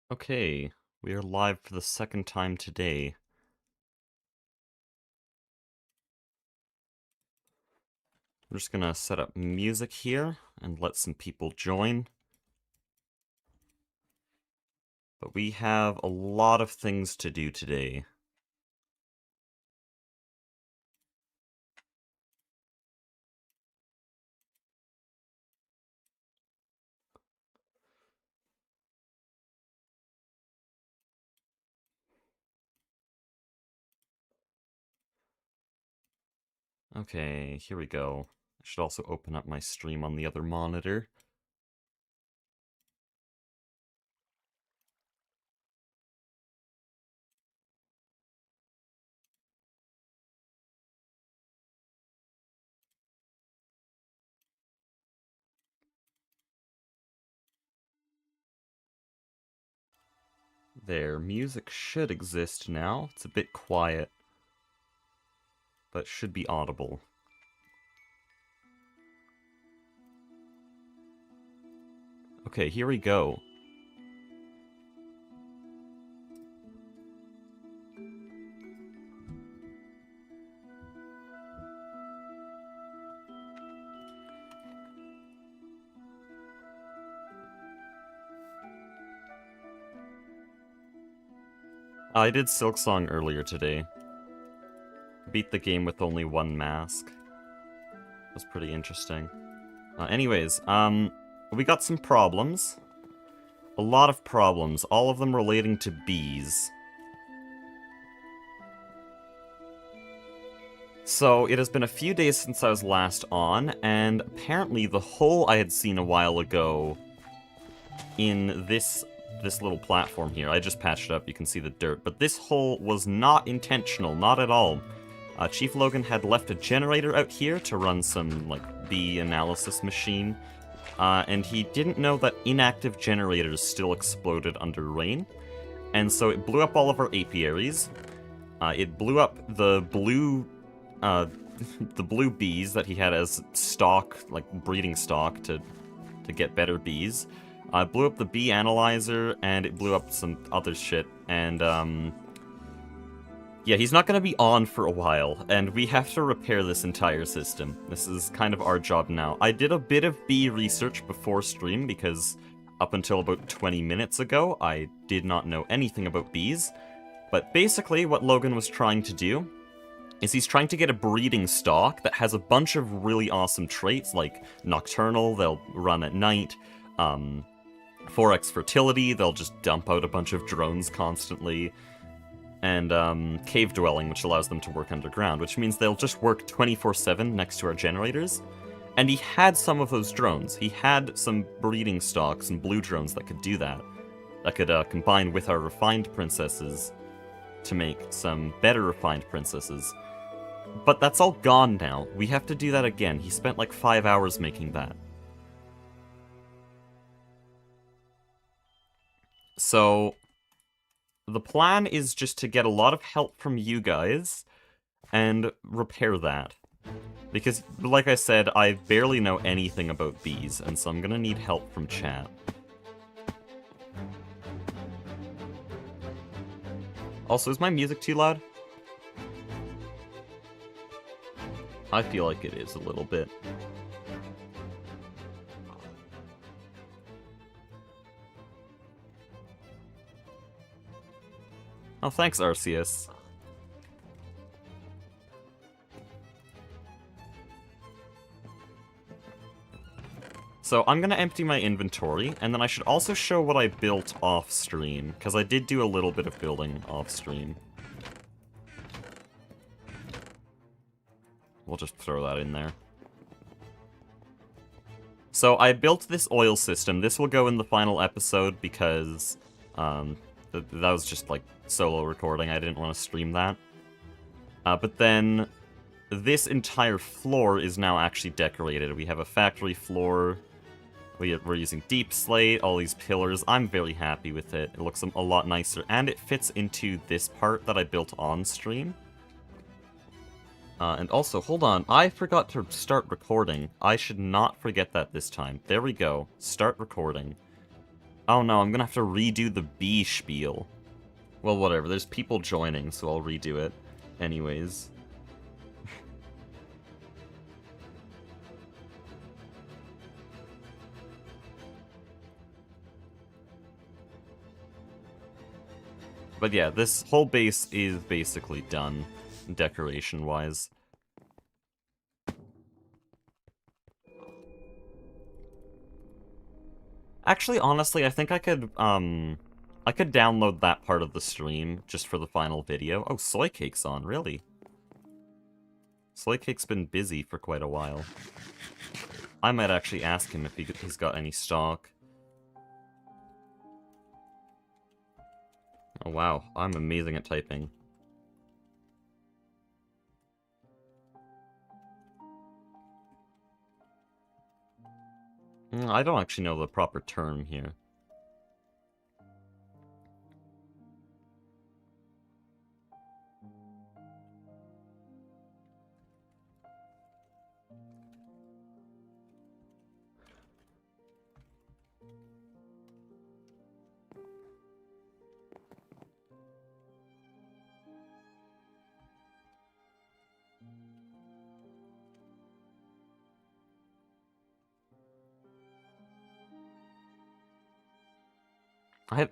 Okay, we are live for the second time today. We're just gonna set up music here and let some people join. But we have a lot of things to do today. Okay, here we go. I should also open up my stream on the other monitor. There, music should exist now. It's a bit quiet, but should be audible. Okay, here we go. I did Silksong earlier today. Beat the game with only one mask. It was pretty interesting. Anyways, we got some problems. A lot of problems, all of them relating to bees. So, it has been a few days since I was last on, and apparently the hole I had seen a while ago in this little platform here, I just patched it up, you can see the dirt, but this hole was not intentional, not at all. Chief Logan had left a generator out here to run some, like, bee analysis machine, and he didn't know that inactive generators still exploded under rain, and so it blew up all of our apiaries. It blew up the blue, the blue bees that he had as stock, like breeding stock to get better bees. It blew up the bee analyzer, and it blew up some other shit, and yeah, he's not going to be on for a while, and we have to repair this entire system. This is kind of our job now. I did a bit of bee research before stream, because up until about 20 minutes ago, I did not know anything about bees. But basically, what Logan was trying to do is he's trying to get a breeding stock that has a bunch of really awesome traits, like nocturnal, they'll run at night, 4x fertility, they'll just dump out a bunch of drones constantly, and cave dwelling, which allows them to work underground, which means they'll just work 24/7 next to our generators. And he had some of those drones. He had some breeding stocks and blue drones that could do that. That could combine with our refined princesses to make some better refined princesses. But that's all gone now. We have to do that again. He spent like 5 hours making that. So, the plan is just to get a lot of help from you guys and repair that. Because, like I said, I barely know anything about bees, and so I'm gonna need help from chat. Also, is my music too loud? I feel like it is a little bit. Oh, thanks, Arceus. So I'm gonna empty my inventory, and then I should also show what I built off-stream, because I did do a little bit of building off-stream. We'll just throw that in there. So I built this oil system. This will go in the final episode because that was just like solo recording. I didn't want to stream that. But then this entire floor is now actually decorated. We have a factory floor. We're using deep slate, all these pillars. I'm very happy with it. It looks a lot nicer, and it fits into this part that I built on stream. And also, hold on, I forgot to start recording. I should not forget that this time. There we go. Start recording. Oh no, I'm gonna have to redo the bee spiel. Well, whatever. There's people joining, so I'll redo it. Anyways. But yeah, this whole base is basically done, decoration-wise. Actually, honestly, I think I could download that part of the stream just for the final video. Oh, Soy Cake's on, really? Soy Cake's been busy for quite a while. I might actually ask him if he's got any stock. Oh wow, I'm amazing at typing. I don't actually know the proper term here.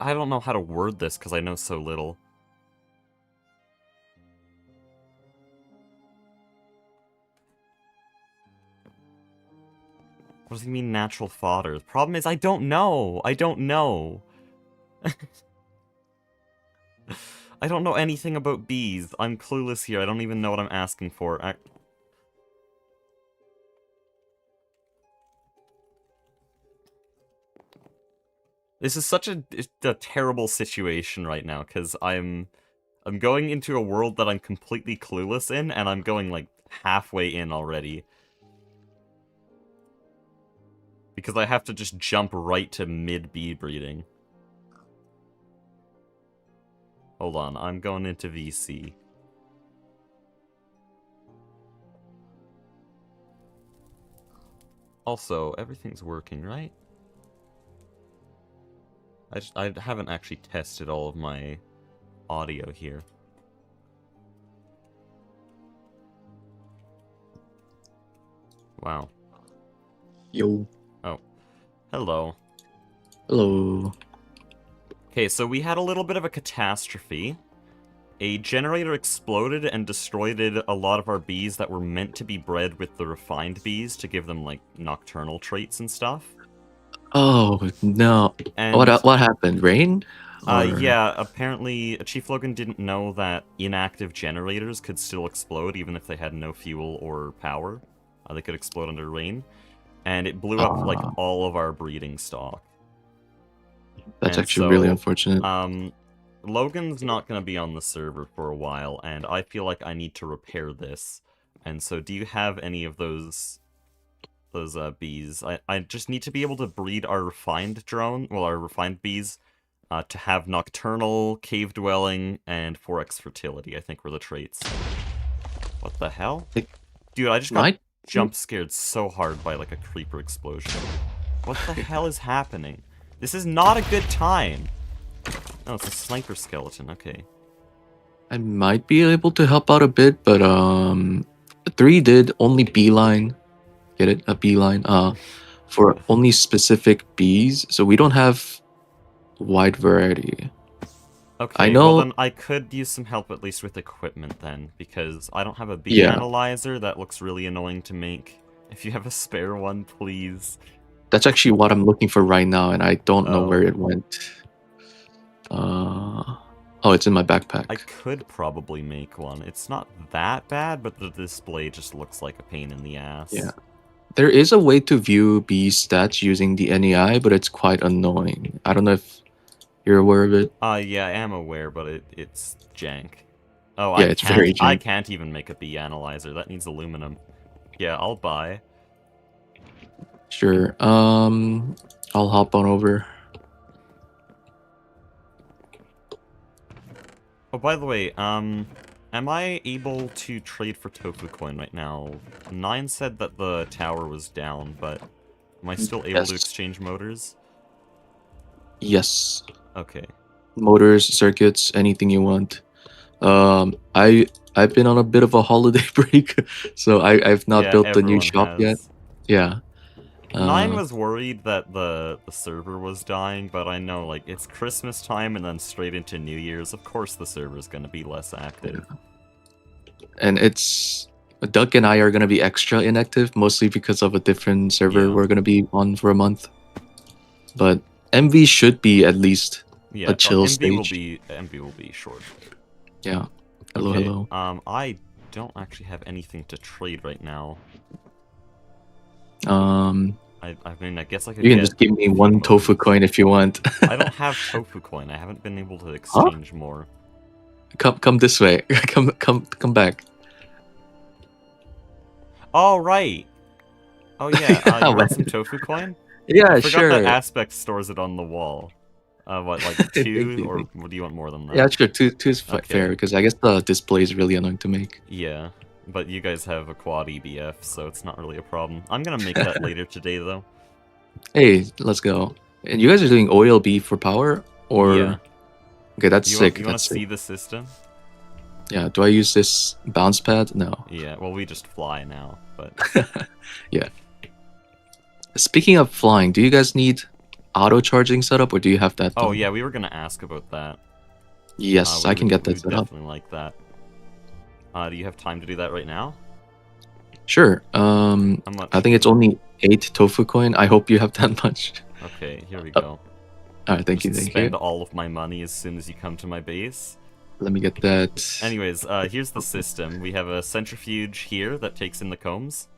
I don't know how to word this because I know so little. What does he mean, natural fodder? The problem is I don't know! I don't know! I don't know anything about bees. I'm clueless here. I don't even know what I'm asking for. This is such a terrible situation right now, because I'm going into a world that I'm completely clueless in, and I'm going, like, halfway in already. Because I have to just jump right to mid-bee breeding. Hold on, I'm going into VC. Also, everything's working, right? I haven't actually tested all of my audio here. Wow. Yo. Oh. Hello. Hello. Okay, so we had a little bit of a catastrophe. A generator exploded and destroyed a lot of our bees that were meant to be bred with the refined bees to give them, like, nocturnal traits and stuff. Oh no! And What happened? Rain? Or... yeah, apparently Chief Logan didn't know that inactive generators could still explode even if they had no fuel or power. They could explode under rain. And it blew up, like, all of our breeding stock. That's actually really unfortunate. Logan's not going to be on the server for a while, and I feel like I need to repair this. And so do you have any of those bees? I just need to be able to breed our refined drone, well, our refined bees, to have nocturnal, cave-dwelling, and 4x fertility, I think were the traits. What the hell? Dude, I just got jump-scared so hard by, like, a creeper explosion. What the hell is happening? This is not a good time! Oh, it's a sniper skeleton, okay. I might be able to help out a bit, but 3 did only beeline. Get it? A beeline. For only specific bees, so we don't have wide variety. Okay, I know. well then I could use some help at least with equipment then, because I don't have a bee analyzer. That looks really annoying to make. If you have a spare one, please. That's actually what I'm looking for right now, and I don't know where it went. Oh, it's in my backpack. I could probably make one. It's not that bad, but the display just looks like a pain in the ass. Yeah. There is a way to view bee stats using the NEI, but it's quite annoying. I don't know if you're aware of it. Yeah, I am aware, but it's jank. Oh, yeah, it's very jank. I can't even make a bee analyzer. That needs aluminum. Yeah, I'll buy. Sure. I'll hop on over. Oh, by the way, am I able to trade for tofu coin right now? 9 said that the tower was down, but am I still able to exchange motors? Yes. Okay. Motors, circuits, anything you want. I've been on a bit of a holiday break, so I've not Yeah, built the new everyone shop yet. has. Yeah. Nine Uh, was worried that the server was dying, but I know, like, it's Christmas time and then straight into New Year's. Of course the server's gonna be less active. and it's Duck and I are gonna be extra inactive, mostly because of a different server Yeah. we're gonna be on for a month. But MV should be at least a Yeah, chill stage. MV will be short. Yeah. Hello, Okay, hello. I don't actually have anything to trade right now. Um, I mean, I guess I could you can get just give me a few one tofu motors. coin if you want. I don't have tofu coin. I haven't been able to Huh? exchange more. Come this way. Come back. Oh, right! Oh, yeah, Yeah, you want man. some tofu coin? I Yeah, forgot that sure. Aspect stores it on the wall. What, like Thank two, you. or do you want more than Yeah, that? sure. Two is fair Okay, because I guess the display is really annoying to make. yeah. But you guys have a quad EBF, so it's not really a problem. I'm gonna make that later today, though. Hey, let's go. And you guys are doing oil beef for power, Yeah. or okay? That's sick. You wanna That's sick. see the system? Yeah. Do I use this bounce pad? No. Yeah, well, we just fly now, but... Yeah. Speaking of flying, do you guys need auto charging setup, or do you have that Oh, done? yeah, we were gonna ask about that. Yes, I can get We that would set up. definitely like that. Do you have time to do that right now? Sure. How I much think it's food? only 8 tofu coin. I hope you have that much. Okay, here we Oh, go. all right. Thank you. Just Thank you. spend all of my money as soon as you come to my base. Let me get that. Anyways, here's the system. We have a centrifuge here that takes in the combs.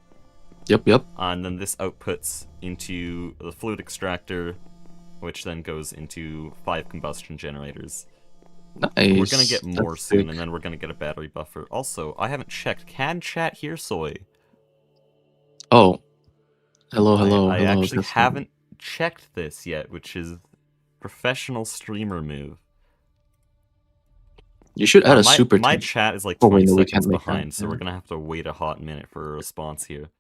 Yep. Yep. And then this outputs into the fluid extractor, which then goes into 5 combustion generators. We're gonna Nice. get more That's soon, sick. and then we're gonna get a battery buffer. Also, I haven't checked. Can chat hear soy? Oh, hello, hello, I hello. actually That's haven't checked this yet, which is professional streamer move. you should add a super My tank. chat is like Oh wait, 20 no, we seconds can't make that. behind, so Yeah. we're gonna have to wait a hot minute for a response here.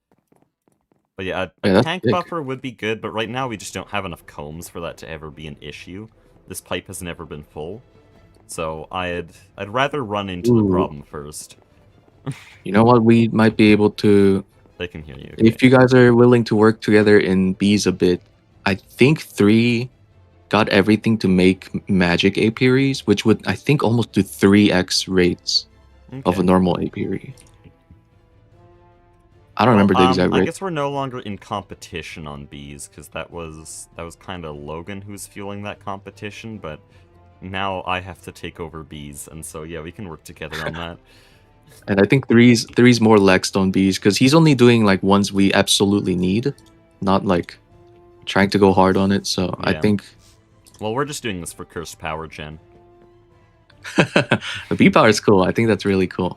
But yeah, a Yeah, that's tank sick. buffer would be good, but right now we just don't have enough combs for that to ever be an issue. This pipe has never been full, so I'd rather run into the Ooh, problem first. you know what? We might be able to, They can hear you, okay. if you guys are willing to work together in bees a bit. I think 3 got everything to make magic apiaries, which would I think almost do 3x rates of a Okay. normal apiary. I don't Well, remember the exact I rate. guess we're no longer in competition on bees, because that was kind of Logan who's fueling that competition, but now I have to take over bees, and so yeah, we can work together on that. And I think three's more laxed on bees because he's only doing like ones we absolutely need, not like trying to go hard on it. So I Yeah. think Well, we're just doing this for cursed power gen. the bee power is cool. I think that's really cool.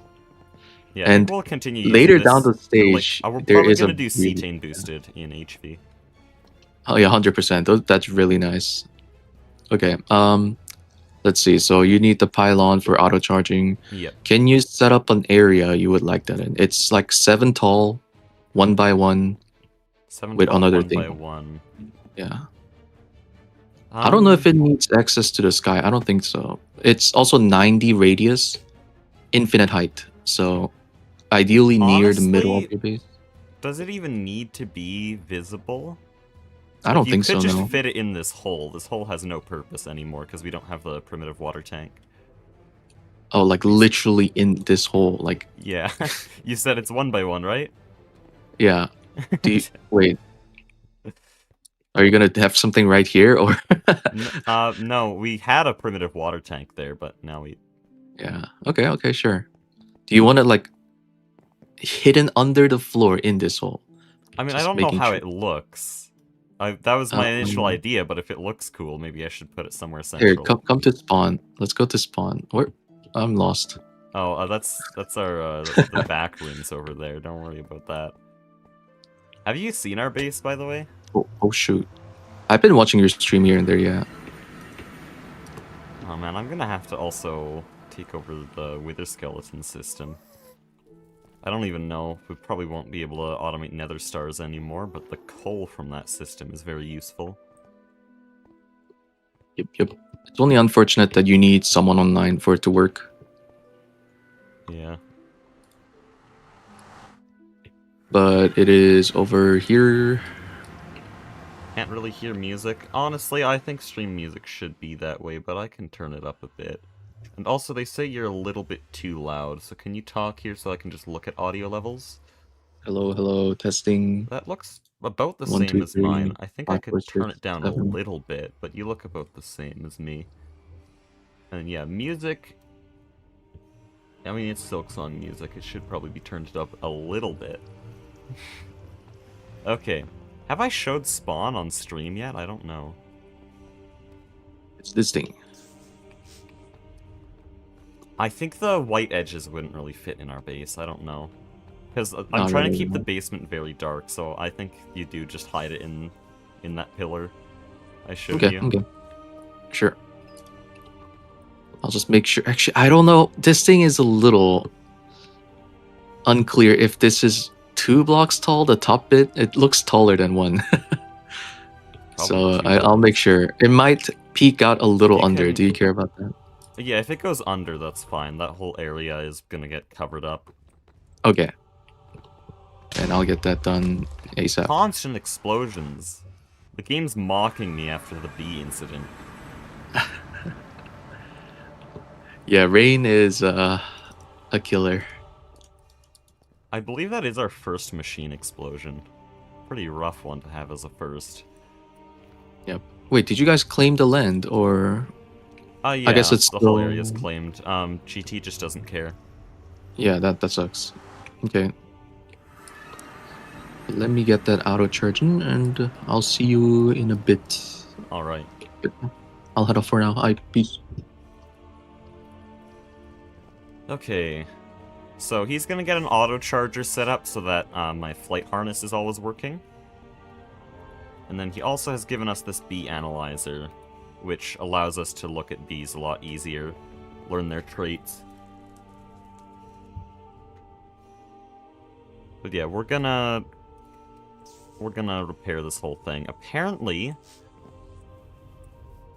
Yeah, I think And we'll continue using later down this. the Like, stage, we're there probably is a gonna do really cetane boosted in HV. oh yeah, 100%. That's really nice. Okay, let's see. So you need the pylon for auto charging. Yep. Can you set up an area you would like that in? It's like 7 tall, 1 by 1 7 with tall, another 1 by thing. 1. Yeah. I don't know if Um, it needs access to the sky. I don't think so. It's also 90 radius, infinite height. So ideally near the middle of honestly, your base. does it even need to be visible? I Like, don't you think could so, just no. fit it in this hole. This hole has no purpose anymore, because we don't have the primitive water tank. Oh, like literally in this hole. Like, Yeah. You said it's 1 by 1, right? yeah. Wait, are you gonna have something right here or? No, we had a primitive water tank there, but now we... Yeah. Okay. Okay. Sure. Do you want it like hidden under the floor in this hole? I mean, I Just don't know making how sure. it looks. That was my initial Um, idea, but if it looks cool, maybe I should put it somewhere Here, central. come to spawn. Let's go to spawn. Where? I'm lost. Oh, that's our the back rooms over there. Don't worry about that. Have you seen our base, by the way? Oh shoot. I've been watching your stream here and there. Yeah. Oh man, I'm gonna have to also take over the wither skeleton system. I don't even know. We probably won't be able to automate nether stars anymore, but the coal from that system is very useful. Yep. It's only unfortunate that you need someone online for it to work. Yeah. But it is over here. Can't really hear music. Honestly, I think stream music should be that way, but I can turn it up a bit. And also, they say you're a little bit too loud, so can you talk here so I can just look at audio levels? Hello, testing. That looks about the 1, same 2, as 3, mine. I think I 5, 4, could turn 6, it down a 7. little bit, but you look about the same as me. And yeah, music... I mean, it's Silk Song music. It should probably be turned up a little bit. Okay. Have I showed Spawn on stream yet? I don't know. It's this thing. I think the white edges wouldn't really fit in our base. I don't know. Because I'm Not trying to really, keep the no. basement very dark, so I think you do just hide it in that pillar I showed Okay, you. okay. Sure. I'll just make sure. Actually, I don't know. This thing is a little unclear if this is 2 blocks tall. The top bit, it looks taller than 1. Probably So 2 I'll make blocks. sure. It might peek out a little You under. can... Do you care about that? Yeah, if it goes under, that's fine. That whole area is gonna get covered up. Okay. And I'll get that done ASAP. Constant explosions. The game's mocking me after the bee incident. Yeah, rain is a killer. I believe that is our first machine explosion. Pretty rough one to have as a first. Yep. Wait, did you guys claim the land or? I guess Yeah, it's the whole still. area is claimed. GT just doesn't care. Yeah, that sucks. Okay. Let me get that auto charging, and I'll see you in a bit. Alright. I'll head off for now. Peace. Okay. So he's gonna get an auto charger set up so that my flight harness is always working. And then he also has given us this bee analyzer, which allows us to look at bees a lot easier, learn their traits. But yeah, we're gonna repair this whole thing. Apparently,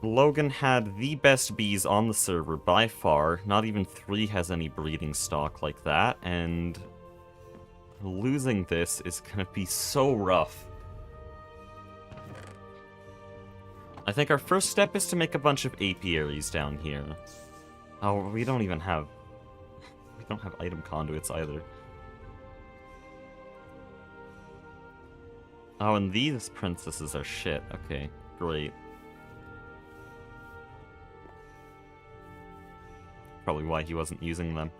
Logan had the best bees on the server by far. Not even 3 has any breeding stock like that, and losing this is gonna be so rough. I think our first step is to make a bunch of apiaries down here. Oh, we don't have item conduits either. Oh, and these princesses are shit. Okay, great. Probably why he wasn't using them.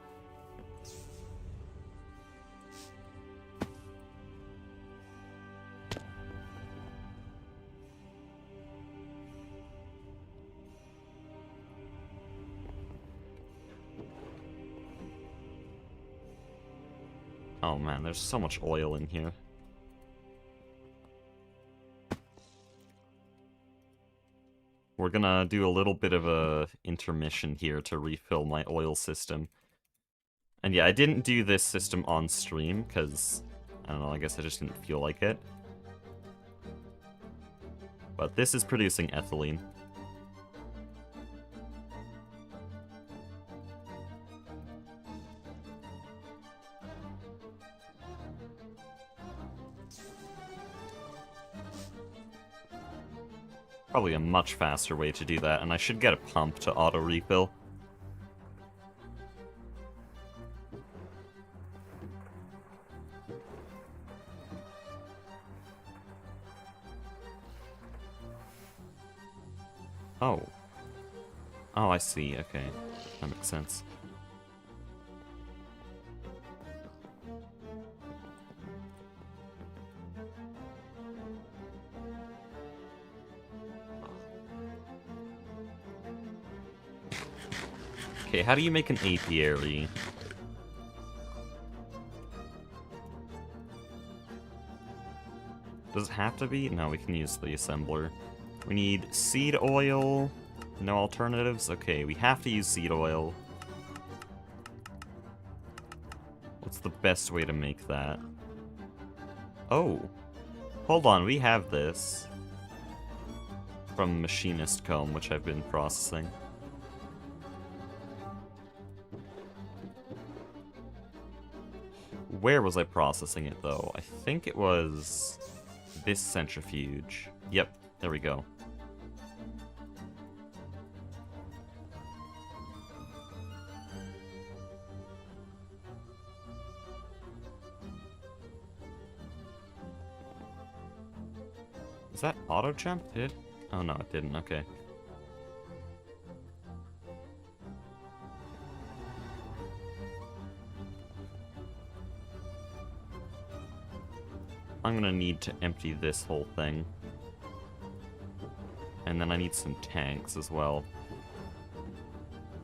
Oh man, there's so much oil in here. We're gonna do a little bit of a intermission here to refill my oil system. And yeah, I didn't do this system on stream, because, I don't know, I guess I just didn't feel like it. But this is producing ethylene. Probably a much faster way to do that, and I should get a pump to auto-refill. Oh. Oh, I see, okay. That makes sense. Okay, how do you make an apiary? Does it have to be? No, we can use the assembler. We need seed oil. No alternatives? Okay, we have to use seed oil. What's the best way to make that? Oh. Hold on, we have this. from machinist comb, which I've been processing. Where was I processing it, though? I think it was this centrifuge. Yep, there we go. Is that auto jump? Did it? Oh no, it didn't. Okay. I'm gonna need to empty this whole thing. And then I need some tanks as well.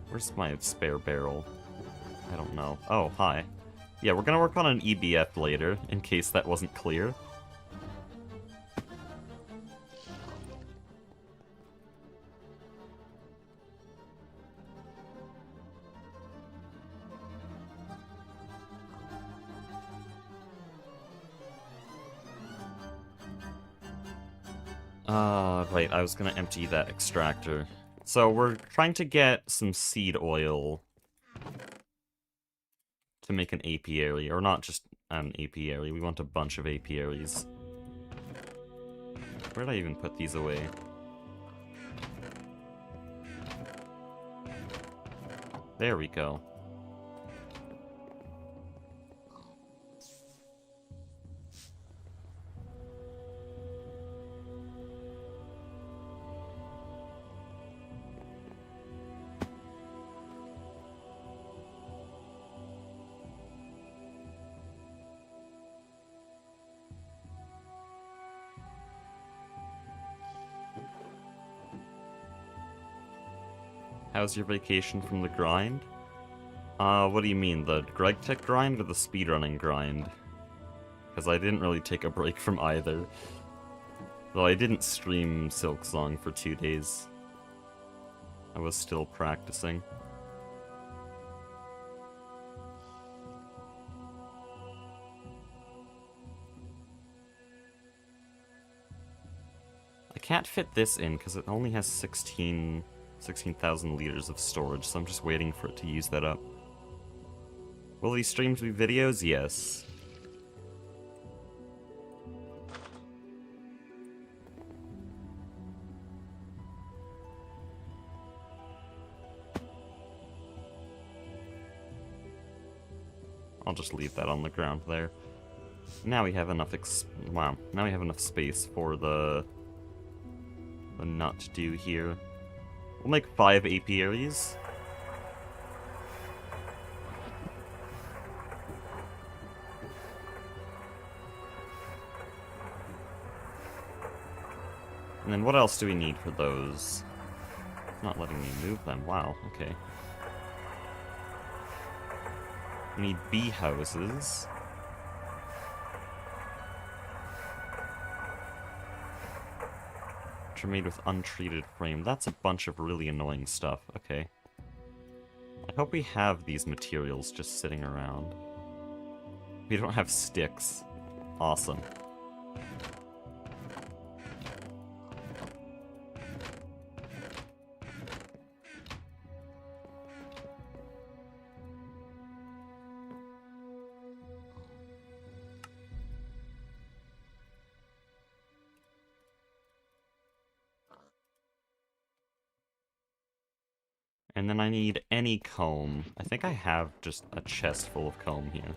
Where's my spare barrel? I don't know. Oh, hi. Yeah, we're gonna work on an EBF later, in case that wasn't clear. Right, I was gonna empty that extractor. So we're trying to get some seed oil to make an apiary, or not just an apiary, we want a bunch of apiaries. Where'd I even put these away? There we go. How's your vacation from the grind? What do you mean, the Greg Tech grind or the speedrunning grind? Because I didn't really take a break from either. Though I didn't stream Silksong for 2 days. I was still practicing. I can't fit this in because it only has 16,000 liters of storage, so I'm just waiting for it to use that up. Will these streams be videos? Yes. I'll just leave that on the ground there. Now we have enough now we have enough space for the nut to do here. We'll make 5 apiaries. And then what else do we need for those? It's not letting me move them. Wow, okay. We need bee houses. Which are made with untreated frame. That's a bunch of really annoying stuff. Okay. I hope we have these materials just sitting around. We don't have sticks. Awesome. And then I need any comb. I think I have just a chest full of comb here. And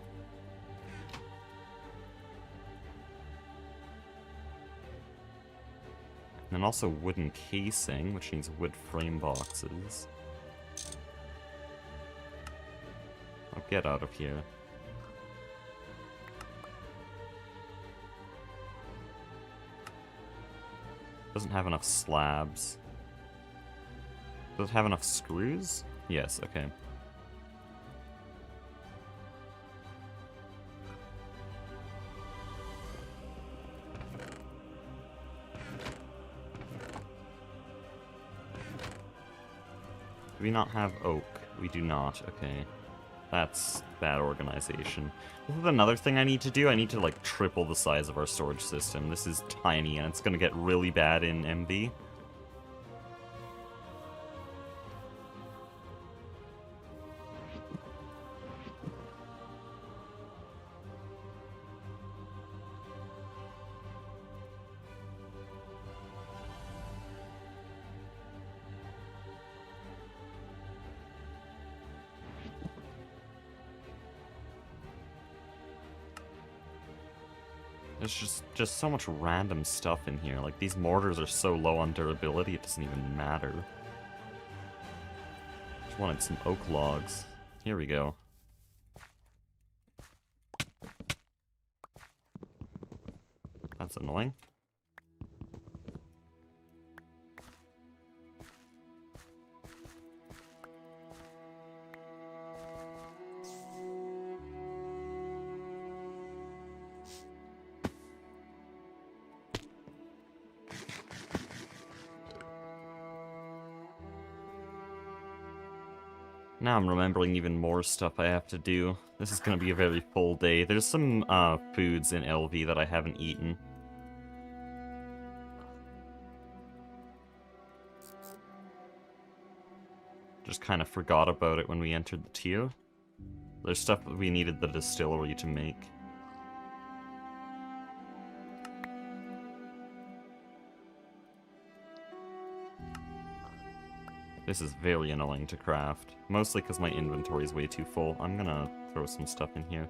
then also wooden casing, which needs wood frame boxes. I'll get out of here. Doesn't have enough slabs. Does it have enough screws? Yes, okay. Do we not have oak? We do not, okay. That's bad organization. This is another thing I need to do. I need to, like, triple the size of our storage system. This is tiny, and it's gonna get really bad in MB. There's just so much random stuff in here. Like, these mortars are so low on durability, it doesn't even matter. Just wanted some oak logs. Here we go. That's annoying. Now I'm remembering even more stuff I have to do. This is gonna be a very full day. There's some foods in LV that I haven't eaten. Just kind of forgot about it when we entered the tier. There's stuff that we needed the distillery to make. This is very annoying to craft, mostly because my inventory is way too full. I'm gonna throw some stuff in here.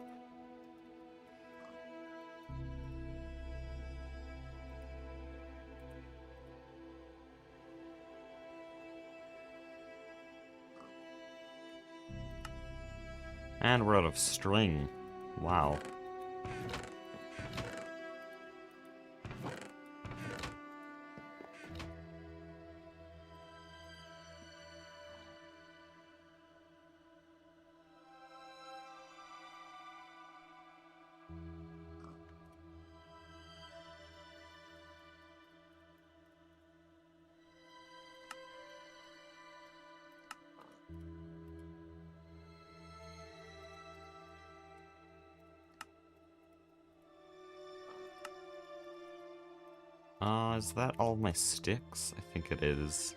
And we're out of string. Wow. Is that all my sticks? I think it is.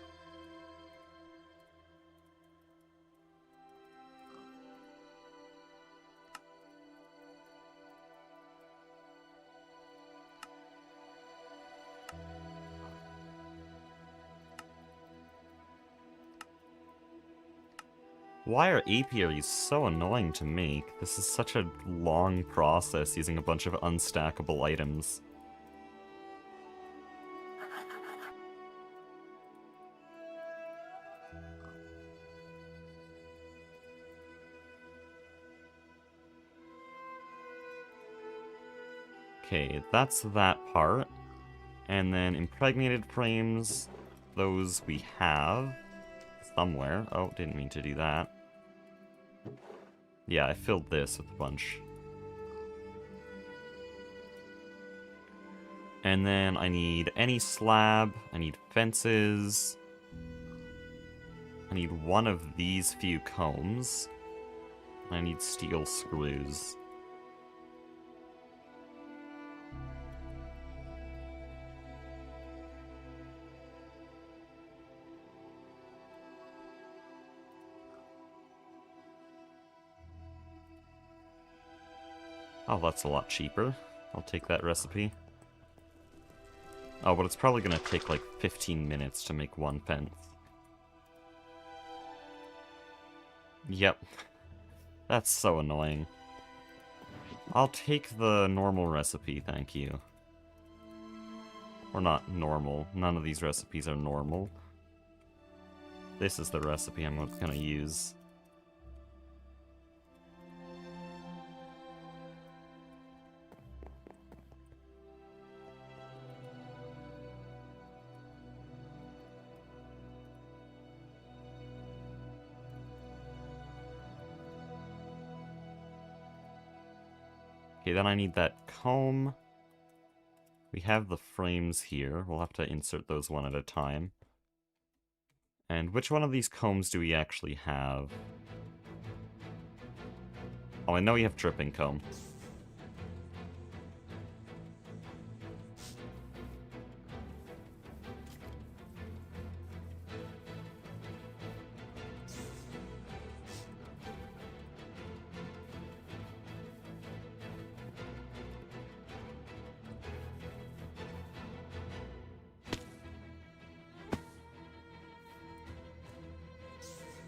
Why are apiaries so annoying to make? This is such a long process using a bunch of unstackable items. Okay, that's that part. And then impregnated frames, those we have somewhere. Oh, didn't mean to do that. Yeah, I filled this with a bunch. And then I need any slab, I need fences, I need one of these few combs, I need steel screws. Oh, that's a lot cheaper. I'll take that recipe. Oh, but it's probably gonna take like 15 minutes to make one fence. Yep. That's so annoying. I'll take the normal recipe, thank you. Or not normal. None of these recipes are normal. This is the recipe I'm gonna use. Okay, then I need that comb. We have the frames here. We'll have to insert those one at a time. And which one of these combs do we actually have? Oh, I know we have dripping comb.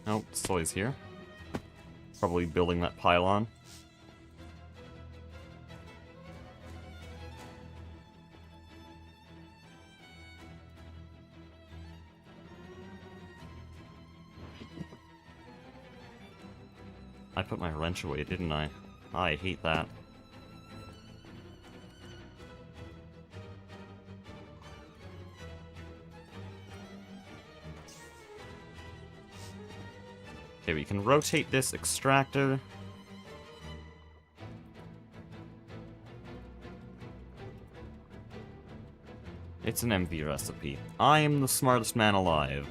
Oh, Soy's here. Probably building that pylon. I put my wrench away, didn't I? I hate that. Okay, we can rotate this extractor. It's an MV recipe. I am the smartest man alive.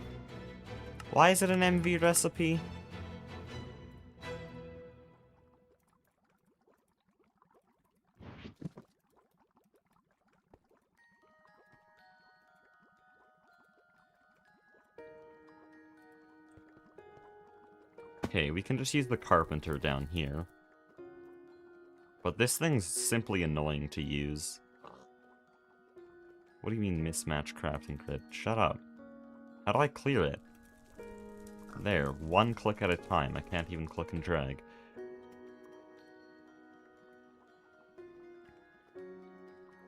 Why is it an MV recipe? Okay, we can just use the carpenter down here. But this thing's simply annoying to use. What do you mean mismatch crafting grid? Shut up. How do I clear it? There, one click at a time. I can't even click and drag.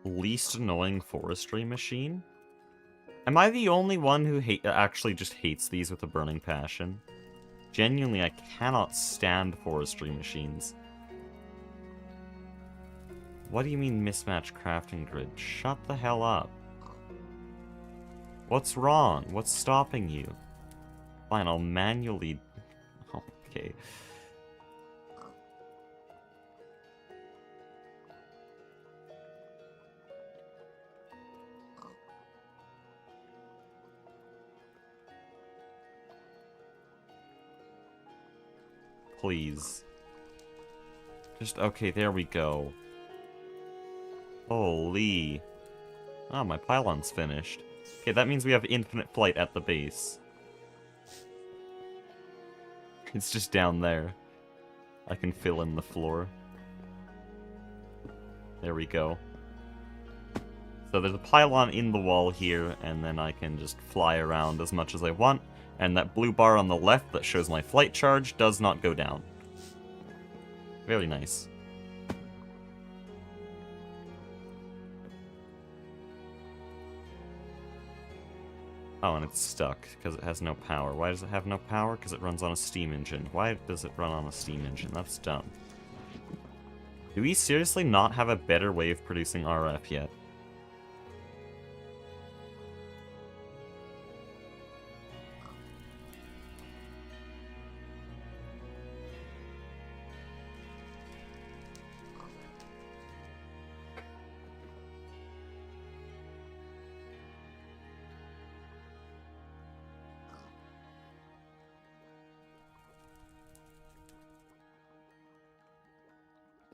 Least annoying forestry machine? Am I the only one who actually just hates these with a burning passion? Genuinely, I cannot stand forestry machines. What do you mean mismatch crafting grid? Shut the hell up. What's wrong? What's stopping you? Fine, I'll manually... Oh, okay. Please. Just, okay, there we go. Holy. Oh, my pylon's finished. Okay, that means we have infinite flight at the base. It's just down there. I can fill in the floor. There we go. So there's a pylon in the wall here, and then I can just fly around as much as I want. And that blue bar on the left that shows my flight charge does not go down. Very nice. Oh, and it's stuck, because it has no power. Why does it have no power? Because it runs on a steam engine. Why does it run on a steam engine? That's dumb. Do we seriously not have a better way of producing RF yet?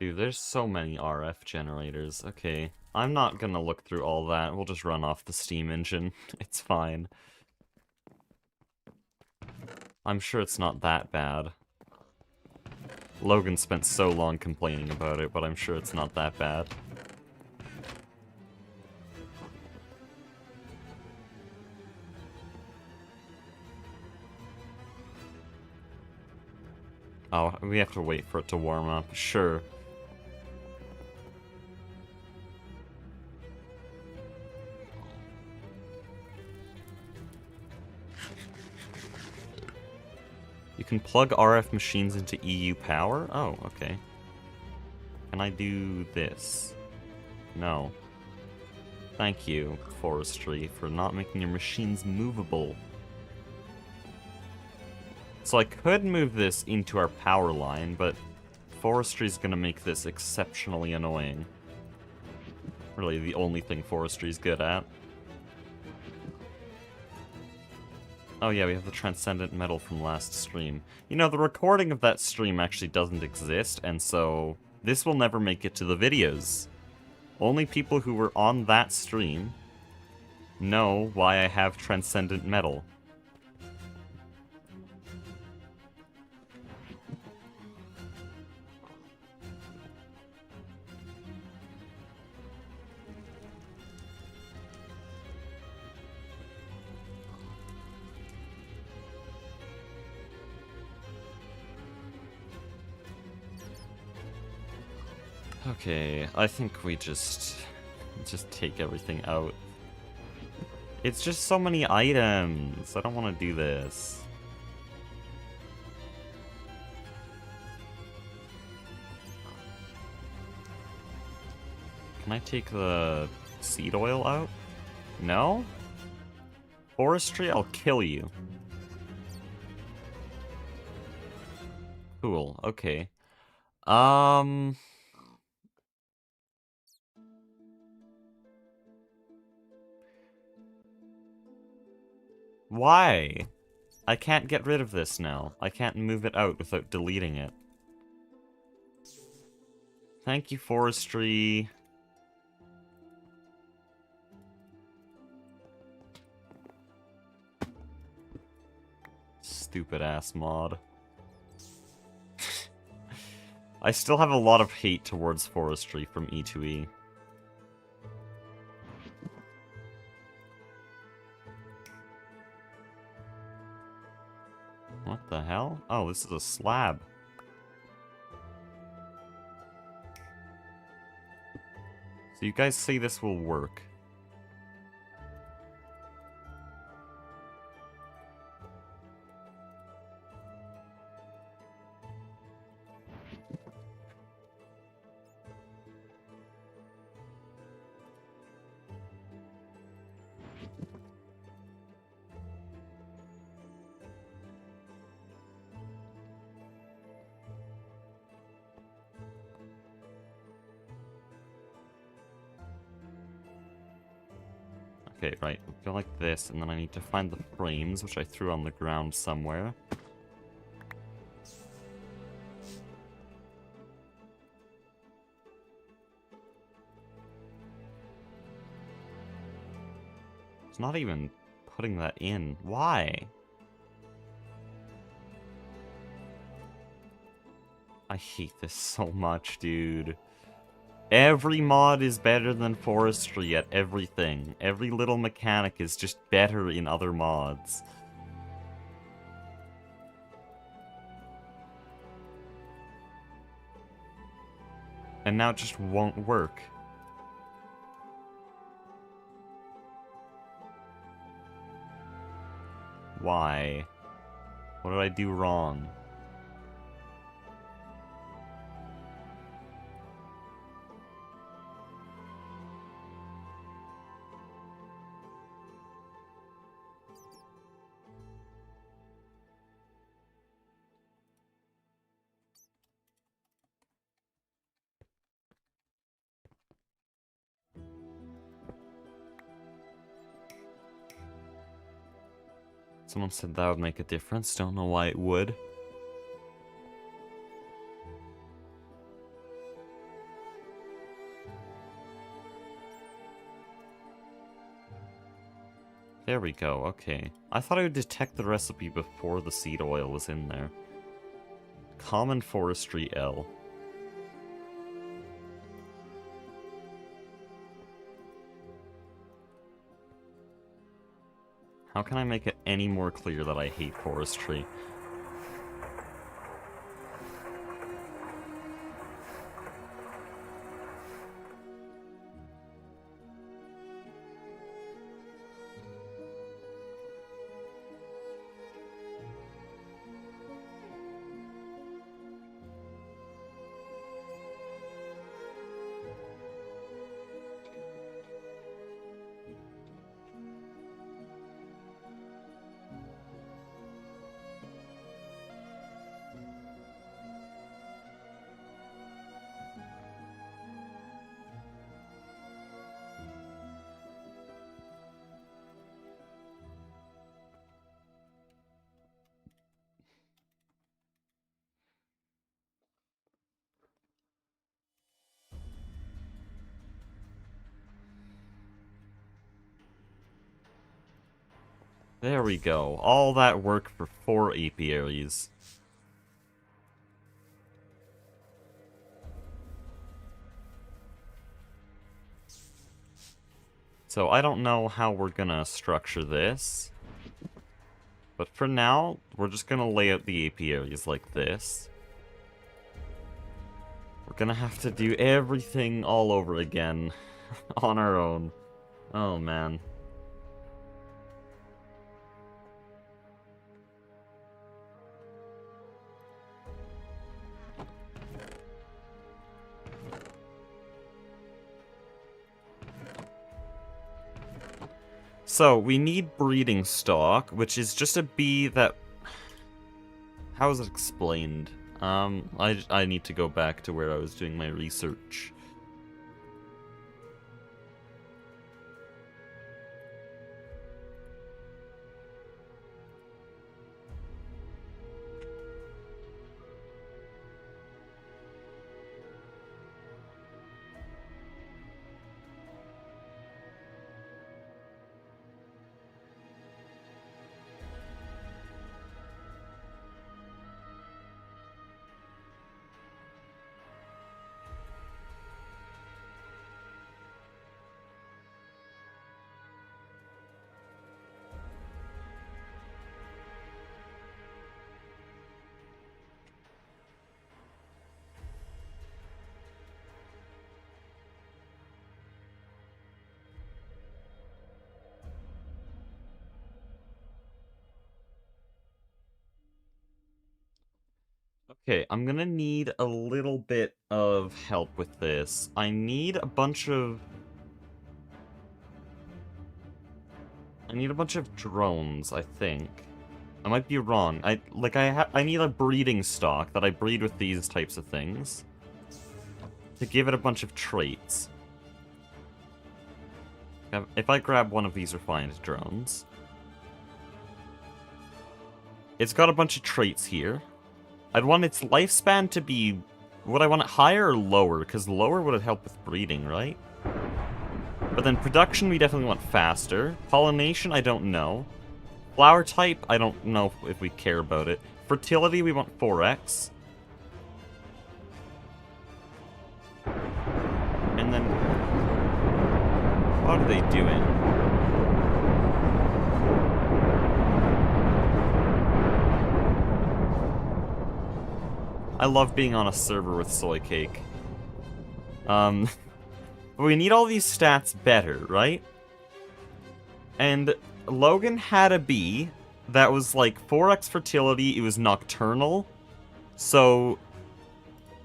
Dude, there's so many RF generators. Okay, I'm not gonna look through all that. We'll just run off the steam engine. It's fine. I'm sure it's not that bad. Logan spent so long complaining about it, but I'm sure it's not that bad. Oh, we have to wait for it to warm up. Sure. You can plug RF machines into EU power? Oh, okay. Can I do this? No. Thank you, forestry, for not making your machines movable. So I could move this into our power line, but forestry's gonna make this exceptionally annoying. Really the only thing forestry's good at. Oh yeah, we have the Transcendent Metal from last stream. You know, the recording of that stream actually doesn't exist, and so this will never make it to the videos. Only people who were on that stream know why I have Transcendent Metal. Okay, I think we just take everything out. It's just so many items. I don't want to do this. Can I take the seed oil out? No? Forestry, I'll kill you. Cool, okay. Why? I can't get rid of this now. I can't move it out without deleting it. Thank you, forestry. Stupid ass mod. I still have a lot of hate towards forestry from E2E. What the hell? Oh, this is a slab. So you guys say this will work. Okay, right. We'll go like this, and then I need to find the frames, which I threw on the ground somewhere. It's not even putting that in. Why? I hate this so much, dude. Every mod is better than forestry at everything. Every little mechanic is just better in other mods. And now it just won't work. Why? What did I do wrong? Someone said that would make a difference. Don't know why it would. There we go, okay. I thought I would detect the recipe before the seed oil was in there. Common forestry L. How can I make it any more clear that I hate forestry? There we go. All that work for 4 apiaries. So I don't know how we're gonna structure this. But for now, we're just gonna lay out the apiaries like this. We're gonna have to do everything all over again on our own. Oh man. So, we need breeding stock, which is just a bee that... How is it explained? I need to go back to where I was doing my research. Okay, I'm gonna need a little bit of help with this. I need a bunch of... drones, I think. I might be wrong. I need a breeding stock that I breed with these types of things to give it a bunch of traits. If I grab one of these refined drones, it's got a bunch of traits here. I'd want its lifespan to be... Would I want it higher or lower? Because lower would help with breeding, right? But then production we definitely want faster. Pollination, I don't know. Flower type, I don't know if we care about it. Fertility, we want 4x. And then... What are they doing? I love being on a server with soy cake. But we need all these stats better, right? And Logan had a bee that was like 4x fertility, it was nocturnal, so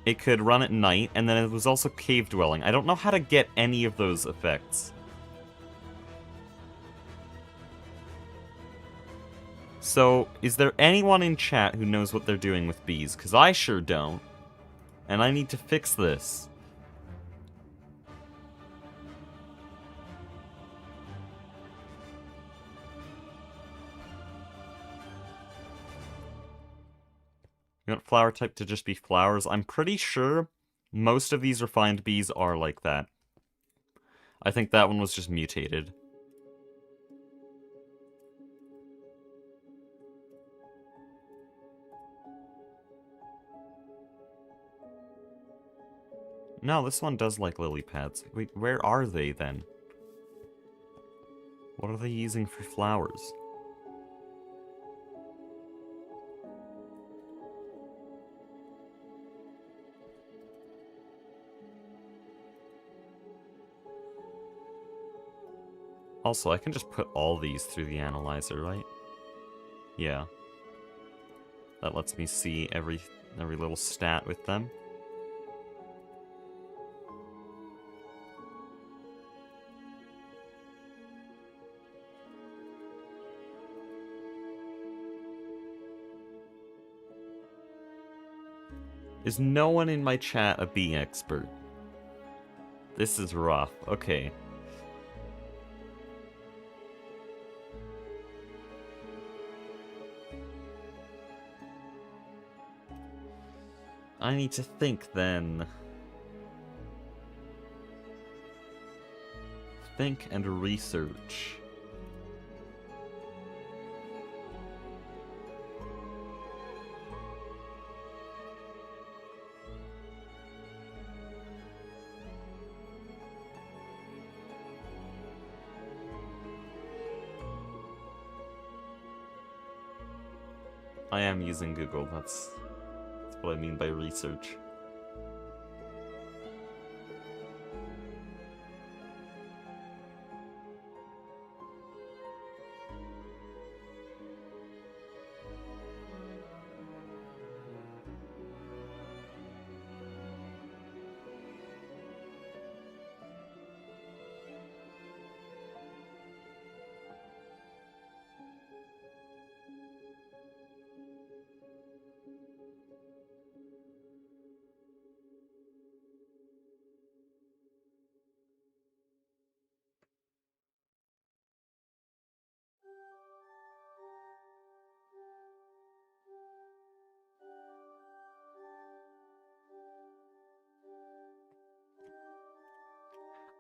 it could run at night, and then it was also cave dwelling. I don't know how to get any of those effects. So, is there anyone in chat who knows what they're doing with bees? Because I sure don't. And I need to fix this. You want flower type to just be flowers? I'm pretty sure most of these refined bees are like that. I think that one was just mutated. No, this one does like lily pads. Wait, where are they then? What are they using for flowers? Also, I can just put all these through the analyzer, right? Yeah. That lets me see every little stat with them. Is no one in my chat a bee expert? This is rough. Okay. I need to think then. Think and research. I am using Google, that's what I mean by research.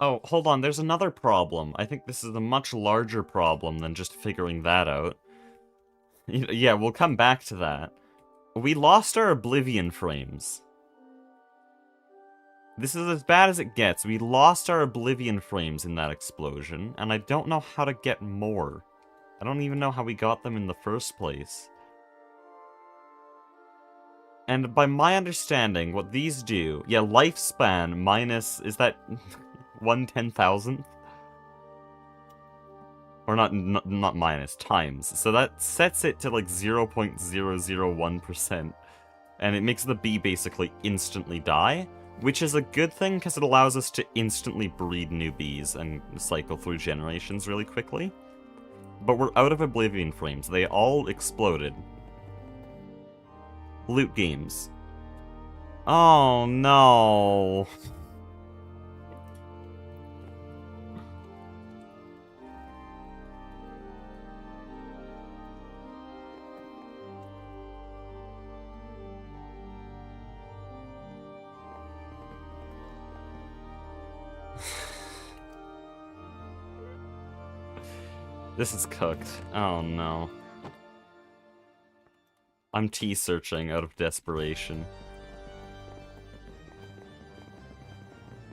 Oh, hold on, there's another problem. I think this is a much larger problem than just figuring that out. Yeah, we'll come back to that. We lost our Oblivion frames. This is as bad as it gets. We lost our Oblivion frames in that explosion, and I don't know how to get more. I don't even know how we got them in the first place. And by my understanding, what these do... Yeah, lifespan minus... Is that 1/10,000th? Or not minus, times. So that sets it to like 0.001%. And it makes the bee basically instantly die. Which is a good thing, because it allows us to instantly breed new bees and cycle through generations really quickly. But we're out of Oblivion frames. They all exploded. Loot games. Oh no. This is cooked. Oh no. I'm T-searching out of desperation.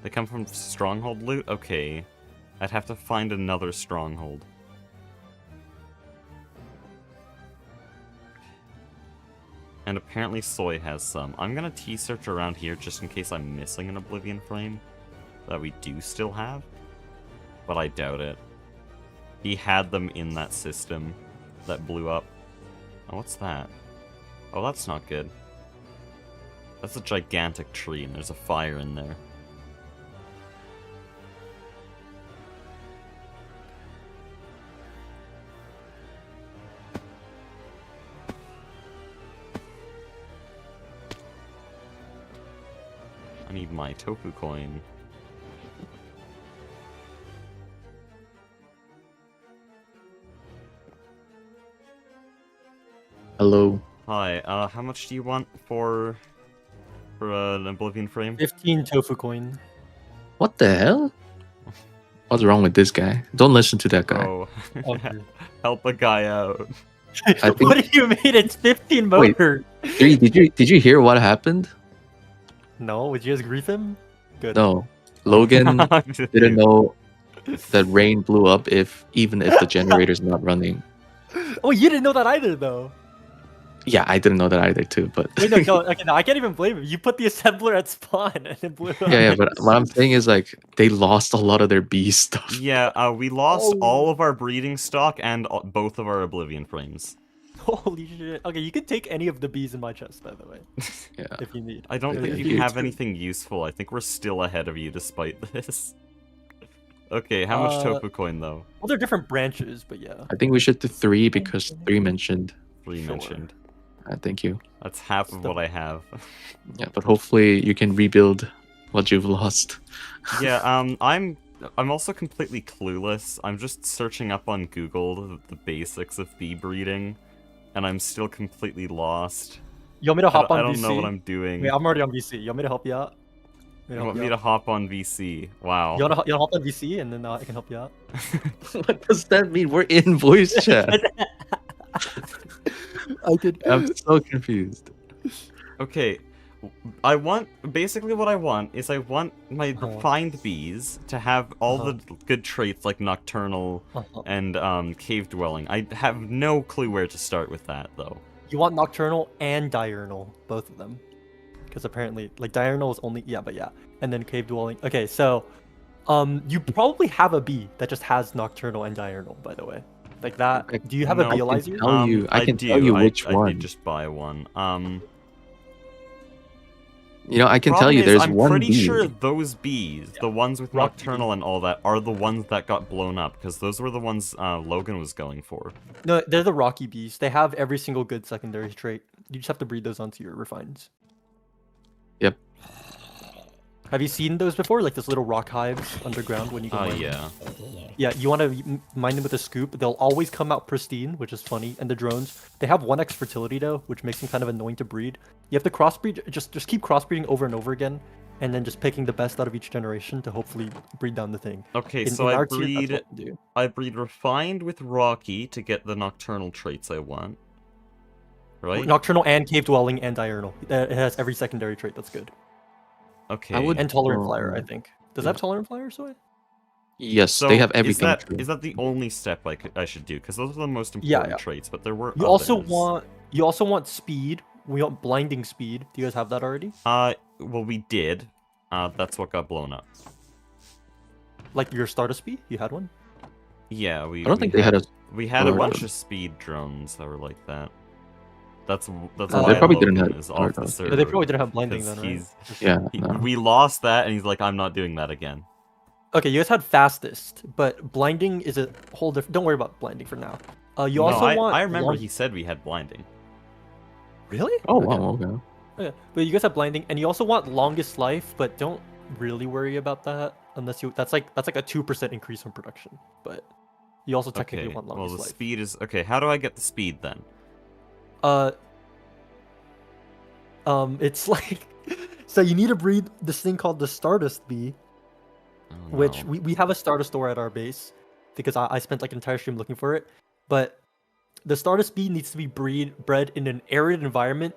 They come from stronghold loot? Okay. I'd have to find another stronghold. And apparently Soy has some. I'm gonna T-search around here just in case I'm missing an Oblivion frame that we do still have. But I doubt it. He had them in that system that blew up. Oh, what's that? Oh, that's not good. That's a gigantic tree and there's a fire in there. I need my tofu coin. Hello. Hi, how much do you want for an Oblivion frame? 15 tofu coin. What the hell? What's wrong with this guy? Don't listen to that guy. Oh, Okay. help a guy out. I think- What do you mean? It's 15 Wait. motor. Did you hear what happened? No, would you guys grief him? Good. No. Logan didn't know that rain blew up even if the generator's not running. Oh, you didn't know that either, though. Yeah, I didn't know that either too, but Wait, no, okay, no, I can't even blame him. You put the assembler at spawn and it blew up. yeah, but what I'm saying is like they lost a lot of their bee stuff. Yeah, we lost Oh. all of our breeding stock and both of our Oblivion frames. Holy shit. Okay, you can take any of the bees in my chest, by the way, Yeah. if you need. I don't Yeah, think yeah, you yeah. have anything useful. I think we're still ahead of you despite this. Okay, how much tofu coin though? Well, they're different branches, but yeah. I think we should do 3 because 3 mentioned. 3 Sure. mentioned. Thank you. That's half of what I have. Yeah, but hopefully you can rebuild what you've lost. Yeah, I'm also completely clueless. I'm just searching up on Google the basics of bee breeding, and I'm still completely lost. You want me to hop on I don't VC? know what I'm doing. Wait, I'm already on VC. You want me to help you out? You want me to hop on VC? Wow. You wanna hop on VC and then I can help you out? What does that mean? We're in voice chat. I could. I'm so confused. Okay, basically what I want is I want my refined bees to have all the good traits like nocturnal and cave dwelling. I have no clue where to start with that though. You want nocturnal and diurnal, both of them. Because apparently, like, diurnal is only, yeah, but yeah. And then cave dwelling. Okay, so, you probably have a bee that just has nocturnal and diurnal, by the way. Like that. Do you have a No, beelizer? I can tell you which I one. did just buy one. You know, I can tell Problem you is, there's I'm one pretty bee. sure those bees, the ones with Rocky nocturnal and all that, are the ones that got blown up, because those were the ones Logan was going for. No, they're the rocky bees. They have every single good secondary trait. You just have to breed those onto your refines. Yep. Have you seen those before? Like those little rock hives underground when you go mine? Yeah. Yeah, you want to mine them with a scoop. They'll always come out pristine, which is funny. And the drones, they have 1x fertility though, which makes them kind of annoying to breed. You have to crossbreed, just keep crossbreeding over and over again. and then just picking the best out of each generation to hopefully breed down the thing. Okay, In so I our tier, that's breed what we do. refined with rocky to get the nocturnal traits I want. Right? Nocturnal and cave dwelling and diurnal. It has every secondary trait that's good. Okay. would- And tolerant flyer, I think. Does that yeah. have tolerant flyer, Soy? Yes, So they have everything. true. is that the only step I should do? Because those are the most Yeah, important yeah. traits, but there were You others. also want speed. We want blinding speed. Do you guys have that already? Well, we did. That's what got blown up. Like your Stardust speed? You had one? Yeah, I don't think they had a. we had a Stardust. bunch of speed drones that were like that. That's they why probably didn't Logan have is off the Stardust. server. Yeah, they probably didn't have blinding 'cause then, right? he's- Yeah, he- no. we lost that, and he's like, I'm not doing that again. Okay, you guys had fastest, but blinding is a whole different. Don't worry about blinding for now. You No, also I, want. I remember long- he said we had blinding. Really? Oh Okay. wow, okay. Okay, but you guys have blinding, and you also want longest life, but don't really worry about that unless you. That's like a 2% increase in production, but you also technically Okay, want well, longest the life. speed is... Okay, how do I get the speed then? It's like, so you need to breed this thing called the Stardust Bee, Oh, which no. we have a Stardust store at our base, because I spent like an entire stream looking for it, but the Stardust Bee needs to be bred in an arid environment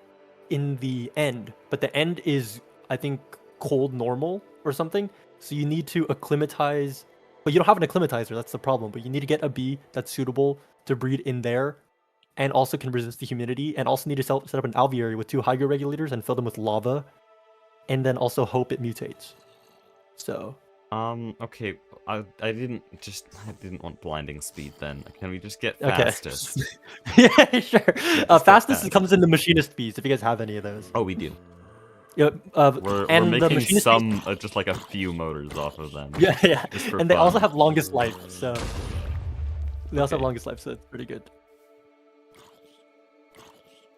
in the end, but the end is, I think, cold normal or something, so you need to acclimatize, but you don't have an acclimatizer, that's the problem, but you need to get a bee that's suitable to breed in there, and also can resist the humidity, and also need to set up an apiary with 2 hydro regulators and fill them with lava, and then also hope it mutates. So, Okay, I didn't want blinding speed then. Can we just get okay. fastest? Yeah, sure. get Fastest fast. comes in the machinist bees, if you guys have any of those. Oh, we do. Yeah, We're and the making machinist some, just like a few motors off of them. Yeah, yeah. Just for And they also fun. have longest life, so they also have Okay. longest life, so it's pretty good.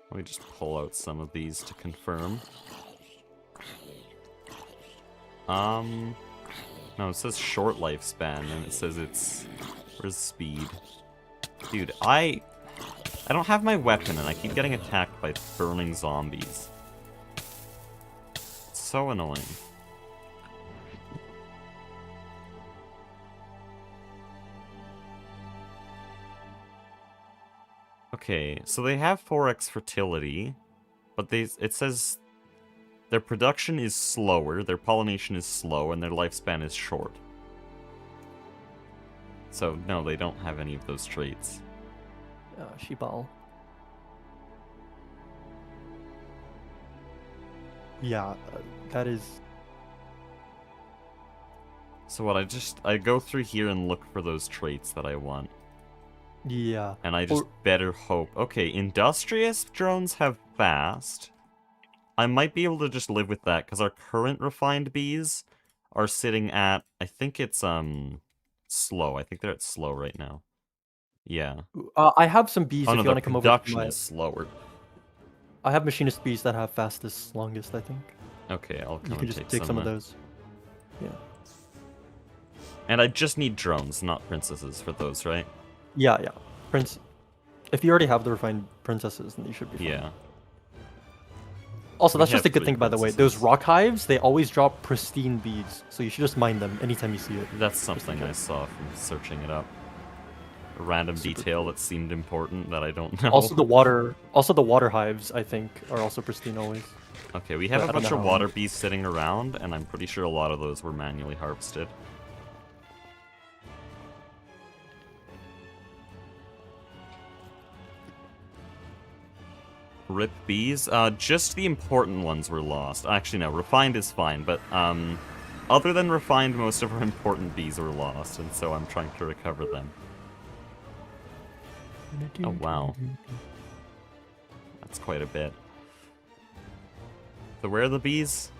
Let me just pull out some of these to confirm. No, it says short lifespan, and it says it's... Where's speed? Dude, I don't have my weapon, and I keep getting attacked by burning zombies. It's so annoying. Okay, so they have 4x fertility, but it says their production is slower, their pollination is slow, and their lifespan is short. So, no, they don't have any of those traits. Sheepal. Yeah, that is. So what, I go through here and look for those traits that I want. Yeah. And I just better hope. Okay, industrious drones have fast. I might be able to just live with that, because our current refined bees are sitting at, I think it's, slow. I think they're at slow right now. Yeah. I have some bees Oh if no, you their want to come over. production To is slower. I have machinist bees that have fastest, longest, I think. Okay, I'll come You and can just take some of then. those. Yeah. And I just need drones, not princesses for those, right? Yeah, yeah. Prince. If you already have the refined princesses, then you should be fine. Yeah. Also, We that's just have a good 3 thing, by the way. Those princesses. rock hives, they always drop pristine beads, so you should just mine them anytime you see it. That's something I saw from searching it up. A random Super detail that seemed important that I don't know. Also, the water hives, I think, are also pristine always. Okay, we have But a I don't bunch know of how water many. bees sitting around, and I'm pretty sure a lot of those were manually harvested. Rip bees? Just the important ones were lost. Actually, no, refined is fine, but, other than refined, most of our important bees were lost, and so I'm trying to recover them. Oh, wow. That's quite a bit. So where are the bees?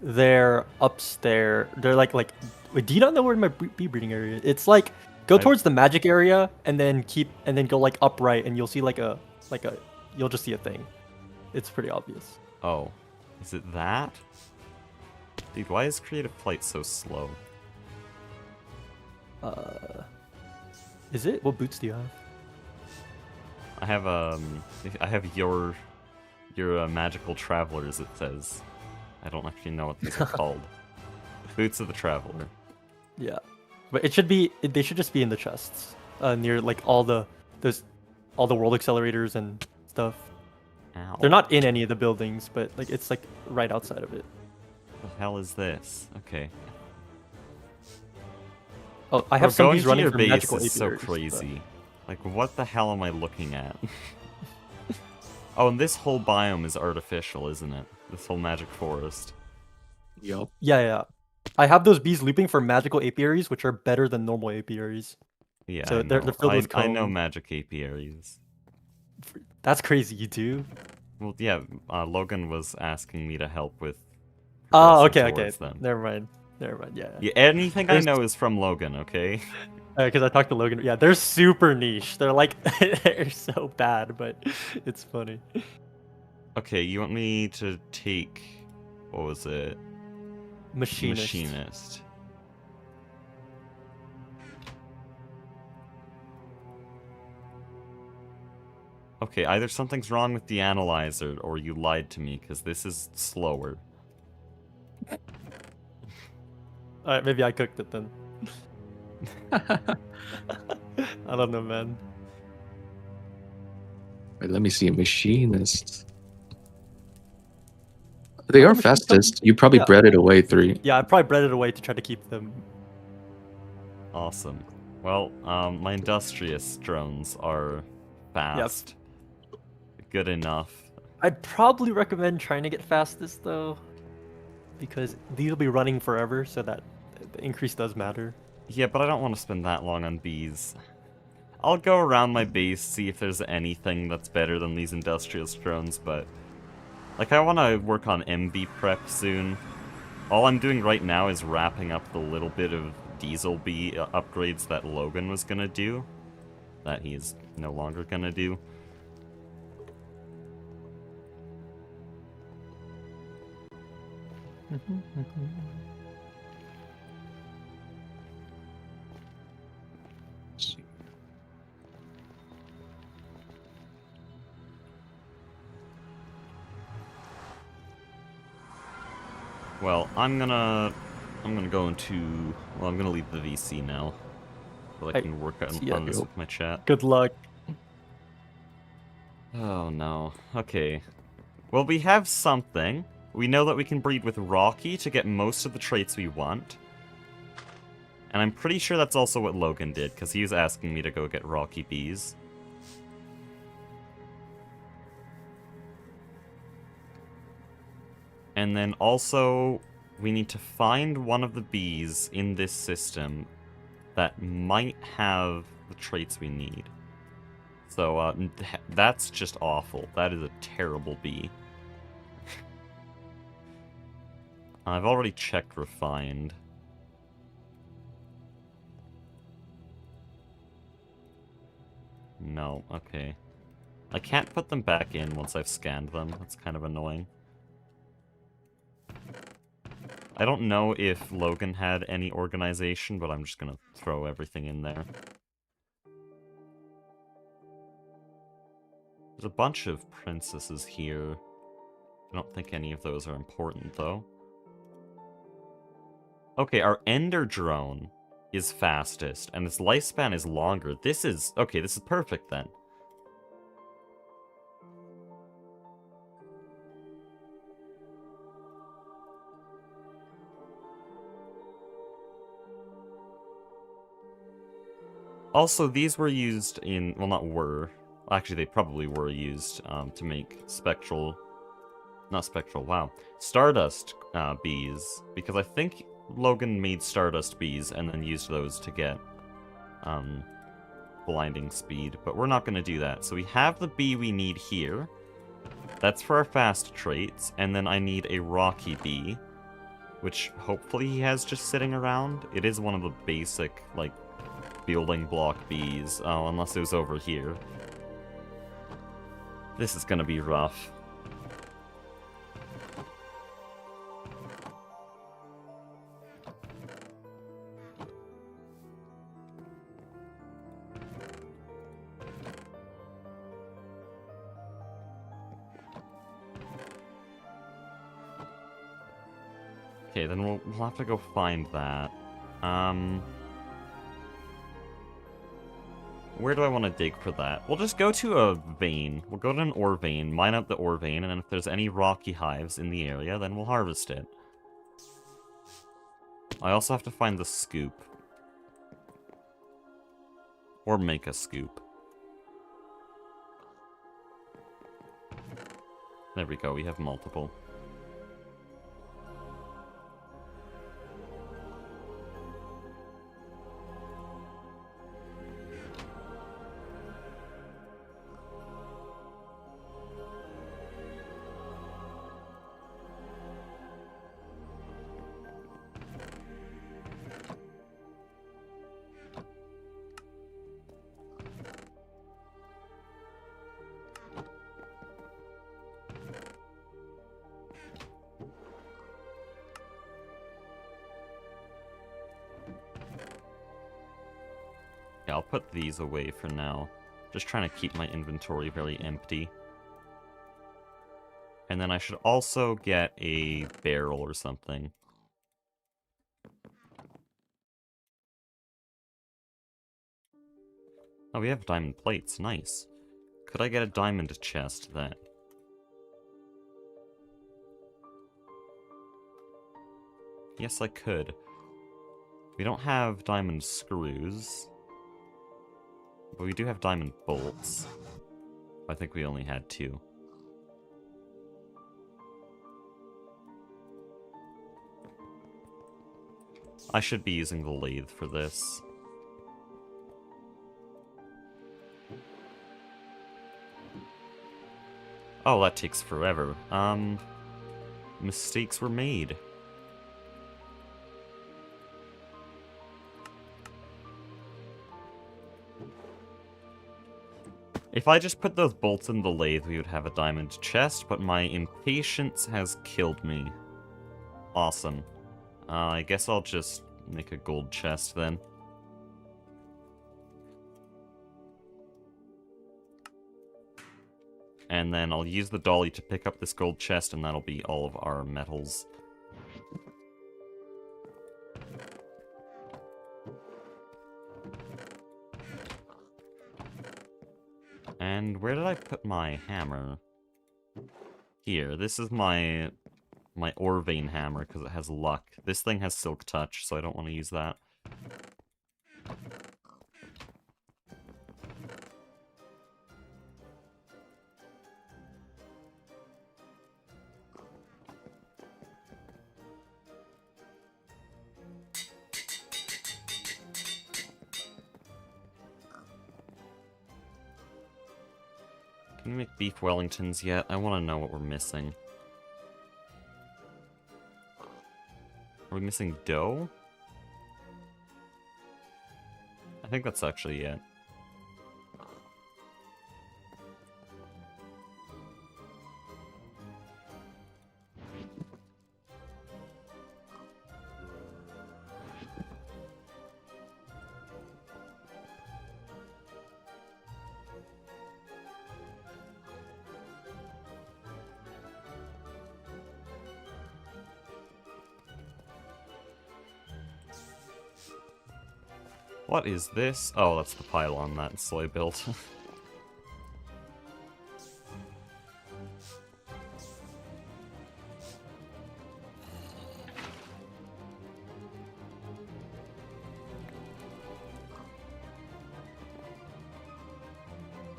They're upstairs. They're like. Wait, do you not know where my bee breeding area is? It's like go towards the magic area and then go like upright, and you'll see you'll just see a thing. It's pretty obvious. Oh, is it that? Dude, why is Creative Flight so slow? Is it? What boots do you have? I have your magical travelers, it says. I don't actually know what these are called. Boots of the Traveler. Yeah, but it should be. They should just be in the chests, near like all the world accelerators and stuff. Ow. They're not in any of the buildings, but like it's like right outside of it. What the hell is this? Okay. Oh, I have Bro, some going bees to running your from base magical is so apiaries, but- crazy. Like, what the hell am I looking at? Oh, and this whole biome is artificial, isn't it? This whole magic forest. Yup. Yeah. I have those bees looping for magical apiaries, which are better than normal apiaries. Yeah, So I they're know. filled with I know comb. magic apiaries. That's crazy, you do. Well, yeah, Logan was asking me to help with. Oh, progressing okay. towards them. Never mind. Yeah. Yeah, anything I There's- know is from Logan, okay? Because I talked to Logan. Yeah, they're super niche. They're like they're so bad, but it's funny. Okay, you want me to take. What was it? Machinist. Okay, either something's wrong with the analyzer or you lied to me, because this is slower. Alright, maybe I cooked it then. I don't know, man. Wait, let me see. Machinist. They are Machinist fastest. You probably Yeah. bred it away 3. Yeah, I probably bred it away to try to keep them. Awesome. Well, my industrious drones are fast. Good enough. I'd probably recommend trying to get fastest though, because these will be running forever, so that the increase does matter. Yeah, but I don't want to spend that long on bees. I'll go around my base, see if there's anything that's better than these industrious drones, but... Like, I want to work on MB prep soon. All I'm doing right now is wrapping up the little bit of diesel bee upgrades that Logan was gonna do. That he is no longer gonna do. Well, I'm gonna go into... Well, I'm gonna leave the VC now. So I Hey, can work on see ya. this with my chat. Good luck. Oh no. Okay. Well, we have something. We know that we can breed with Rocky to get most of the traits we want. And I'm pretty sure that's also what Logan did, because he was asking me to go get Rocky bees. And then also, we need to find one of the bees in this system that might have the traits we need. So, that's just awful. That is a terrible bee. I've already checked refined. No, okay. I can't put them back in once I've scanned them. That's kind of annoying. I don't know if Logan had any organization, but I'm just gonna throw everything in there. There's a bunch of princesses here. I don't think any of those are important, though. Okay, our Ender drone is fastest, and its lifespan is longer. This is... Okay, this is perfect, then. Also, these were used in... Well, not were. Actually, they probably were used to make spectral... Not spectral, wow. Stardust bees. Because I think Logan made Stardust bees and then used those to get blinding speed. But we're not going to do that. So we have the bee we need here. That's for our fast traits. And then I need a Rocky bee. Which hopefully he has just sitting around. It is one of the basic, like... building block bees. Oh, unless it was over here. This is gonna be rough. Okay, then we'll have to go find that. Where do I want to dig for that? We'll just go to a vein. We'll go to an ore vein, mine out the ore vein, and then if there's any rocky hives in the area, then we'll harvest it. I also have to find the scoop. Or make a scoop. There we go, we have multiple. Yeah, I'll put these away for now. Just trying to keep my inventory very empty. And then I should also get a barrel or something. Oh, we have diamond plates. Nice. Could I get a diamond chest then? Yes, I could. We don't have diamond screws. But we do have diamond bolts. I think we only had 2. I should be using the lathe for this. Oh, that takes forever. Mistakes were made. If I just put those bolts in the lathe, we would have a diamond chest, but my impatience has killed me. Awesome. I guess I'll just make a gold chest then. And then I'll use the dolly to pick up this gold chest, and that'll be all of our metals. And where did I put my hammer? Here, this is my ore vein hammer, because it has luck. This thing has silk touch, so I don't want to use that. Can we make beef Wellingtons yet? I want to know what we're missing. Are we missing dough? I think that's actually it. What is this? Oh, that's the pylon that Soy built.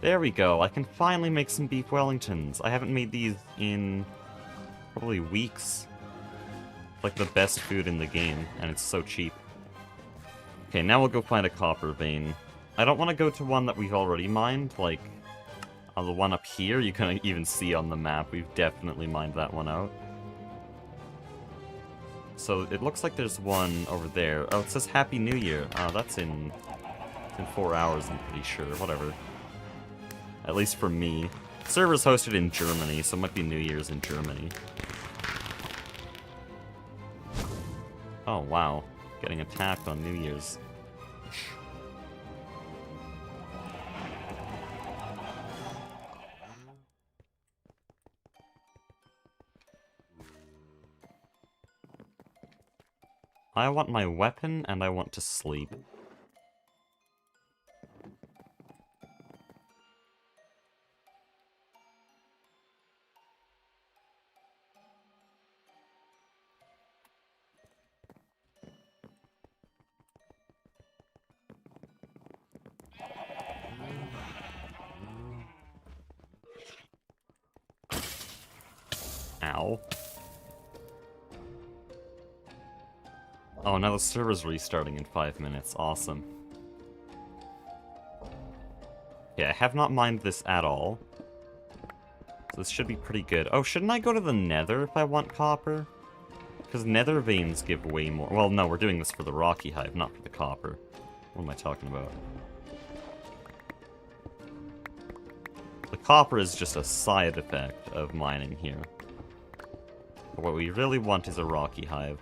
There we go, I can finally make some beef Wellingtons. I haven't made these in probably weeks. It's like the best food in the game, and it's so cheap. Okay, now we'll go find a copper vein. I don't want to go to one that we've already mined, like the one up here you can even see on the map. We've definitely mined that one out. So it looks like there's one over there. Oh, it says Happy New Year. That's in 4 hours, I'm pretty sure. Whatever. At least for me. Server's hosted in Germany, so it might be New Year's in Germany. Oh, wow. Getting attacked on New Year's. I want my weapon, and I want to sleep. Ow. Oh, now the server's restarting in 5 minutes. Awesome. Yeah, I have not mined this at all. So this should be pretty good. Oh, shouldn't I go to the nether if I want copper? Because nether veins give way more. Well, no, we're doing this for the rocky hive, not for the copper. What am I talking about? The copper is just a side effect of mining here. But what we really want is a rocky hive.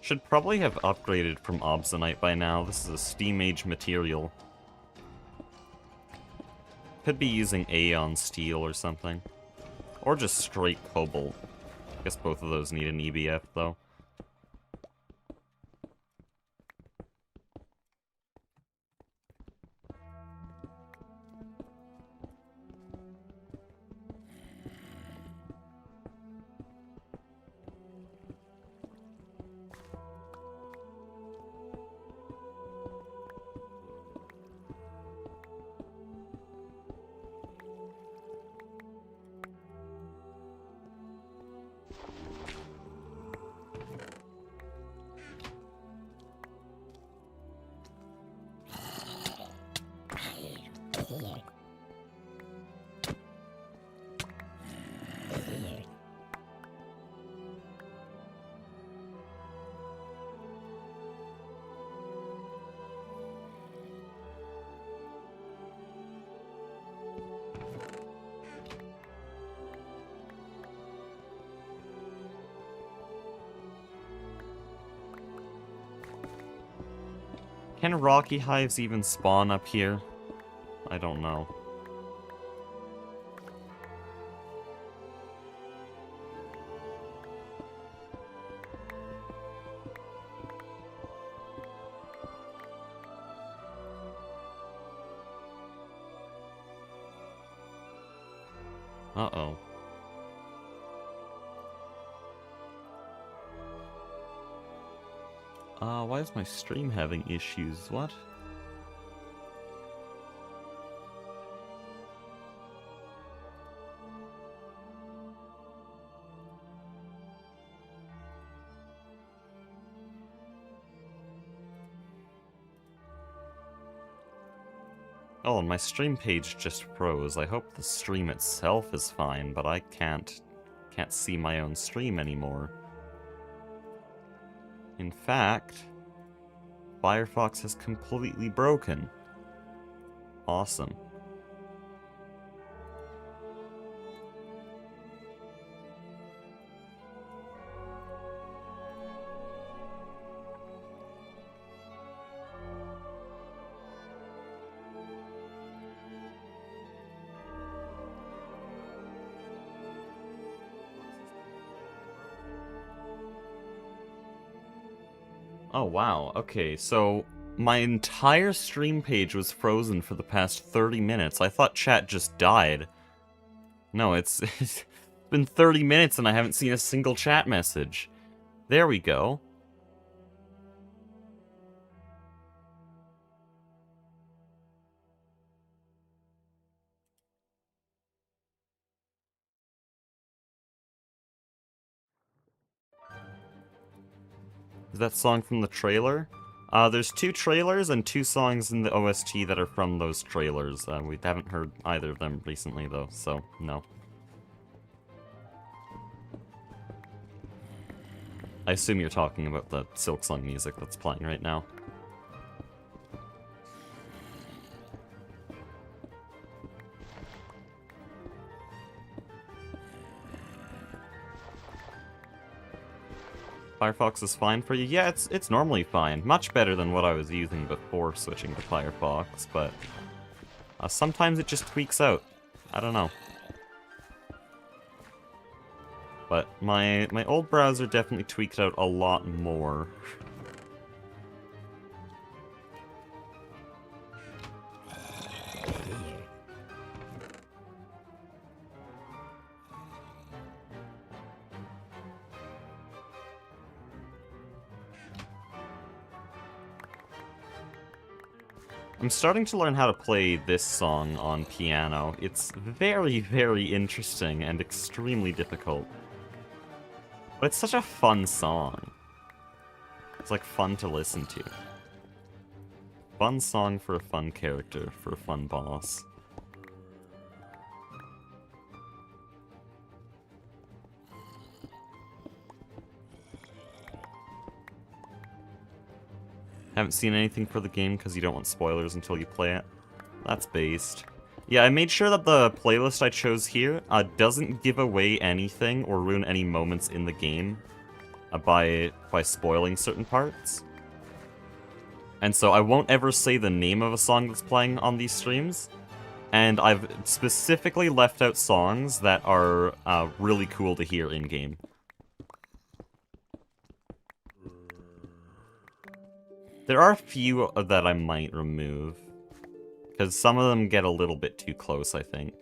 Should probably have upgraded from obsidianite by now. This is a steam age material. Could be using Aeon steel or something. Or just straight cobalt. I guess both of those need an EBF though. Can rocky hives even spawn up here? I don't know. Uh-oh. Why is my stream having issues? What? Oh, and my stream page just froze. I hope the stream itself is fine, but I can't see my own stream anymore. In fact, Firefox has completely broken. Awesome. Oh wow, okay, so my entire stream page was frozen for the past 30 minutes. I thought chat just died. No, it's been 30 minutes and I haven't seen a single chat message. There we go. Is that song from the trailer? There's 2 trailers and 2 songs in the OST that are from those trailers. We haven't heard either of them recently, though, so no. I assume you're talking about the Silksong music that's playing right now. Firefox is fine for you? Yeah, it's normally fine. Much better than what I was using before switching to Firefox, but sometimes it just tweaks out. I don't know. But my old browser definitely tweaked out a lot more. I'm starting to learn how to play this song on piano. It's very, very interesting and extremely difficult. But it's such a fun song. It's like fun to listen to. Fun song for a fun character, for a fun boss. Haven't seen anything for the game because you don't want spoilers until you play it. That's based. Yeah, I made sure that the playlist I chose here doesn't give away anything or ruin any moments in the game by spoiling certain parts. And so I won't ever say the name of a song that's playing on these streams. And I've specifically left out songs that are really cool to hear in-game. There are a few that I might remove. Because some of them get a little bit too close, I think.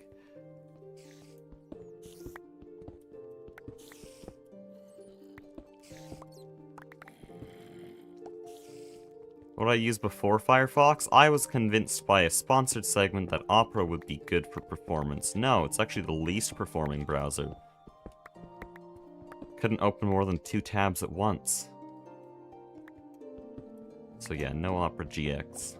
What I used before Firefox? I was convinced by a sponsored segment that Opera would be good for performance. No, it's actually the least performing browser. Couldn't open more than 2 tabs at once. So yeah, no Opera GX.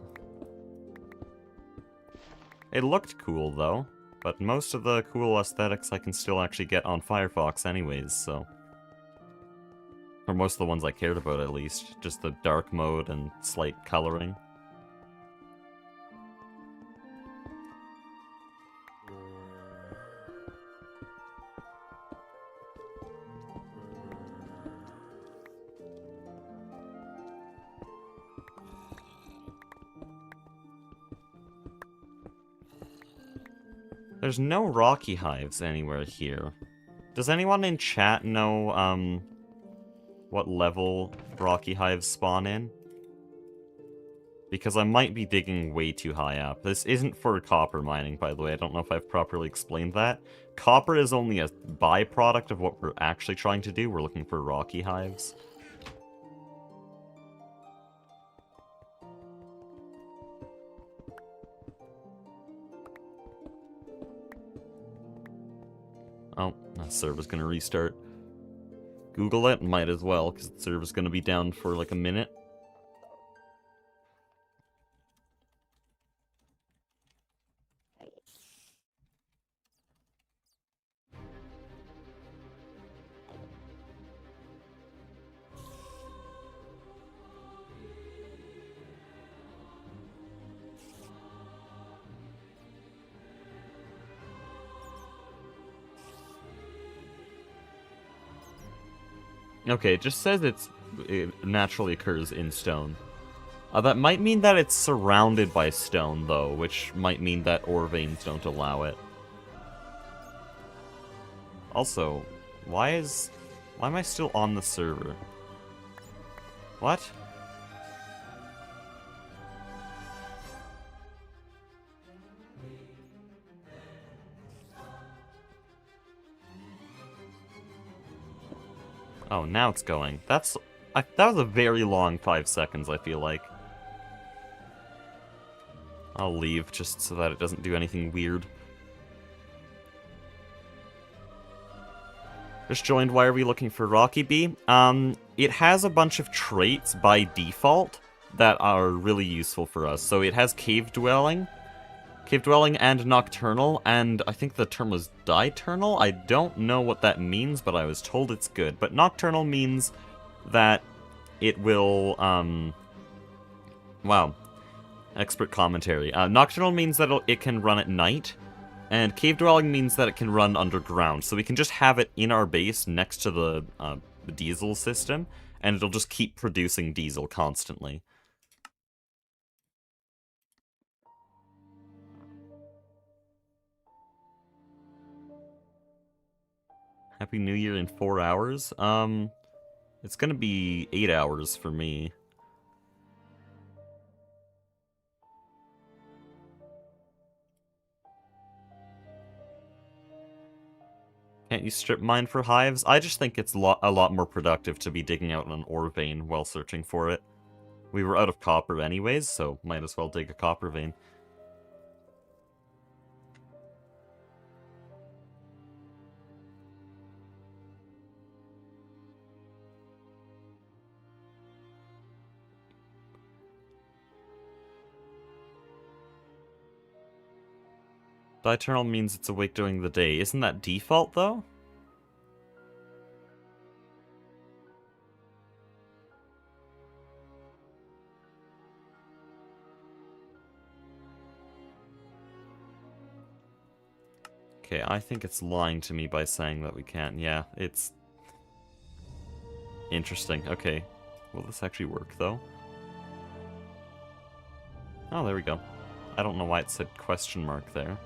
It looked cool, though, but most of the cool aesthetics I can still actually get on Firefox anyways, so... Or most of the ones I cared about, at least. Just the dark mode and slight coloring. There's no rocky hives anywhere here. Does anyone in chat know, what level rocky hives spawn in? Because I might be digging way too high up. This isn't for copper mining, by the way. I don't know if I've properly explained that. Copper is only a byproduct of what we're actually trying to do. We're looking for rocky hives. Oh, that server's gonna restart. Google it, might as well, because the server's gonna be down for like a minute. Okay, it just says it naturally occurs in stone. That might mean that it's surrounded by stone, though, which might mean that ore veins don't allow it. Also, why am I still on the server? What? Oh, now it's going. That was a very long 5 seconds, I feel like. I'll leave, just so that it doesn't do anything weird. Just joined, why are we looking for Rocky Bee? It has a bunch of traits by default, that are really useful for us. So it has cave dwelling and nocturnal, and I think the term was diurnal. I don't know what that means, but I was told it's good. But nocturnal means that it will, wow, expert commentary. Nocturnal means that it can run at night, and cave dwelling means that it can run underground. So we can just have it in our base next to the diesel system, and it'll just keep producing diesel constantly. Happy New Year in 4 hours? It's gonna be 8 hours for me. Can't you strip mine for hives? I just think it's a lot more productive to be digging out an ore vein while searching for it. We were out of copper anyways, so might as well dig a copper vein. Diurnal means it's awake during the day. Isn't that default, though? Okay, I think it's lying to me by saying that we can't. Yeah, it's... interesting. Okay. Will this actually work, though? Oh, there we go. I don't know why it said question mark there.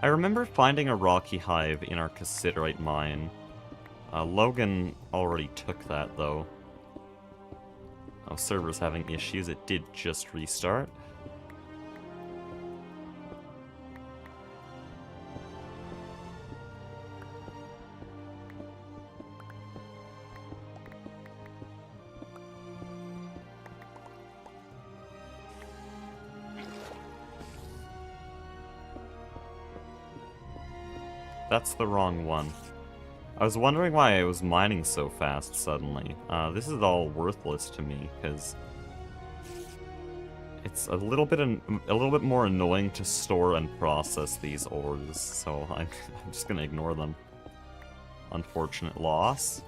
I remember finding a rocky hive in our cassiterite mine. Logan already took that, though. Oh, server's having issues. It did just restart. That's the wrong one. I was wondering why I was mining so fast suddenly. This is all worthless to me, because it's a little bit more annoying to store and process these ores, so I'm just gonna ignore them. Unfortunate loss.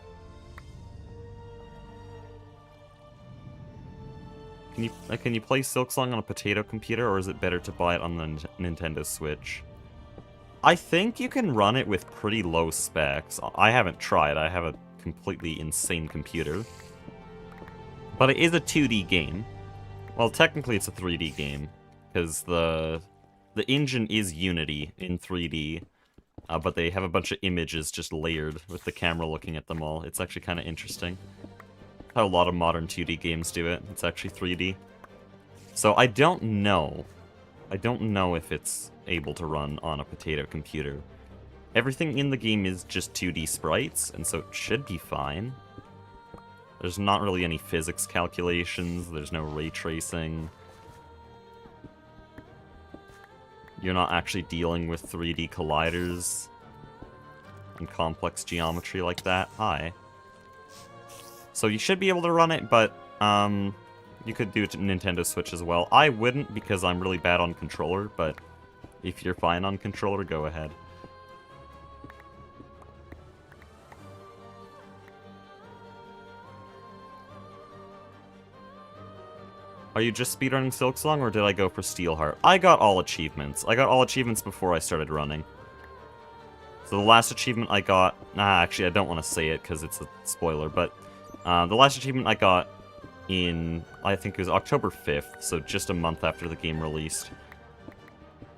Can you play Silksong on a potato computer, or is it better to buy it on the Nintendo Switch? I think you can run it with pretty low specs. I haven't tried. I have a completely insane computer. But it is a 2D game. Well, technically it's a 3D game, because the engine is Unity in 3D, but they have a bunch of images just layered with the camera looking at them all. It's actually kind of interesting. How a lot of modern 2D games do it. It's actually 3D. So I don't know. I don't know if it's able to run on a potato computer. Everything in the game is just 2D sprites, and so it should be fine. There's not really any physics calculations, there's no ray tracing. You're not actually dealing with 3D colliders and complex geometry like that. Hi. So you should be able to run it, but you could do it to Nintendo Switch as well. I wouldn't because I'm really bad on controller, but if you're fine on controller, go ahead. Are you just speedrunning Silksong, or did I go for Steelheart? I got all achievements. I got all achievements before I started running. So the last achievement I got... actually, I don't want to say it because it's a spoiler, but... the last achievement I got in, I think it was October 5th, so just a month after the game released.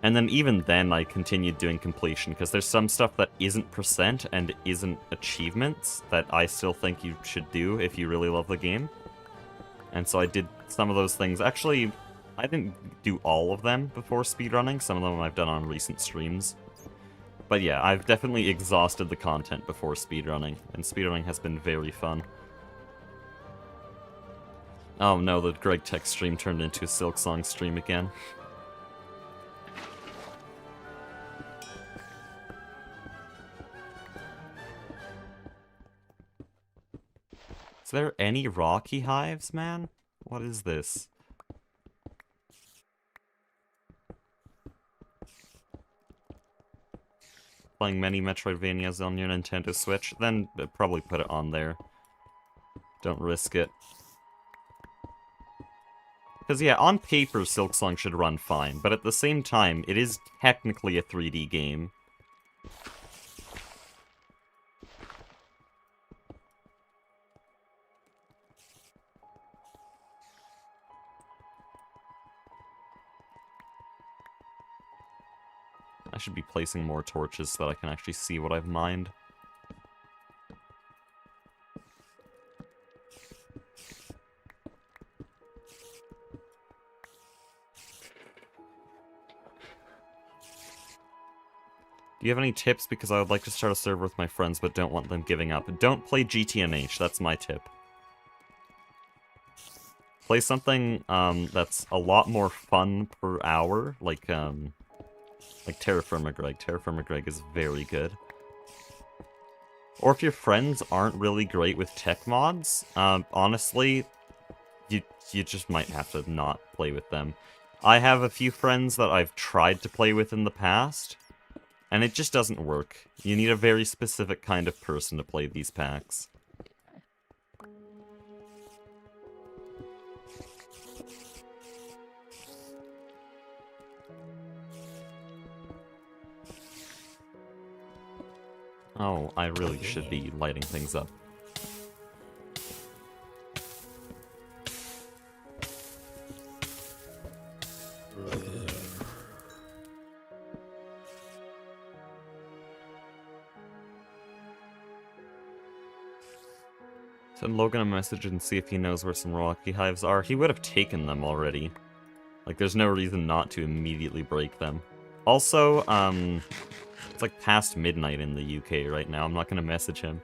And then even then I continued doing completion, because there's some stuff that isn't percent and isn't achievements that I still think you should do if you really love the game. And so I did some of those things. Actually, I didn't do all of them before speedrunning. Some of them I've done on recent streams. But yeah, I've definitely exhausted the content before speedrunning, and speedrunning has been very fun. Oh no, the Greg Tech stream turned into a Silksong stream again. Is there any rocky hives, man? What is this? Playing many Metroidvanias on your Nintendo Switch? Then probably put it on there. Don't risk it. Because yeah, on paper Silksong should run fine, but at the same time, it is technically a 3D game. I should be placing more torches so that I can actually see what I've mined. Do you have any tips? Because I would like to start a server with my friends, but don't want them giving up. Don't play GTNH, that's my tip. Play something that's a lot more fun per hour, like Terra Firma Greg. Terra Firma Greg is very good. Or if your friends aren't really great with tech mods, honestly, you just might have to not play with them. I have a few friends that I've tried to play with in the past, and it just doesn't work. You need a very specific kind of person to play these packs. Oh, I really should be lighting things up. Send Logan a message and see if he knows where some rocky hives are. He would have taken them already. Like, there's no reason not to immediately break them. Also, it's like past midnight in the UK right now. I'm not gonna message him.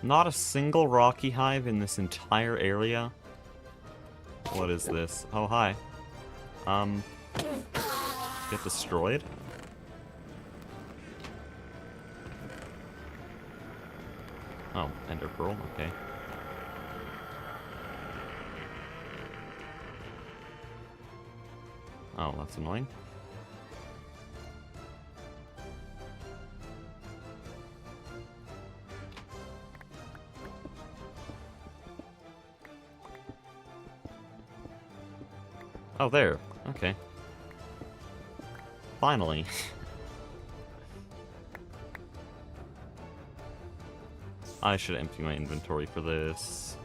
Not a single rocky hive in this entire area. What is this? Oh, hi. Get destroyed? Oh, Ender Pearl, okay. Oh, that's annoying. Oh, there. Okay. Finally. I should empty my inventory for this.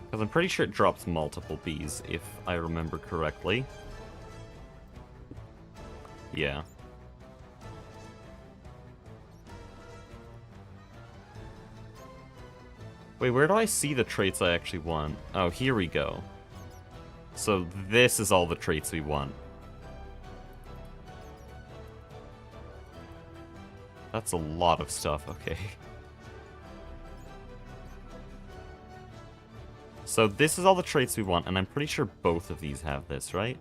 Because I'm pretty sure it drops multiple bees, if I remember correctly. Yeah. Wait, where do I see the traits I actually want? Oh, here we go. So this is all the traits we want. That's a lot of stuff, okay. So this is all the traits we want, and I'm pretty sure both of these have this, right?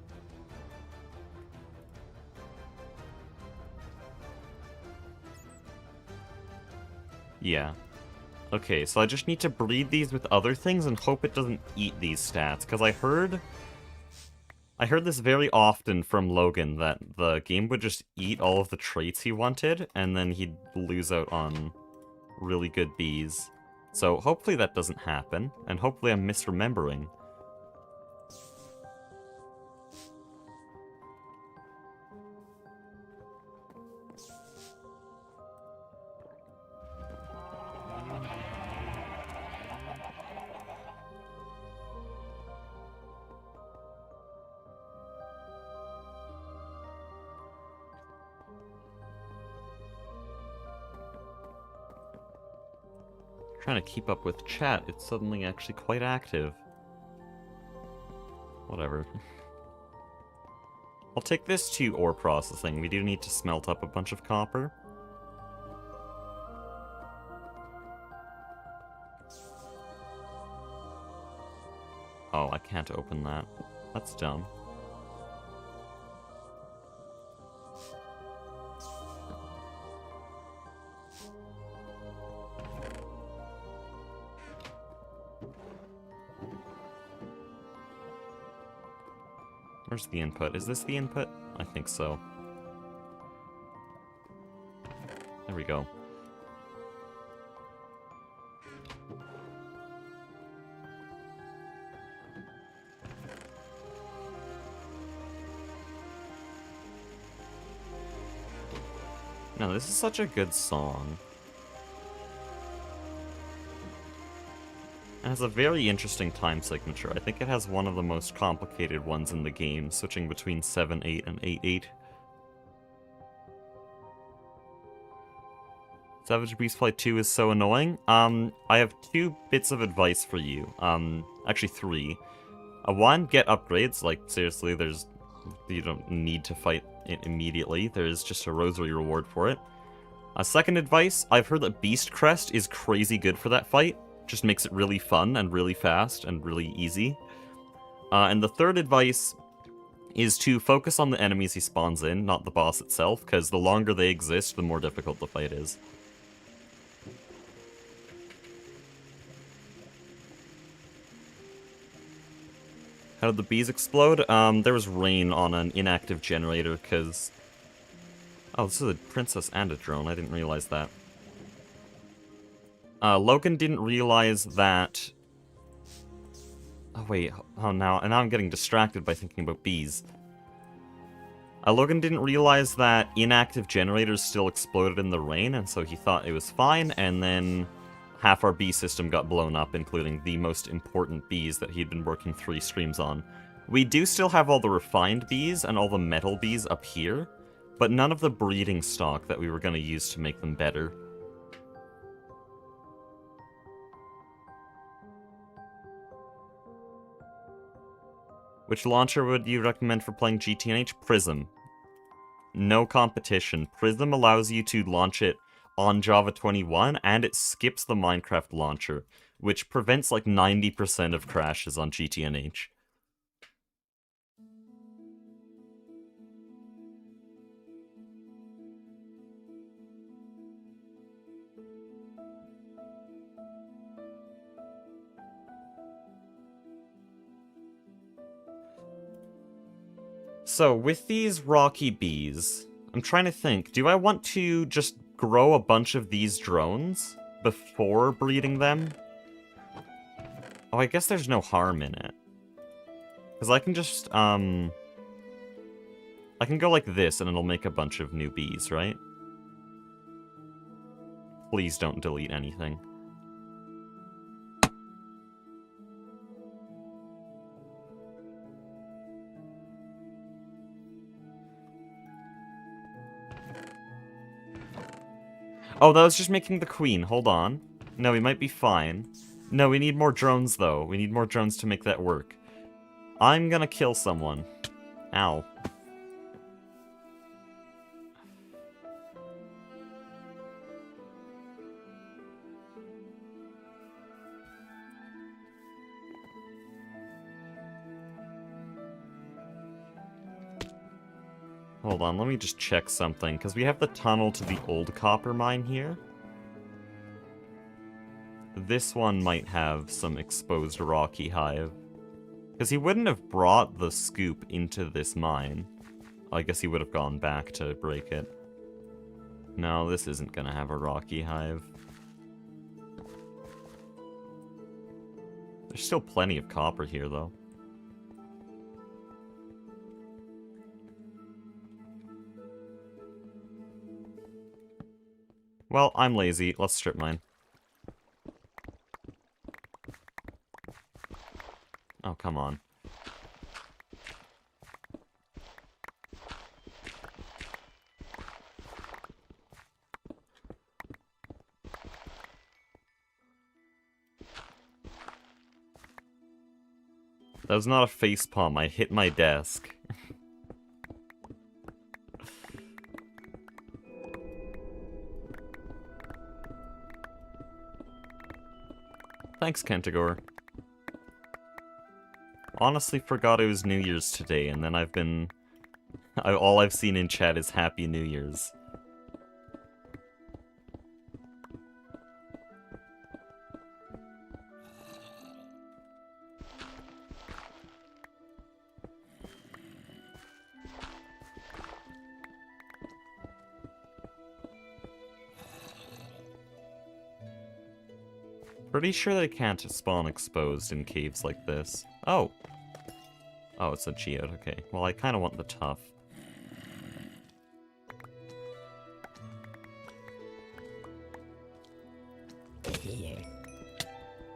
Yeah. Okay, so I just need to breed these with other things and hope it doesn't eat these stats, because I heard this very often from Logan, that the game would just eat all of the traits he wanted, and then he'd lose out on really good bees. So hopefully that doesn't happen, and hopefully I'm misremembering. trying to keep up with chat, it's suddenly actually quite active. Whatever. I'll take this to ore processing. We do need to smelt up a bunch of copper. Oh, I can't open that. That's dumb. Where's the input? Is this the input? I think so. There we go. No, this is such a good song. It has a very interesting time signature. I think it has one of the most complicated ones in the game, switching between 7-8 and 8-8. Savage Beast Flight 2 is so annoying. I have 2 bits of advice for you. Actually 3. One, get upgrades. Like, seriously, you don't need to fight it immediately. There's just a rosary reward for it. Second advice, I've heard that Beast Crest is crazy good for that fight. Just makes it really fun and really fast and really easy. And the third advice is to focus on the enemies he spawns in, not the boss itself, because the longer they exist, the more difficult the fight is. How did the bees explode? There was rain on an inactive generator, because... Oh, this is a princess and a drone. I didn't realize that. Logan didn't realize that... Oh, wait. Oh, now I'm getting distracted by thinking about bees. Logan didn't realize that inactive generators still exploded in the rain, and so he thought it was fine, and then half our bee system got blown up, including the most important bees that he'd been working 3 streams on. We do still have all the refined bees and all the metal bees up here, but none of the breeding stock that we were going to use to make them better. Which launcher would you recommend for playing GTNH? Prism. No competition. Prism allows you to launch it on Java 21, and it skips the Minecraft launcher, which prevents like 90% of crashes on GTNH. So, with these rocky bees, I'm trying to think, do I want to just grow a bunch of these drones before breeding them? Oh, I guess there's no harm in it. Because I can just, I can go like this and it'll make a bunch of new bees, right? Please don't delete anything. Oh, that was just making the queen. Hold on. No, we might be fine. No, we need more drones, though. We need more drones to make that work. I'm gonna kill someone. Ow. Hold on, let me just check something, because we have the tunnel to the old copper mine here. This one might have some exposed rocky hive. Because he wouldn't have brought the scoop into this mine. I guess he would have gone back to break it. No, this isn't gonna have a rocky hive. There's still plenty of copper here, though. Well, I'm lazy. Let's strip mine. Oh, come on. That was not a facepalm, I hit my desk. Thanks, Kentagor. Honestly forgot it was New Year's today, and then all I've seen in chat is Happy New Year's. Pretty sure they can't spawn exposed in caves like this. Oh! Oh, it's a geode, okay. Well, I kinda want the tough.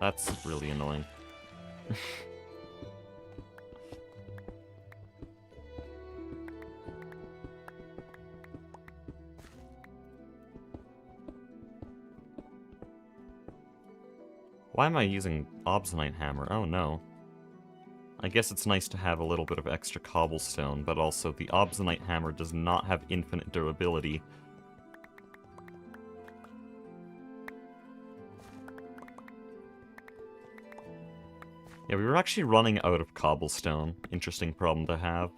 That's really annoying. Why am I using Obsidian Hammer? Oh no. I guess it's nice to have a little bit of extra cobblestone, but also the Obsidian Hammer does not have infinite durability. Yeah, we were actually running out of cobblestone. Interesting problem to have.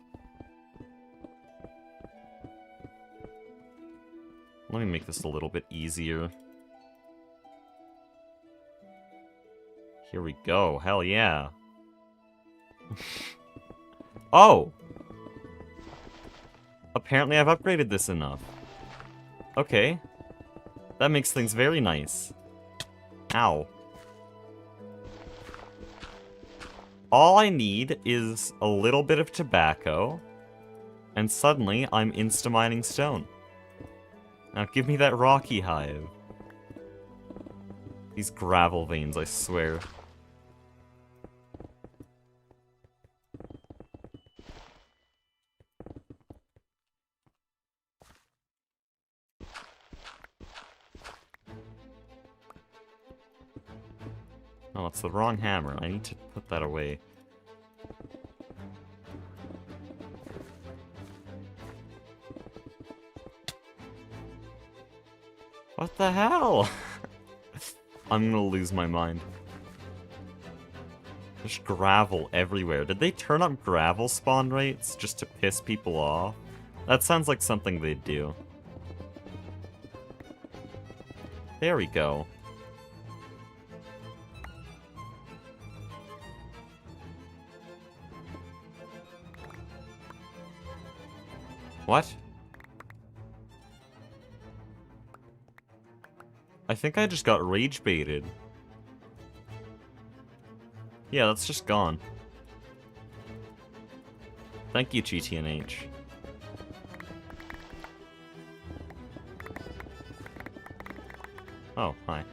Let me make this a little bit easier. Here we go. Hell yeah. Oh! Apparently I've upgraded this enough. Okay. That makes things very nice. Ow. All I need is a little bit of tobacco, and suddenly I'm insta-mining stone. Now give me that rocky hive. These gravel veins, I swear. Oh, it's the wrong hammer. I need to put that away. What the hell? I'm gonna lose my mind. There's gravel everywhere. Did they turn up gravel spawn rates just to piss people off? That sounds like something they'd do. There we go. What? I think I just got rage baited. Yeah, that's just gone. Thank you, GTNH. Oh, hi.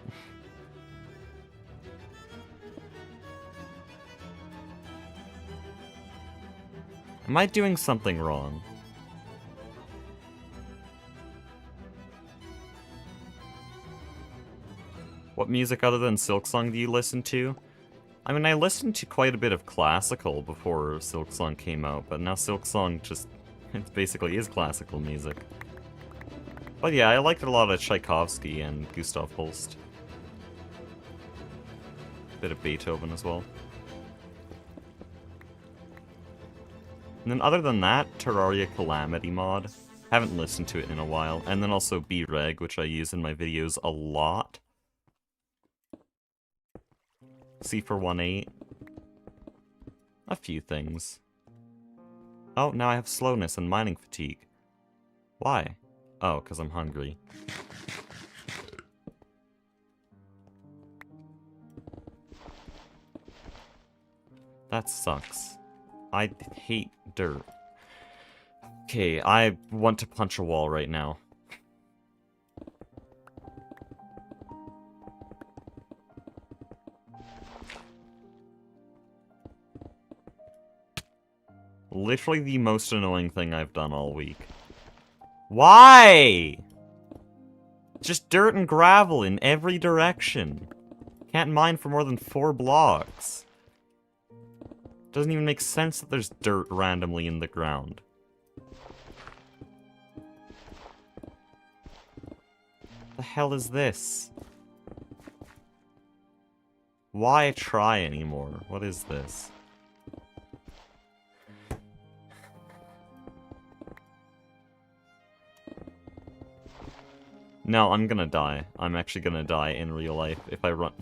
Am I doing something wrong? What music other than Silksong do you listen to? I mean, I listened to quite a bit of classical before Silksong came out, but now Silksong just... it basically is classical music. But yeah, I liked a lot of Tchaikovsky and Gustav Holst. Bit of Beethoven as well. And then other than that, Terraria Calamity mod. Haven't listened to it in a while. And then also B-Reg, which I use in my videos a lot. C418. A few things. Oh, now I have slowness and mining fatigue. Why? Oh, because I'm hungry. That sucks. I hate dirt. Okay, I want to punch a wall right now. Literally the most annoying thing I've done all week. Why? Just dirt and gravel in every direction. Can't mine for more than 4 blocks. Doesn't even make sense that there's dirt randomly in the ground. The hell is this? Why try anymore? What is this? No, I'm gonna die. I'm actually gonna die in real life if I run.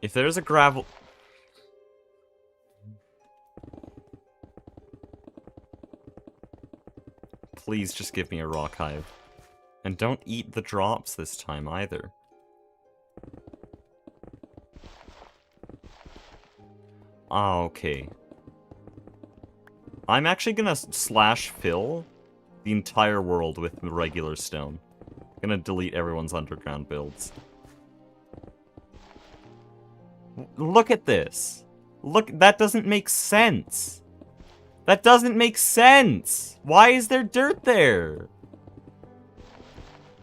If there's a gravel... Please just give me a rock hive. And don't eat the drops this time either. Ah, okay. I'm actually gonna slash fill the entire world with regular stone. I'm gonna delete everyone's underground builds. Look at this. Look, that doesn't make sense. That doesn't make sense. Why is there dirt there?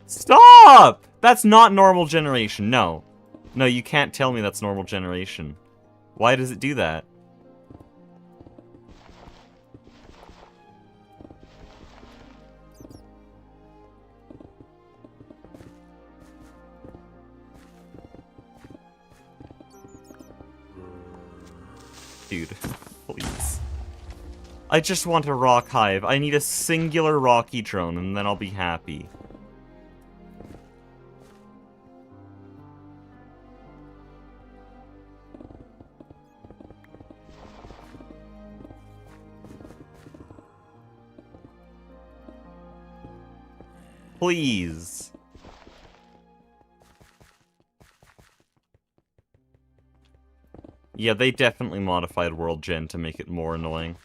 Stop! That's not normal generation. No. No, you can't tell me that's normal generation. Why does it do that? Dude, please. I just want a rock hive. I need a singular rocky drone, and then I'll be happy. Please. Yeah, they definitely modified World Gen to make it more annoying.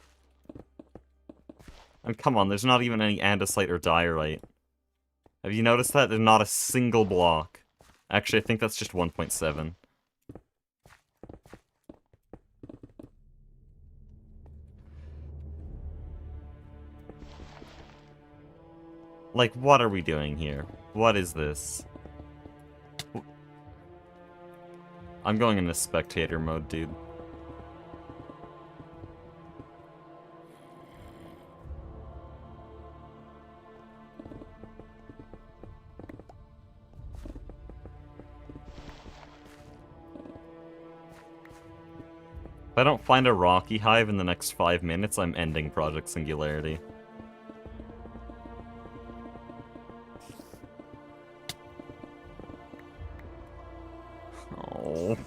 And come on, there's not even any andesite or diorite. Have you noticed that? There's not a single block. Actually, I think that's just 1.7. Like, what are we doing here? What is this? I'm going into spectator mode, dude. If I don't find a rocky hive in the next 5 minutes, I'm ending Project Singularity. Oh.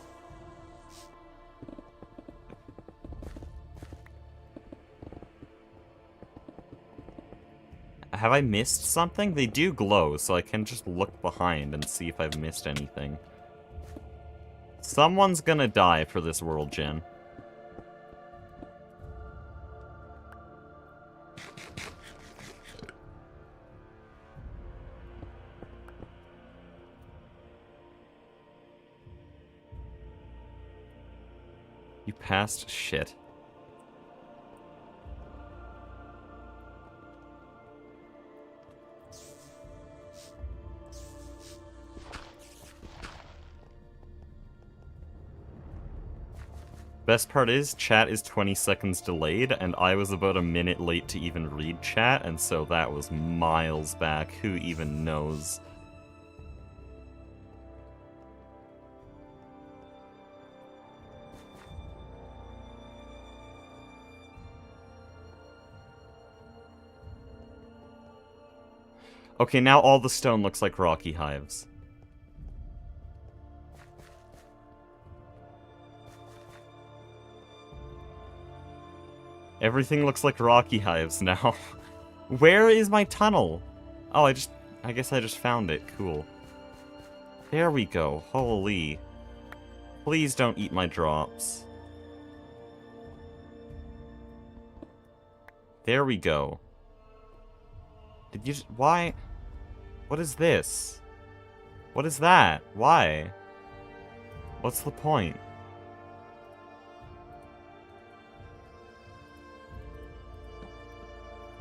Have I missed something? They do glow, so I can just look behind and see if I've missed anything. Someone's gonna die for this world gen. You passed shit. Best part is, chat is 20 seconds delayed, and I was about a minute late to even read chat, and so that was miles back. Who even knows? Okay, now all the stone looks like rocky hives. Everything looks like rocky hives now. Where is my tunnel? Oh, I guess I just found it. Cool. There we go. Holy. Please don't eat my drops. There we go. Did you why? What is this? What is that? Why? What's the point?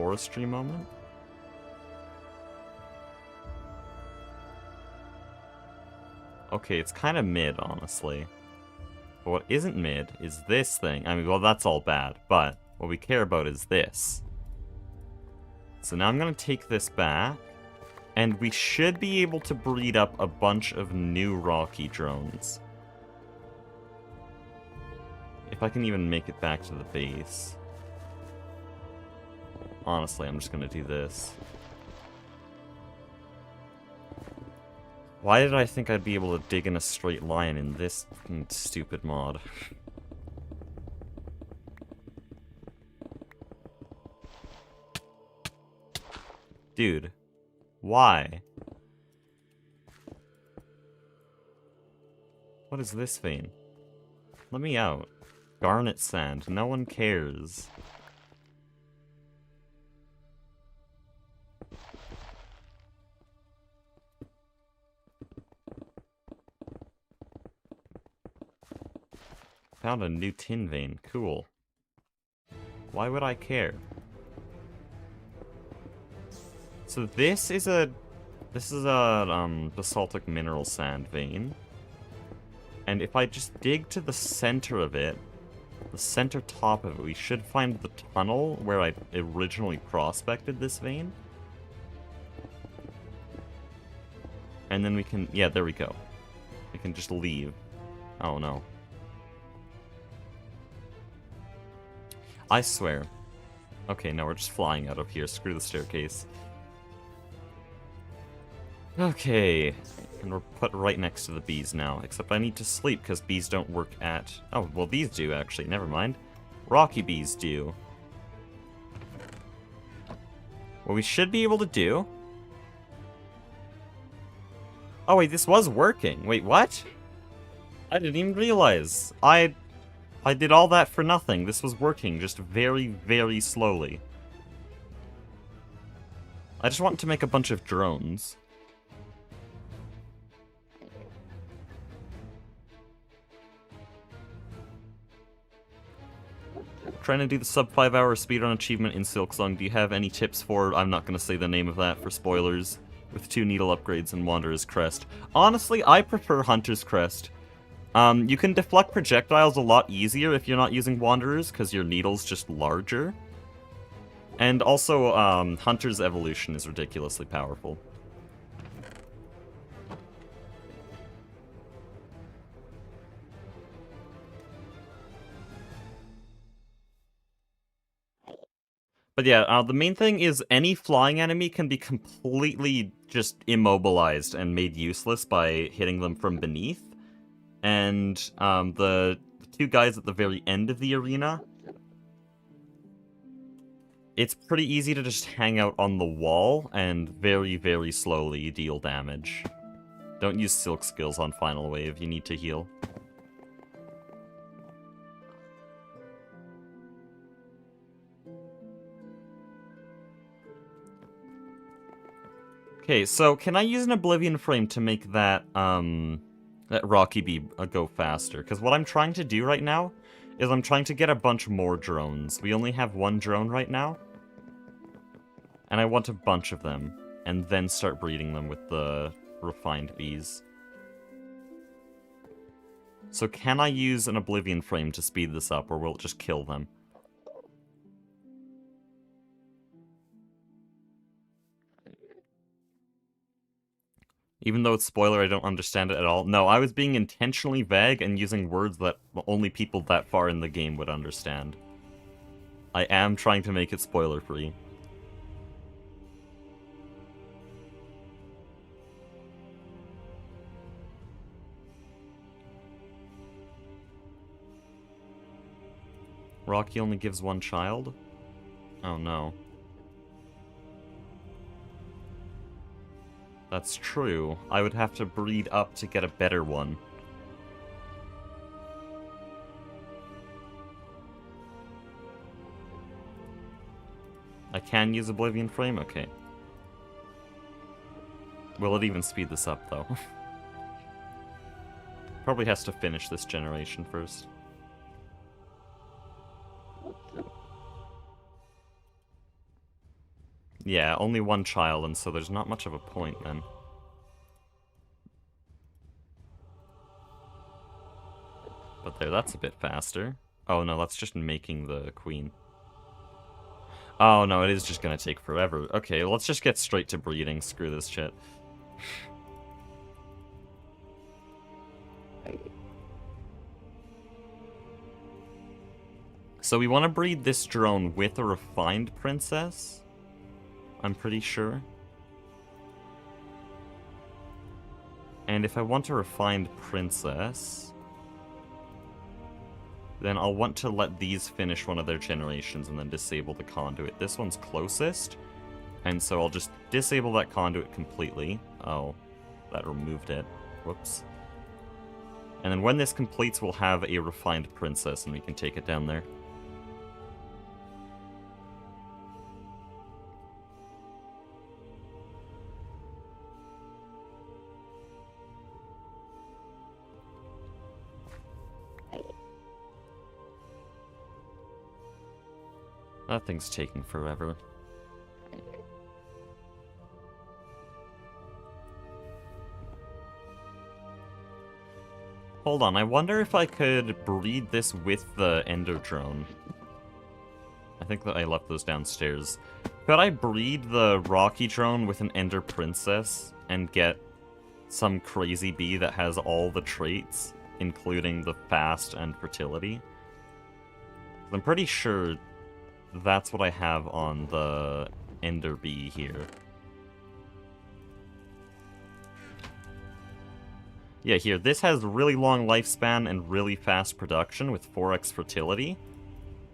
forestry moment. Okay, it's kind of mid, honestly. But what isn't mid is this thing. I mean, well, that's all bad, but what we care about is this. So now I'm going to take this back, and we should be able to breed up a bunch of new rocky drones. If I can even make it back to the base. Honestly, I'm just going to do this. Why did I think I'd be able to dig in a straight line in this stupid mod? Dude, why? What is this vein? Let me out. Garnet sand, no one cares. Found a new tin vein. Cool. Why would I care? So this is a basaltic mineral sand vein. And if I just dig to the center of it, the center top of it, we should find the tunnel where I originally prospected this vein. And then we can, yeah, there we go. We can just leave. Oh no. I swear. Okay, no, we're just flying out of here. Screw the staircase. Okay. And we're put right next to the bees now. Except I need to sleep because bees don't work at... Oh, well, these do, actually. Never mind. Rocky bees do. What we should be able to do... Oh, wait, this was working. Wait, what? I didn't even realize. I did all that for nothing. This was working just very, very slowly. I just want to make a bunch of drones. Trying to do the sub 5 hour speedrun achievement in Silksong. Do you have any tips for, I'm not going to say the name of that for spoilers, with 2 needle upgrades and Wanderer's Crest? Honestly, I prefer Hunter's Crest. You can deflect projectiles a lot easier if you're not using Wanderers, because your needle's just larger. And also, Hunter's Evolution is ridiculously powerful. But yeah, the main thing is any flying enemy can be completely just immobilized and made useless by hitting them from beneath. And the 2 guys at the very end of the arena, it's pretty easy to just hang out on the wall and very, very slowly deal damage. Don't use Silk skills on Final Wave, you need to heal. Okay, so can I use an Oblivion Frame to make that, that Rocky Bee go faster? Because what I'm trying to do right now is I'm trying to get a bunch more drones. We only have 1 drone right now. And I want a bunch of them, and then start breeding them with the refined bees. So can I use an Oblivion Frame to speed this up, or will it just kill them? Even though it's spoiler, I don't understand it at all. No, I was being intentionally vague and using words that only people that far in the game would understand. I am trying to make it spoiler-free. Rocky only gives 1 child? Oh no. That's true. I would have to breed up to get a better one. I can use Oblivion Frame? Okay. Will it even speed this up, though? Probably has to finish this generation first. Yeah, only one child, and so there's not much of a point then. But there, that's a bit faster. Oh no, that's just making the queen. Oh no, it is just gonna take forever. Okay, let's just get straight to breeding. Screw this shit. So we want to breed this drone with a refined princess. I'm pretty sure. And if I want a refined princess, then I'll want to let these finish one of their generations and then disable the conduit. This one's closest, and so I'll just disable that conduit completely. Oh, that removed it. Whoops. And then when this completes, we'll have a refined princess, and we can take it down there. That thing's taking forever. Hold on, I wonder if I could breed this with the Ender Drone. I think that I left those downstairs. Could I breed the Rocky Drone with an Ender Princess and get some crazy bee that has all the traits, including the fast and fertility? I'm pretty sure that's what I have on the Ender Bee here. Yeah, here, this has really long lifespan and really fast production with 4x fertility.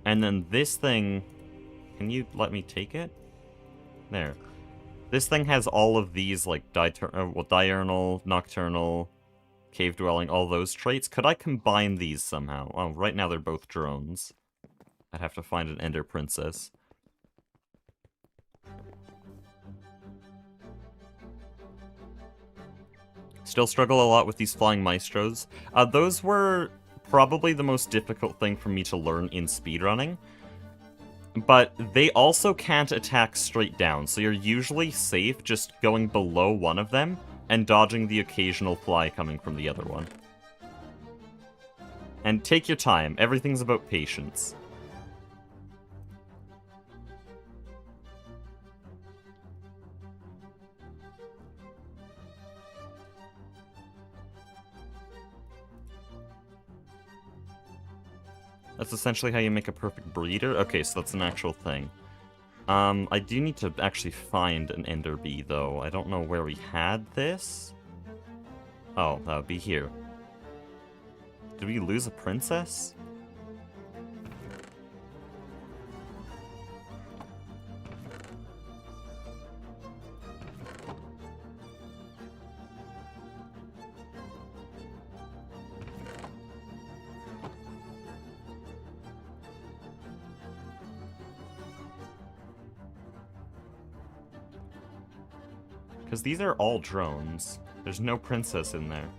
And then this thing... Can you let me take it? There. This thing has all of these, like, diurnal, nocturnal, cave dwelling, all those traits. Could I combine these somehow? Oh, right now they're both drones. I'd have to find an Ender Princess. Still struggle a lot with these flying maestros. Those were probably the most difficult thing for me to learn in speedrunning. But they also can't attack straight down, so you're usually safe just going below one of them and dodging the occasional fly coming from the other one. And take your time, everything's about patience. That's essentially how you make a perfect breeder? Okay, so that's an actual thing. I do need to actually find an Ender Bee, though. I don't know where we had this. Oh, that would be here. Did we lose a princess? Because these are all drones. There's no princess in there.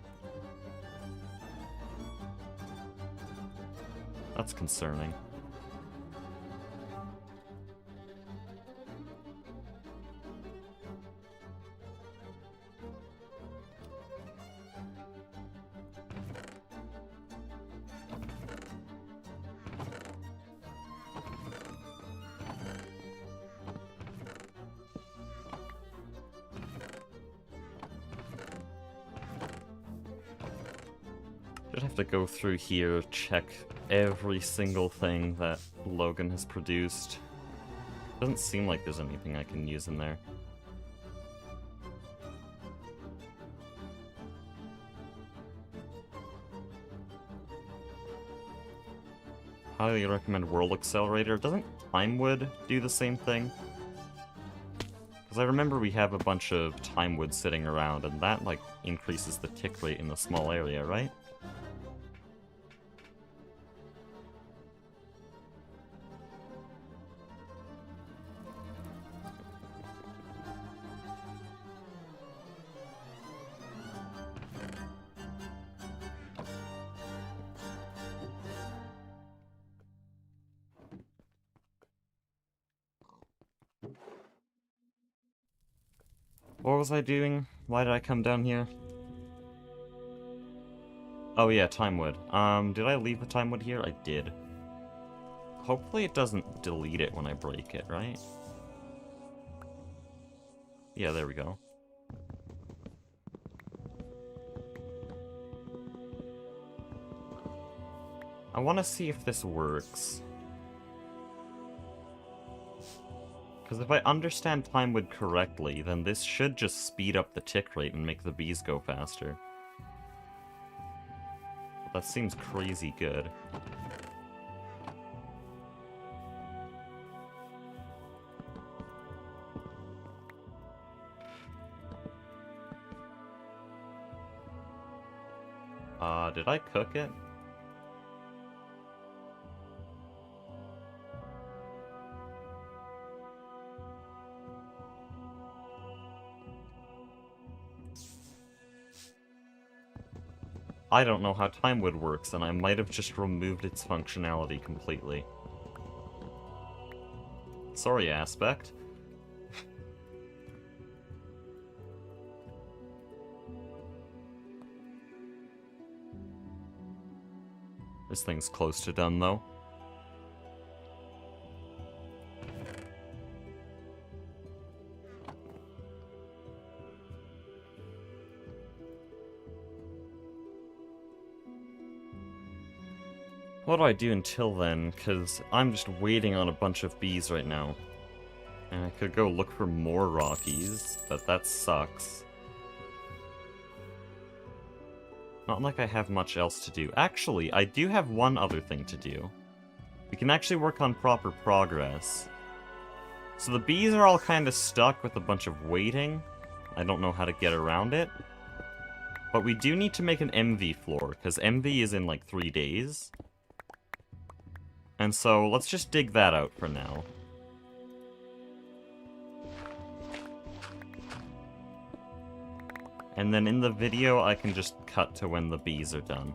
That's concerning. Just have to go through here, check every single thing that Logan has produced. Doesn't seem like there's anything I can use in there. Highly recommend World Accelerator. Doesn't Timewood do the same thing? Because I remember we have a bunch of Timewood sitting around, and that, like, increases the tick rate in a small area, right? What was I doing? Why did I come down here? Oh yeah, time wood. Did I leave the time wood here? I did. Hopefully it doesn't delete it when I break it, right? Yeah, there we go. I want to see if this works. Because if I understand time wood correctly, then this should just speed up the tick rate and make the bees go faster. That seems crazy good. Did I cook it? I don't know how time wood works, and I might have just removed its functionality completely. Sorry, Aspect. This thing's close to done, though. What do I do until then? Because I'm just waiting on a bunch of bees right now. And I could go look for more Rockies, but that sucks. Not like I have much else to do. Actually, I do have one other thing to do. We can actually work on proper progress. So the bees are all kind of stuck with a bunch of waiting. I don't know how to get around it. But we do need to make an MV floor, because MV is in like 3 days. And so, let's just dig that out for now. And then in the video, I can just cut to when the bees are done.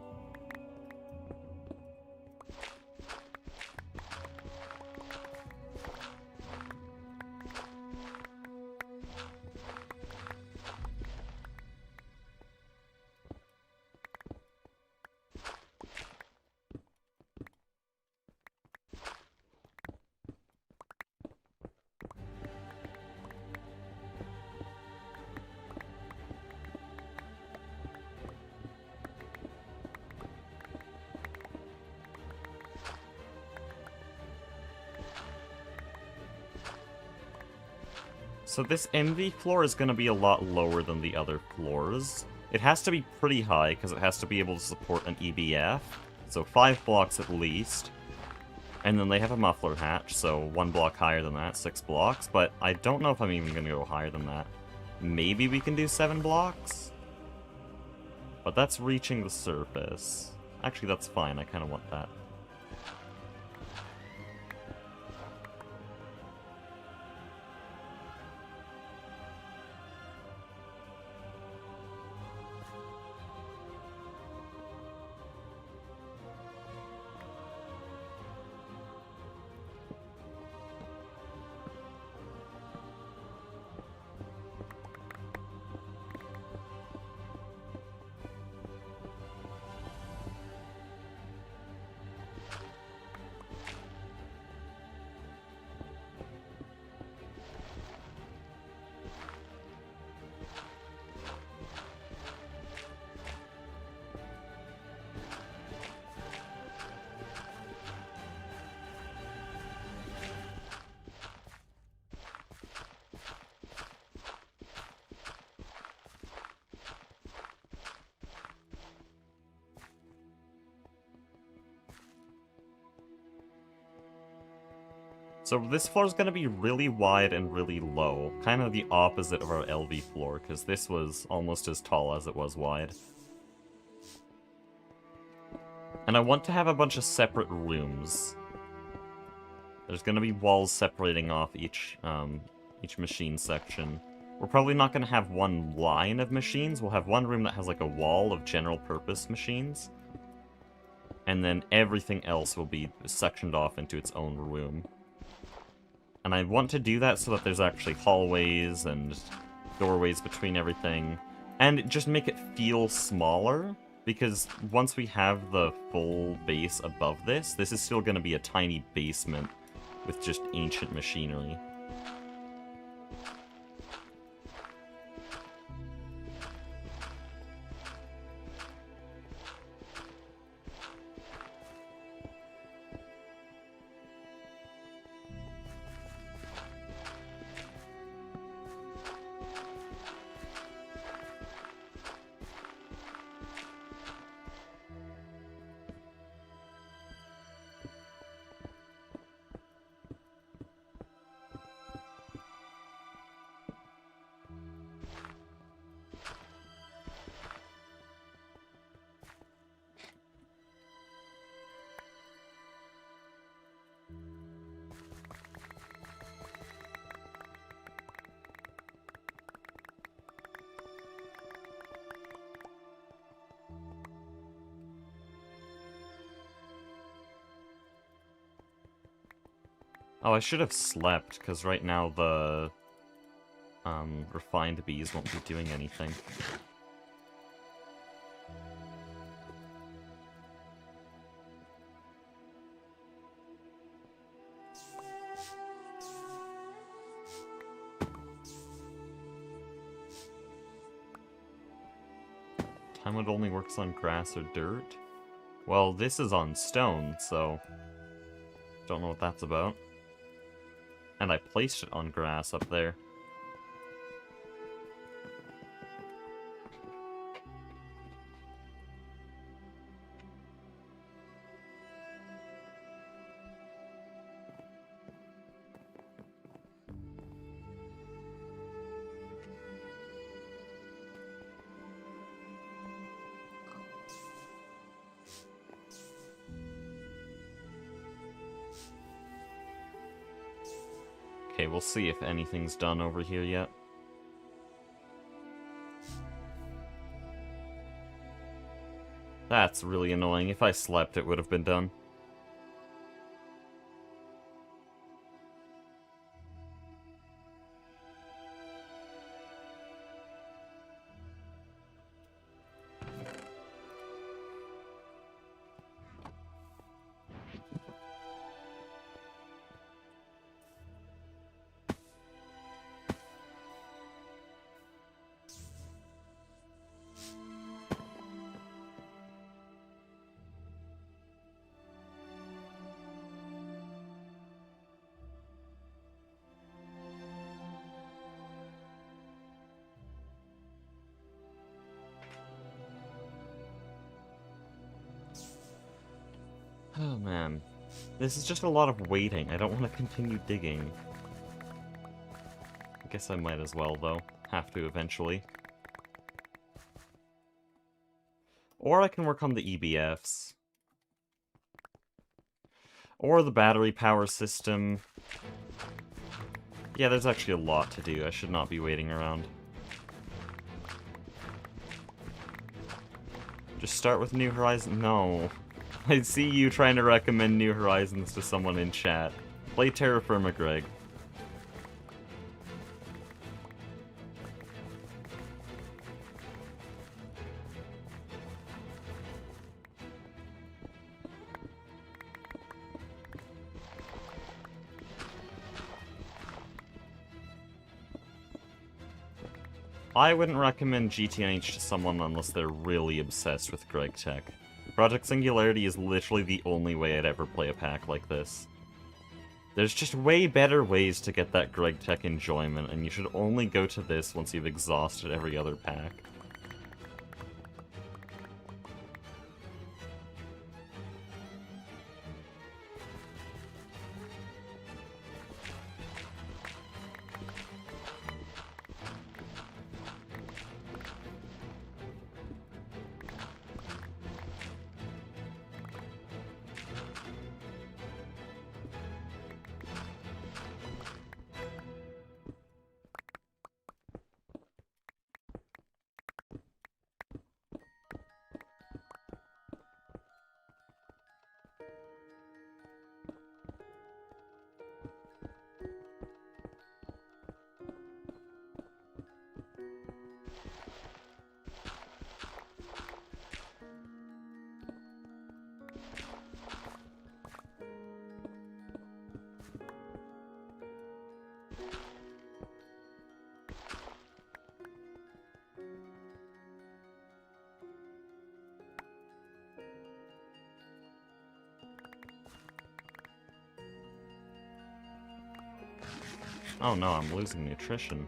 So this MV floor is going to be a lot lower than the other floors. It has to be pretty high, because it has to be able to support an EBF. So 5 blocks at least. And then they have a muffler hatch, so 1 block higher than that, 6 blocks. But I don't know if I'm even going to go higher than that. Maybe we can do 7 blocks? But that's reaching the surface. Actually, that's fine. I kind of want that. So this floor is going to be really wide and really low, kind of the opposite of our LV floor, because this was almost as tall as it was wide. And I want to have a bunch of separate rooms. There's going to be walls separating off each machine section. We're probably not going to have one line of machines. We'll have one room that has like a wall of general purpose machines. And then everything else will be sectioned off into its own room. And I want to do that so that there's actually hallways and doorways between everything, and just make it feel smaller, because once we have the full base above this, this is still going to be a tiny basement with just ancient machinery. Oh, I should have slept, because right now the refined bees won't be doing anything. Time it only works on grass or dirt? Well, this is on stone, so don't know what that's about. And I placed it on grass up there. Okay, we'll see if anything's done over here yet. That's really annoying. If I slept, it would have been done. Oh man. This is just a lot of waiting. I don't want to continue digging. I guess I might as well, though. Have to eventually. Or I can work on the EBFs. Or the battery power system. Yeah, there's actually a lot to do. I should not be waiting around. Just start with New Horizons? No. I see you trying to recommend New Horizons to someone in chat. Play Terra Firma, Greg. I wouldn't recommend GTNH to someone unless they're really obsessed with Greg Tech. Project Singularity is literally the only way I'd ever play a pack like this. There's just way better ways to get that Greg Tech enjoyment, and you should only go to this once you've exhausted every other pack. Oh no, I'm losing nutrition.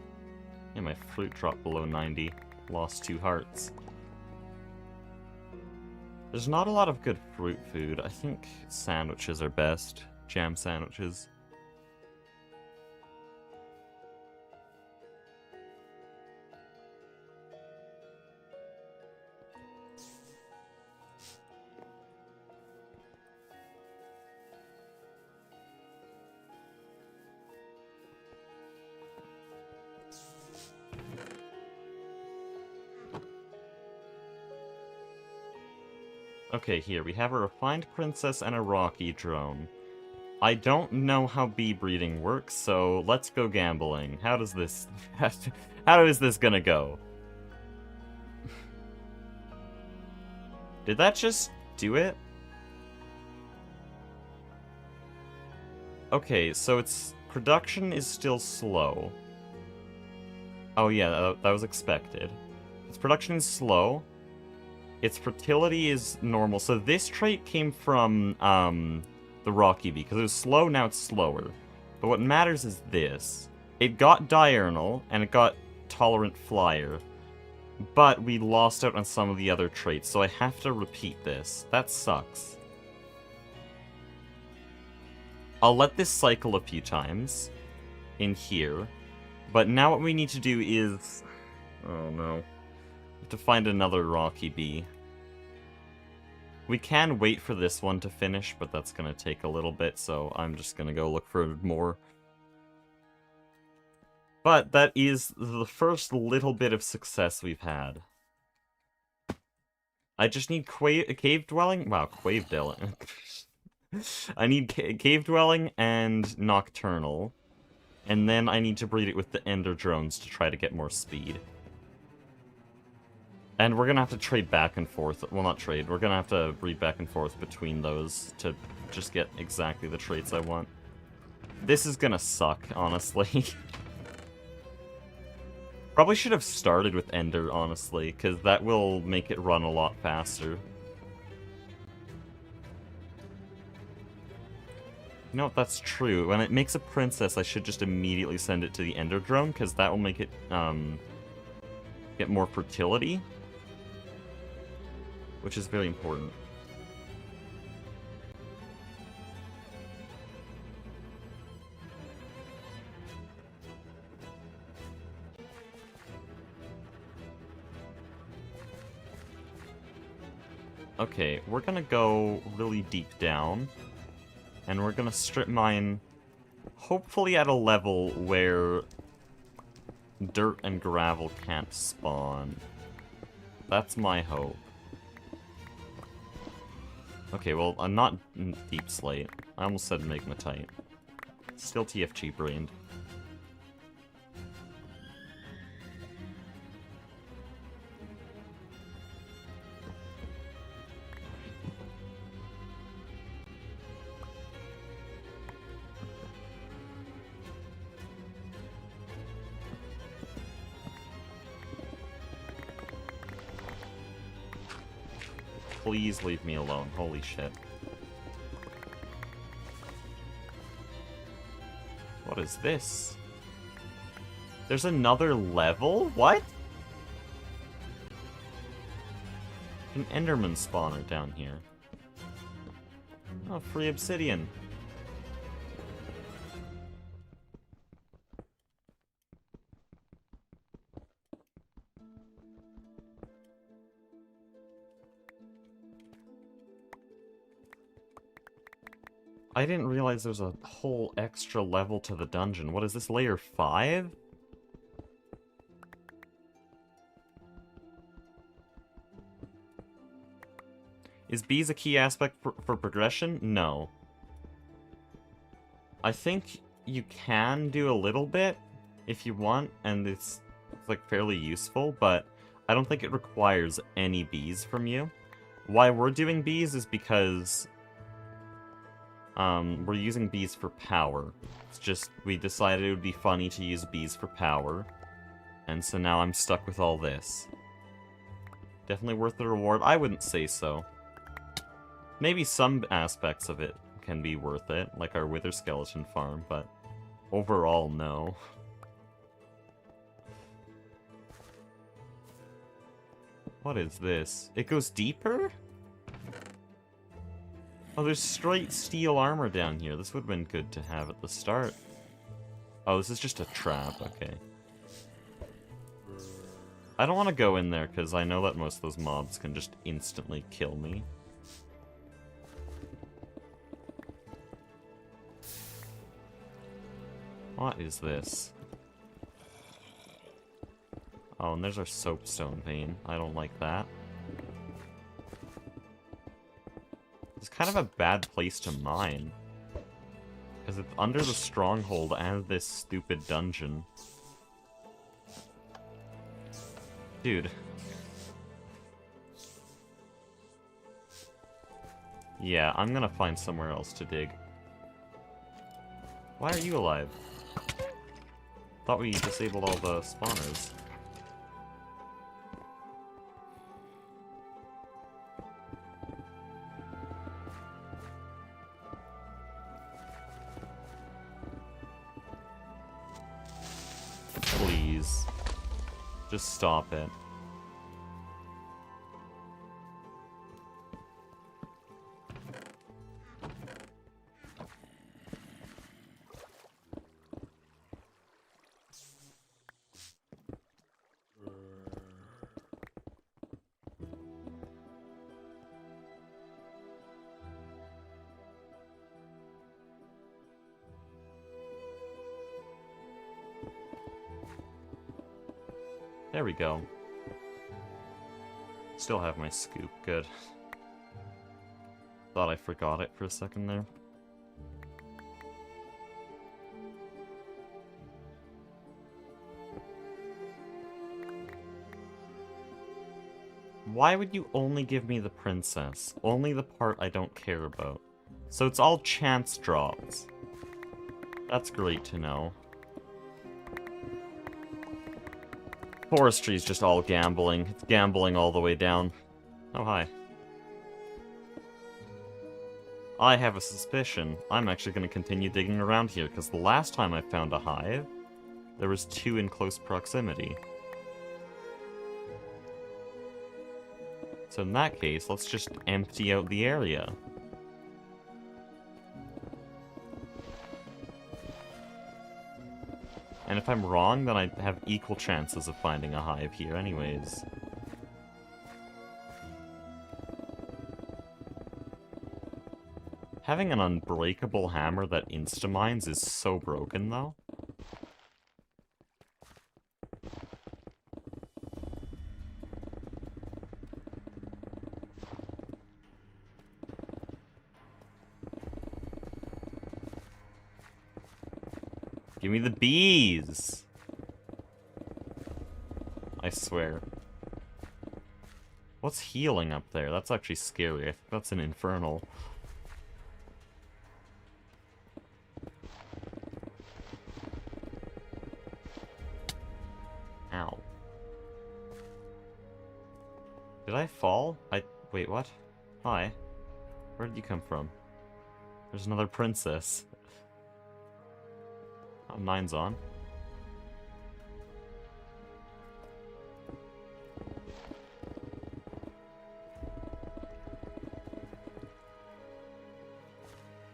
Yeah, my fruit dropped below 90. Lost 2 hearts. There's not a lot of good fruit food. I think sandwiches are best. Jam sandwiches. Okay, here, we have a refined princess and a rocky drone. I don't know how bee breeding works, so let's go gambling. How does this... how is this gonna go? Did that just do it? Okay, so its production is still slow. Oh yeah, that was expected. Its production is slow. Its fertility is normal. So this trait came from the rocky bee, because it was slow, now it's slower. But what matters is this. It got diurnal, and it got tolerant flyer. But we lost out on some of the other traits, so I have to repeat this. That sucks. I'll let this cycle a few times in here. But now what we need to do is... oh no. To find another rocky bee. We can wait for this one to finish, but that's gonna take a little bit, so I'm just gonna go look for more. But that is the first little bit of success we've had. I just need cave dwelling? Wow, cave dwelling. I need cave dwelling and nocturnal. And then I need to breed it with the ender drones to try to get more speed. And we're gonna have to trade back and forth. Well, not trade. We're gonna have to breed back and forth between those to just get exactly the traits I want. This is gonna suck, honestly. Probably should have started with Ender, honestly, because that will make it run a lot faster. You know what, that's true. When it makes a princess, I should just immediately send it to the Ender drone, because that will make it, get more fertility. Which is very important. Okay, we're gonna go really deep down. And we're gonna strip mine, hopefully at a level where dirt and gravel can't spawn. That's my hope. Okay, well, I'm not deep slate. I almost said magmatite. Still TFG brained. Please leave me alone. Holy shit. What is this? There's another level? What? An Enderman spawner down here. Oh, free obsidian. I didn't realize there's a whole extra level to the dungeon. What is this, layer 5? Is bees a key aspect for progression? No. I think you can do a little bit if you want, and it's like fairly useful, but I don't think it requires any bees from you. Why we're doing bees is because we're using bees for power. It's just, we decided it would be funny to use bees for power. And so now I'm stuck with all this. Definitely worth the reward? I wouldn't say so. Maybe some aspects of it can be worth it, like our wither skeleton farm, but Overall, no. What is this? It goes deeper? Oh, there's straight steel armor down here. This would have been good to have at the start. Oh, this is just a trap, okay. I don't want to go in there because I know that most of those mobs can just instantly kill me. What is this? Oh, and there's our soapstone vein. I don't like that. It's kind of a bad place to mine. Because it's under the stronghold and this stupid dungeon. Dude. Yeah, I'm gonna find somewhere else to dig. Why are you alive? Thought we disabled all the spawners. Please. Just stop it. There we go. Still have my scoop, good. Thought I forgot it for a second there. Why would you only give me the princess? Only the part I don't care about. So it's all chance drops. That's great to know. Forestry's just all gambling. It's gambling all the way down. Oh, hi. I have a suspicion. I'm actually going to continue digging around here, because the last time I found a hive, there was 2 in close proximity. So in that case, let's just empty out the area. And if I'm wrong, then I have equal chances of finding a hive here anyways. Having an unbreakable hammer that insta-mines is so broken, though. Give me the bees! I swear. What's healing up there? That's actually scary. I think that's an infernal. Ow. Did I fall? Wait, what? Hi. Where did you come from? There's another princess. Oh, mine's on.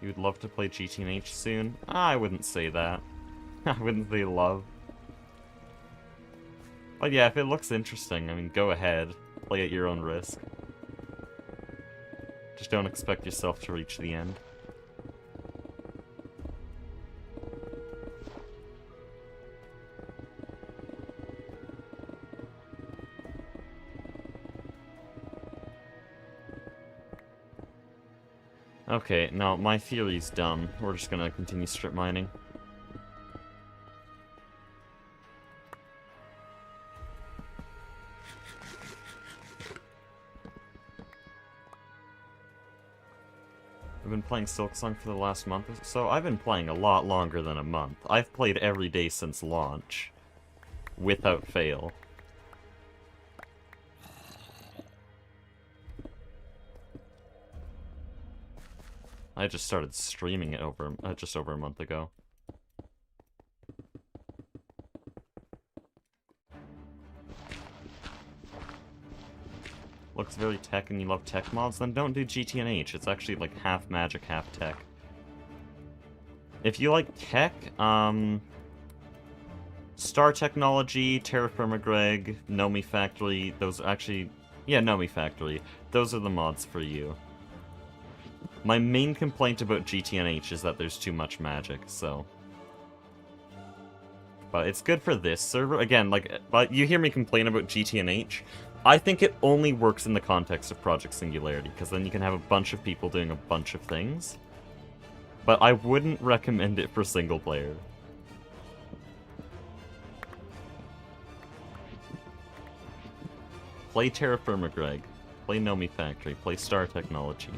You would love to play GTH soon? I wouldn't say that. I wouldn't say love. But yeah, if it looks interesting, I mean, go ahead. Play at your own risk. Just don't expect yourself to reach the end. Okay, no, my theory's done. We're just gonna continue strip mining. I've been playing Silksong for the last month or so. I've been playing a lot longer than a month. I've played every day since launch. Without fail. I just started streaming it just over a month ago. looks very tech and you love tech mods, then don't do GTNH. It's actually like half magic, half tech. If you like tech, Star Technology, Terra Firma Greg, Nomi Factory, those are actually... Yeah, Nomi Factory. Those are the mods for you. My main complaint about GTNH is that there's too much magic, so... But it's good for this server. Again, like, but you hear me complain about GTNH. I think it only works in the context of Project Singularity, because then you can have a bunch of people doing a bunch of things. But I wouldn't recommend it for single player. Play Terra Firma Greg. Play Nomi Factory. Play Star Technology.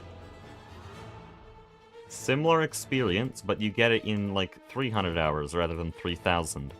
Similar experience, but you get it in like 300 hours rather than 3,000.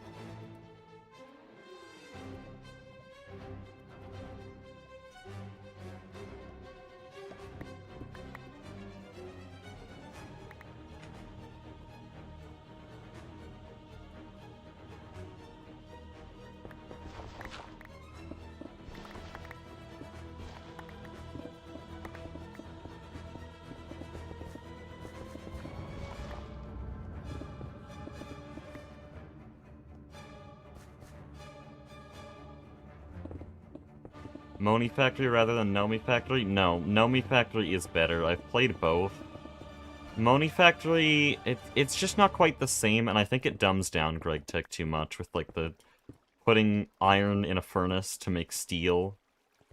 Moni Factory rather than Nomi Factory? No, Nomi Factory is better. I've played both. Moni Factory, it's just not quite the same, and I think it dumbs down Greg Tech too much with like the putting iron in a furnace to make steel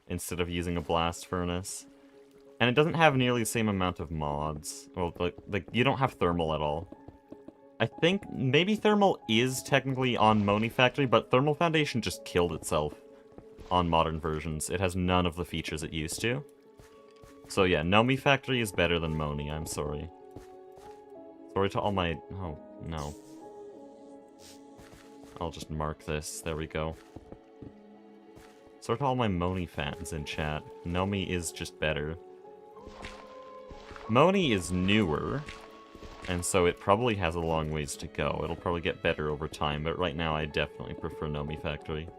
instead of using a blast furnace. And it doesn't have nearly the same amount of mods. Well, like you don't have thermal at all. I think maybe thermal is technically on Moni Factory, but Thermal Foundation just killed itself on modern versions. It has none of the features it used to. So yeah, Nomi Factory is better than Moni, I'm sorry. Sorry to all my... Oh, no. I'll just mark this, there we go. Sorry to all my Moni fans in chat. Nomi is just better. Moni is newer, and so it probably has a long ways to go. It'll probably get better over time, but right now I definitely prefer Nomi Factory.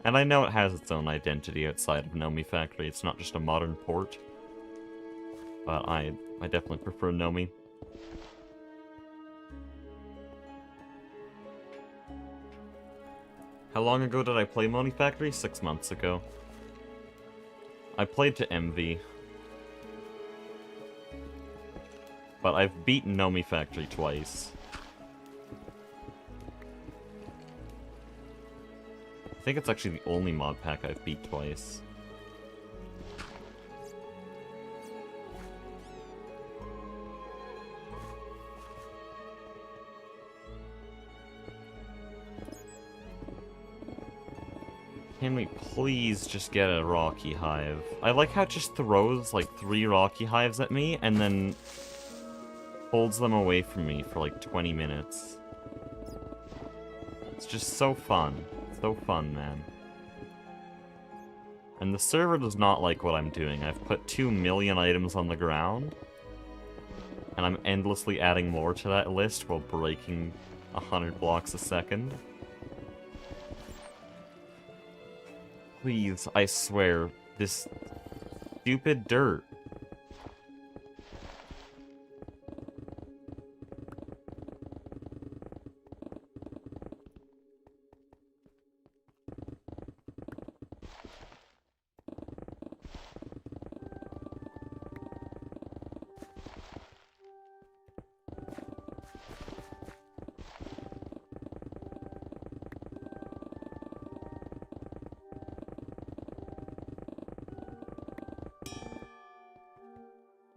And I know it has its own identity outside of Nomi Factory. It's not just a modern port. But I definitely prefer Nomi. How long ago did I play Moni Factory? 6 months ago. I played to MV. But I've beaten Nomi Factory twice. I think it's actually the only mod pack I've beat twice. Can we please just get a rocky hive? I like how it just throws like 3 rocky hives at me and then holds them away from me for like 20 minutes. It's just so fun. So fun, man. And the server does not like what I'm doing. I've put 2 million items on the ground, and I'm endlessly adding more to that list while breaking 100 blocks a second. Please, I swear, this stupid dirt.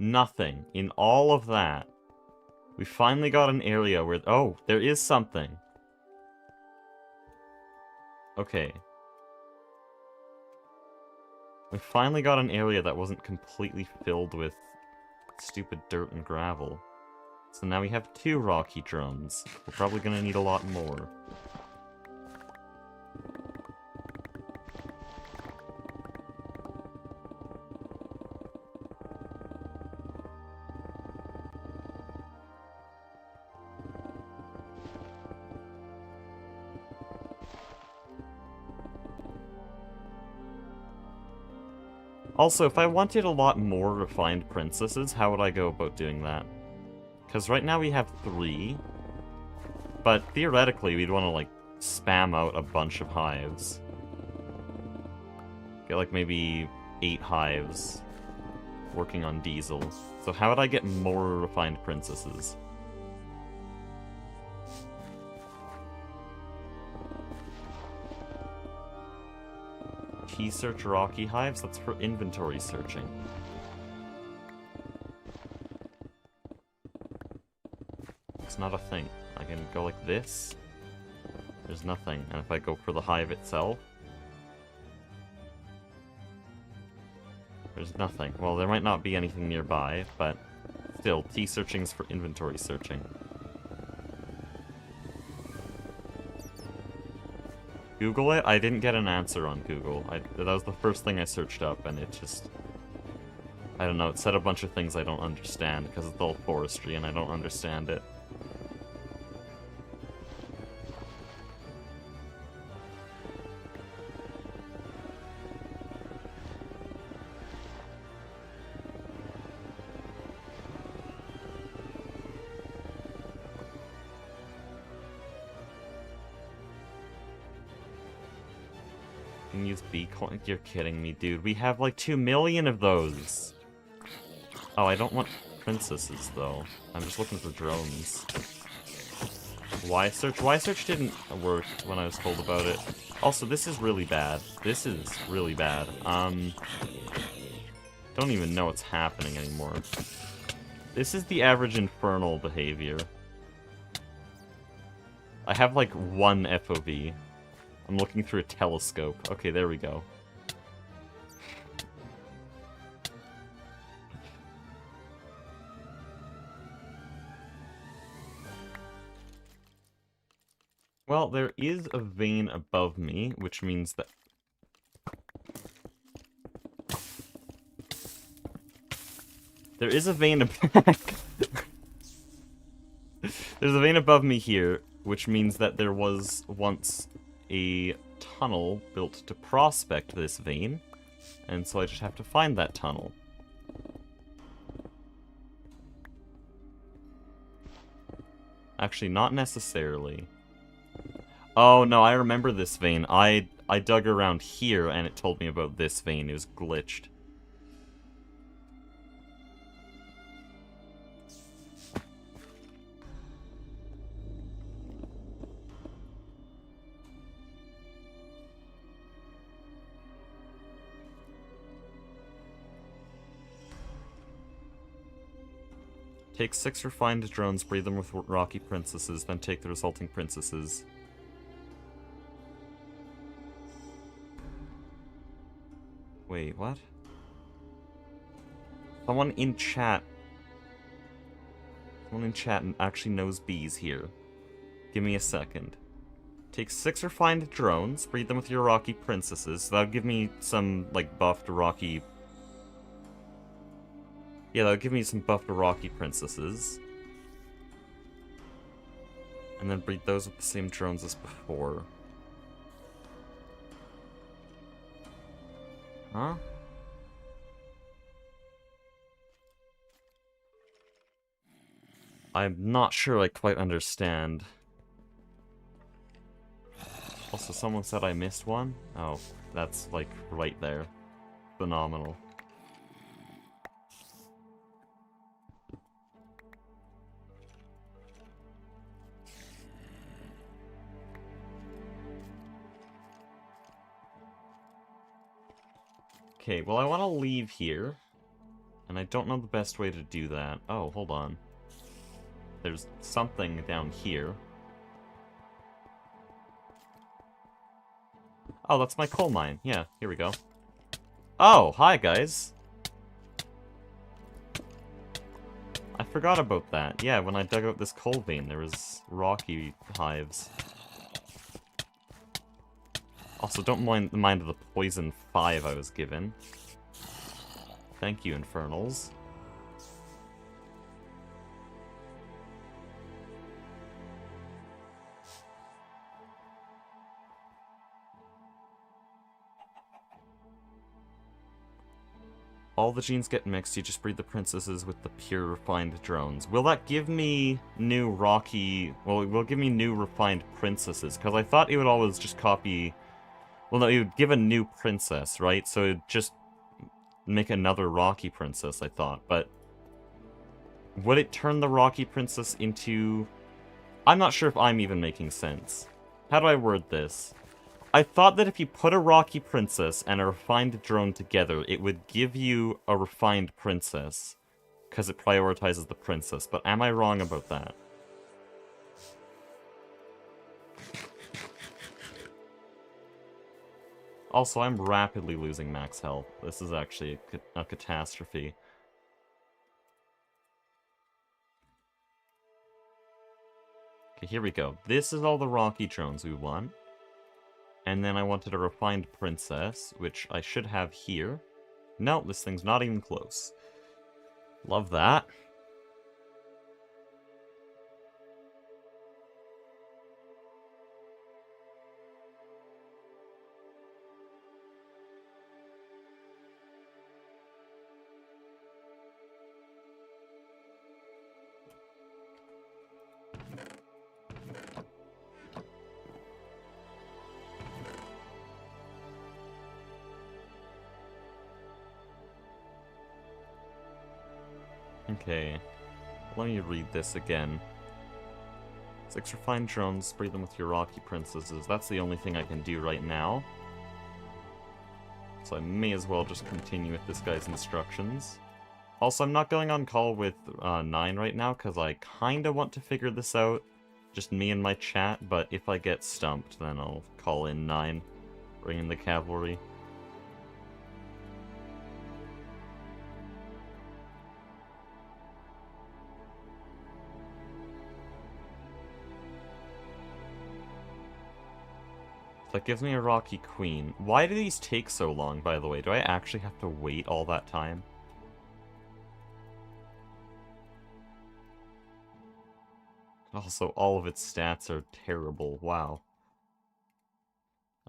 Nothing. In all of that. We finally got an area where... Oh, there is something. Okay. We finally got an area that wasn't completely filled with stupid dirt and gravel. So now we have 2 rocky drums. We're probably gonna need a lot more. Also, if I wanted a lot more refined princesses, how would I go about doing that? Because right now we have 3. But theoretically, we'd want to, like, spam out a bunch of hives. Get, like, maybe 8 hives working on diesel. So how would I get more refined princesses? Key search rocky hives? That's for inventory searching. It's not a thing. I can go like this. There's nothing. And if I go for the hive itself, there's nothing. Well, there might not be anything nearby, but still, key searching is for inventory searching. Google it? I didn't get an answer on Google. That was the first thing I searched up, and it just... I don't know, it said a bunch of things I don't understand, because it's all forestry, and I don't understand it. Can use bee coin? You're kidding me, dude. We have like 2 million of those. Oh, I don't want princesses, though. I'm just looking for drones. Y search? Y search didn't work when I was told about it. Also, this is really bad. This is really bad. Don't even know what's happening anymore. This is the average infernal behavior. I have like 1 FOV. I'm looking through a telescope. Okay, there we go. Well, there is a vein above me, which means that... There is a vein There's a vein above me here, which means that there was once a tunnel built to prospect this vein, and so I just have to find that tunnel. Actually, not necessarily. Oh, no, I remember this vein. I dug around here, and it told me about this vein. It was glitched. Take 6 refined drones, breed them with rocky princesses, then take the resulting princesses. Wait, what? Someone in chat actually knows bees here. Give me a second. Take 6 refined drones, breed them with your rocky princesses. So that would give me some, like, buffed rocky... Yeah, that would give me some buffed rocky princesses. And then breed those with the same drones as before. Huh? I'm not sure I quite understand. Also, someone said I missed one? Oh, that's, like, right there. Phenomenal. Okay, well, I want to leave here. And I don't know the best way to do that. Oh, hold on. There's something down here. Oh, that's my coal mine. Yeah, here we go. Oh, hi, guys. I forgot about that. Yeah, when I dug out this coal vein, there was rocky hives. Also, don't mind the poison 5 I was given. Thank you, Infernals. All the genes get mixed, you just breed the princesses with the pure refined drones. Will that give me new rocky... Well, it will give me new refined princesses, because I thought it would always just copy... Well, no, it would give a new princess, right? So it would just make another rocky princess, I thought, but... Would it turn the rocky princess into... I'm not sure if I'm even making sense. How do I word this? I thought that if you put a rocky princess and a refined drone together, it would give you a refined princess. Because it prioritizes the princess, but am I wrong about that? Also, I'm rapidly losing max health. This is actually a catastrophe. Okay, here we go. This is all the rocky drones we want. And then I wanted a refined princess, which I should have here. No, this thing's not even close. Love that. Okay, let me read this again. 6 refined drones, breed them with your rocky princesses. That's the only thing I can do right now. So I may as well just continue with this guy's instructions. Also, I'm not going on call with 9 right now, because I kinda want to figure this out. Just me and my chat, but if I get stumped, then I'll call in 9. Bring in the cavalry. That gives me a rocky queen. Why do these take so long, by the way? Do I actually have to wait all that time? Also, all of its stats are terrible. Wow.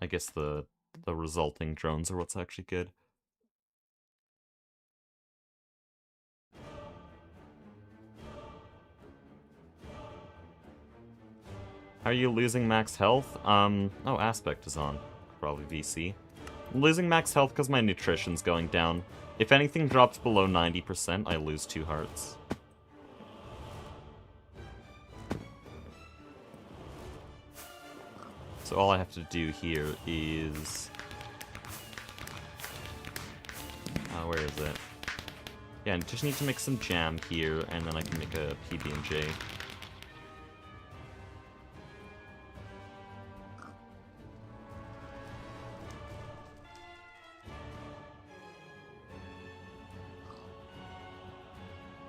I guess the resulting drones are what's actually good. How are you losing max health? Oh, Aspect is on. Probably VC. I'm losing max health because my nutrition's going down. If anything drops below 90%, I lose 2 hearts. So all I have to do here is... where is it? Yeah, I just need to make some jam here, and then I can make a PB&J.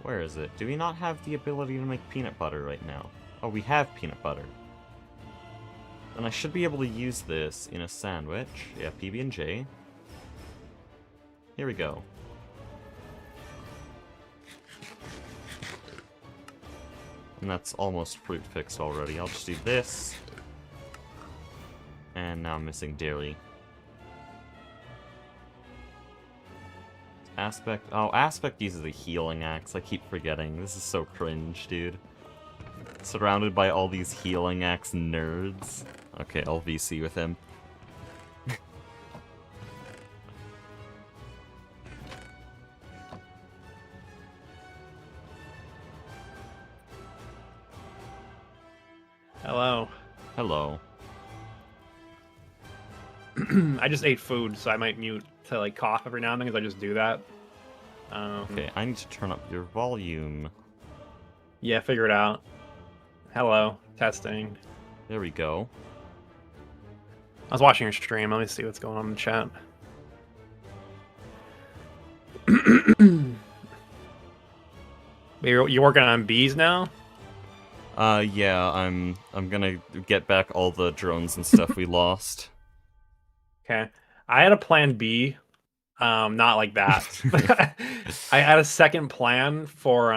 Where is it? Do we not have the ability to make peanut butter right now? Oh, we have peanut butter. Then I should be able to use this in a sandwich. Yeah, PB&J. Here we go. And that's almost fruit fixed already. I'll just do this. And now I'm missing dairy. Aspect. Oh, Aspect uses a healing axe. I keep forgetting. This is so cringe, dude. Surrounded by all these healing axe nerds. Okay, I'll VC with him. Hello. Hello. I just ate food, so I might mute to like cough every now and then because I just do that. Okay, I need to turn up your volume. Yeah, figure it out. Hello. Testing. There we go. I was watching your stream. Let me see what's going on in the chat. You're working on bees now? Yeah, I'm gonna get back all the drones and stuff we lost. Okay. I had a plan B. Not like that. I had a second plan for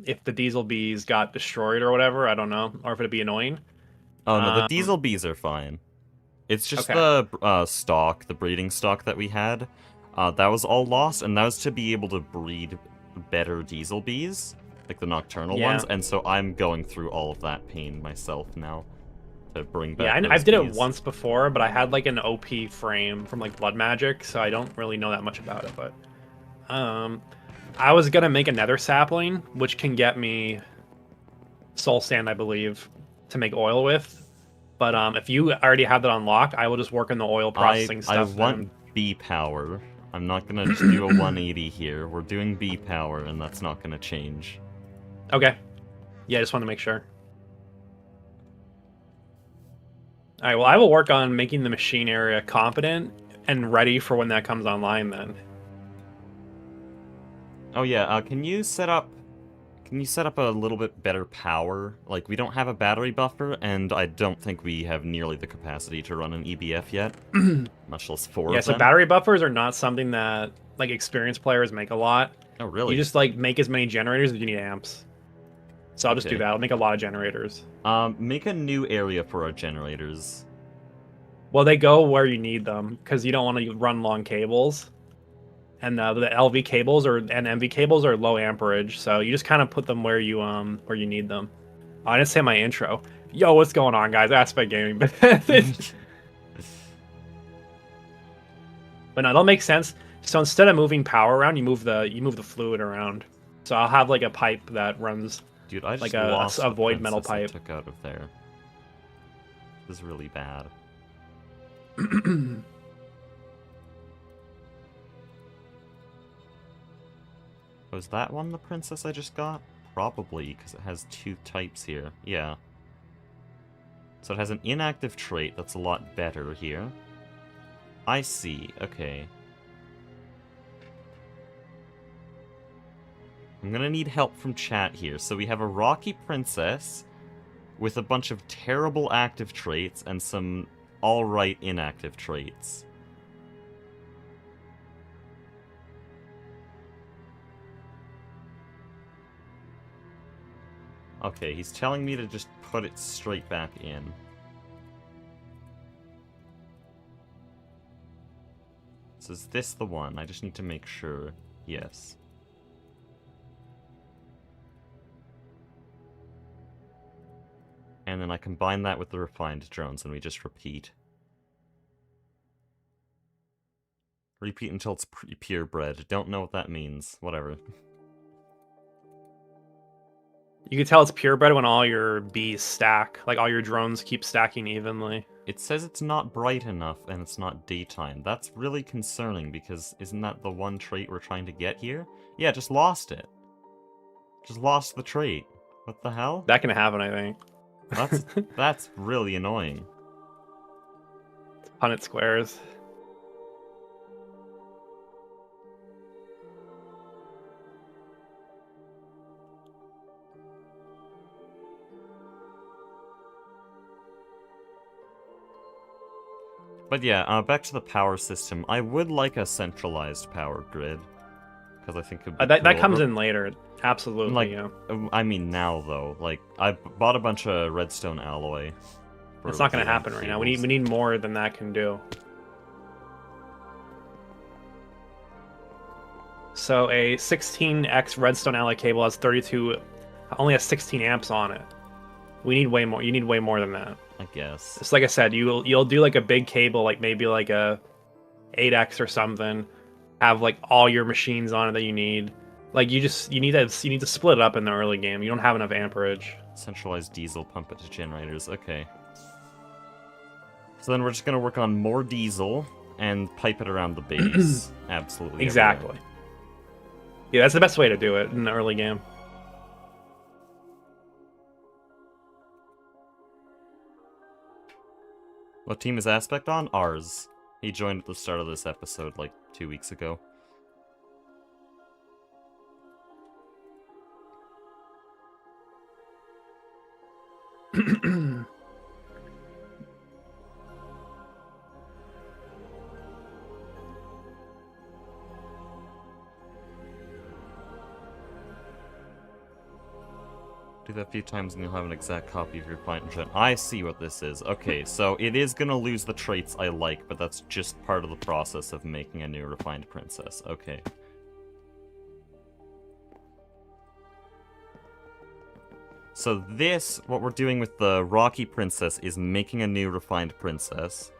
if the diesel bees got destroyed or whatever. I don't know. Or if it'd be annoying. Oh no, the diesel bees are fine. It's just Okay. the stock, the breeding stock that we had. That was all lost, and that was to be able to breed better diesel bees, like the nocturnal Yeah. ones, and so I'm going through all of that pain myself now to bring back Yeah, those I did it bees. once before, but I had like an OP frame from like Blood Magic, so I don't really know that much about it. But I was gonna make a nether sapling, which can get me soul sand, I believe, to make oil with. But if you already have that unlocked, I will just work on the oil processing I stuff. want bee power. I'm not gonna just do a 180 here. We're doing bee power, and that's not gonna change. Okay. Yeah, I just want to make sure. All right, well, I will work on making the machine area competent and ready for when that comes online then. Oh yeah, can you set up a little bit better power? Like, we don't have a battery buffer, and I don't think we have nearly the capacity to run an EBF yet, much less 4 Yeah, of so them. battery buffers are not something that like experienced players make a lot. Oh really? You just like make as many generators as you need amps. So I'll just do Okay. that. I'll make a lot of generators. Make a new area for our generators. Well, they go where you need them because you don't want to run long cables. And the LV cables and MV cables are low amperage, so you just kind of put them where you need them. Oh, I didn't say my intro. Yo, what's going on, guys? Aspect Gaming, but no, that'll make sense. So instead of moving power around, you move the fluid around. So I'll have like a pipe that runs. Dude, I just Like lost a the void metal princess I pipe. took out of there. This is really bad. Was that one the princess I just got? Probably, because it has 2 types here. Yeah. So it has an inactive trait that's a lot better here. I see, okay. I'm gonna need help from chat here. So we have a rocky princess with a bunch of terrible active traits and some alright inactive traits. Okay, he's telling me to just put it straight back in. So is this the one? I just need to make sure. Yes. And then I combine that with the refined drones and we just repeat. Repeat until it's purebred. Don't know what that means. Whatever. You can tell it's purebred when all your bees stack. Like all your drones keep stacking evenly. It says it's not bright enough and it's not daytime. That's really concerning because isn't that the one trait we're trying to get here? Yeah, just lost it. Just lost the trait. What the hell? That can happen, I think. That's really annoying. Punnett squares. But yeah, back to the power system. I would like a centralized power grid. Because I think it would be That cool. comes in later. Absolutely, Like, yeah. I mean now, though. Like, I bought a bunch of redstone alloy. It's not going to happen right now. We need more than that can do. So a 16x redstone alloy cable has 32, only has 16 amps on it. We need way more. You need way more than that. I guess. It's like I said, you'll do like a big cable, like maybe like a 8x or something. Have like all your machines on it that you need. Like you need to split it up in the early game. You don't have enough amperage. Centralized diesel, pump it to generators. Okay. So then we're just gonna work on more diesel and pipe it around the base. Absolutely. Exactly. Everywhere. Yeah, that's the best way to do it in the early game. What team is Aspect on? Ours. He joined at the start of this episode like 2 weeks ago. Do that a few times and you'll have an exact copy of your refined gen. I see what this is. Okay, so it is gonna lose the traits I like, but that's just part of the process of making a new refined princess. Okay. So this, what we're doing with the Rocky Princess, is making a new refined princess.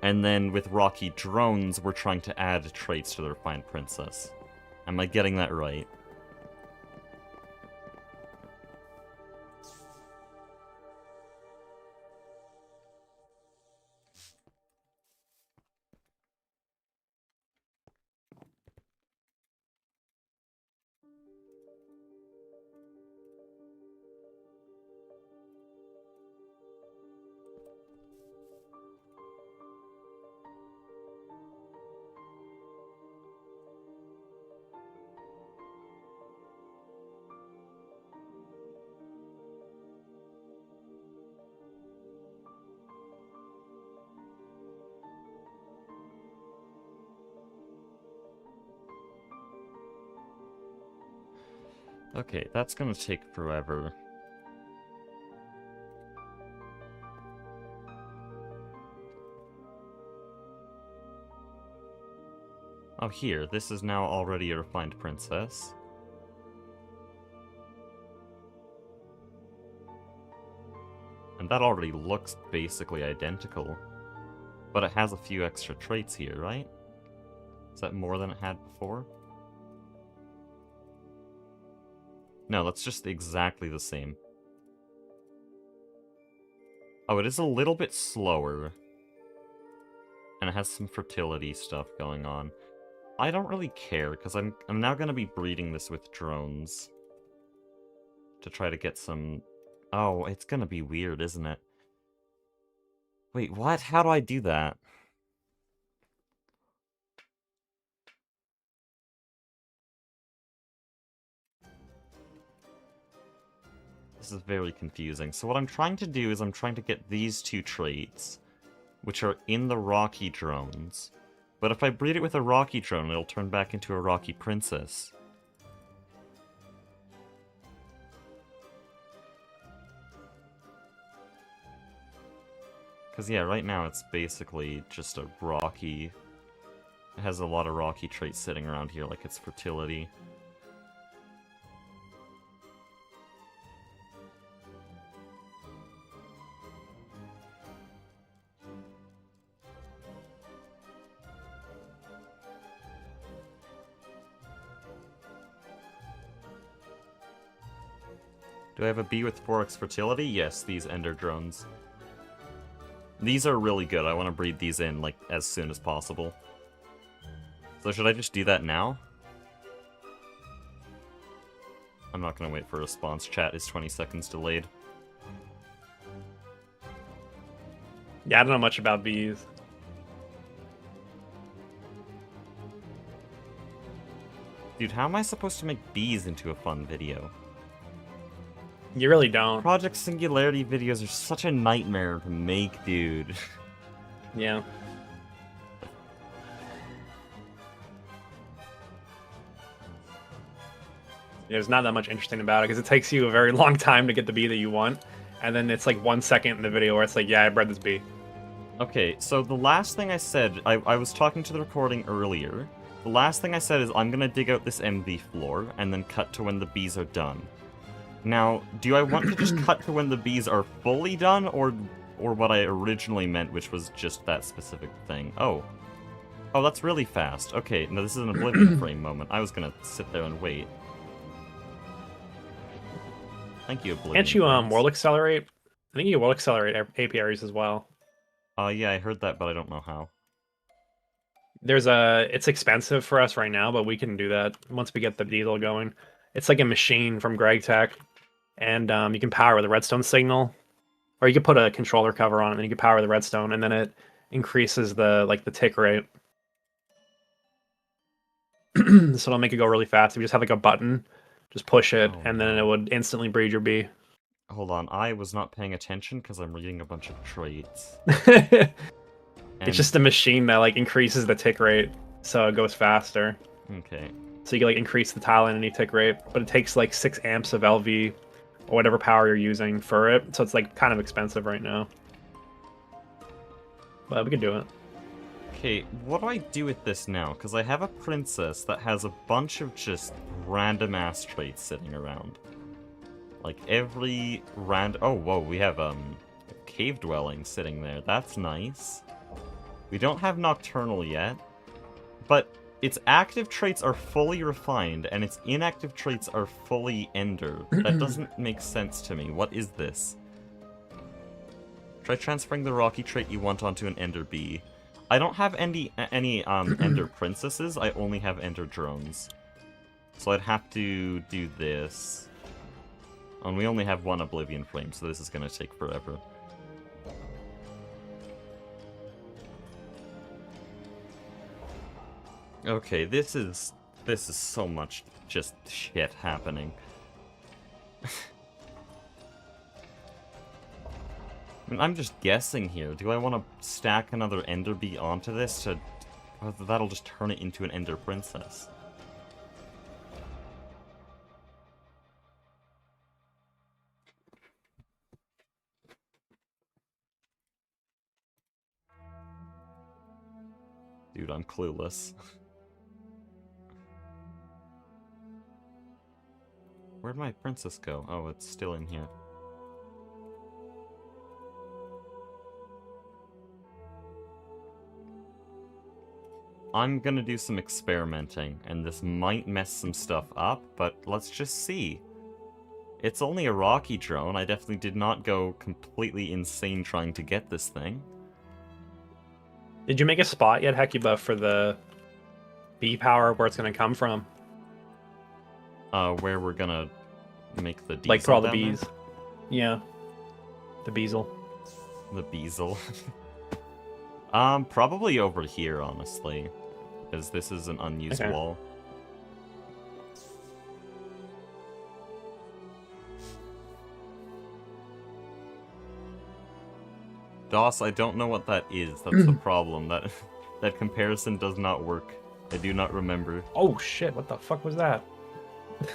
And then with Rocky Drones, we're trying to add traits to the refined princess. Am I getting that right? Okay, that's gonna take forever. Oh, here, this is now already a refined princess. And that already looks basically identical. But it has a few extra traits here, right? Is that more than it had before? No, that's just exactly the same. Oh, it is a little bit slower. And it has some fertility stuff going on. I don't really care, because I'm now going to be breeding this with drones. To try to get some... Oh, it's going to be weird, isn't it? Wait, what? How do I do that? This is very confusing. So what I'm trying to do is I'm trying to get these two traits, which are in the Rocky drones. But if I breed it with a Rocky drone, it'll turn back into a Rocky princess. Because yeah, right now it's basically just a Rocky... It has a lot of Rocky traits sitting around here, like its fertility. Do I have a bee with 4x fertility? Yes, these ender drones. These are really good. I want to breed these in, like, as soon as possible. So should I just do that now? I'm not going to wait for a response. Chat is 20 seconds delayed. Yeah, I don't know much about bees. Dude, how am I supposed to make bees into a fun video? You really don't. Project Singularity videos are such a nightmare to make, dude. Yeah. There's not that much interesting about it because it takes you a very long time to get the bee that you want, and then it's like 1 second in the video where it's like, yeah, I bred this bee. Okay, so the last thing I said, I was talking to the recording earlier. The last thing I said is I'm gonna dig out this MV floor and then cut to when the bees are done. Now, do I want to just cut to when the bees are fully done, or what I originally meant, which was just that specific thing? Oh. Oh, that's really fast. Okay, no, this is an Oblivion frame moment. I was gonna sit there and wait. Thank you, Oblivion. Can't you frames. world accelerate? I think you world accelerate apiaries as well. Yeah, I heard that, but I don't know how. It's expensive for us right now, but we can do that once we get the diesel going. It's like a machine from Greg Tech, and you can power with a redstone signal, or you could put a controller cover on it, and you can power the redstone, and then it increases the tick rate. So it'll make it go really fast. If you just have like a button, just push it, and then it would instantly breed your bee. Hold on, I was not paying attention because I'm reading a bunch of traits. It's just a machine that like increases the tick rate, so it goes faster. Okay. So you can like increase the tile entity tick rate, but it takes like 6 amps of LV or whatever power you're using for it. So it's like kind of expensive right now. But we can do it. Okay, what do I do with this now? Because I have a princess that has a bunch of just random ass traits sitting around. Like every oh, whoa, we have a cave dwelling sitting there. That's nice. We don't have nocturnal yet, but its active traits are fully refined and its inactive traits are fully ender. That doesn't make sense to me. What is this? Try transferring the rocky trait you want onto an ender bee. I don't have any ender princesses. I only have ender drones. So I'd have to do this. And we only have one oblivion flame, so this is gonna take forever. Okay, this is so much just shit happening. I mean, I'm just guessing here. Do I want to stack another ender bee onto this to... that'll just turn it into an ender princess. Dude, I'm clueless. Where'd my princess go? Oh, it's still in here. I'm gonna do some experimenting, and this might mess some stuff up, but let's just see. It's only a rocky drone. I definitely did not go completely insane trying to get this thing. Did you make a spot yet, Hecuba, for the bee power, where it's going to come from? Where we're gonna make the diesel Like for all the down there? bees. Yeah. The beesel. The beesel. Probably over here, honestly. Because this is an unused Okay. wall. DOS, I don't know what that is. That's the problem. That comparison does not work. I do not remember. Oh shit, what the fuck was that?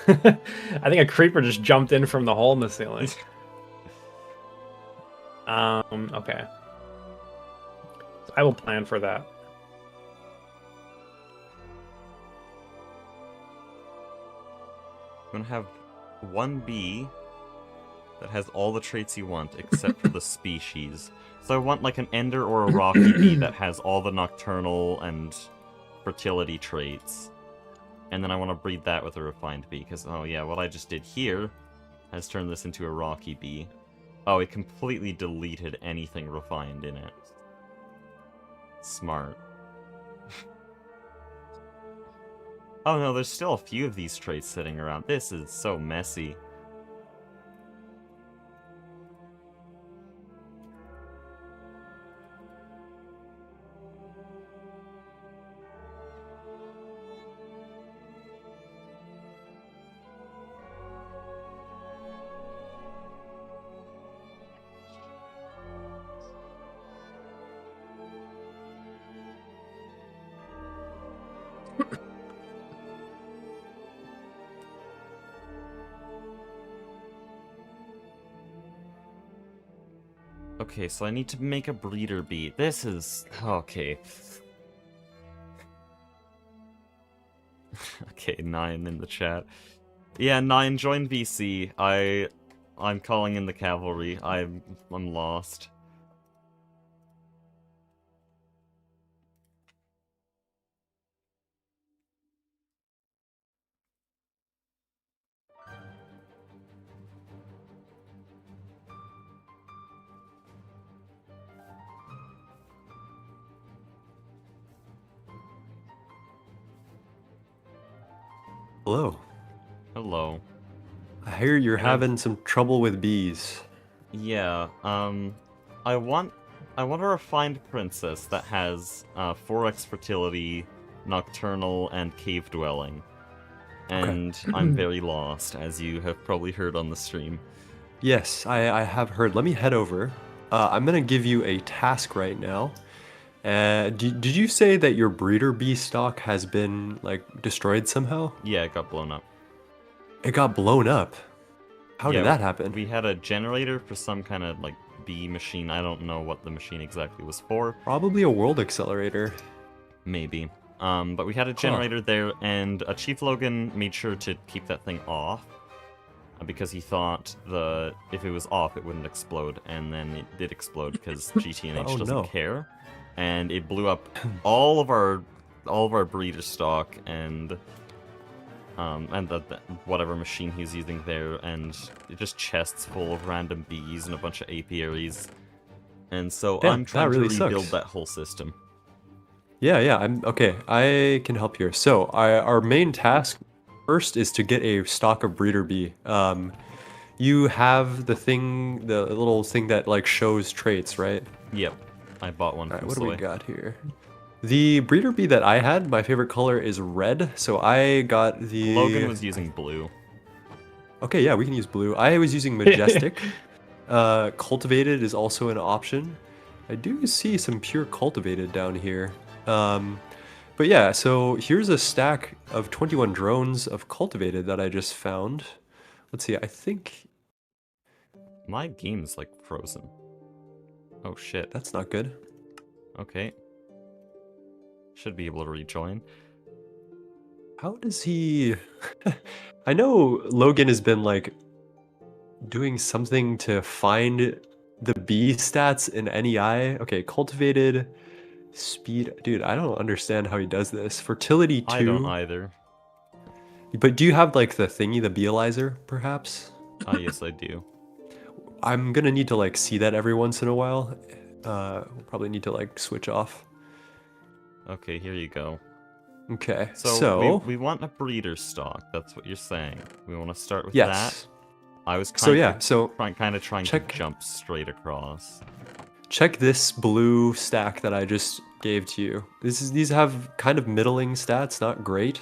I think a creeper just jumped in from the hole in the ceiling. Okay. So I will plan for that. I'm gonna have one bee that has all the traits you want, except for the species. So I want like an ender or a rocky bee that has all the nocturnal and fertility traits. And then I want to breed that with a refined bee, because, oh yeah, what I just did here has turned this into a rocky bee. Oh, it completely deleted anything refined in it. Smart. Oh no, there's still a few of these traits sitting around. This is so messy. Okay, so I need to make a breeder bee. This is... okay. Okay, 9 in the chat. Yeah, 9, join VC. I'm calling in the cavalry. I'm lost. Hello. Hello. I hear you're Can I- having some trouble with bees. Yeah, I want a refined princess that has 4x fertility, nocturnal, and cave dwelling. And I'm very lost, as you have probably heard on the stream. Yes, I have heard. Let me head over. I'm gonna give you a task right now. Did you say that your breeder bee stock has been like destroyed somehow? Yeah, it got blown up. It got blown up. How did that happen? We had a generator for some kind of like bee machine. I don't know what the machine exactly was for. Probably a world accelerator. Maybe. But we had a generator there, and Chief Logan made sure to keep that thing off because he thought if it was off, it wouldn't explode, and then it did explode because GTNH Oh, doesn't no. care, and it blew up all of our breeder stock and whatever machine he's using there, and just chests full of random bees and a bunch of apiaries, and so Damn, I'm trying that really to rebuild sucks. that whole system. Yeah, I'm okay. I can help here. So, our main task first is to get a stock of breeder bee. You have the little thing that like shows traits, right? Yep, I bought one All right, from what do we Soy. got here? The breeder bee that I had, my favorite color is red, so I got the. Logan was using blue. Okay, yeah, we can use blue. I was using majestic. Cultivated is also an option. I do see some pure cultivated down here. But yeah, so here's a stack of 21 drones of cultivated that I just found. Let's see, I think My game's like frozen. Oh shit. that's not good. Okay. Should be able to rejoin. How does he... I know Logan has been like doing something to find the bee stats in NEI. Okay, cultivated, speed. Dude, I don't understand how he does this. Fertility 2. I don't either. But do you have like the thingy, the beealizer, perhaps? Ah, yes, I do. I'm gonna need to like see that every once in a while. We'll probably need to like switch off. Okay, here you go. Okay, So we want a breeder stock. That's what you're saying. We want to start with yes. that. I was So yeah, so kind of trying check- to jump straight across. check this blue stack that I just gave to you. These have kind of middling stats, not great.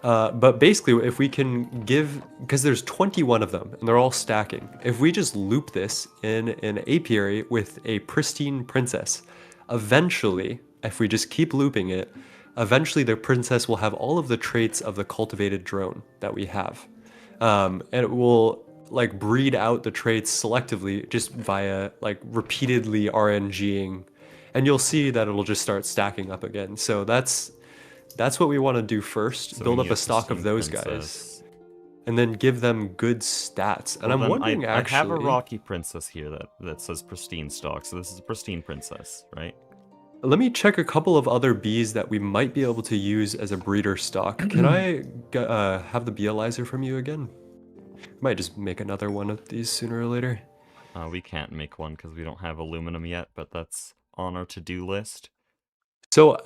But basically, if we can give, because there's 21 of them, and they're all stacking. If we just loop this in an apiary with a pristine princess, eventually, if we just keep looping it, eventually the princess will have all of the traits of the cultivated drone that we have. And it will like breed out the traits selectively just via like repeatedly RNGing, and you'll see that it'll just start stacking up again. So that's what we want to do first. So Build we up need a stock of pristine those princess. guys, and then give them good stats. And Well, I'm then wondering I have a actually. rocky princess here that says pristine stock. So this is a pristine princess, right? Let me check a couple of other bees that we might be able to use as a breeder stock. Can I have the beealizer from you again? Might just make another one of these sooner or later. We can't make one because we don't have aluminum yet, but that's on our to-do list. So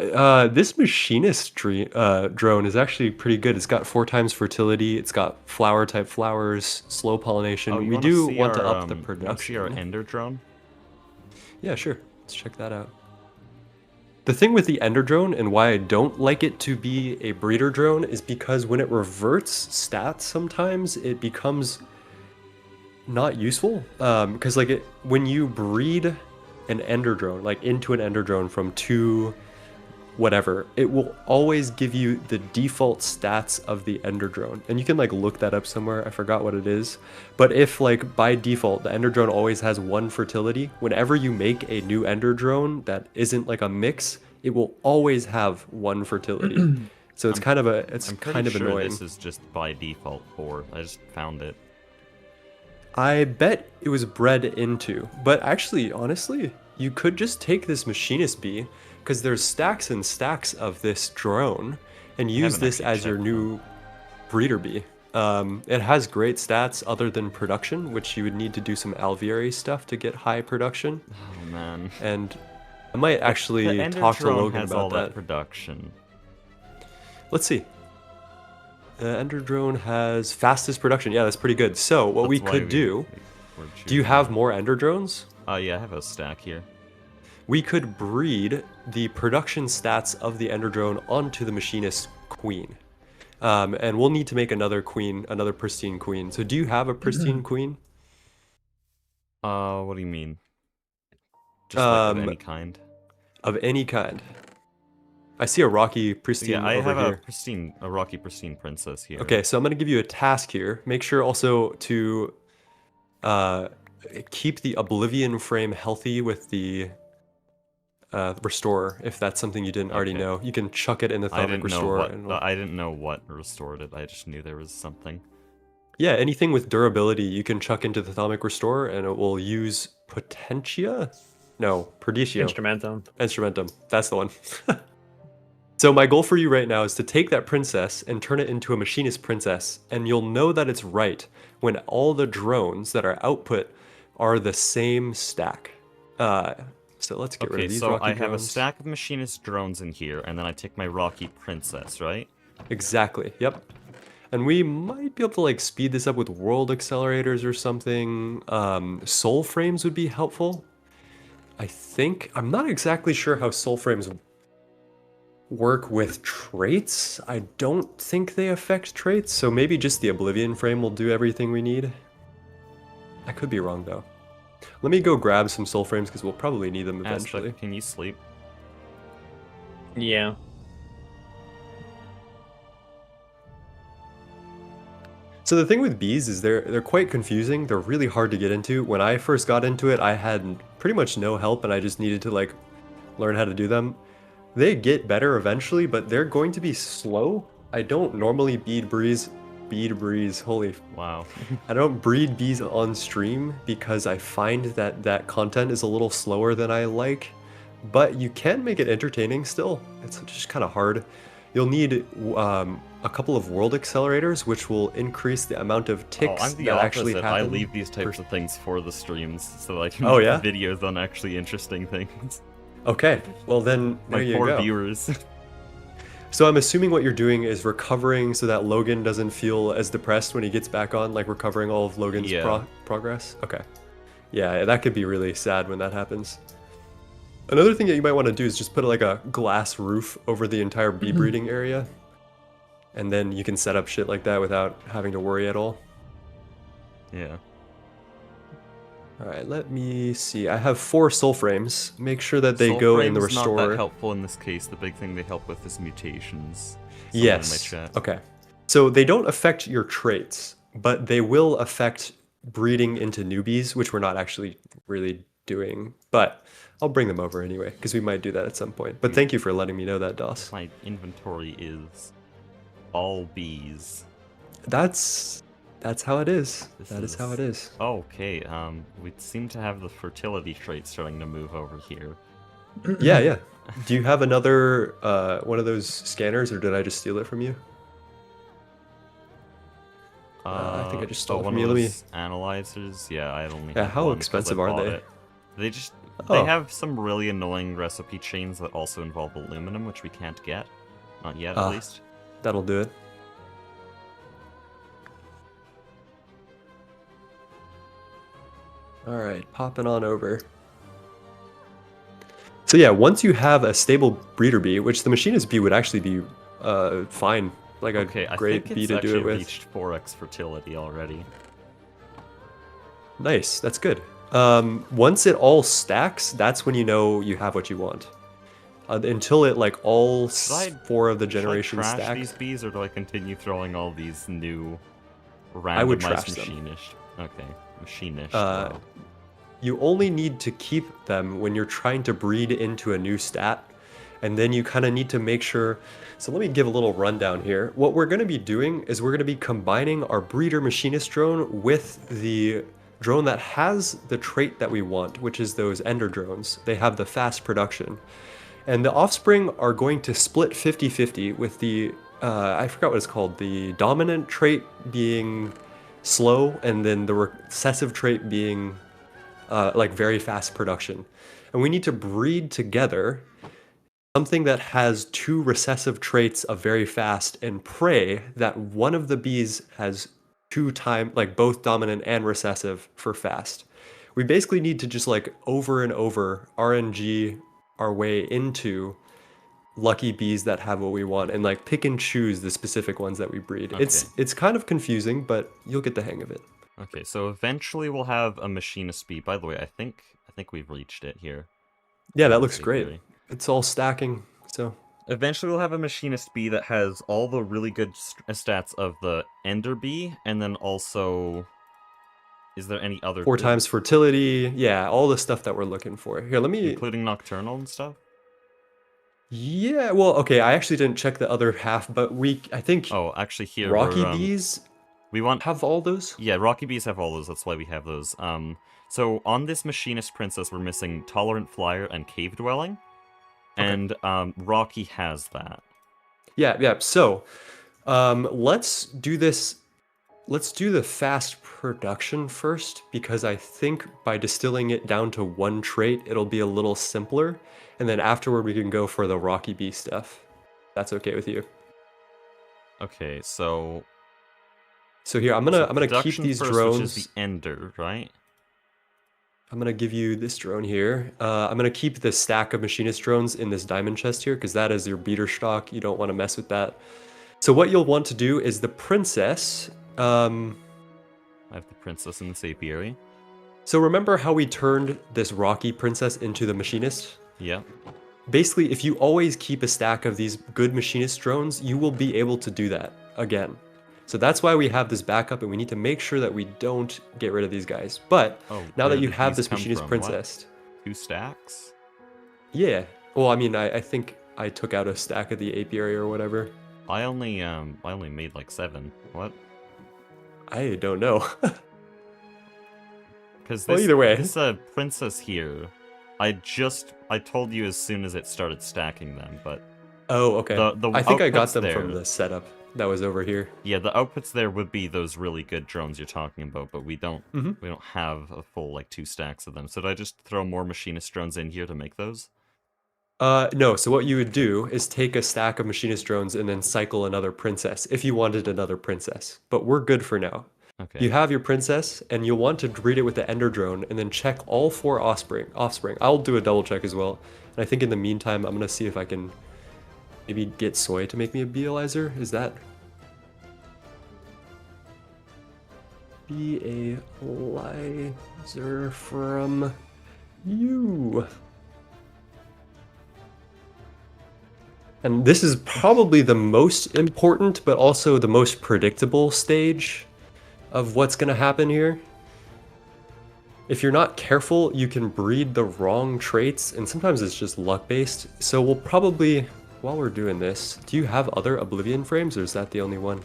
this machinist drone is actually pretty good. It's got 4 times fertility. It's got flower type flowers, slow pollination. Oh, you We wanna do see want to our, up the you wanna see our production. ender drone? Yeah, sure. Let's check that out. The thing with the ender drone and why I don't like it to be a breeder drone is because when it reverts stats, sometimes it becomes not useful. Because like when you breed an ender drone, like into an ender drone from 2 whatever, it will always give you the default stats of the ender drone, and you can like look that up somewhere. I forgot what it is, but if like by default the ender drone always has 1 fertility, whenever you make a new ender drone that isn't like a mix, it will always have 1 fertility. So it's kind of I'm kind pretty of sure annoying. this is just by default 4. I just found it. I bet it was bred into, but actually, honestly, you could just take this machinist bee, because there's stacks and stacks of this drone, and use haven't this actually as your checked new breeder bee. It has great stats other than production, which you would need to do some alveary stuff to get high production. Oh man. And I might actually The ender talk to drone Logan has about all that that. production. Let's see. The ender drone has fastest production. Yeah, that's pretty good. So what we That's why could do. we're Do you choosing have that. more ender drones? Yeah, I have a stack here. We could breed the production stats of the ender drone onto the machinist queen. And we'll need to make another queen, another pristine queen. So do you have a pristine queen? What do you mean? Just like of Um, any kind? Of any kind. I see a rocky pristine Yeah, I over have here. a rocky pristine princess here. Okay, so I'm going to give you a task here. Make sure also to keep the Oblivion frame healthy with the Restorer, if that's something you didn't already Okay. know. You can chuck it in the I Thaumic didn't know Restorer. what And it'll- I didn't know what restored it. I just knew there was something. Yeah, anything with durability you can chuck into the Thaumic Restorer, and it will use Potentia? No, Perditio. Instrumentum. That's the one. So my goal for you right now is to take that princess and turn it into a machinist princess, and you'll know that it's right when all the drones that are output are the same stack. So let's get rid Okay, of these so rocky I have a drones. stack of machinist drones in here, and then I take my rocky princess, right? Exactly. Yep. And we might be able to like speed this up with world accelerators or something. Soul frames would be helpful. I think I'm not exactly sure how soul frames work with traits. I don't think they affect traits, so maybe just the Oblivion frame will do everything we need. I could be wrong though. Let me go grab some soul frames because we'll probably need them eventually. Aztec, can you sleep? Yeah. So the thing with bees is they're quite confusing. They're really hard to get into. When I first got into it, I had pretty much no help and I just needed to like learn how to do them. They get better eventually, but they're going to be slow. I don't normally holy, Wow. I don't breed bees on stream because I find that that content is a little slower than I like, but you can make it entertaining still. It's just kind of hard. You'll need a couple of world accelerators, which will increase the amount of Oh, ticks I'm the that opposite. actually happen. I leave these types of things for the streams so I can Oh, make yeah? videos on actually interesting things. Okay, well then there My you poor go. viewers. So I'm assuming what you're doing is recovering so that Logan doesn't feel as depressed when he gets back on, like recovering all of Logan's Yeah. progress? Okay. Yeah, that could be really sad when that happens. Another thing that you might want to do is just put like a glass roof over the entire bee breeding area. And then you can set up shit like that without having to worry at all. Yeah. Alright, let me see. I have 4 soul frames. Make sure that they Soul go in the frame's not that restorer. helpful in this case. The big thing they help with is mutations. Someone in Yes. my chat. Okay. So they don't affect your traits, but they will affect breeding into newbies, which we're not actually really doing. But I'll bring them over anyway, because we might do that at some point. But thank you for letting me know that, Doss. My inventory is all bees. That's how it is. This That is how is- it is. Okay, we seem to have the fertility trait starting to move over here. Yeah, yeah. Do you have another one of those scanners, or did I just steal it from you? I think I just stole it one from of you. Let me. those analyzers. Yeah, I only. Yeah, have how one 'cause I expensive are bought they? it. They just Oh. they have some really annoying recipe chains that also involve aluminum, which we can't get. Not yet, at Ah. least. That'll do it. All right, popping on over. So yeah, once you have a stable breeder bee, which the machinist bee would actually be fine, like a Okay, I great think bee it's to do actually it with. reached 4x fertility already. Nice, that's good. Once it all stacks, that's when you know you have what you want. Until it like all Should 4 of the Should I generations trash stack. these bees, or do I continue throwing all these new randomized I would trash them. machinish? Okay, machinish. Uh, You only need to keep them when you're trying to breed into a new stat. And then you kind of need to make sure. So let me give a little rundown here. What we're going to be doing is we're going to be combining our breeder machinist drone with the drone that has the trait that we want, which is those ender drones. They have the fast production. And the offspring are going to split 50-50 with the, I forgot what it's called, the dominant trait being slow and then the recessive trait being like very fast production. And we need to breed together something that has 2 recessive traits of very fast and pray that one of the bees has 2 times, like both dominant and recessive for fast. We basically need to just like over and over RNG our way into lucky bees that have what we want and like pick and choose the specific ones that we breed. Okay. It's kind of confusing, but you'll get the hang of it. Okay, so eventually we'll have a machinist bee. By the way, I think we've reached it here. Yeah, that in looks great. theory. It's all stacking, so Eventually we'll have a machinist bee that has all the really good stats of the ender bee, and then also Is there any other 4 good, times fertility. Yeah, all the stuff that we're looking for. Here, let me. including nocturnal and stuff? Yeah, well, okay. I actually didn't check the other half, but I think Oh, actually here Rocky we're, Bees we want... have all those. Yeah, Rocky Bees have all those, that's why we have those. So on this Machinist Princess, we're missing Tolerant Flyer and Cave Dwelling. Okay. And Rocky has that. Yeah, yeah. So, let's do this. Let's do the fast production first, because I think by distilling it down to one trait, it'll be a little simpler. And then afterward, we can go for the Rocky Bee stuff. That's okay with you. Okay, so... So here, I'm so gonna keep production these first, drones. which is the Ender, right? I'm gonna give you this drone here. I'm gonna keep the stack of machinist drones in this diamond chest here, because that is your beater stock. You don't want to mess with that. So what you'll want to do is the princess. I have the princess in this apiary. So remember how we turned this Rocky princess into the machinist? Yeah. Basically, if you always keep a stack of these good machinist drones, you will be able to do that again. So that's why we have this backup, and we need to make sure that we don't get rid of these guys. But Oh, now where that you did have these this come machinist from? princess, What? 2 stacks? yeah. Well, I mean, I think I took out a stack of the apiary or whatever. I only made like 7. What? I don't know. Because Well, this, either way. this princess here, I told you as soon as it started stacking them, but Oh, okay. The I think I got outputs them there. from the setup that was over here. yeah, the outputs there would be those really good drones you're talking about, but we don't Mhm. we don't have a full like 2 stacks of them. So did I just throw more machinist drones in here to make those? No, so what you would do is take a stack of machinist drones and then cycle another princess if you wanted another princess. But we're good for now. Okay. You have your princess, and you'll want to breed it with the ender drone and then check all 4 offspring. I'll do a double check as well. And I think in the meantime, I'm going to see if I can maybe get Soy to make me a beealizer. Is that... Bealizer from you. And this is probably the most important, but also the most predictable stage of what's going to happen here. If you're not careful, you can breed the wrong traits, and sometimes it's just luck-based. So we'll probably, while we're doing this, do you have other Oblivion frames, or is that the only one?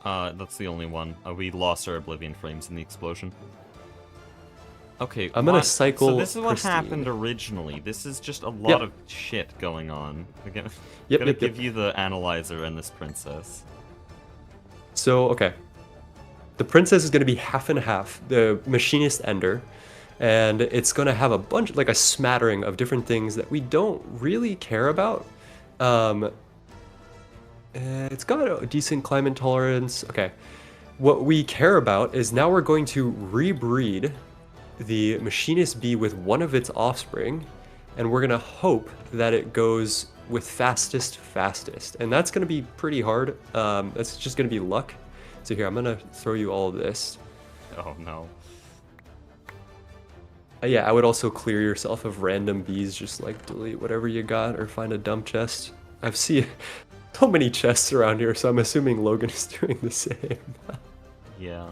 That's the only one. We lost our Oblivion frames in the explosion. Okay, I'm gonna what- cycle So this is what Pristine. happened originally. This is just a lot Yep. of shit going on. I'm gonna, Yep, gonna yep, yep. give you the analyzer and this princess. So, okay. The princess is going to be half and half, the machinist ender, and it's going to have a bunch, like a smattering of different things that we don't really care about. It's got a decent climate tolerance. Okay. What we care about is now we're going to rebreed the machinist bee with one of its offspring, and we're going to hope that it goes with fastest. And that's going to be pretty hard. That's just going to be luck. So here, I'm going to throw you all of this. Oh no. Yeah, I would also clear yourself of random bees. Just like delete whatever you got or find a dump chest. I've seen so many chests around here, so I'm assuming Logan is doing the same. Yeah.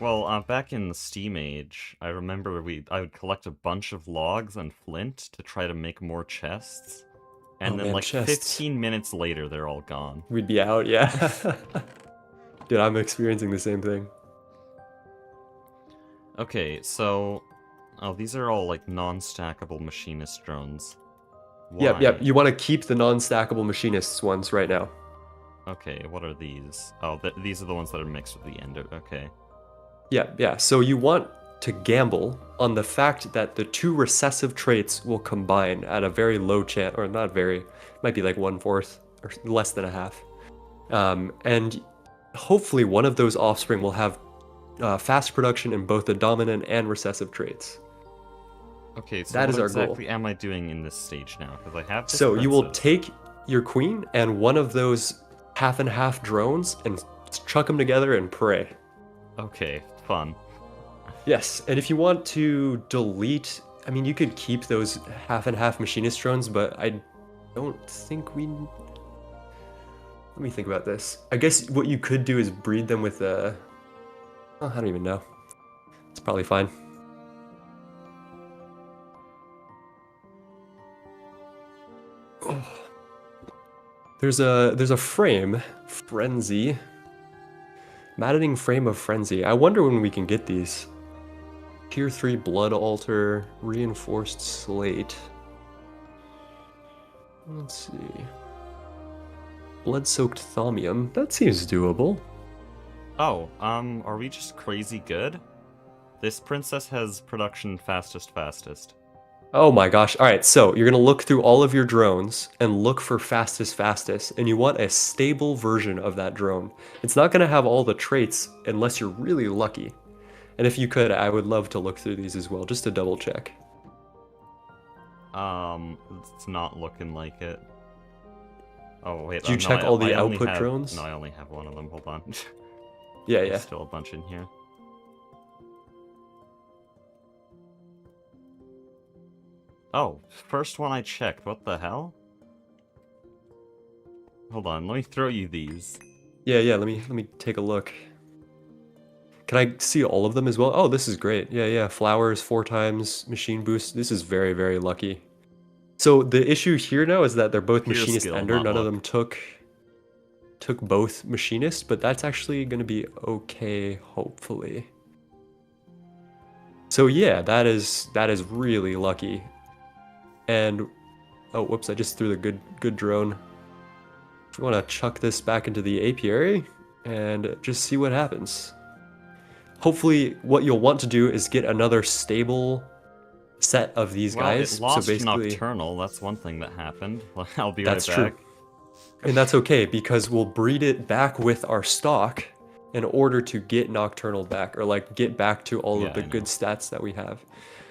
Well, back in the Steam Age, I remember I would collect a bunch of logs and flint to try to make more chests. And Oh, then man, like chests. 15 minutes later, they're all gone. We'd be out, yeah. Dude, I'm experiencing the same thing. Okay, so... Oh, these are all like non-stackable machinist drones. Yep, Why? yep. You want to keep the non-stackable machinists ones right now. Okay, what are these? Oh, these are the ones that are mixed with the ender. Okay. Yeah, yeah. So you want to gamble on the fact that the 2 recessive traits will combine at a very low chance, or not very, might be like 1/4 or less than a half. And hopefully one of those offspring will have fast production in both the dominant and recessive traits. Okay, so That what is our goal. exactly am I doing in this stage now? Because I have this So you will princess. take your queen and one of those half and half drones and chuck them together and pray. Okay, fun. Yes, and if you want to delete, I mean, you could keep those half and half machinist drones, but I don't think we... Let me think about this. I guess what you could do is breed them with a... Oh, I don't even know. It's probably fine. Oh. There's a frame, Frenzy. Maddening Frame of Frenzy. I wonder when we can get these. Tier 3 Blood Altar, Reinforced Slate. Let's see. Blood-soaked Thaumium. That seems doable. Oh, are we just crazy good? This princess has production fastest. Oh my gosh. Alright, so you're gonna look through all of your drones and look for fastest, and you want a stable version of that drone. It's not gonna have all the traits unless you're really lucky. And if you could, I would love to look through these as well, just to double check. It's not looking like it. Oh wait, Did you no, check all the I only output have- drones? No, I only have one of them. Hold on. Yeah, There's yeah. still a bunch in here. Oh, first one I checked. What the hell? Hold on, let me throw you these. Yeah, let me take a look. Can I see all of them as well? Oh, this is great. Yeah. Flowers 4 times, machine boost. This is very, very lucky. So the issue here now is that they're both Pure machinist skill, ender. not None of luck. them took both machinist, but that's actually going to be okay, hopefully. So yeah, that is really lucky. And oh, whoops! I just threw the good drone. If you want to chuck this back into the apiary and just see what happens. Hopefully, what you'll want to do is get another stable set of these Well, guys. it lost so basically, Nocturnal. That's one thing that happened. I'll be that's right true. back. And that's okay because we'll breed it back with our stock in order to get Nocturnal back, or like get back to all Yeah, of the I good know. stats that we have.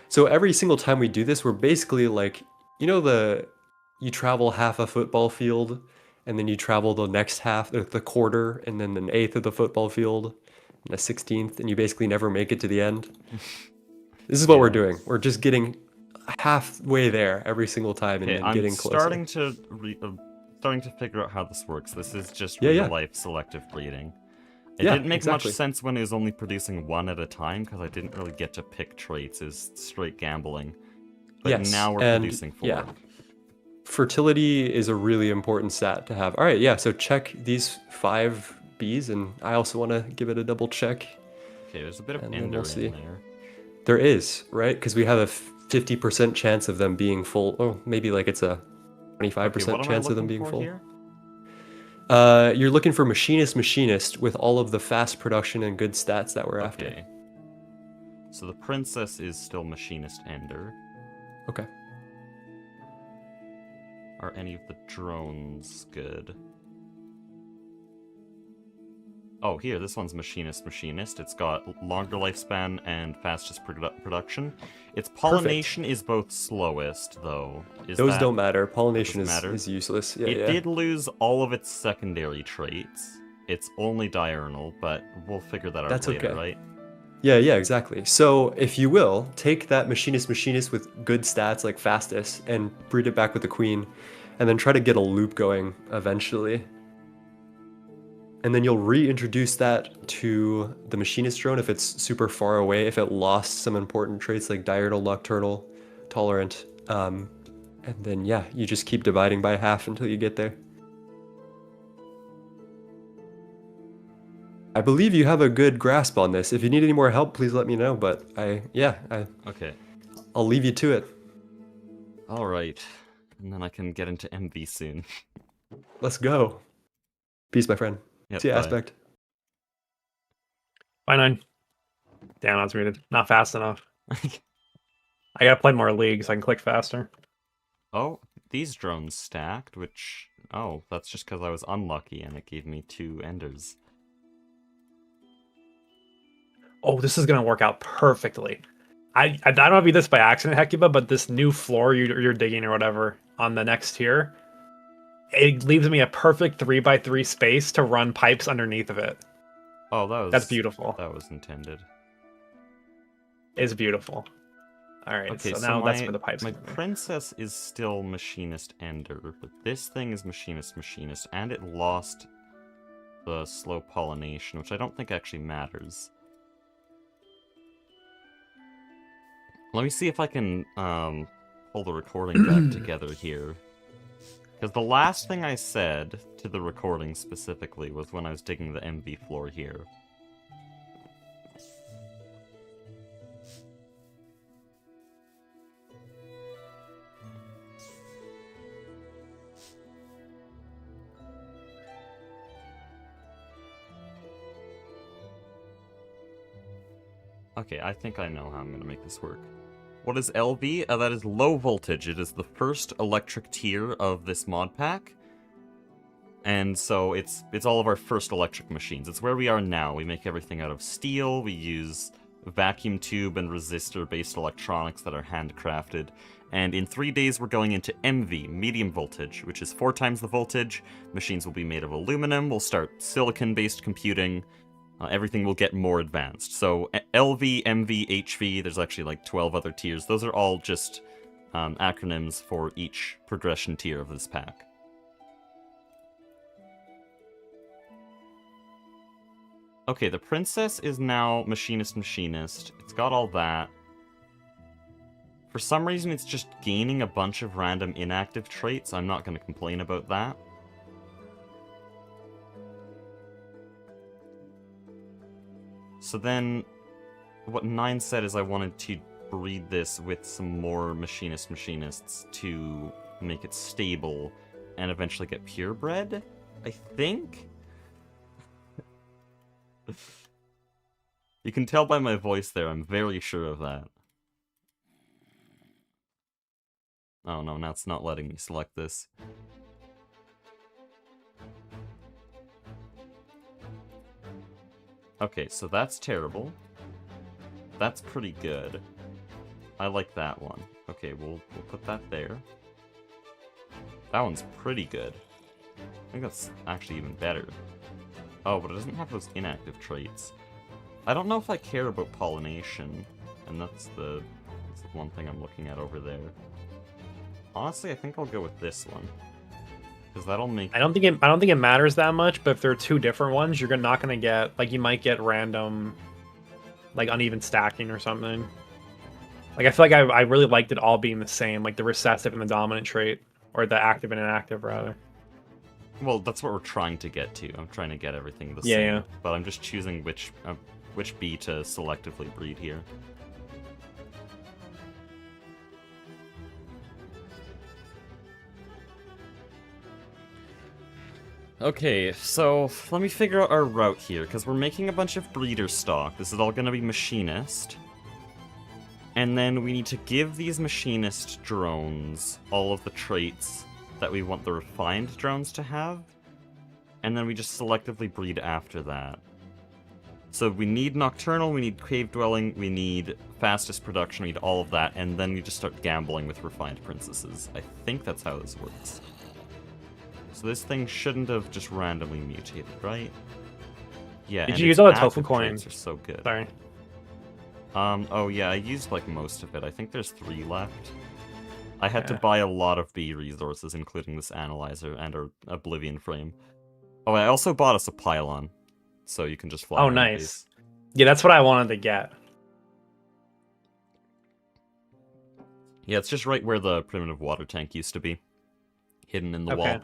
So every single time we do this, we're basically like, you know, you travel half a football field, and then you travel the next half, the quarter, and then an eighth of the football field, and a 16th, and you basically never make it to the end. This is what we're Yeah. doing. We're just getting halfway there every single time, and Okay, then I'm getting closer. starting to figure out how this works. This is just Yeah. real-life selective breeding. It Yeah, didn't make exactly. much sense when it was only producing one at a time, because I didn't really get to pick traits. It's straight gambling. But Yes, now we're and producing 4. yeah. Fertility is a really important stat to have. All right, yeah, so check these 5 bees, and I also want to give it a double check. Okay, there's a bit of And then ender we'll see. in there. There is, right? Because we have a 50% chance of them being full. Oh, maybe like it's a 25% Okay, what am I chance of them looking being for full. here? You're looking for machinist with all of the fast production and good stats that we're after. Okay. So the princess is still machinist ender. Okay. Are any of the drones good? Oh, here, this one's machinist. It's got longer lifespan and fastest production. Its pollination is both slowest, though. Those don't matter. Pollination matter? is useless. Yeah, It did lose all of its secondary traits. It's only diurnal, but we'll figure that out That's later, okay. right? Yeah, exactly. So if you will, take that machinist with good stats like fastest and breed it back with the queen, and then try to get a loop going eventually. And then you'll reintroduce that to the machinist drone if it's super far away, if it lost some important traits like diurnal, nocturnal, tolerant. And then yeah, you just keep dividing by half until you get there. I believe you have a good grasp on this. If you need any more help, please let me know. But Okay. I'll leave you to it. Alright. And then I can get into MV soon. Let's go. Peace, my friend. Yep, See ya, bye. Aspect. Bye 9. Damn, that's muted. Not fast enough. I gotta play more League so I can click faster. Oh, these drones stacked, which... Oh, that's just because I was unlucky and it gave me 2 enders. Oh, this is gonna work out perfectly. I don't know if you did this by accident, Hecuba, but this new floor you're digging or whatever on the next tier, it leaves me a perfect 3x3 space to run pipes underneath of it. Oh, That's beautiful. That was intended. It's beautiful. All right, Okay, so so now that's where the pipes my come in. princess is still machinist ender, but this thing is machinist, and it lost the slow pollination, which I don't think actually matters. Let me see if I can pull the recording back together here. Because the last thing I said to the recording specifically was when I was digging the MV floor here. Okay, I think I know how I'm going to make this work. What is LV? That is low voltage. It is the first electric tier of this mod pack. And so it's all of our first electric machines. It's where we are now. We make everything out of steel. We use vacuum tube and resistor-based electronics that are handcrafted. And in 3 days, we're going into MV, medium voltage, which is 4 times the voltage. Machines will be made of aluminum. We'll start silicon-based computing. Everything will get more advanced. So LV, MV, HV, there's actually like 12 other tiers. Those are all just acronyms for each progression tier of this pack. Okay, the princess is now machinist. It's got all that. For some reason, it's just gaining a bunch of random inactive traits. I'm not going to complain about that. So then, what 9 said is I wanted to breed this with some more machinists to make it stable and eventually get purebred, I think? You can tell by my voice there, I'm very sure of that. Oh no, now it's not letting me select this. Okay, so that's terrible. That's pretty good. I like that one. Okay, we'll put that there. That one's pretty good. I think that's actually even better. Oh, but it doesn't have those inactive traits. I don't know if I care about pollination, and that's the one thing I'm looking at over there. Honestly, I think I'll go with this one. Because that'll make... I don't think it matters that much, but if there are 2 different ones, you're not gonna get, like, you might get random, like, uneven stacking or something. Like, I feel like I really liked it all being the same, like the recessive and the dominant trait, or the active and inactive rather. Well, that's what we're trying to get to. I'm trying to get everything the Yeah, same. yeah. But I'm just choosing which bee to selectively breed here. Okay, so let me figure out our route here, because we're making a bunch of breeder stock. This is all going to be machinist. And then we need to give these machinist drones all of the traits that we want the refined drones to have. And then we just selectively breed after that. So we need nocturnal, we need cave dwelling, we need fastest production, we need all of that, and then we just start gambling with refined princesses. I think that's how this works. So this thing shouldn't have just randomly mutated, right? Yeah. Did and you use its all the active tofu coins? traits are so good. Sorry. Oh yeah, I used like most of it. I think there's 3 left. I had to Yeah. buy a lot of bee resources, including this analyzer and our Oblivion frame. Oh, I also bought us a pylon, so you can just fly Oh, around the nice. base. Yeah, that's what I wanted to get. Yeah, it's just right where the primitive water tank used to be. Hidden in the wall.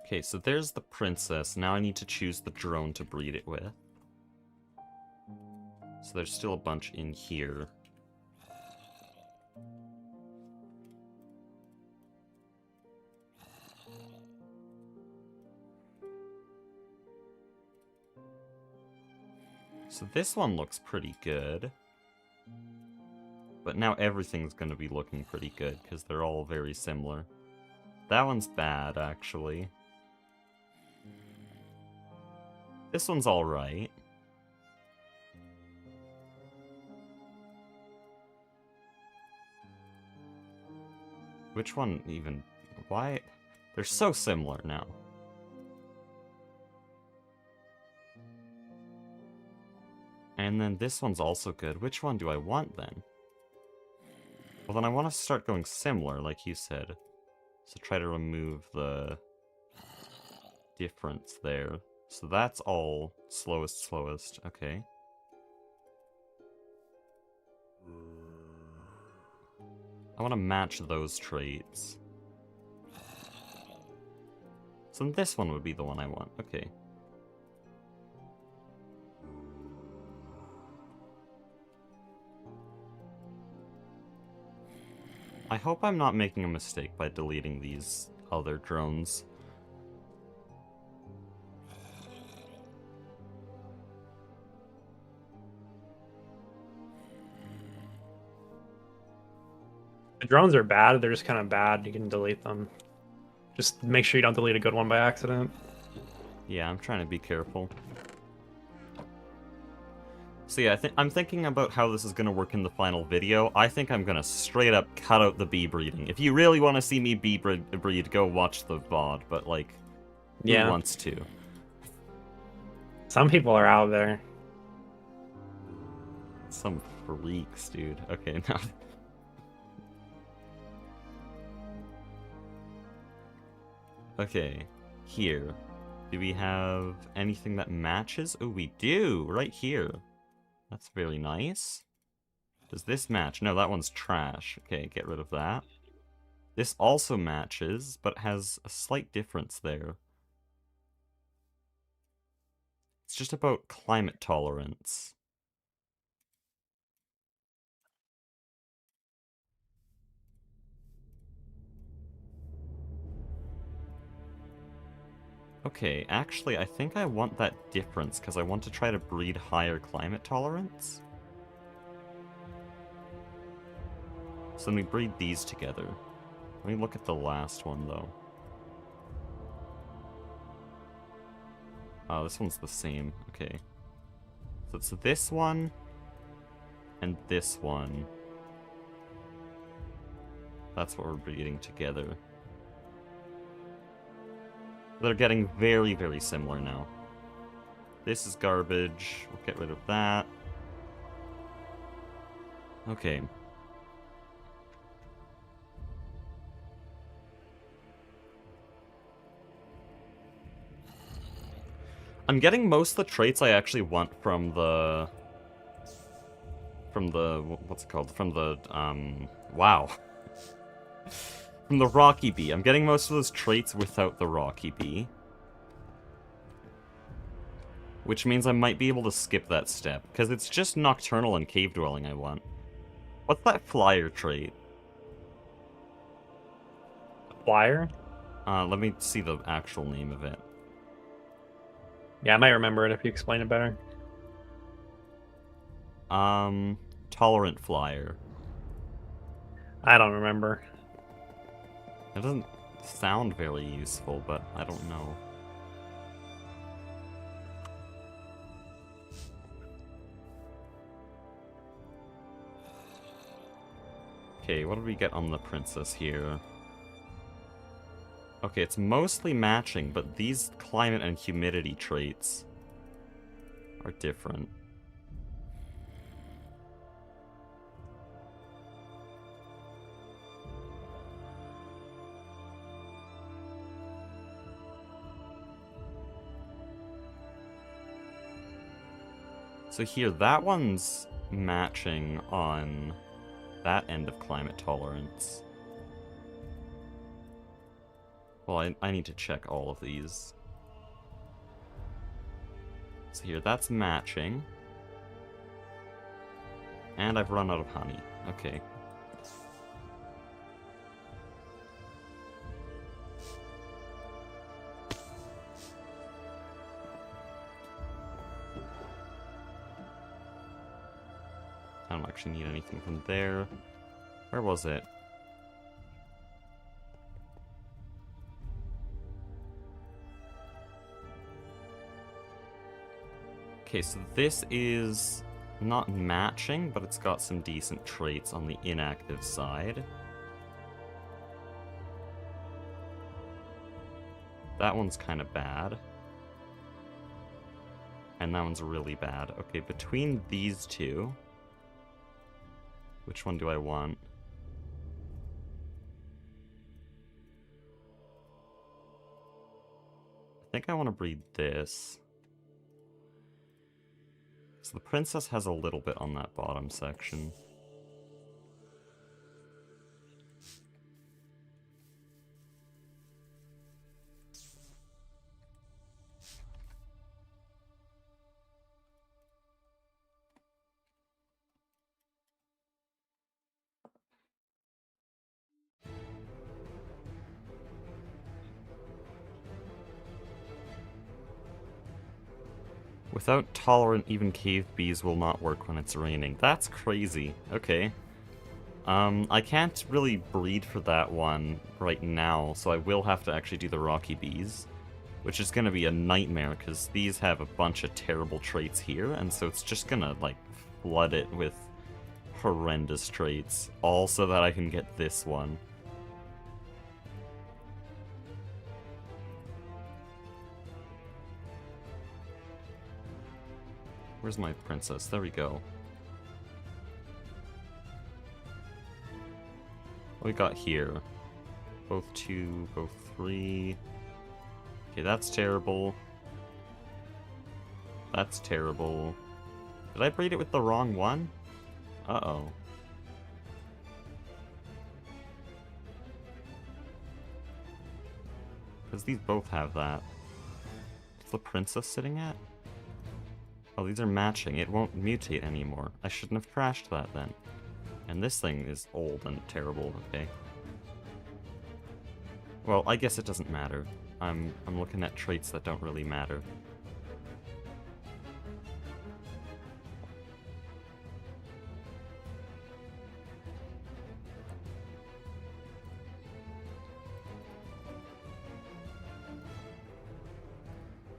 Okay, so there's the princess. Now I need to choose the drone to breed it with. So there's still a bunch in here. So this one looks pretty good. But now everything's going to be looking pretty good, because they're all very similar. That one's bad, actually. This one's alright. Which one even... Why... They're so similar now. And then this one's also good. Which one do I want then? Well, then I want to start going similar, like you said. So try to remove the difference there. So that's all slowest. Okay. I want to match those traits. So this one would be the one I want. Okay. I hope I'm not making a mistake by deleting these other drones. The drones are bad. They're just kind of bad. You can delete them. Just make sure you don't delete a good one by accident. Yeah, I'm trying to be careful. So yeah, I'm thinking about how this is going to work in the final video. I think I'm going to straight up cut out the bee breeding. If you really want to see me bee breed, go watch the VOD, but like, who wants to? Some people are out there. Some freaks, dude. Okay, now... Okay, here. Do we have anything that matches? Oh, we do! Right here. That's very nice. Does this match? No, that one's trash. Okay, get rid of that. This also matches, but has a slight difference there. It's just about climate tolerance. Okay, actually, I think I want that difference, because I want to try to breed higher climate tolerance. So then we breed these together. Let me look at the last one, though. Oh, this one's the same. Okay. So it's this one, and this one. That's what we're breeding together. They're getting very, very similar now. This is garbage. We'll get rid of that. Okay. I'm getting most of the traits I actually want from the... what's it called? Wow. From the Rocky Bee. I'm getting most of those traits without the Rocky Bee. Which means I might be able to skip that step, because it's just Nocturnal and Cave Dwelling I want. What's that flyer trait? Flyer? Let me see the actual name of it. Yeah, I might remember it if you explain it better. Tolerant Flyer. I don't remember. It doesn't sound very useful, but I don't know. Okay, what did we get on the princess here? Okay, it's mostly matching, but these climate and humidity traits are different. So here, that one's matching on that end of climate tolerance. Well, I need to check all of these. So here, that's matching. And I've run out of honey. Okay. I don't actually need anything from there. Where was it? Okay, so this is not matching, but it's got some decent traits on the inactive side. That one's kind of bad. And that one's really bad. Okay, between these two... Which one do I want? I think I want to breed this. So the princess has a little bit on that bottom section. Without tolerant, even cave bees will not work when it's raining. That's crazy. Okay. I can't really breed for that one right now, so I will have to actually do the rocky bees, which is going to be a nightmare because these have a bunch of terrible traits here, and so it's just going to, like, flood it with horrendous traits, all so that I can get this one. Where's my princess? There we go. What we got here? Both 2, both 3. Okay, that's terrible. That's terrible. Did I breed it with the wrong one? Uh-oh. Because these both have that. What's the princess sitting at? Oh, these are matching. It won't mutate anymore. I shouldn't have crashed that then. And this thing is old and terrible, okay. Well, I guess it doesn't matter. I'm looking at traits that don't really matter.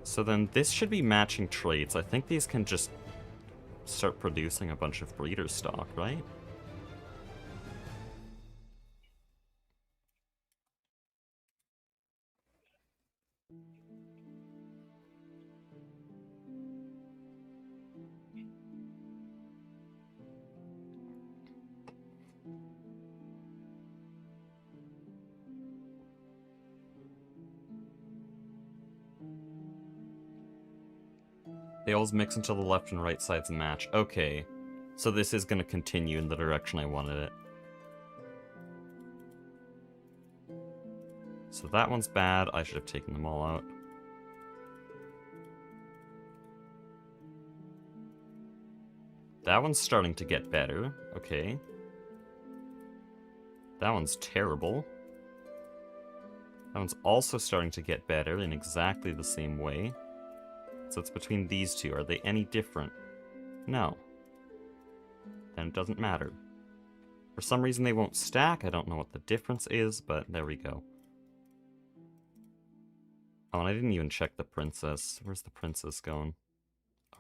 So then this should be matching traits. I think these can just start producing a bunch of breeder stock, right? They always mix until the left and right sides match. Okay. So this is going to continue in the direction I wanted it. So that one's bad. I should have taken them all out. That one's starting to get better. Okay. That one's terrible. That one's also starting to get better in exactly the same way. So it's between these two. Are they any different? No. Then it doesn't matter. For some reason they won't stack. I don't know what the difference is, but there we go. Oh, and I didn't even check the princess. Where's the princess going?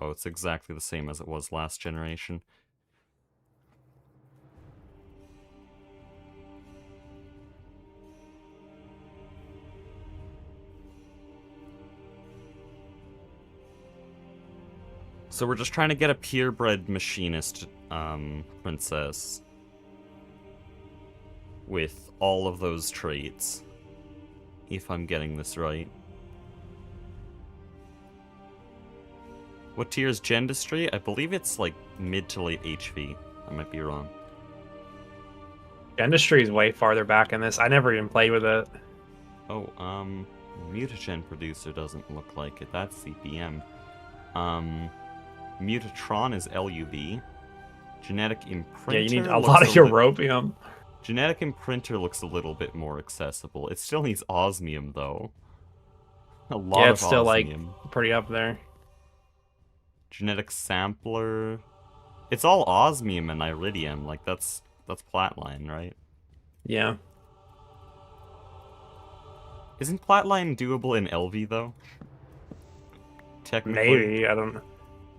Oh, it's exactly the same as it was last generation. So we're just trying to get a purebred machinist princess with all of those traits, if I'm getting this right. What tier is Gendistry? I believe it's like mid to late HV. I might be wrong. Dentistry is way farther back in this. I never even played with it. Oh, Mutagen Producer doesn't look like it. That's CPM. Mutatron is LUV. Genetic Imprinter. Yeah, you need a lot of Europium. Genetic Imprinter looks a little bit more accessible. It still needs Osmium, though. A lot Yeah, of it's still Osmium. like pretty up there. Genetic Sampler. It's all Osmium and Iridium. Like, that's Platline, right? Yeah. Isn't Platline doable in LV, though? Technically. Maybe, I don't know.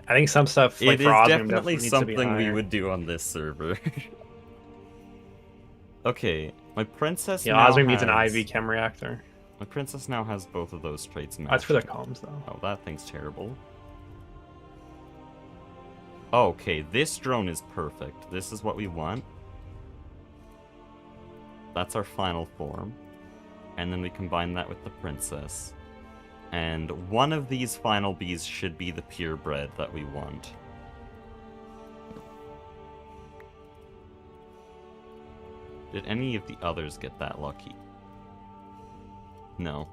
I think some stuff like It for is Osmium definitely needs to be something we higher. would do on this server. Okay, my princess Yeah, now Osmium needs an has- IV chem reactor. My princess now has both of those traits matched. That's for the combs, though. Oh, that thing's terrible. Okay, this drone is perfect. This is what we want. That's our final form. And then we combine that with the princess. And one of these final bees should be the purebred that we want. Did any of the others get that lucky? No.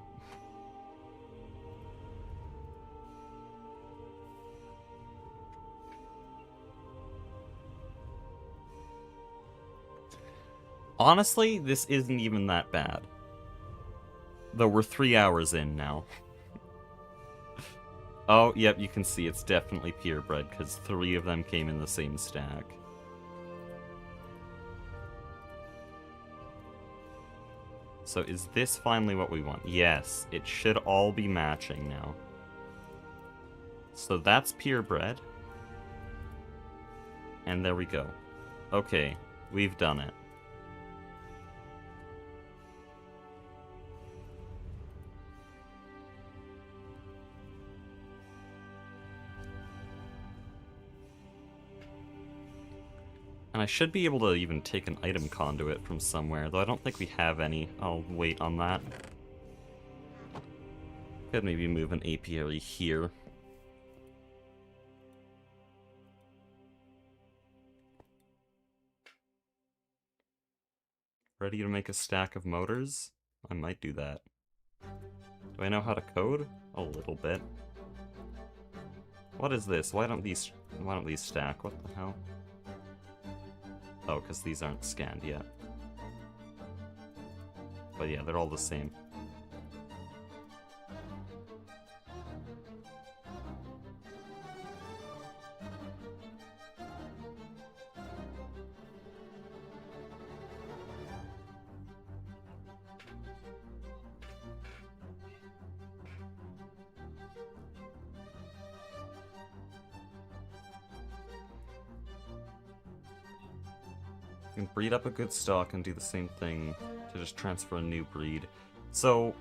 Honestly, this isn't even that bad. Though we're 3 hours in now. Oh, yep, you can see it's definitely purebred, because 3 of them came in the same stack. So is this finally what we want? Yes, it should all be matching now. So that's purebred. And there we go. Okay, we've done it. And I should be able to even take an item conduit from somewhere, though I don't think we have any. I'll wait on that. Could maybe move an apiary here. Ready to make a stack of motors? I might do that. Do I know how to code? A little bit. What is this? Why don't these stack? What the hell? Oh, because these aren't scanned yet. But yeah, they're all the same. And breed up a good stock and do the same thing to just transfer a new breed. So,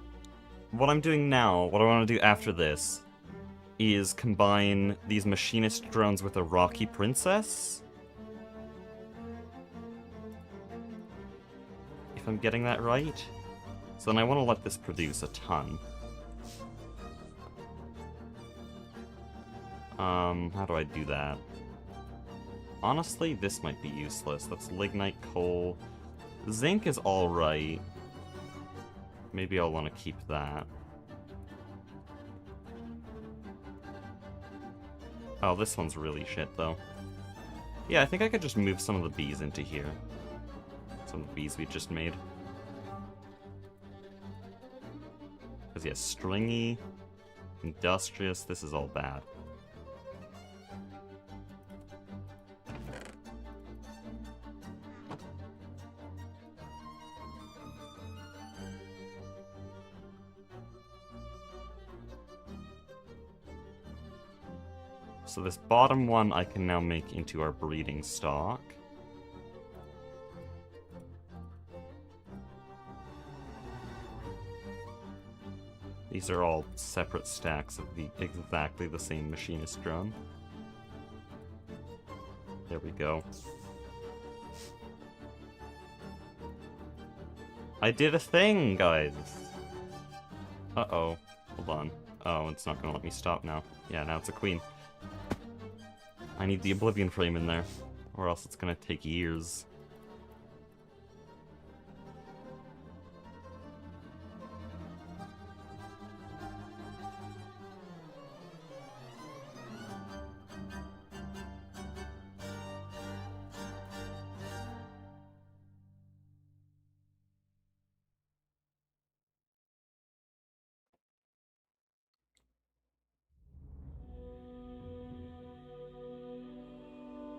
what I'm doing now, what I want to do after this, is combine these machinist drones with a rocky princess. If I'm getting that right. So then I want to let this produce a ton. How do I do that? Honestly, this might be useless. That's lignite coal. Zinc is alright. Maybe I'll want to keep that. Oh, this one's really shit, though. Yeah, I think I could just move some of the bees into here. Some of the bees we just made. Because, yeah, stringy, industrious, this is all bad. So this bottom one I can now make into our breeding stock. These are all separate stacks of the exactly the same machinist drone. There we go. I did a thing, guys! Uh-oh. Hold on. Oh, it's not gonna let me stop now. Yeah, now it's a queen. I need the Oblivion frame in there, or else it's gonna take years.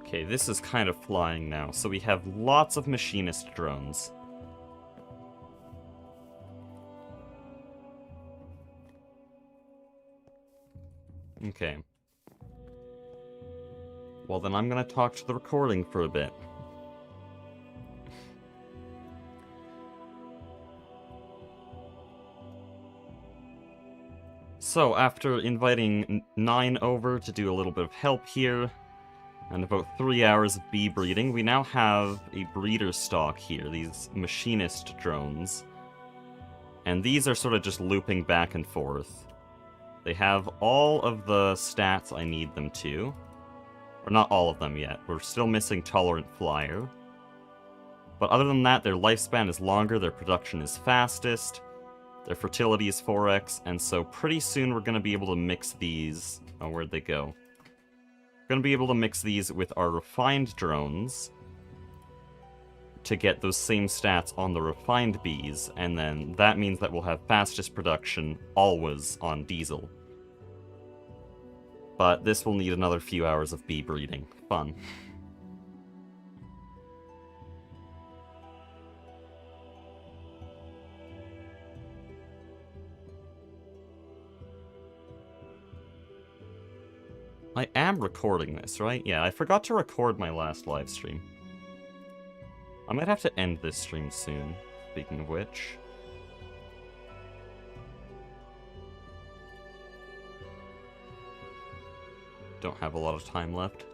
Okay, this is kind of flying now, so we have lots of machinist drones. Okay. Well, then I'm gonna talk to the recording for a bit. So, after inviting 9 over to do a little bit of help here, and about 3 hours of bee breeding, we now have a breeder stock here, these machinist drones. And these are sort of just looping back and forth. They have all of the stats I need them to. Or not all of them yet, we're still missing Tolerant Flyer. But other than that, their lifespan is longer, their production is fastest, their fertility is 4x, and so pretty soon we're going to be able to mix these... Oh, where'd they go? We're going to be able to mix these with our refined drones to get those same stats on the refined bees, and then that means that we'll have fastest production always on diesel. But this will need another few hours of bee breeding. Fun. I am recording this, right? Yeah, I forgot to record my last live stream. I might have to end this stream soon, speaking of which. Don't have a lot of time left.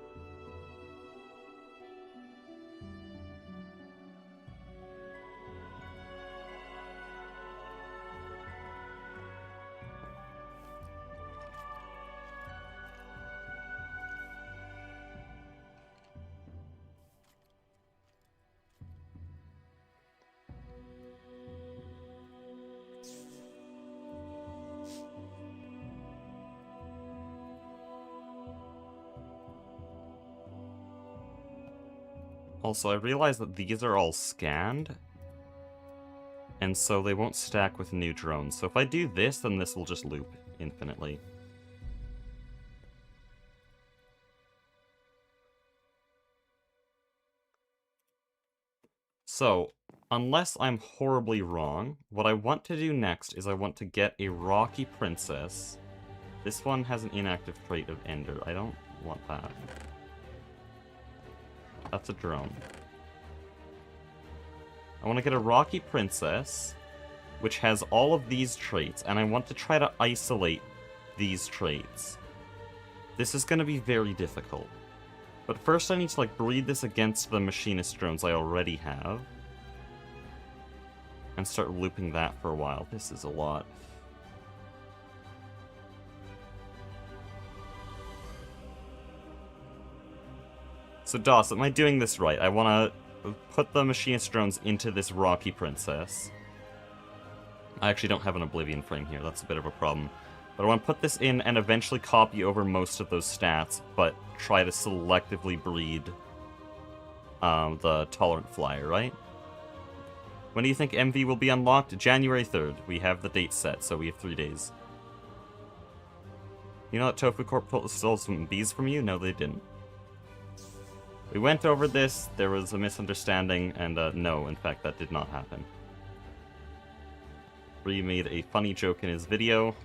Also, I realize that these are all scanned, and so they won't stack with new drones. So if I do this, then this will just loop infinitely. So, unless I'm horribly wrong, what I want to do next is I want to get a Rocky Princess. This one has an inactive trait of Ender. I don't want that. That's a drone. I want to get a Rocky Princess, which has all of these traits, and I want to try to isolate these traits. This is going to be very difficult. But first I need to, like, breed this against the machinist drones I already have. And start looping that for a while. This is a lot. So Doss, am I doing this right? I want to put the machinist drones into this Rocky Princess. I actually don't have an Oblivion frame here, that's a bit of a problem. But I want to put this in and eventually copy over most of those stats, but try to selectively breed the Tolerant Flyer, right? When do you think MV will be unlocked? January 3rd. We have the date set, so we have 3 days. You know that Tofu Corp stole some bees from you? No, they didn't. We went over this, there was a misunderstanding, and no, in fact, that did not happen. Bree made a funny joke in his video,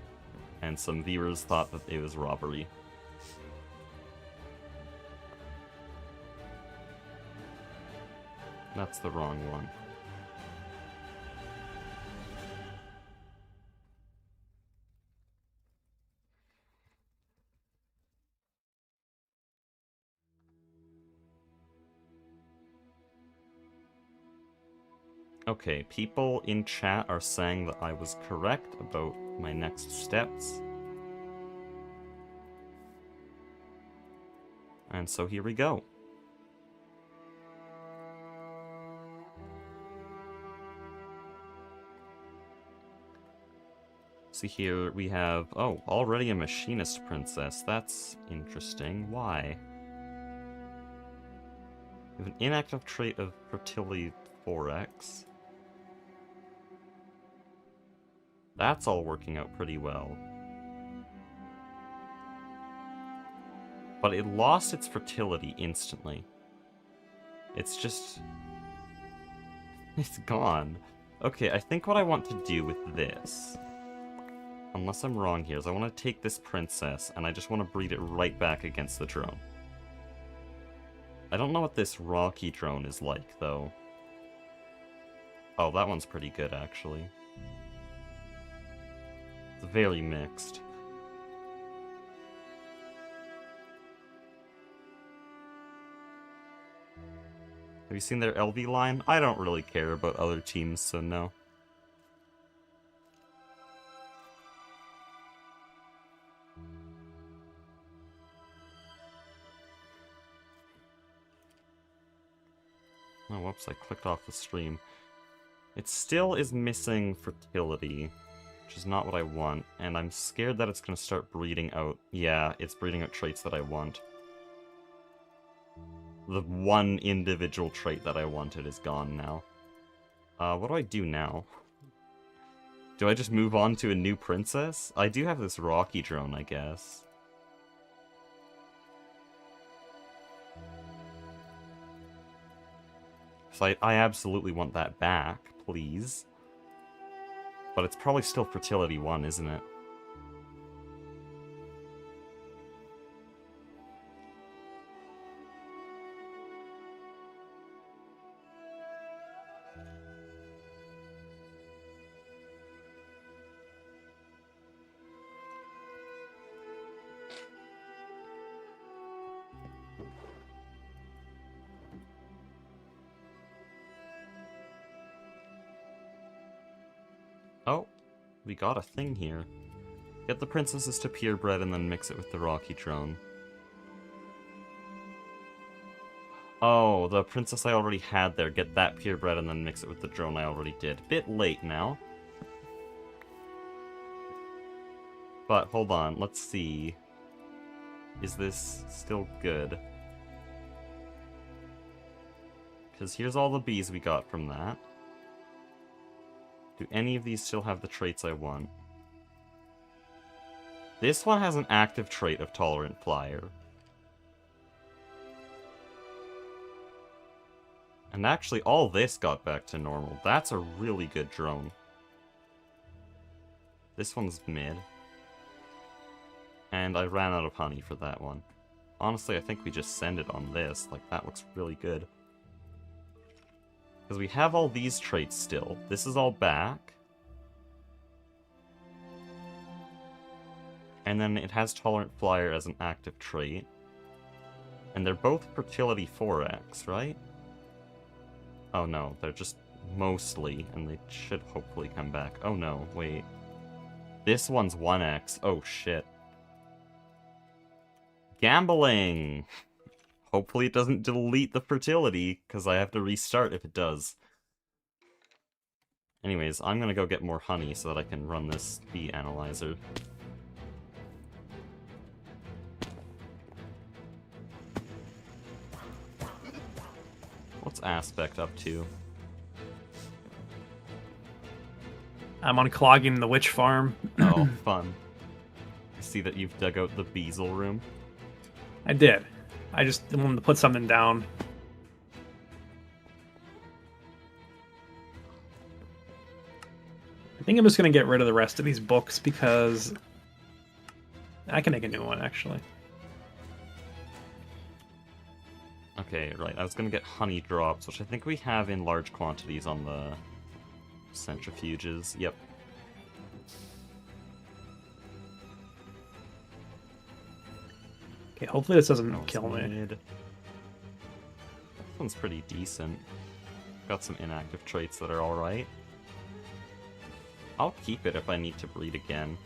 and some viewers thought that it was robbery. That's the wrong one. Okay, people in chat are saying that I was correct about my next steps. And so here we go. See here we have, oh, already a machinist princess. That's interesting. Why? We have an inactive trait of fertility 4x. That's all working out pretty well. But it lost its fertility instantly. It's just... it's gone. Okay, I think what I want to do with this, unless I'm wrong here, is I want to take this princess and I just want to breed it right back against the drone. I don't know what this Rocky drone is like, though. Oh, that one's pretty good, actually. It's very mixed. Have you seen their LV line? I don't really care about other teams, so no. Oh, whoops, I clicked off the stream. It still is missing fertility, which is not what I want, and I'm scared that it's going to start breeding out. Yeah, it's breeding out traits that I want. The one individual trait that I wanted is gone now. What do I do now? Do I just move on to a new princess? I do have this rocky drone, I guess. So I absolutely want that back, please. But it's probably still fertility 1, isn't it? Oh, we got a thing here. Get the princesses to purebred and then mix it with the rocky drone. Oh, the princess I already had there, get that purebred and then mix it with the drone I already did. Bit late now. But hold on, let's see. Is this still good? Because here's all the bees we got from that. Do any of these still have the traits I want? This one has an active trait of Tolerant Flyer. And actually, all this got back to normal. That's a really good drone. This one's mid. And I ran out of honey for that one. Honestly, I think we just send it on this. Like, that looks really good. Because we have all these traits still. This is all back. And then it has Tolerant Flyer as an active trait. And they're both Fertility 4x, right? Oh no, they're just mostly, and they should hopefully come back. Oh no, wait. This one's 1x. Oh shit. Gambling! Hopefully it doesn't delete the fertility, because I have to restart if it does. Anyways, I'm gonna go get more honey so that I can run this bee analyzer. What's Aspect up to? I'm unclogging the witch farm. Oh, fun. I see that you've dug out the Beazle room. I did. I just wanted to put something down. I think I'm just going to get rid of the rest of these books because I can make a new one, actually. Okay, right. I was gonna get honey drops, which I think we have in large quantities on the centrifuges. Yep. Okay, hopefully this doesn't That was kill me. mid. This one's pretty decent. Got some inactive traits that are alright. I'll keep it if I need to breed again.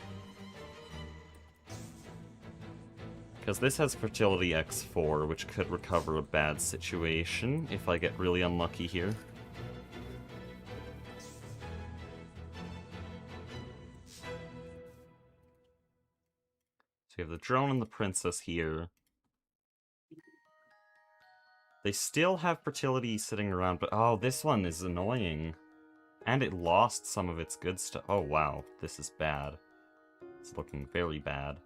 Because this has Fertility X4, which could recover a bad situation if I get really unlucky here. So we have the drone and the princess here. They still have fertility sitting around, but oh, this one is annoying. And it lost some of its good stuff. Oh wow, this is bad. It's looking very bad.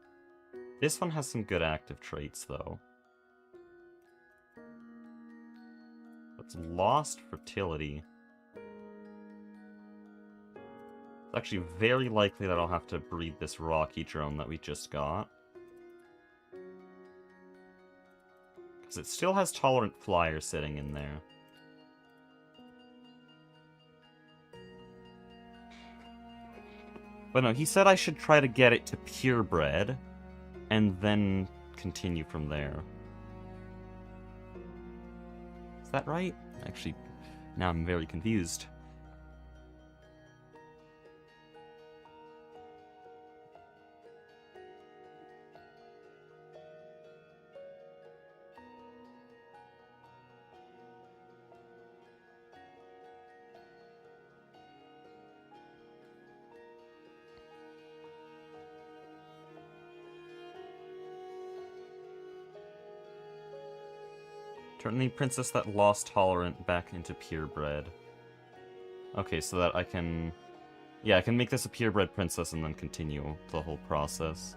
This one has some good active traits, though. It's lost fertility. It's actually very likely that I'll have to breed this rocky drone that we just got. Because it still has Tolerant Flyer sitting in there. But no, he said I should try to get it to purebred. And then continue from there. Is that right? Actually, now I'm very confused. Turn the princess that lost tolerant back into purebred. Okay, so that I can... Yeah, I can make this a purebred princess and then continue the whole process.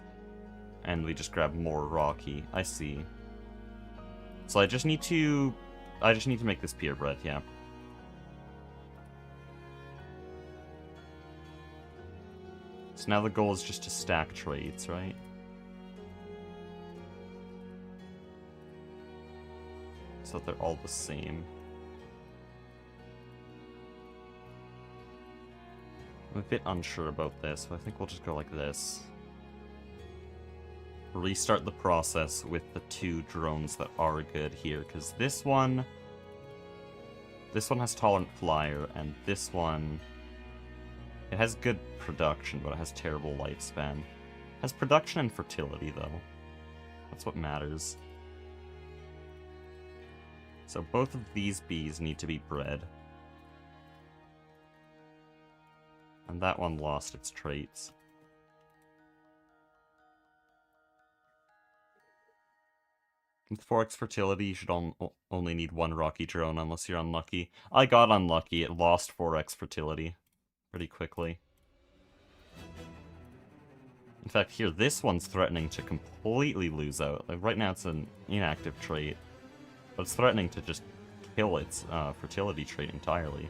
And we just grab more Rocky. I see. So I just need to make this purebred, yeah. So now the goal is just to stack traits, right? So that they're all the same. I'm a bit unsure about this, but I think we'll just go like this. Restart the process with the 2 drones that are good here, because this one has tolerant flyer, and this one, it has good production, but it has terrible lifespan. It has production and fertility, though. That's what matters. So both of these bees need to be bred. And that one lost its traits. With 4x fertility, you should only need 1 Rocky drone unless you're unlucky. I got unlucky, it lost 4x fertility pretty quickly. In fact, here, this one's threatening to completely lose out. Like, right now it's an inactive trait, but it's threatening to just kill its fertility trait entirely.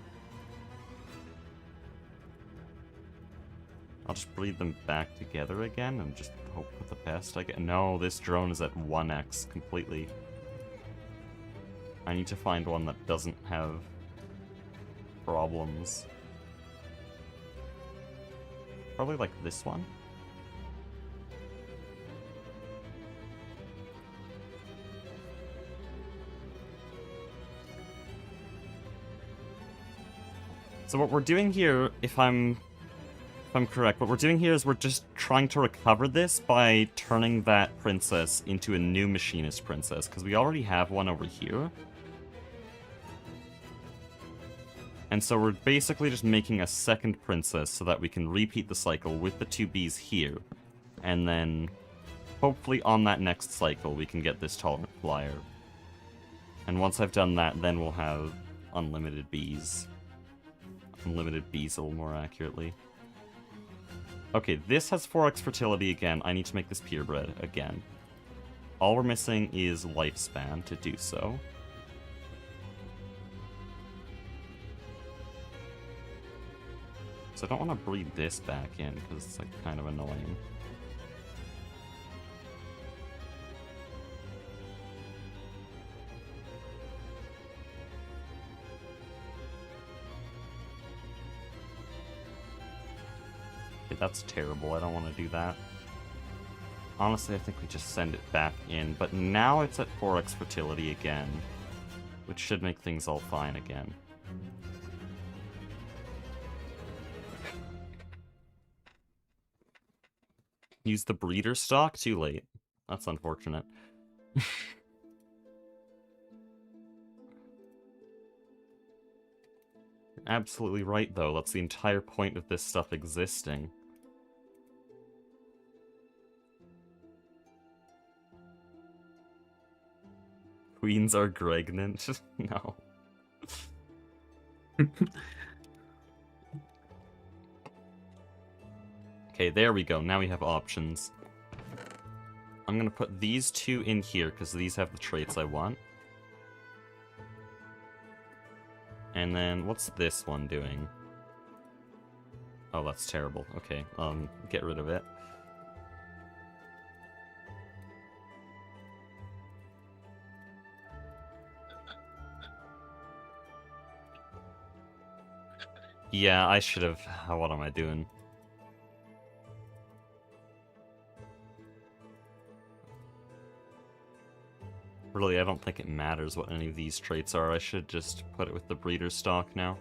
I'll just breed them back together again and just hope for the best. No, this drone is at 1x completely. I need to find one that doesn't have problems. Probably like this one. So what we're doing here, if I'm correct, what we're doing here is we're just trying to recover this by turning that princess into a new machinist princess, because we already have one over here. And so we're basically just making a second princess so that we can repeat the cycle with the 2 bees here. And then, hopefully on that next cycle, we can get this tolerant flyer. And once I've done that, then we'll have unlimited bees. Unlimited bees, a little more accurately. Okay, this has 4x fertility again. I need to make this purebred again. All we're missing is lifespan to do so. So I don't want to breed this back in, because it's like kind of annoying. That's terrible, I don't want to do that. Honestly, I think we just send it back in, but now it's at 4x fertility again, which should make things all fine again. Use the breeder stock? Too late. That's unfortunate. Absolutely right, though. That's the entire point of this stuff existing. Queens are pregnant? No. Okay, there we go. Now we have options. I'm gonna put these 2 in here, because these have the traits I want. And then, what's this one doing? Oh, that's terrible. Okay, get rid of it. Yeah, I should have... What am I doing? Really, I don't think it matters what any of these traits are. I should just put it with the breeder stock now.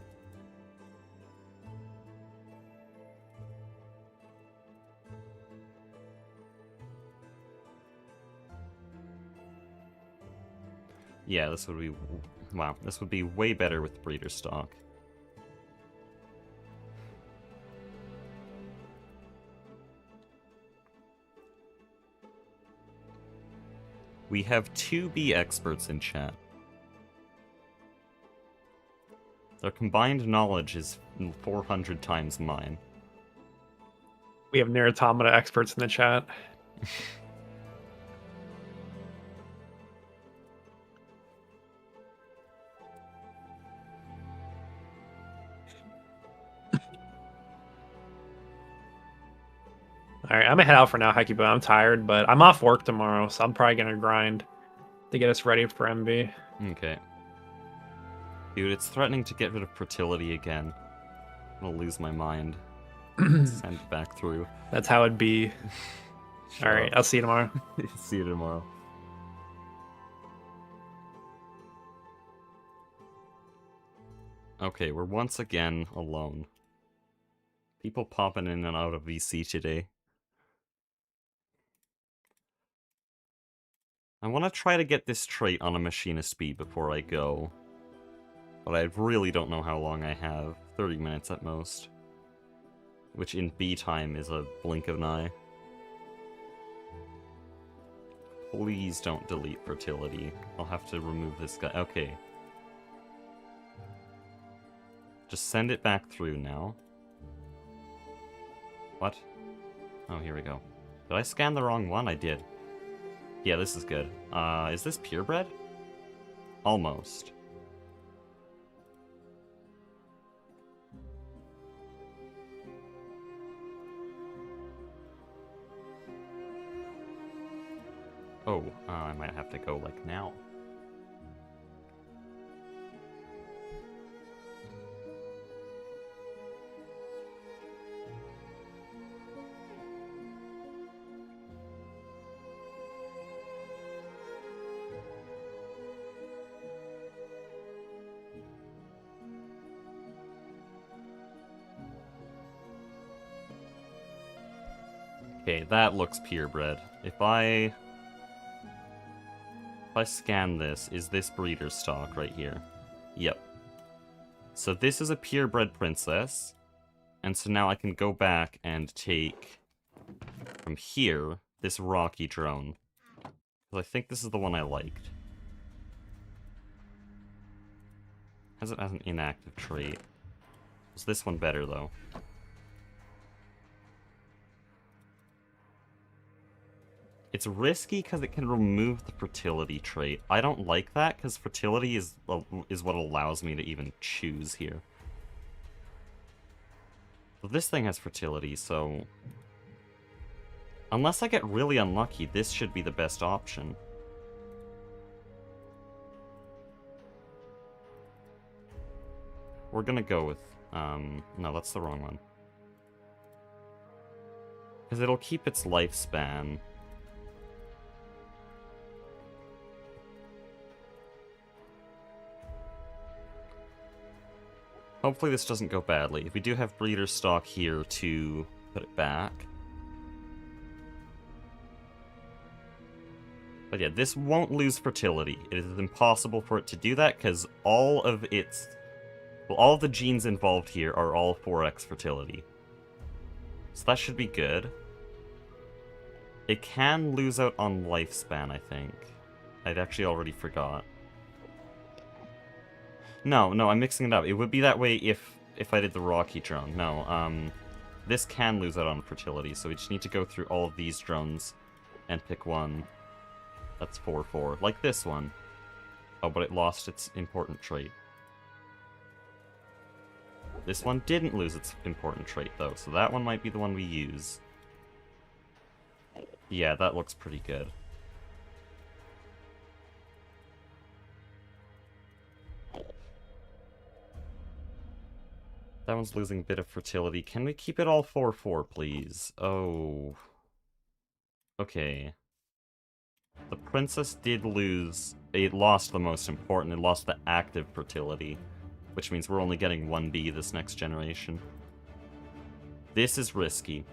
Yeah, this would be... Wow, this would be way better with breeder stock. We have 2 bee experts in chat. Their combined knowledge is 400 times mine. We have near automata experts in the chat. All right, I'm gonna head out for now, Hecky, but I'm tired. But I'm off work tomorrow, so I'm probably gonna grind to get us ready for MV. Okay. Dude, it's threatening to get rid of fertility again. I'm gonna lose my mind. Send it back through. That's how it'd be. All right, I'll see you tomorrow. See you tomorrow. Okay, we're once again alone. People popping in and out of VC today. I want to try to get this trait on a machinist bee before I go. But I really don't know how long I have. 30 minutes at most. Which in bee time is a blink of an eye. Please don't delete fertility. I'll have to remove this guy. Okay. Just send it back through now. What? Oh, here we go. Did I scan the wrong one? I did. Yeah, this is good. Is this purebred? Almost. Oh, I might have to go, like, now. Okay, that looks purebred. If I scan this, is this breeder stock right here? Yep. So this is a purebred princess, and so now I can go back and take from here this rocky drone. Because I think this is the one I liked. Has it as an inactive trait? Is this one better though? It's risky because it can remove the fertility trait. I don't like that because fertility is what allows me to even choose here. But this thing has fertility, so... Unless I get really unlucky, this should be the best option. We're gonna go with... no, that's the wrong one. Because it'll keep its lifespan. Hopefully this doesn't go badly. We do have breeder stock here to put it back. But yeah, this won't lose fertility. It is impossible for it to do that because all of its... Well, all of the genes involved here are all 4x fertility. So that should be good. It can lose out on lifespan, I think. I'd actually already forgot. No, I'm mixing it up. It would be that way if I did the rocky drone. No, this can lose out on fertility, so we just need to go through all of these drones and pick one. That's 4-4. Like this one. Oh, but it lost its important trait. This one didn't lose its important trait, though, so that one might be the one we use. Yeah, that looks pretty good. That one's losing a bit of fertility. Can we keep it all 4-4, please? Oh. Okay. The princess did lose... It lost the most important. It lost the active fertility, which means we're only getting 1 bee this next generation. This is risky.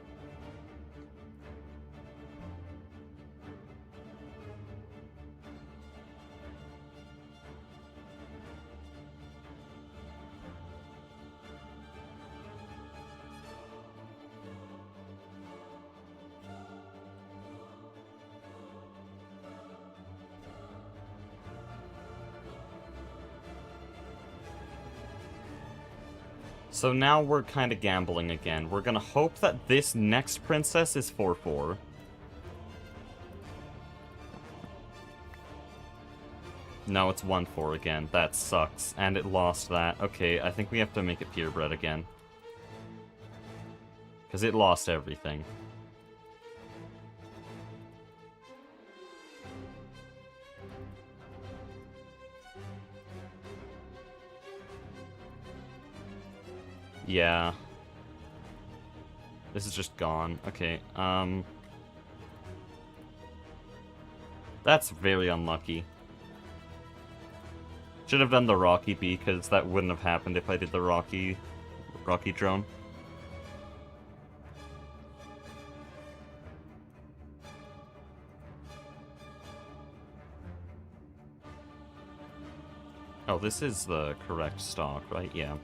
So now we're kind of gambling again. We're gonna hope that this next princess is 4-4. No, it's 1-4 again. That sucks. And it lost that. Okay, I think we have to make it purebred again. Because it lost everything. Yeah. This is just gone. Okay, that's very unlucky. Should have done the Rocky bee, because that wouldn't have happened if I did the Rocky drone. Oh, this is the correct stock, right? Yeah.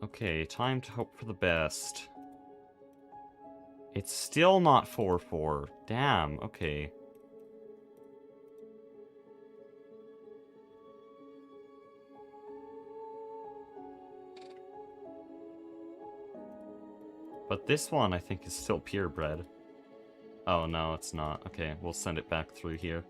Okay, time to hope for the best. It's still not 4-4. Damn, okay. But this one, I think, is still purebred. Oh, no, it's not. Okay, we'll send it back through here.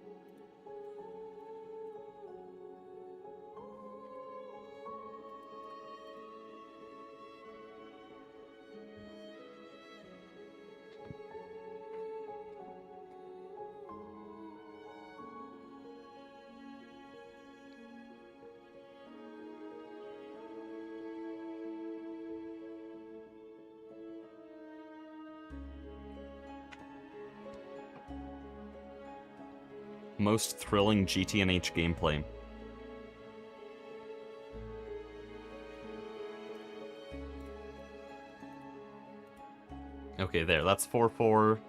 Most thrilling GTNH gameplay. Okay, there. That's 4-4.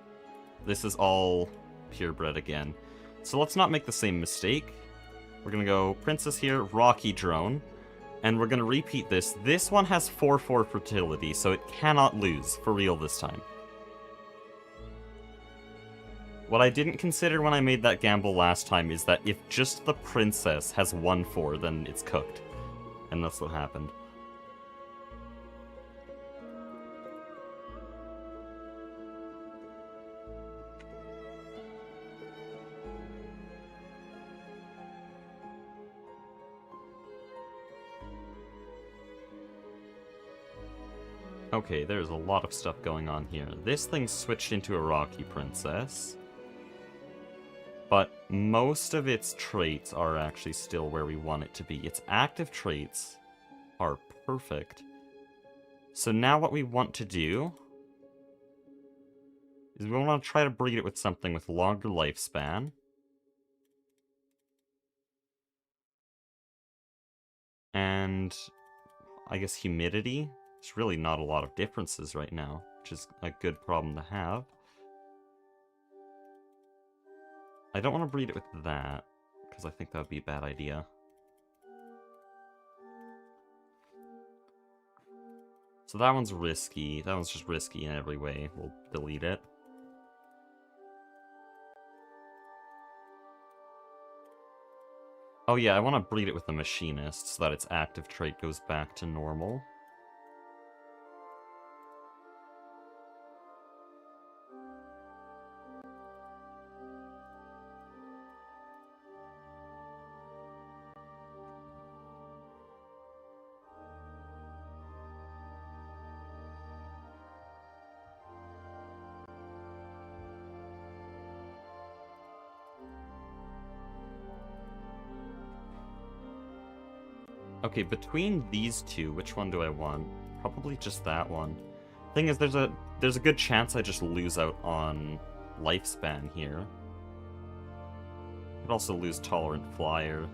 This is all purebred again. So let's not make the same mistake. We're gonna go Princess here, Rocky Drone, and we're gonna repeat this. This one has 4-4 fertility, so it cannot lose, for real this time. What I didn't consider when I made that gamble last time is that if just the princess has 1-4, then it's cooked. And that's what happened. Okay, there's a lot of stuff going on here. This thing switched into a Rocky Princess. But most of its traits are actually still where we want it to be. Its active traits are perfect. So now what we want to do is we want to try to breed it with something with longer lifespan. And I guess humidity. There's really not a lot of differences right now, which is a good problem to have. I don't want to breed it with that, because I think that would be a bad idea. So that one's risky. That one's just risky in every way. We'll delete it. Oh yeah, I want to breed it with the machinist so that its active trait goes back to normal. Okay, between these two, which one do I want? Probably just that one. Thing is, there's a good chance I just lose out on lifespan here. Could also lose tolerant flyer.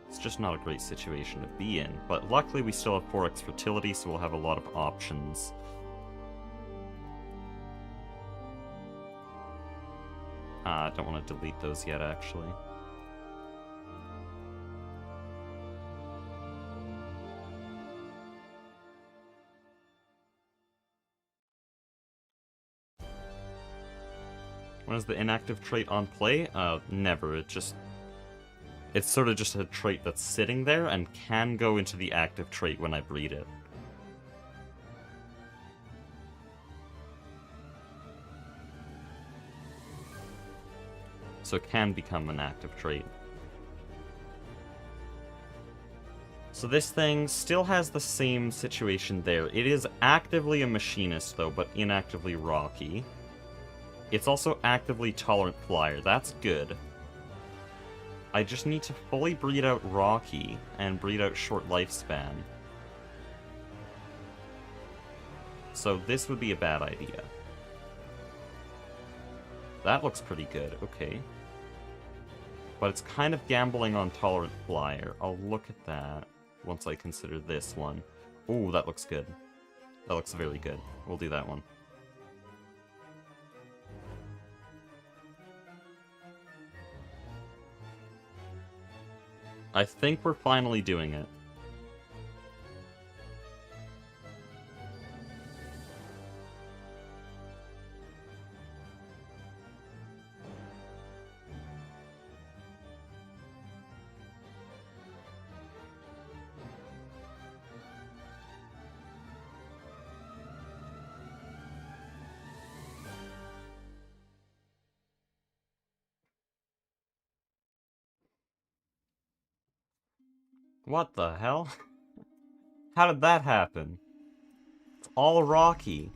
It's just not a great situation to be in. But luckily we still have 4x fertility, so we'll have a lot of options. I don't want to delete those yet, actually. When is the inactive trait on play? Never. It's sort of just a trait that's sitting there and can go into the active trait when I breed it. So it can become an active trait. So this thing still has the same situation there. It is actively a machinist, though, but inactively rocky. It's also actively tolerant flyer. That's good. I just need to fully breed out rocky and breed out short lifespan. So this would be a bad idea. That looks pretty good, okay. But it's kind of gambling on tolerant flyer. I'll look at that once I consider this one. Ooh, that looks good. That looks very good. We'll do that one. I think we're finally doing it. What the hell? How did that happen? It's all rocky.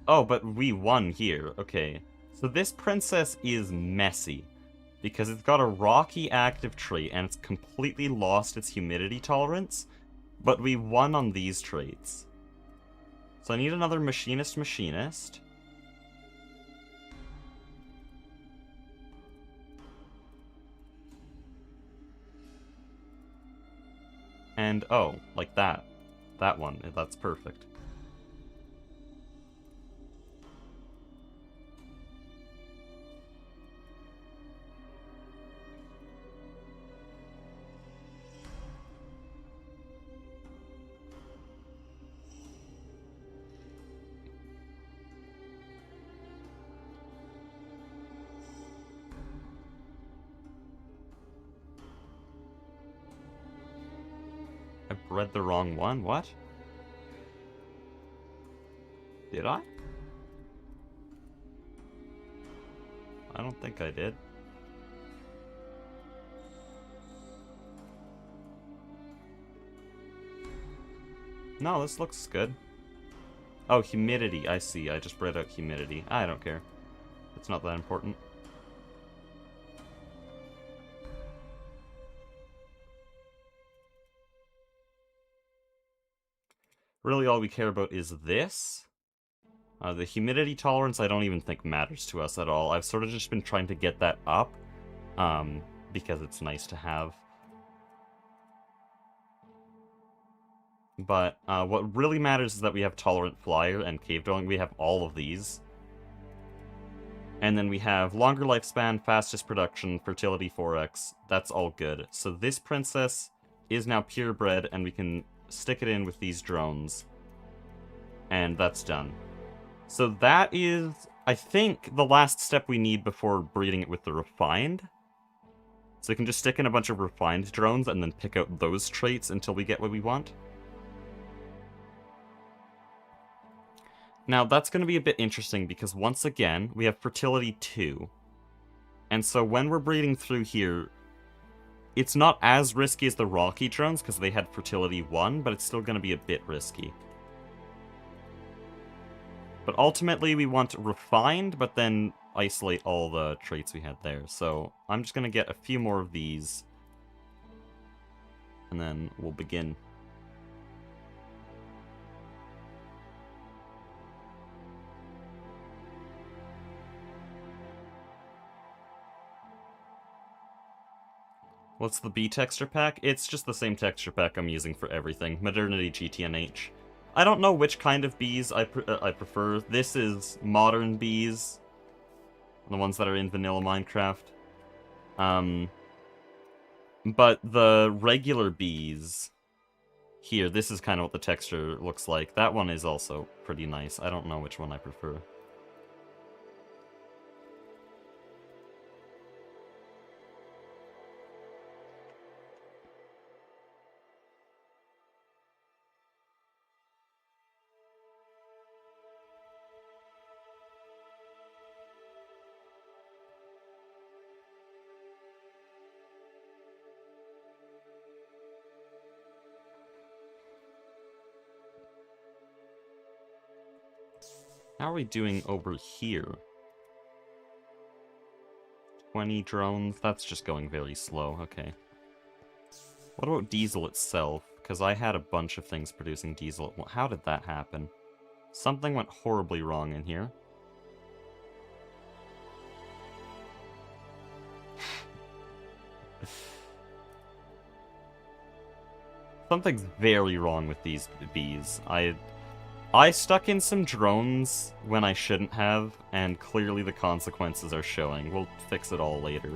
Oh, but we won here. Okay. So this princess is messy. Because it's got a rocky active trait and it's completely lost its humidity tolerance. But we won on these traits. So I need another machinist. And, oh, like that. That one. That's perfect. I bred the wrong one? What? Did I? I don't think I did. No, this looks good. Oh, humidity. I see. I just bred out humidity. I don't care. It's not that important. Really, all we care about is this. The humidity tolerance I don't even think matters to us at all. I've sort of just been trying to get that up, because it's nice to have. But what really matters is that we have tolerant flyer and cave dwelling. We have all of these. And then we have longer lifespan, fastest production, fertility 4x. That's all good. So this princess is now purebred, and we can stick it in with these drones. And that's done. So that is, I think, the last step we need before breeding it with the refined. So we can just stick in a bunch of refined drones and then pick out those traits until we get what we want. Now, that's going to be a bit interesting because, once again, we have fertility 2. And so when we're breeding through here, it's not as risky as the rocky drones because they had fertility 1, but it's still going to be a bit risky. But ultimately, we want refined, but then isolate all the traits we had there. So I'm just going to get a few more of these. and then we'll begin. What's the bee texture pack? It's just the same texture pack I'm using for everything. Modernity GTNH. I don't know which kind of bees I prefer. This is modern bees. The ones that are in vanilla Minecraft. But the regular bees... Here, this is kind of what the texture looks like. That one is also pretty nice. I don't know which one I prefer. How are we doing over here? 20 drones? That's just going very slow, okay. What about diesel itself? Because I had a bunch of things producing diesel. How did that happen? Something went horribly wrong in here. Something's very wrong with these bees. I stuck in some drones when I shouldn't have, and clearly the consequences are showing. We'll fix it all later.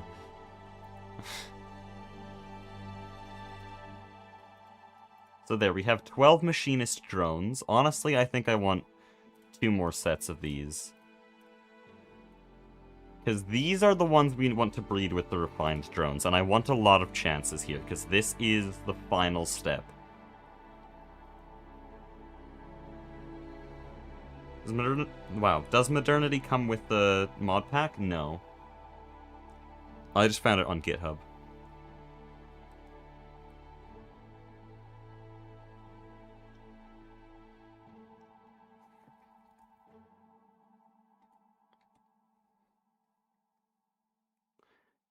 So there, we have 12 machinist drones. Honestly, I think I want 2 more sets of these. Because these are the ones we want to breed with the refined drones, and I want a lot of chances here, because this is the final step. Does Modernity come with the mod pack? No. I just found it on GitHub.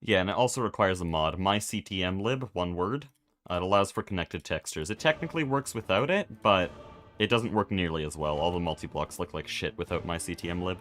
Yeah, and it also requires a mod, myctmlib, one word. It allows for connected textures. It technically works without it, but it doesn't work nearly as well. All the multi-blocks look like shit without myctmlib.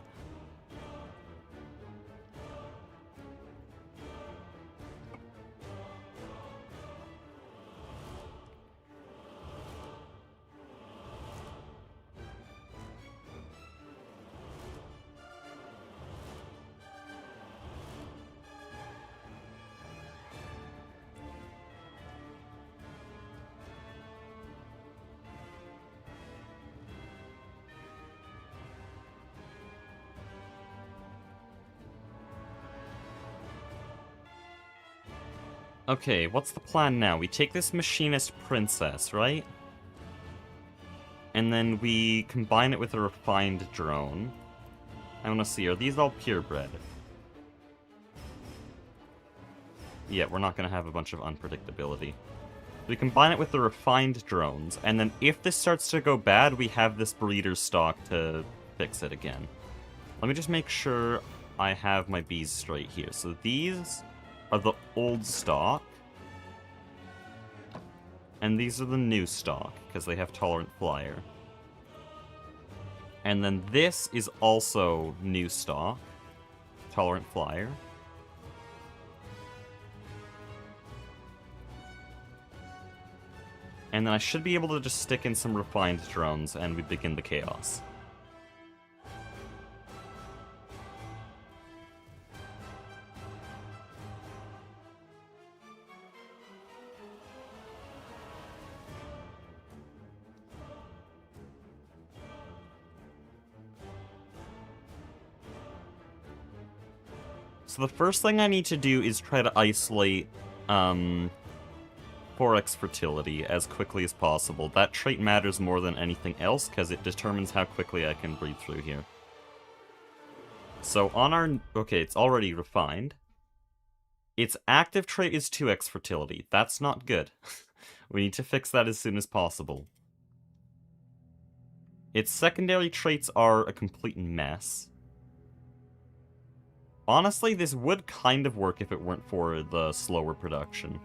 Okay, what's the plan now? We take this machinist princess, right? And then we combine it with a refined drone. I want to see, are these all purebred? Yeah, we're not going to have a bunch of unpredictability. We combine it with the refined drones, and then if this starts to go bad, we have this breeder stock to fix it again. Let me just make sure I have my bees straight here. So these are the old stock. And these are the new stock, because they have tolerant flyer. And then this is also new stock. Tolerant flyer. And then I should be able to just stick in some refined drones and we begin the chaos. So the first thing I need to do is try to isolate 4x fertility as quickly as possible. That trait matters more than anything else because it determines how quickly I can breed through here. So on our... Okay, it's already refined. Its active trait is 2x fertility. That's not good. We need to fix that as soon as possible. Its secondary traits are a complete mess. Honestly, this would kind of work if it weren't for the slower production.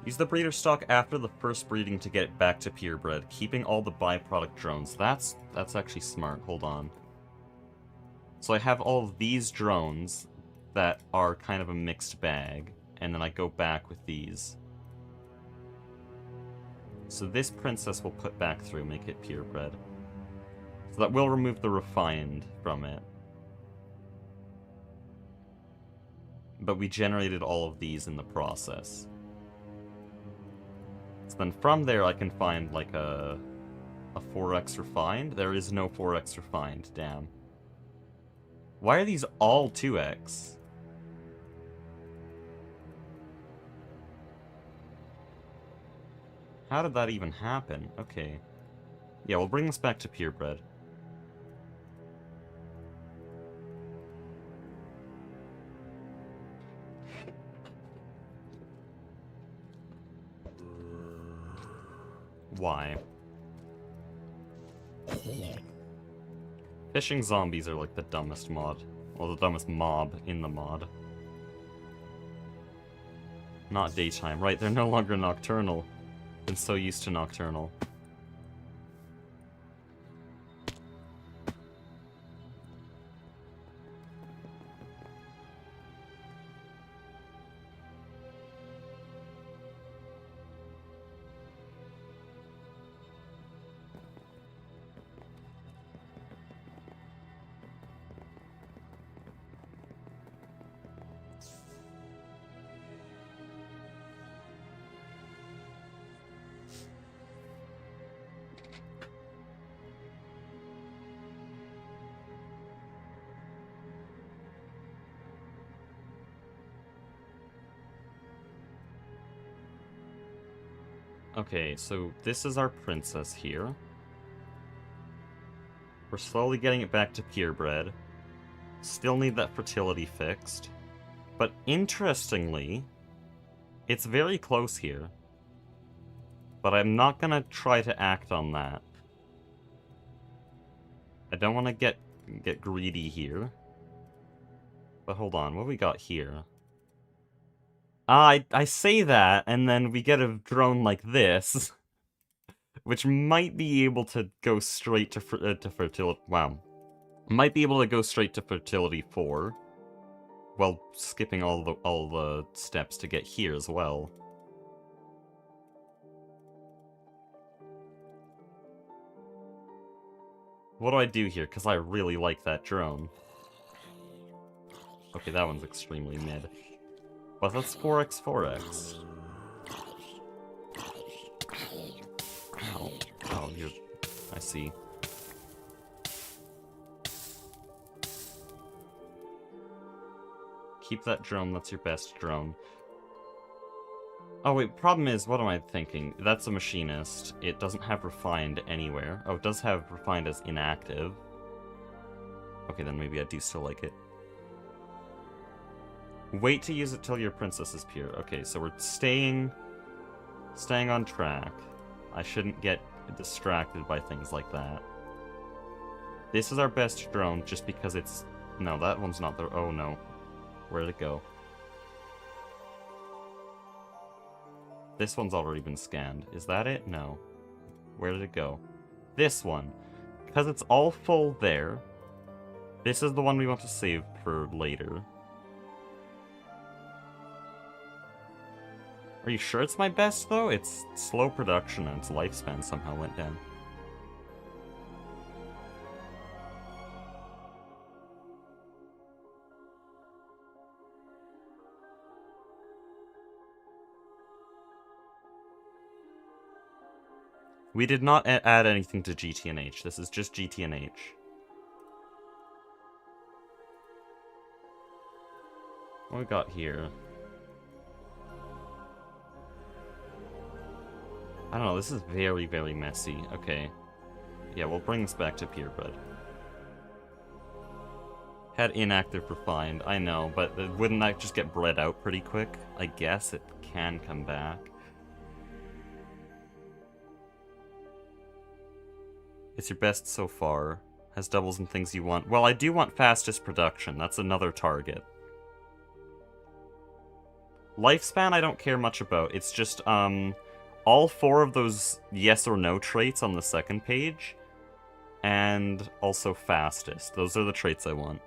Use the breeder stock after the first breeding to get it back to purebred, keeping all the byproduct drones. That's actually smart. Hold on. So I have all of these drones that are kind of a mixed bag, and then I go back with these. So this princess will put back through, make it purebred. So that will remove the refined from it. But we generated all of these in the process. So then from there I can find like a 4x refined. There is no 4x refined, damn. Why are these all 2x? How did that even happen? Okay. Yeah, we'll bring this back to purebred. Why? Fishing zombies are like the dumbest mod. Well, the dumbest mob in the mod. Not daytime. Right, they're no longer nocturnal. Been so used to nocturnal. Okay, so this is our princess here. We're slowly getting it back to purebred. Still need that fertility fixed. But interestingly, it's very close here. But I'm not gonna try to act on that. I don't want to get greedy here. But hold on, what we got here? I say that, and then we get a drone like this, which might be able to go straight to fertility. Wow, might be able to go straight to fertility 4, while skipping all the steps to get here as well. What do I do here? Because I really like that drone. Okay, that one's extremely mid. But that's 4x, 4x. Ow. Oh, you're... I see. Keep that drone, that's your best drone. Oh wait, problem is, what am I thinking? That's a machinist. It doesn't have refined anywhere. Oh, it does have refined as inactive. Okay, then maybe I do still like it. Wait to use it till your princess is pure. Okay, so we're staying on track. I shouldn't get distracted by things like that. This is our best drone just because it's... No, that one's not there. Oh no. Where'd it go? This one's already been scanned. Is that it? No. Where did it go? This one. Because it's all full there. This is the one we want to save for later. Are you sure it's my best, though? It's slow production and its lifespan somehow went down. We did not add anything to GTNH. This is just GTNH. What we got here? I don't know, this is very, very messy. Okay. Yeah, we'll bring this back to purebred. Had inactive refined, I know, but wouldn't that just get bred out pretty quick? I guess it can come back. It's your best so far. Has doubles and things you want. Well, I do want fastest production. That's another target. Lifespan I don't care much about. It's just, all 4 of those yes or no traits on the second page, and also fastest. Those are the traits I want.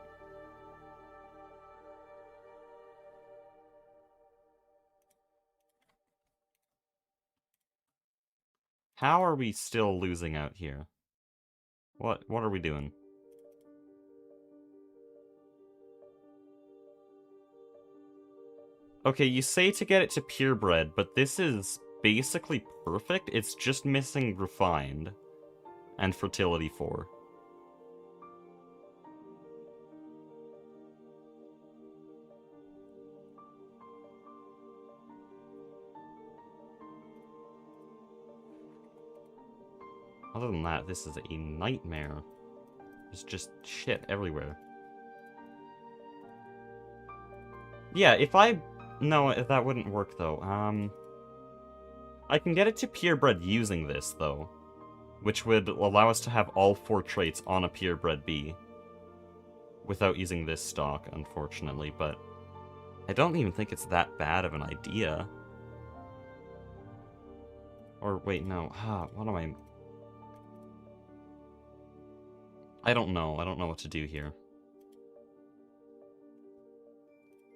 How are we still losing out here? What are we doing? Okay, you say to get it to purebred, but this is basically perfect. It's just missing refined and fertility 4. Other than that, this is a nightmare. There's just shit everywhere. Yeah, if I... No, that wouldn't work, though. I can get it to purebred using this, though. Which would allow us to have all 4 traits on a purebred bee. Without using this stock, unfortunately, but... I don't even think it's that bad of an idea. Or, wait, no. What am I... I don't know. I don't know what to do here.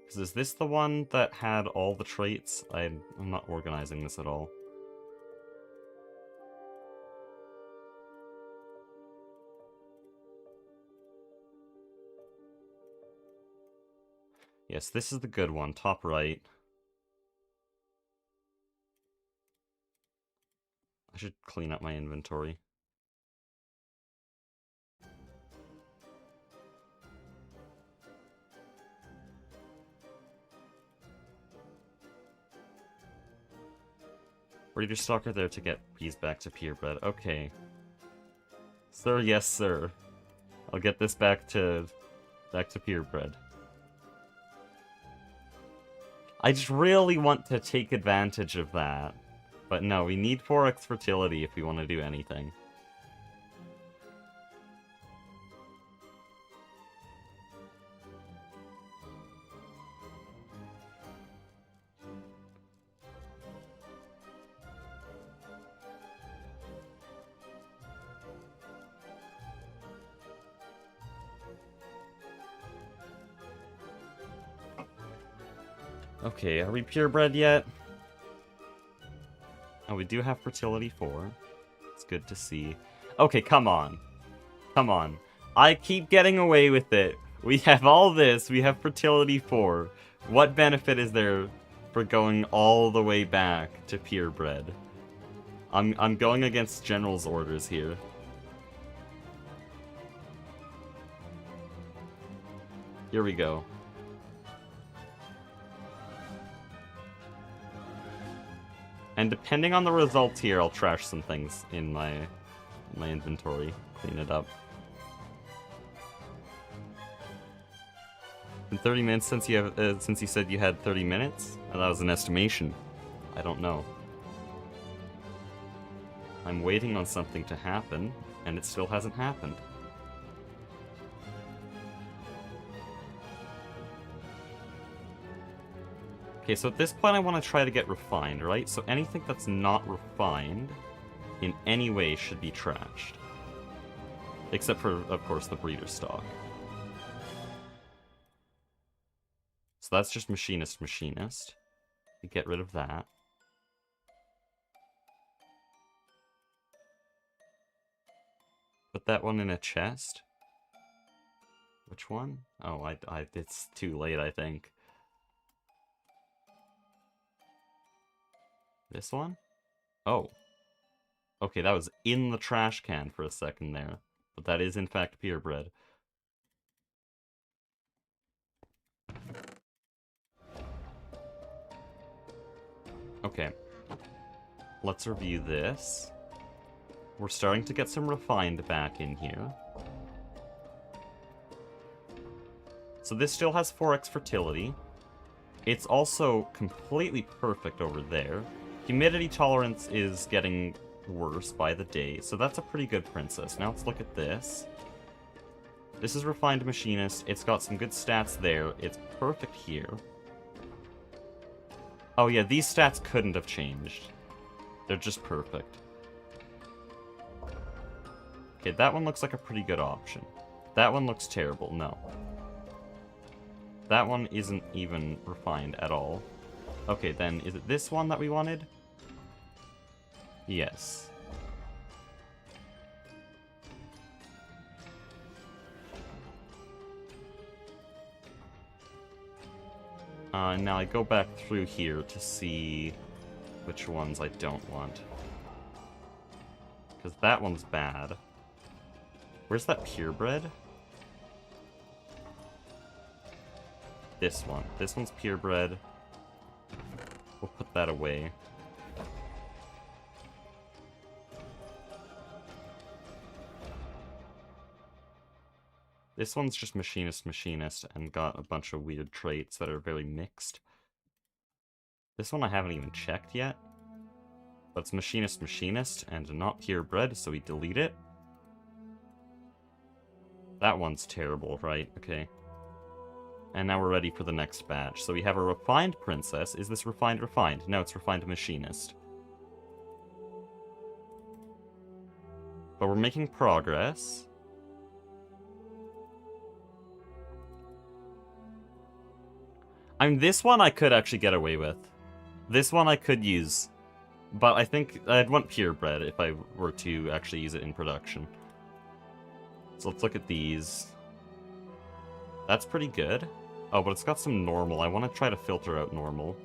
Because is this the one that had all the traits? I'm not organizing this at all. Yes, this is the good one, top right. I should clean up my inventory. Breeder Stalker there to get bees back to purebred. Okay. Sir, yes, sir. I'll get this back to purebred. I just really want to take advantage of that. But no, we need 4x fertility if we want to do anything. Okay, are we purebred yet? Oh, we do have fertility 4. It's good to see. Okay, come on. Come on. I keep getting away with it. We have all this. We have fertility 4. What benefit is there for going all the way back to purebred? I'm going against General's orders here. Here we go. And depending on the results here, I'll trash some things in my inventory. Clean it up. Been 30 minutes since you have since you said you had 30 minutes? That was an estimation. I don't know. I'm waiting on something to happen, and it still hasn't happened. Okay, so at this point I want to try to get refined, right? So anything that's not refined in any way should be trashed. Except for, of course, the breeder stock. So that's just machinist. Get rid of that. Put that one in a chest. Which one? Oh, it's too late, I think. This one? Oh. Okay, that was in the trash can for a second there. But that is in fact purebred. Okay. Let's review this. We're starting to get some refined back in here. So this still has 4x fertility. It's also completely perfect over there. Humidity tolerance is getting worse by the day, so that's a pretty good princess. Now let's look at this. This is Refined Machinist. It's got some good stats there. It's perfect here. Oh yeah, these stats couldn't have changed. They're just perfect. Okay, that one looks like a pretty good option. That one looks terrible, no. That one isn't even refined at all. Okay, then is it this one that we wanted? Yes. Now I go back through here to see which ones I don't want. Because that one's bad. Where's that purebred? This one. This one's purebred. We'll put that away. This one's just machinist, and got a bunch of weird traits that are very mixed. This one I haven't even checked yet. But it's machinist, and not purebred, so we delete it. That one's terrible, right? Okay. And now we're ready for the next batch. So we have a refined princess. Is this refined? No, it's refined machinist. But we're making progress. I mean, this one I could actually get away with. This one I could use. But I think I'd want purebred if I were to actually use it in production. So let's look at these. That's pretty good. Oh, but it's got some normal. I want to try to filter out normal.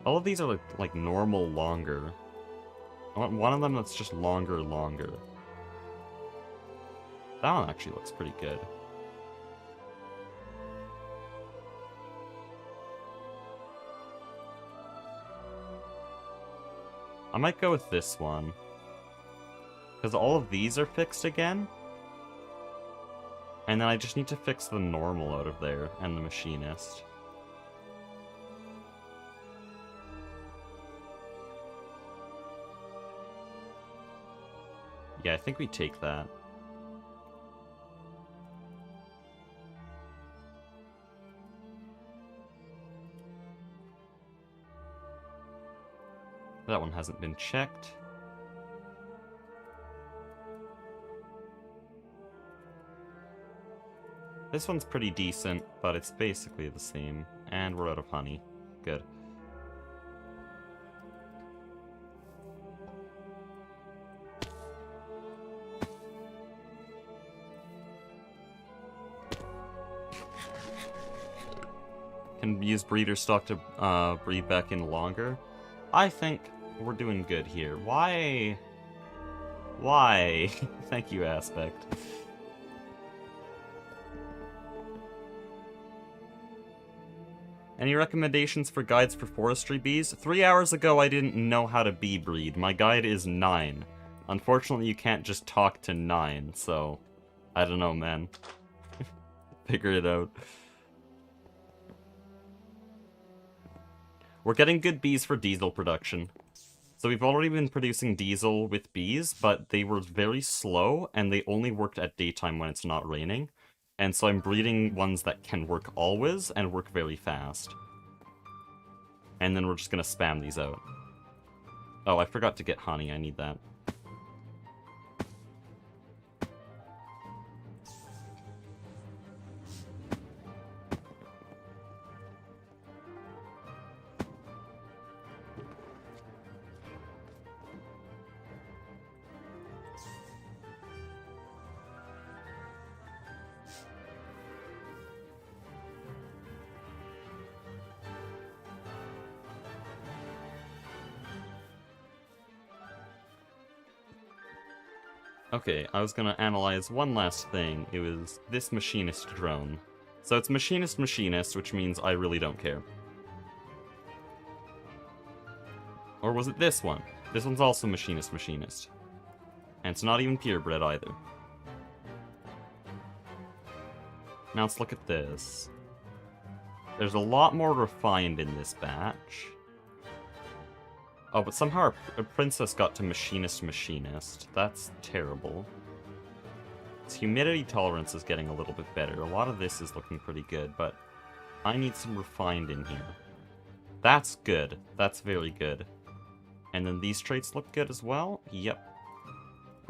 All of these are like normal longer. I want one of them that's just longer. That one actually looks pretty good. I might go with this one. Because all of these are fixed again. And then I just need to fix the normal out of there, and the machinist. Yeah, I think we take that. That one hasn't been checked. This one's pretty decent, but it's basically the same. And we're out of honey. Good. Can use breeder stock to breed back in longer. I think we're doing good here. Why? Why? Thank you, Aspect. Any recommendations for guides for forestry bees? 3 hours ago I didn't know how to bee breed. My guide is 9. Unfortunately you can't just talk to 9, so... I don't know, man. Figure it out. We're getting good bees for diesel production. So we've already been producing diesel with bees, but they were very slow, and they only worked at daytime when it's not raining. And so I'm breeding ones that can work always, and work very fast. And then we're just gonna spam these out. Oh, I forgot to get honey, I need that. Okay, I was gonna analyze one last thing. It was this machinist drone. So it's machinist, which means I really don't care. Or was it this one? This one's also machinist. And it's not even purebred either. Now let's look at this. There's a lot more refined in this batch. Oh, but somehow our princess got to machinist. That's terrible. Its humidity tolerance is getting a little bit better. A lot of this is looking pretty good, but I need some refined in here. That's good. That's very good. And then these traits look good as well? Yep.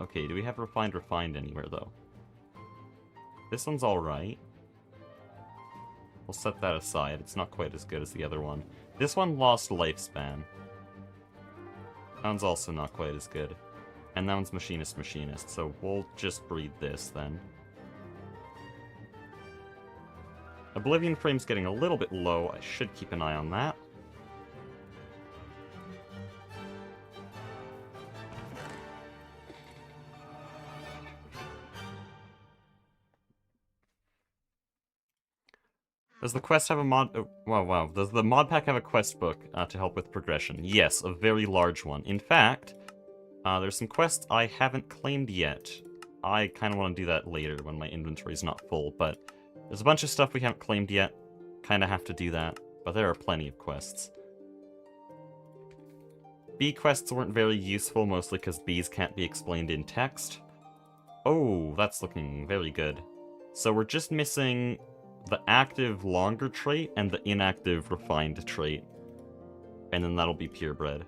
Okay, do we have refined anywhere, though? This one's alright. We'll set that aside. It's not quite as good as the other one. This one lost lifespan. That one's also not quite as good. And that one's machinist, so we'll just breed this then. Oblivion frame's getting a little bit low. I should keep an eye on that. Does the quest have a mod... Oh, wow. Does the mod pack have a quest book to help with progression? Yes, a very large one. In fact, there's some quests I haven't claimed yet. I kind of want to do that later when my inventory's not full, but there's a bunch of stuff we haven't claimed yet. Kind of have to do that, but there are plenty of quests. Bee quests weren't very useful, mostly because bees can't be explained in text. Oh, that's looking very good. So we're just missing the active longer trait and the inactive refined trait. And then that'll be purebred.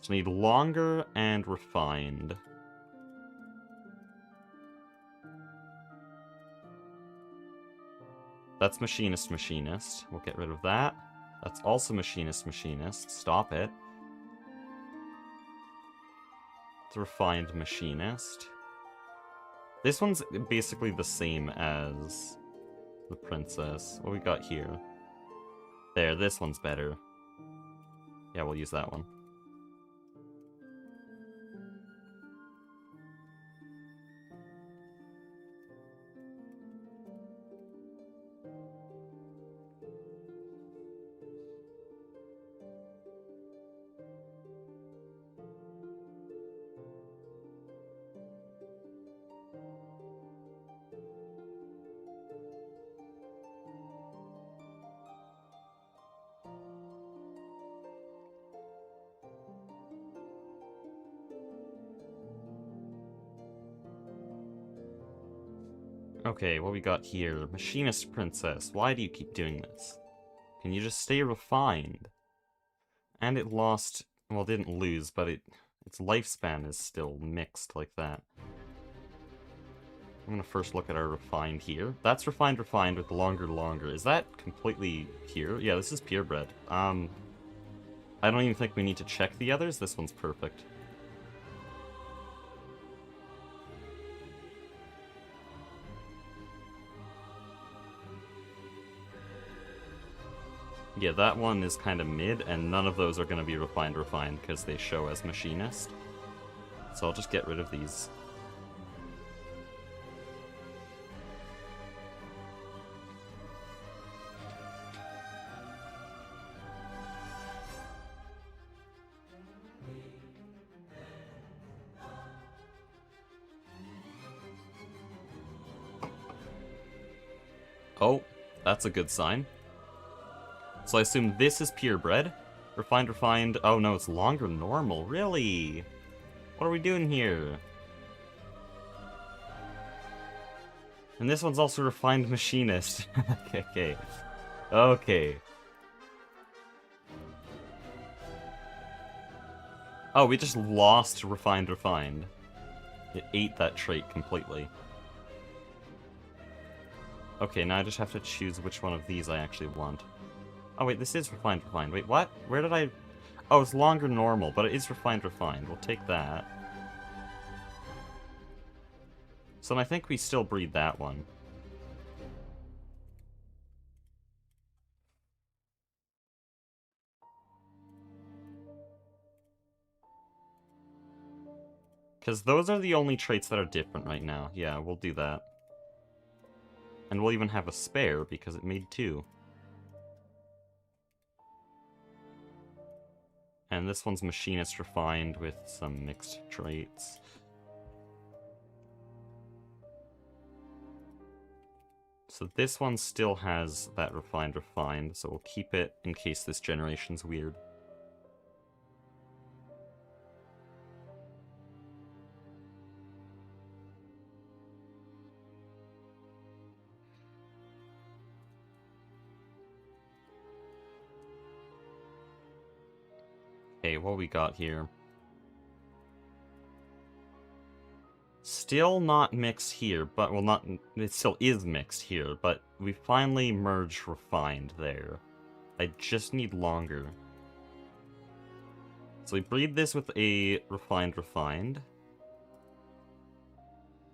So we need longer and refined. That's machinist. We'll get rid of that. That's also machinist. Stop it. It's refined machinist. This one's basically the same as the princess. What we got here? There, this one's better. Yeah, we'll use that one. Okay, what we got here? Machinist princess. Why do you keep doing this? Can you just stay refined? And it lost... Well, it didn't lose, but its lifespan is still mixed like that. I'm gonna first look at our refined here. That's refined with longer. Is that completely pure? Yeah, this is purebred. I don't even think we need to check the others. This one's perfect. Yeah, that one is kind of mid, and none of those are going to be refined because they show as machinist. So I'll just get rid of these. Oh, that's a good sign. So I assume this is purebred. Refined. Oh no, it's longer normal. Really? What are we doing here? And this one's also refined machinist. Okay. Oh, we just lost refined. It ate that trait completely. Okay, now I just have to choose which one of these I actually want. Oh wait, this is refined. Wait, what? Where did I... Oh, it's longer normal, but it is refined. We'll take that. So I think we still breed that one. Because those are the only traits that are different right now. Yeah, we'll do that. And we'll even have a spare because it made 2. And this one's machinist refined with some mixed traits. So this one still has that refined, so we'll keep it in case this generation's weird. Okay, what we got here? Still not mixed here, but, well, not, it still is mixed here, but we finally merged refined there. I just need longer. So we breed this with a refined.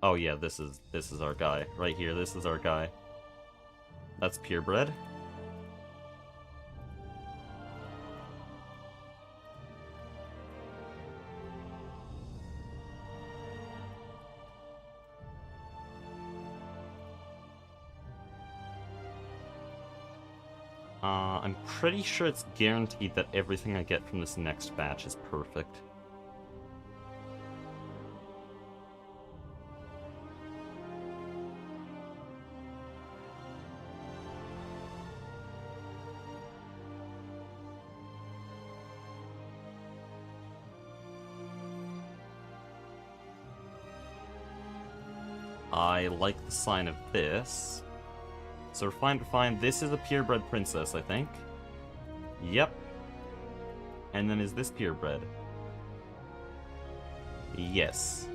Oh yeah, this is our guy. Right here, this is our guy. That's purebred. I'm pretty sure it's guaranteed that everything I get from this next batch is perfect. I like the sign of this. So refined. This is a purebred princess, I think. Yep. And then is this purebred? Yes.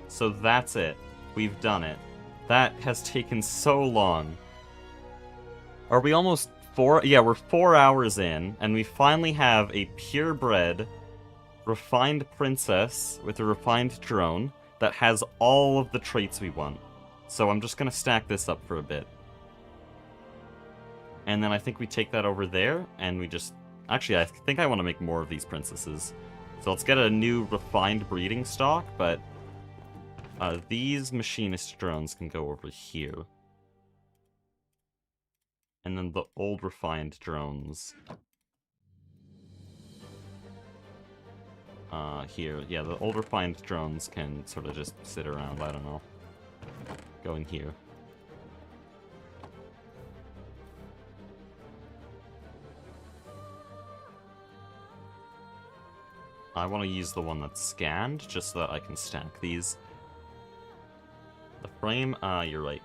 So that's it. We've done it. That has taken so long. Are we almost 4? Yeah, we're 4 hours in, and we finally have a purebred, refined princess with a refined drone that has all of the traits we want. So I'm just gonna stack this up for a bit. And then I think we take that over there, and we just... Actually, I think I want to make more of these princesses. So let's get a new refined breeding stock, but... these machinist drones can go over here. And then the old refined drones... here. Yeah, the old refined drones can sort of just sit around, I don't know. Go in here. I want to use the one that's scanned, just so that I can stack these. The frame, you're right.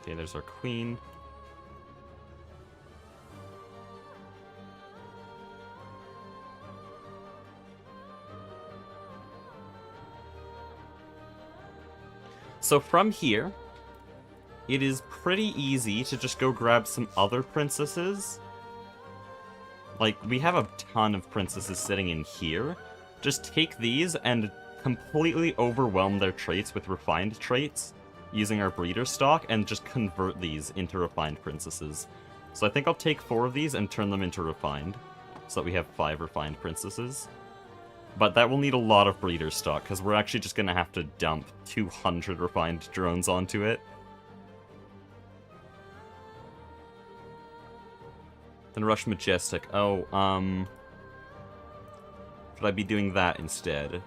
Okay, there's our queen. So from here, it is pretty easy to just go grab some other princesses. Like, we have a ton of princesses sitting in here. Just take these and completely overwhelm their traits with refined traits using our breeder stock and just convert these into refined princesses. So I think I'll take 4 of these and turn them into refined, so that we have 5 refined princesses. But that will need a lot of breeder stock, because we're actually just going to have to dump 200 refined drones onto it. Then rush Majestic. Oh, should I be doing that instead?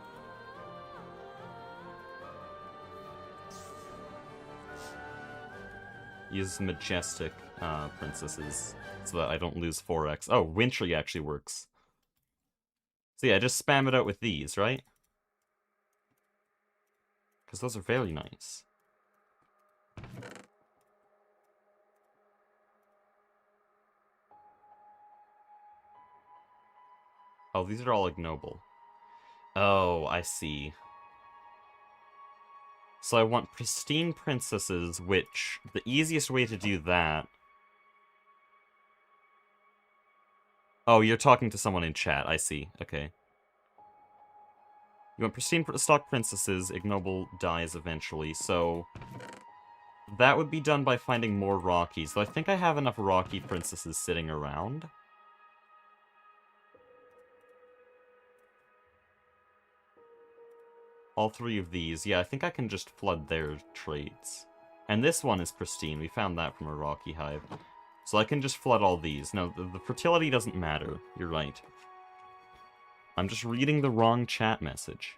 Use Majestic princesses, so that I don't lose 4x. Oh, Wintry actually works. So yeah, just spam it out with these, right? Because those are very nice. Oh, these are all ignoble. Oh, I see. So I want pristine princesses, which the easiest way to do that... Oh, you're talking to someone in chat, I see. Okay. You want pristine stock princesses, ignoble dies eventually, so... That would be done by finding more Rockies, though I think I have enough Rocky princesses sitting around. All 3 of these, yeah, I think I can just flood their traits. And this one is pristine, we found that from a Rocky hive. So I can just flood all these. No, the fertility doesn't matter, you're right. I'm just reading the wrong chat message.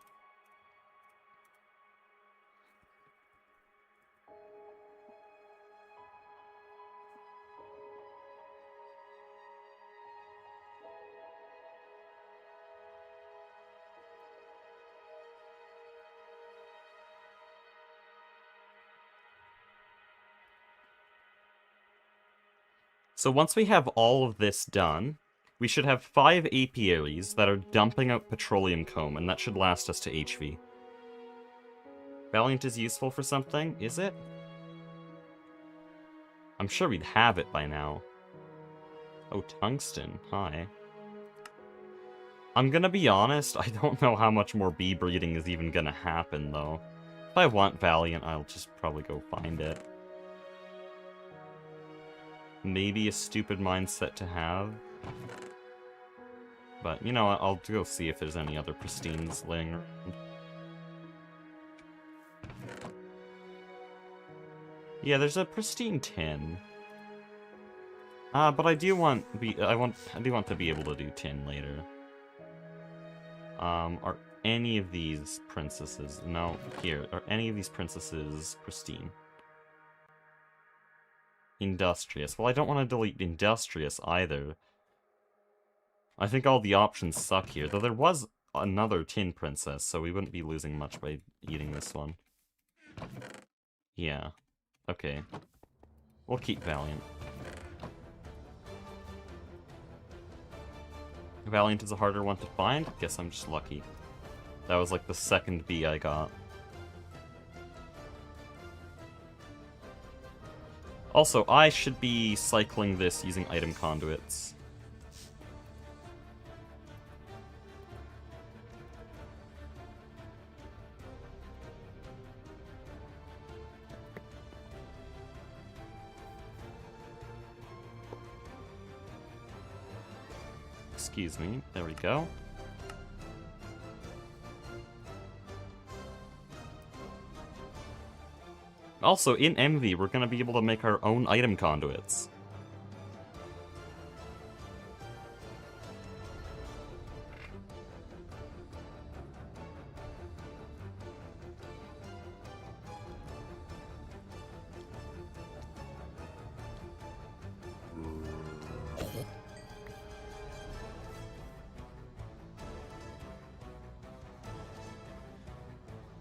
So once we have all of this done, we should have 5 apiaries that are dumping out petroleum comb, and that should last us to HV. Valiant is useful for something, is it? I'm sure we'd have it by now. Oh, tungsten, hi. I'm gonna be honest, I don't know how much more bee breeding is even gonna happen, though. If I want Valiant, I'll just probably go find it. Maybe a stupid mindset to have. But, you know what, I'll go see if there's any other pristines laying around. Yeah, there's a pristine tin. But I do want to be able to do tin later. Are any of these princesses? No, here. Are any of these princesses pristine? Industrious. Well, I don't want to delete industrious either. I think all the options suck here, though there was another tin princess, so we wouldn't be losing much by eating this one. Yeah. Okay. We'll keep Valiant. Valiant is a harder one to find? Guess I'm just lucky. That was like the second bee I got. Also, I should be cycling this using item conduits. Excuse me, there we go. Also, in Envy, we're gonna be able to make our own item conduits.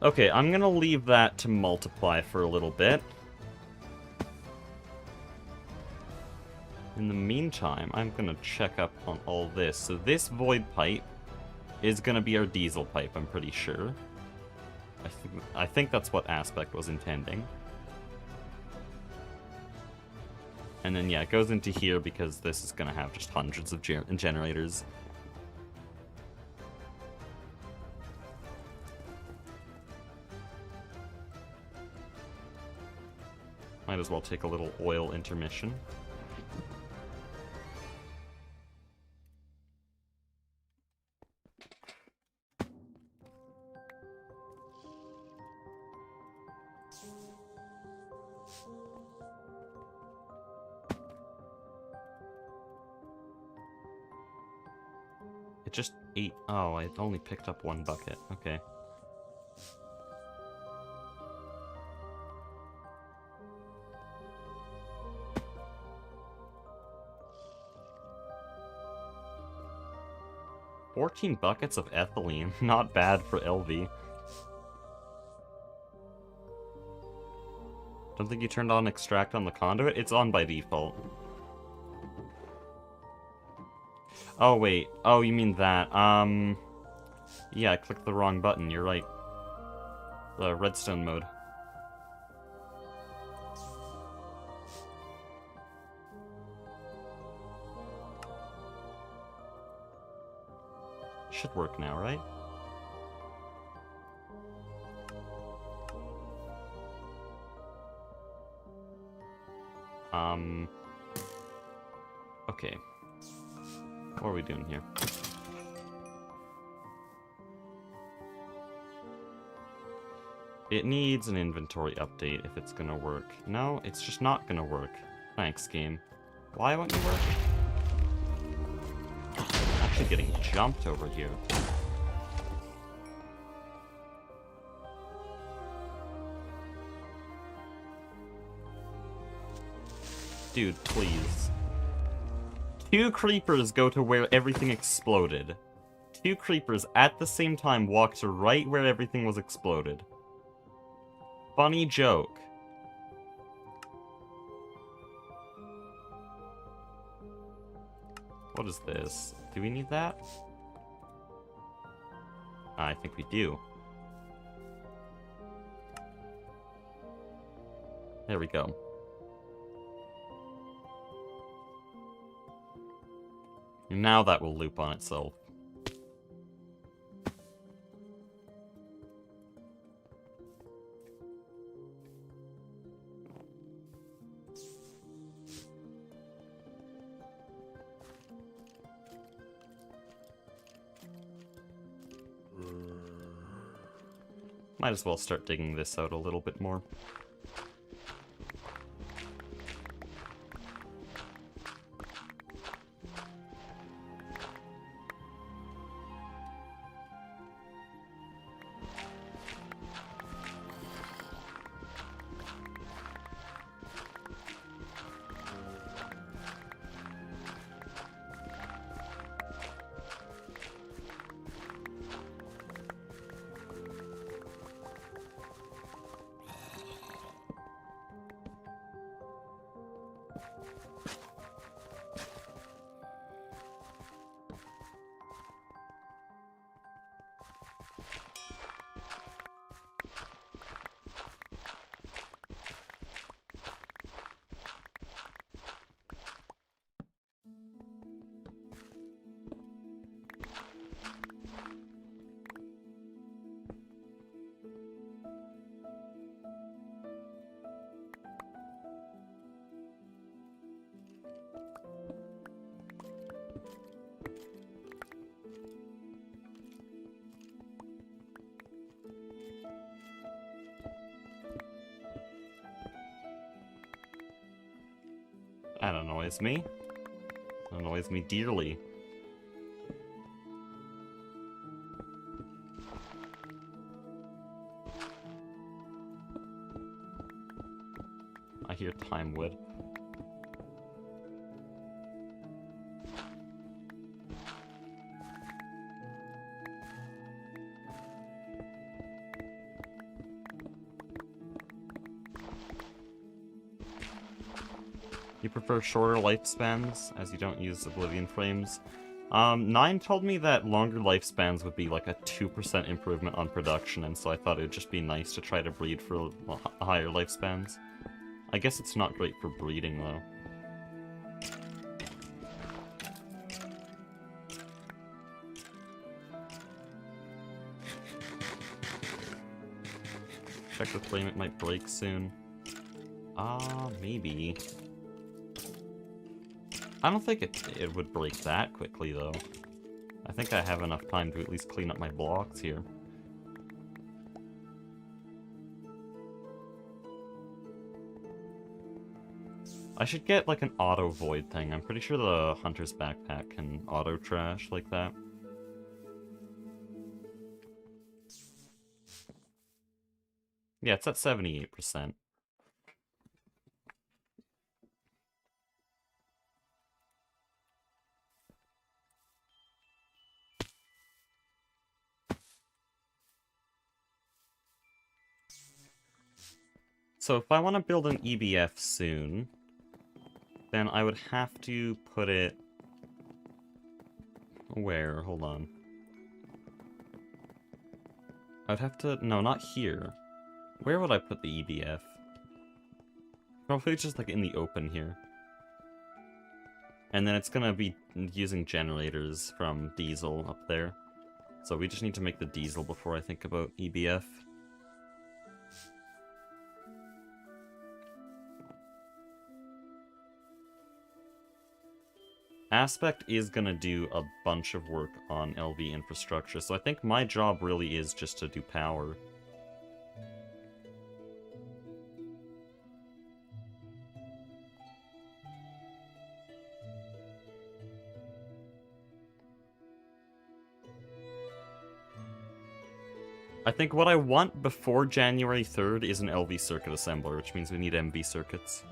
Okay, I'm gonna leave that to multiply for a little bit. In the meantime, I'm gonna check up on all this. So this void pipe is gonna be our diesel pipe, I'm pretty sure. I think that's what Aspect was intending. And then, yeah, it goes into here because this is gonna have just hundreds of generators. Might as well take a little oil intermission. It just ate. Oh, I only picked up one bucket. Okay. $14 buckets of ethylene. Not bad for LV. Don't think you turned on extract on the conduit? It's on by default. Oh, wait. Oh, you mean that. Yeah, I clicked the wrong button. You're right. The redstone mode. Should work now, right? Okay. What are we doing here? It needs an inventory update if it's gonna work. No, it's just not gonna work. Thanks, game. Why won't you work? Actually getting jumped over here. Dude, please. 2 creepers go to where everything exploded. 2 creepers at the same time walked to right where everything was exploded. Funny joke. What is this? Do we need that? I think we do. There we go. Now that will loop on itself. Might as well start digging this out a little bit more. That annoys me. Annoys me dearly. I hear time wood. You prefer shorter lifespans, as you don't use Oblivion frames. 9 told me that longer lifespans would be like a 2% improvement on production, and so I thought it would just be nice to try to breed for higher lifespans. I guess it's not great for breeding, though. Check the flame, it might break soon. Maybe. I don't think it would break that quickly, though. I think I have enough time to at least clean up my blocks here. I should get, like, an auto-void thing. I'm pretty sure the Hunter's Backpack can auto-trash like that. Yeah, it's at 78%. So if I want to build an EBF soon, then I would have to put it... Where? Hold on. I would have to... No, not here. Where would I put the EBF? Probably just like in the open here. And then it's gonna be using generators from diesel up there. So we just need to make the diesel before I think about EBF. Aspect is gonna do a bunch of work on LV infrastructure, so I think my job really is just to do power. I think what I want before January 3rd is an LV circuit assembler, which means we need MV circuits.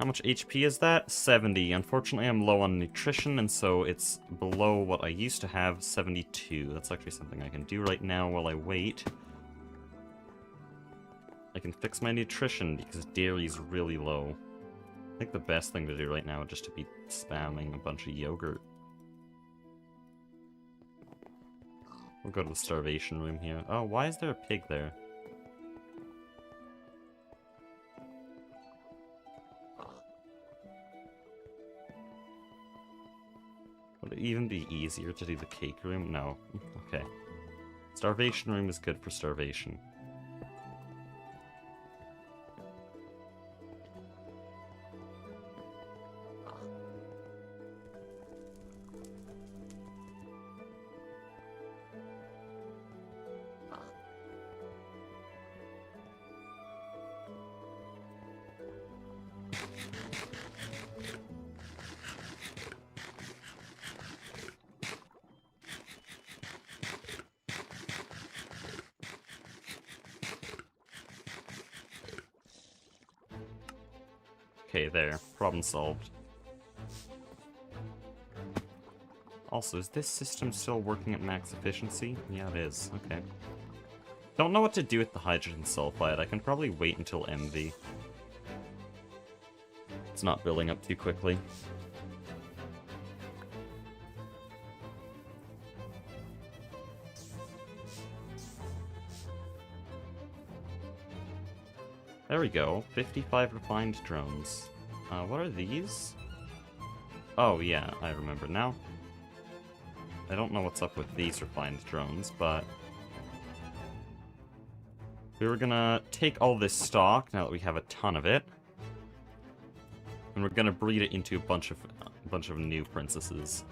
How much HP is that? 70. Unfortunately, I'm low on nutrition, and so it's below what I used to have, 72. That's actually something I can do right now while I wait. I can fix my nutrition because dairy's really low. I think the best thing to do right now would just to be spamming a bunch of yogurt. We'll go to the starvation room here. Oh, why is there a pig there? Would it even be easier to do the cake room? No. Okay. Starvation room is good for starvation. Okay, there. Problem solved. Also, is this system still working at max efficiency? Yeah, it is. Okay. Don't know what to do with the hydrogen sulfide. I can probably wait until MV. It's not building up too quickly. There we go. 55 refined drones. What are these? Oh yeah, I remember now. I don't know what's up with these refined drones, but we were gonna take all this stock, now that we have a ton of it, and we're gonna breed it into a bunch of new princesses.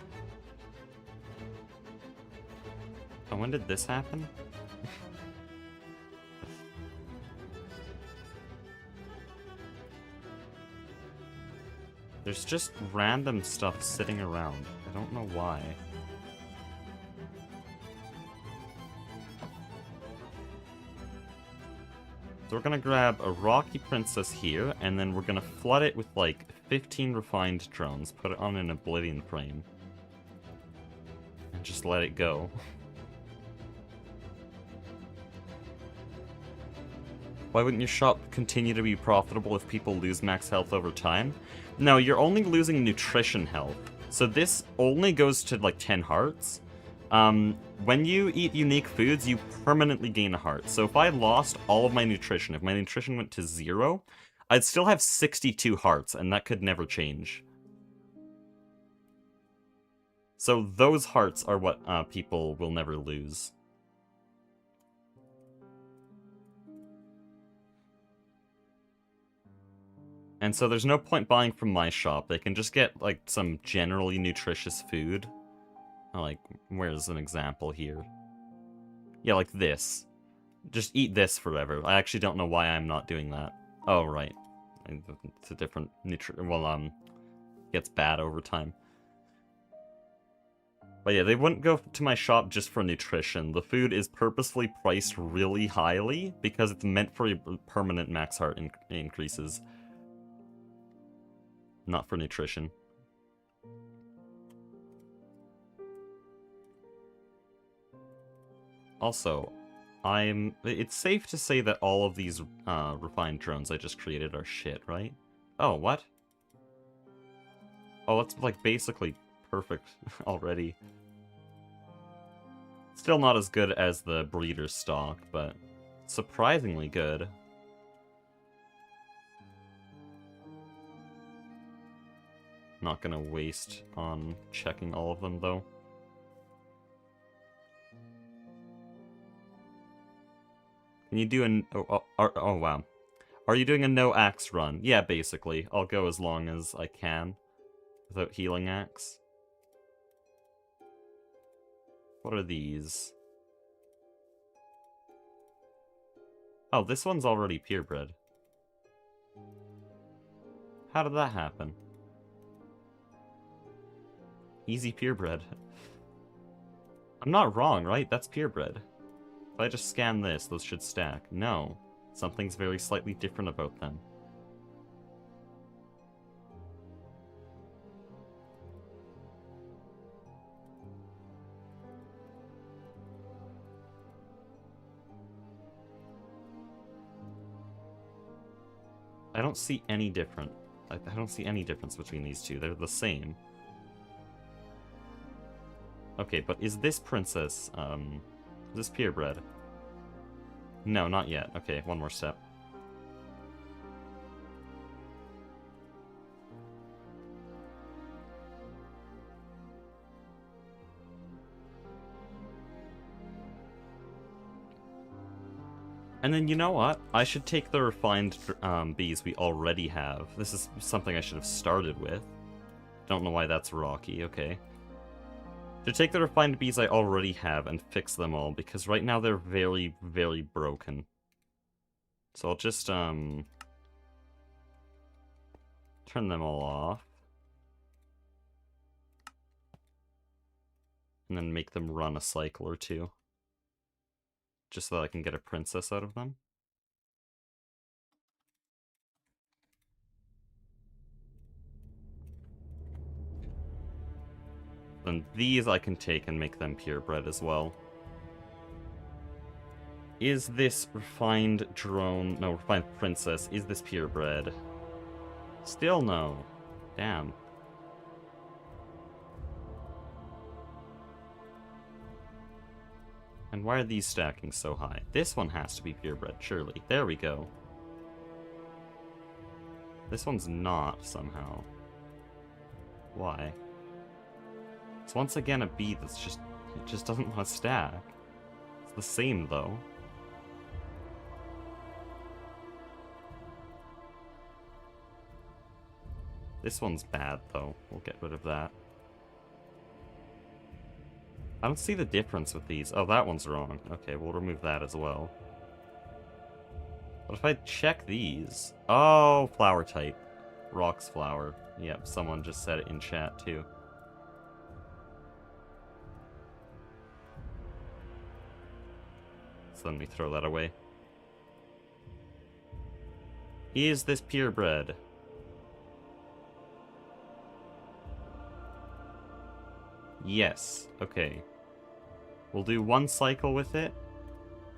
Oh, when did this happen? There's just random stuff sitting around. I don't know why. So we're gonna grab a rocky princess here, and then we're gonna flood it with like 15 refined drones, put it on an oblivion frame, and just let it go. Why wouldn't your shop continue to be profitable if people lose max health over time? No, you're only losing nutrition health. So this only goes to like 10 hearts. When you eat unique foods, you permanently gain a heart. So if I lost all of my nutrition, if my nutrition went to 0, I'd still have 62 hearts, and that could never change. So those hearts are what people will never lose. And so there's no point buying from my shop. They can just get, like, some generally nutritious food. Like, where's an example here? Yeah, like this. Just eat this forever. I actually don't know why I'm not doing that. Oh, right. It's a different gets bad over time. But yeah, they wouldn't go to my shop just for nutrition. The food is purposefully priced really highly because it's meant for permanent max heart increases. Not for nutrition. Also, it's safe to say that all of these refined drones I just created are shit, right? Oh, what? Oh, that's like basically perfect already. Still not as good as the breeder stock, but surprisingly good. Not gonna waste on checking all of them, though. Can you do an... Oh, wow. Are you doing a no-axe run? Yeah, basically. I'll go as long as I can without healing axe. What are these? Oh, this one's already purebred. How did that happen? Easy purebred. I'm not wrong, right? That's purebred. If I just scan this, those should stack. No. Something's very slightly different about them. I don't see any different. I don't see any difference between these two. They're the same. Okay, but is this princess, is this purebred? No, not yet. Okay, one more step. And then, you know what? I should take the refined bees we already have. This is something I should have started with. Don't know why that's rocky, okay. To take the refined bees I already have and fix them all, because right now they're very, very broken. So I'll just, turn them all off. And then make them run a cycle or two. Just so that I can get a princess out of them. Then these I can take and make them purebred as well. Is this refined drone... No, refined princess. Is this purebred? Still no. Damn. And why are these stacking so high? This one has to be purebred, surely. There we go. This one's not, somehow. Why? It's once again a bee that's just... It just doesn't want to stack. It's the same, though. This one's bad, though. We'll get rid of that. I don't see the difference with these. Oh, that one's wrong. Okay, we'll remove that as well. But if I check these... Oh, flower type. Rocks flower. Yep, someone just said it in chat, too. So then we throw that away. Is this purebred? Yes. Okay. We'll do one cycle with it,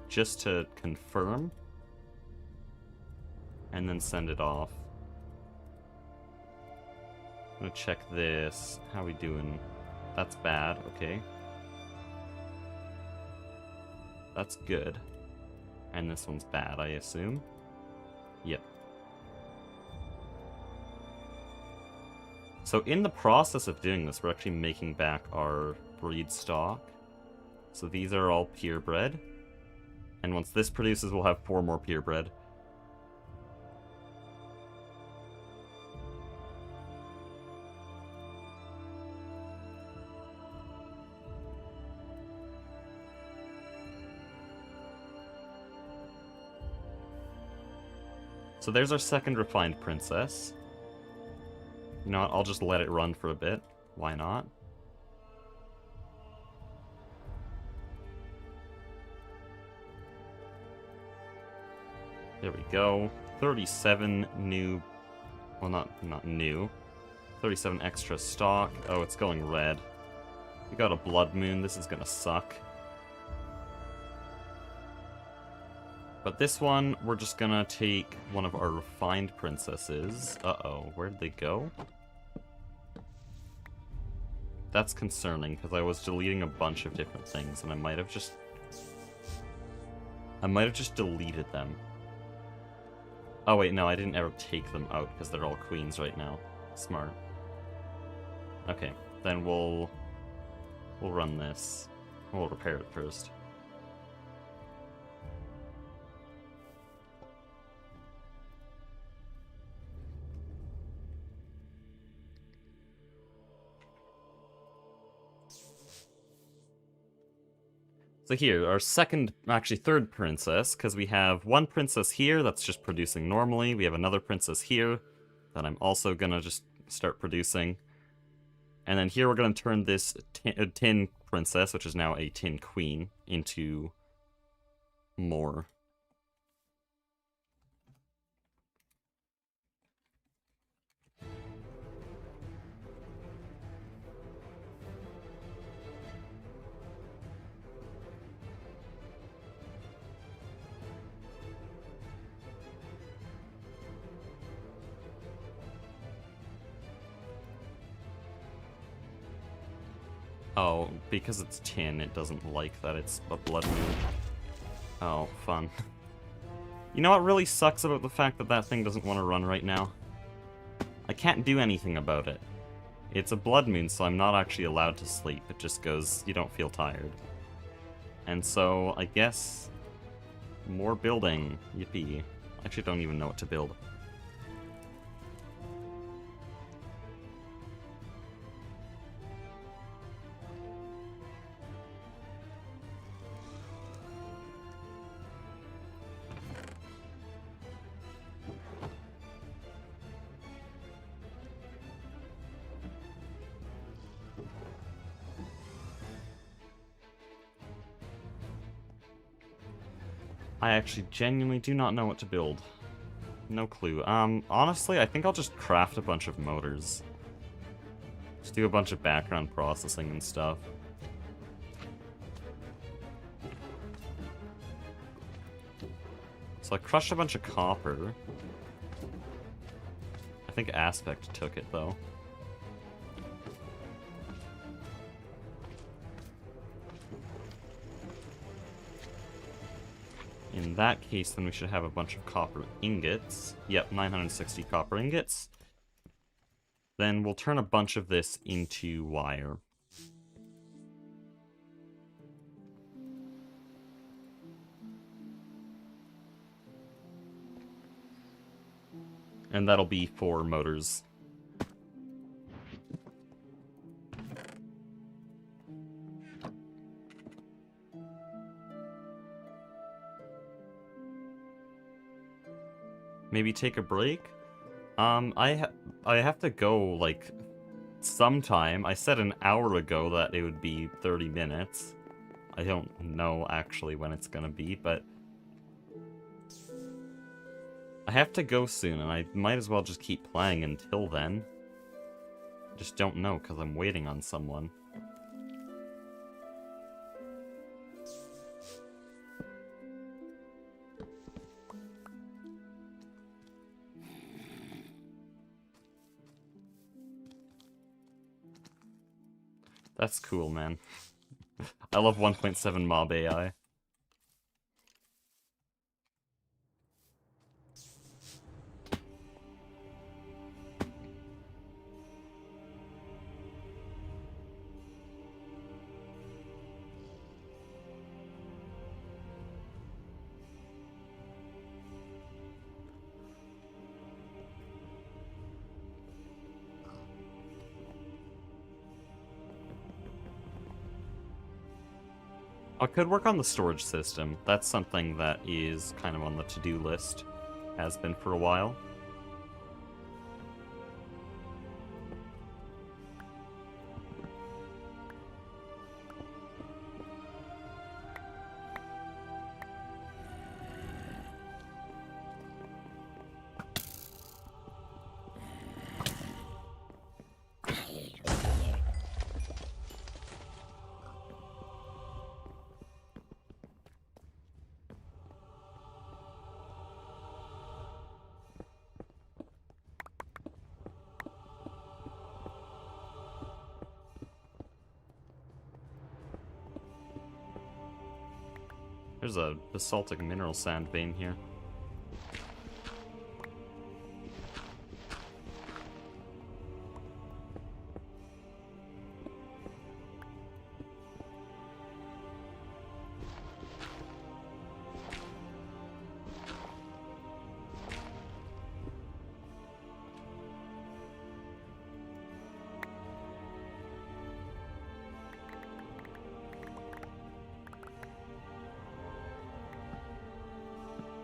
just to confirm, and then send it off. I'm gonna check this. How we doing? That's bad. Okay. That's good. And this one's bad, I assume. Yep. So in the process of doing this, we're actually making back our breed stock. So these are all purebred. And once this produces, we'll have 4 more purebred. So there's our second refined princess. You know what, I'll just let it run for a bit. Why not? There we go. 37 new... Well, not new. 37 extra stock. Oh, it's going red. We got a blood moon. This is gonna suck. But this one, we're just gonna take one of our refined princesses. Uh-oh, where'd they go? That's concerning, because I was deleting a bunch of different things, and I might have just deleted them. Oh wait, no, I didn't ever take them out, because they're all queens right now. Smart. Okay, then we'll run this. We'll repair it first. So here, our third princess, because we have one princess here that's just producing normally. We have another princess here that I'm also gonna just start producing. And then here we're gonna turn this tin princess, which is now a tin queen, into more. Oh, because it's tin, it doesn't like that it's a blood moon. Oh, fun. You know what really sucks about the fact that that thing doesn't want to run right now? I can't do anything about it. It's a blood moon, so I'm not actually allowed to sleep. It just goes, you don't feel tired. And so, I guess... more building. Yippee. I actually don't even know what to build. I actually genuinely do not know what to build. No clue. Honestly, I think I'll just craft a bunch of motors. Just do a bunch of background processing and stuff. So I crushed a bunch of copper. I think Aspect took it, though. In that case, then we should have a bunch of copper ingots. Yep, 960 copper ingots. Then we'll turn a bunch of this into wire. And that'll be for motors. Maybe take a break? I have to go, like, sometime. I said an hour ago that it would be 30 minutes. I don't know, actually, when it's gonna be, but... I have to go soon, and I might as well just keep playing until then. Just don't know, because I'm waiting on someone. That's cool, man. I love 1.7 mob AI. I could work on the storage system. That's something that is kind of on the to-do list. Has been for a while. There's a basaltic mineral sand vein here.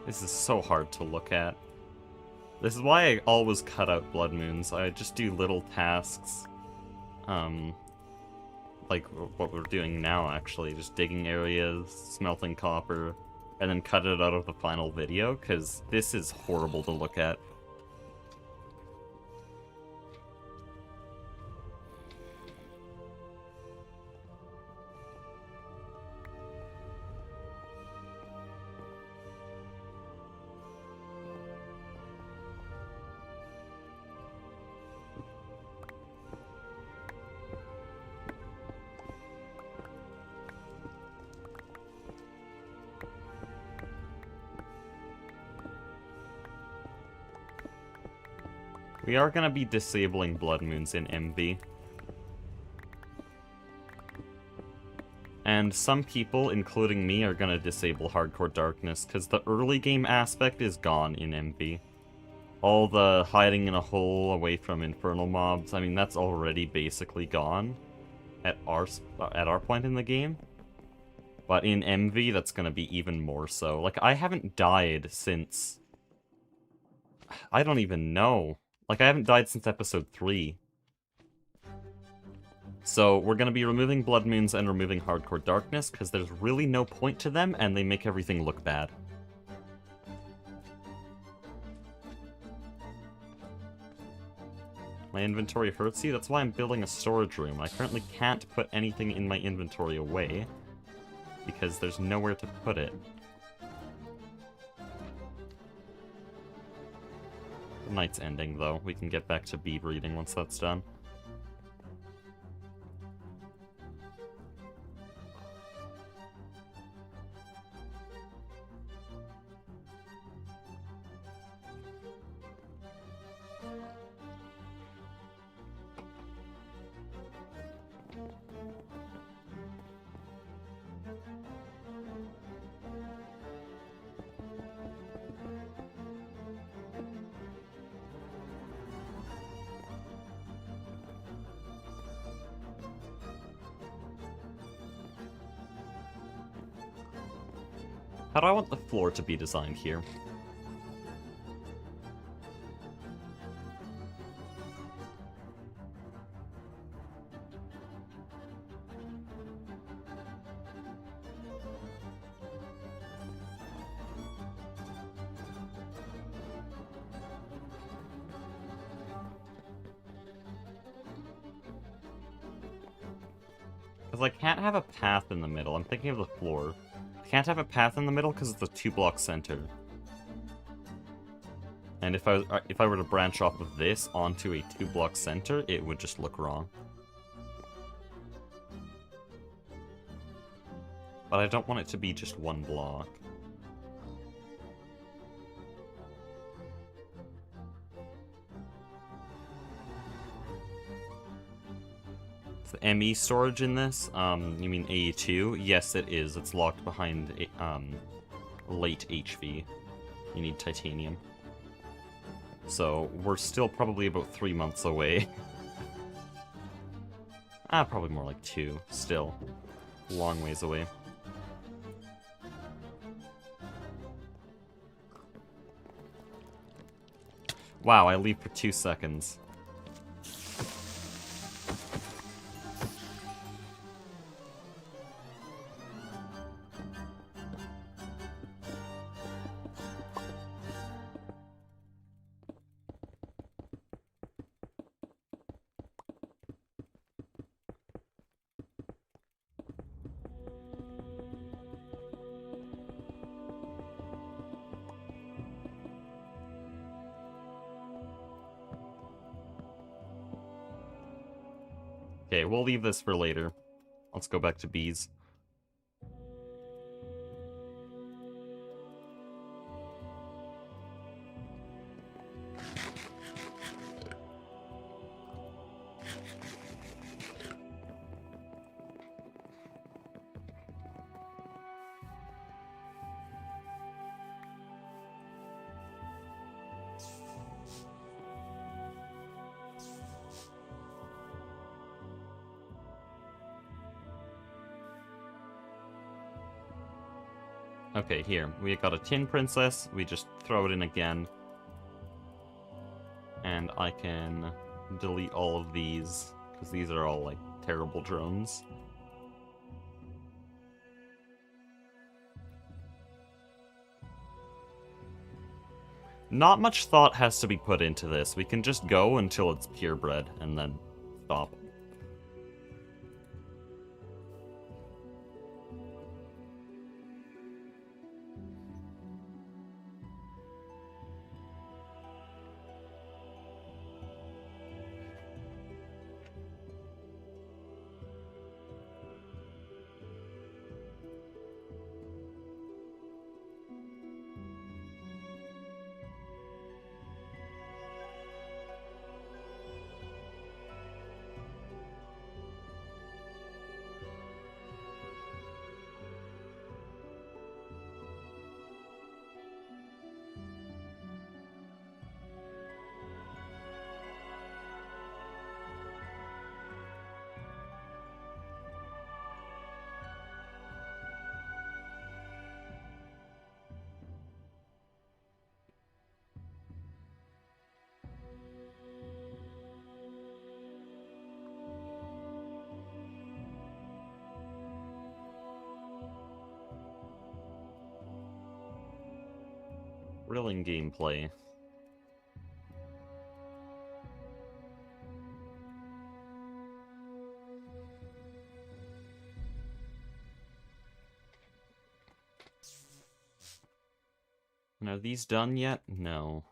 This is so hard to look at. This is why I always cut out blood moons. I just do little tasks. Like what we're doing now, actually. Just digging areas, smelting copper, and then cut it out of the final video, because this is horrible to look at. We are going to be disabling blood moons in MV. And some people, including me, are going to disable hardcore darkness, because the early game aspect is gone in MV. All the hiding in a hole away from infernal mobs, I mean, that's already basically gone at our point in the game. But in MV, that's going to be even more so. Like, I haven't died since... I don't even know. Like, I haven't died since episode 3. So, we're going to be removing blood moons and removing hardcore darkness, because there's really no point to them, and they make everything look bad. My inventory hurts you? That's why I'm building a storage room. I currently can't put anything in my inventory away, because there's nowhere to put it. The night's ending, though. We can get back to bee breeding once that's done. How do I want the floor to be designed here? Because I can't have a path in the middle. I'm thinking of the floor. I can't have a path in the middle because it's a 2-block center. And if I were to branch off of this onto a 2-block center, it would just look wrong. But I don't want it to be just 1 block. Is the ME storage in this? You mean AE2? Yes, it is. It's locked behind late HV. You need titanium. So, we're still probably about 3 months away. Probably more like 2, still. Long ways away. Wow, I leave for 2 seconds. Okay, we'll leave this for later. Let's go back to bees. Okay, here. We got a tin princess. We just throw it in again. And I can delete all of these, because these are all, like, terrible drones. Not much thought has to be put into this. We can just go until it's purebred, and then stop. Thrilling gameplay. And are these done yet? No.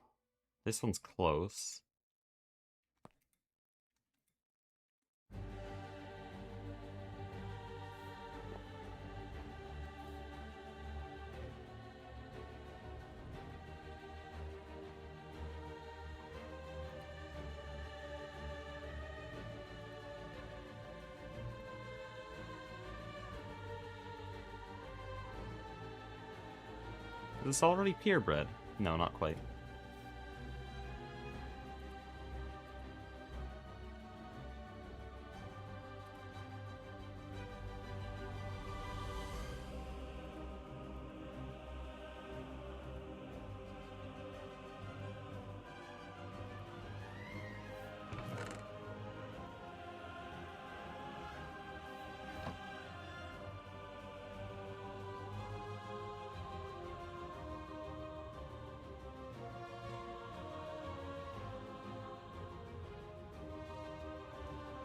This one's close. Is this already purebred? No, not quite.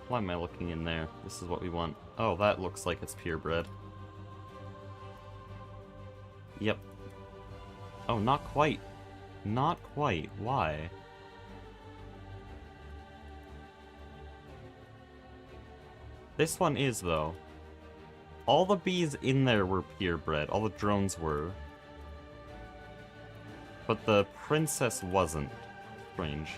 Why am I looking in there? This is what we want. Oh, that looks like it's purebred. Yep. Oh, not quite. Not quite. Why? This one is, though. All the bees in there were purebred. All the drones were. But the princess wasn't. Strange.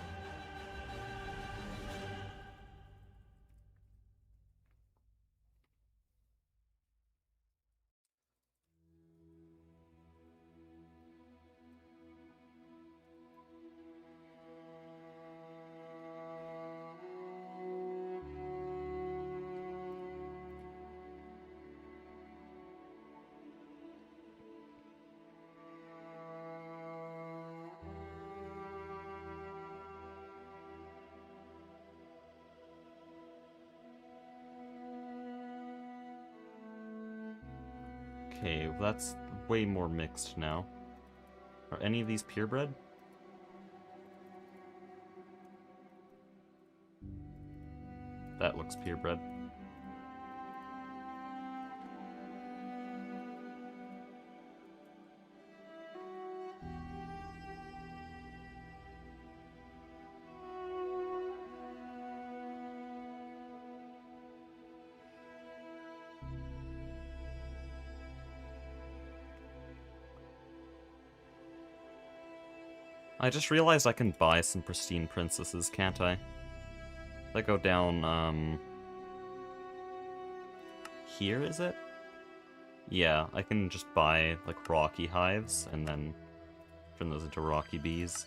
Okay, well, that's way more mixed now. Are any of these purebred? That looks purebred. I just realized I can buy some pristine princesses, can't I? If I go down, here, is it? Yeah, I can just buy, like, rocky hives, and then turn those into rocky bees.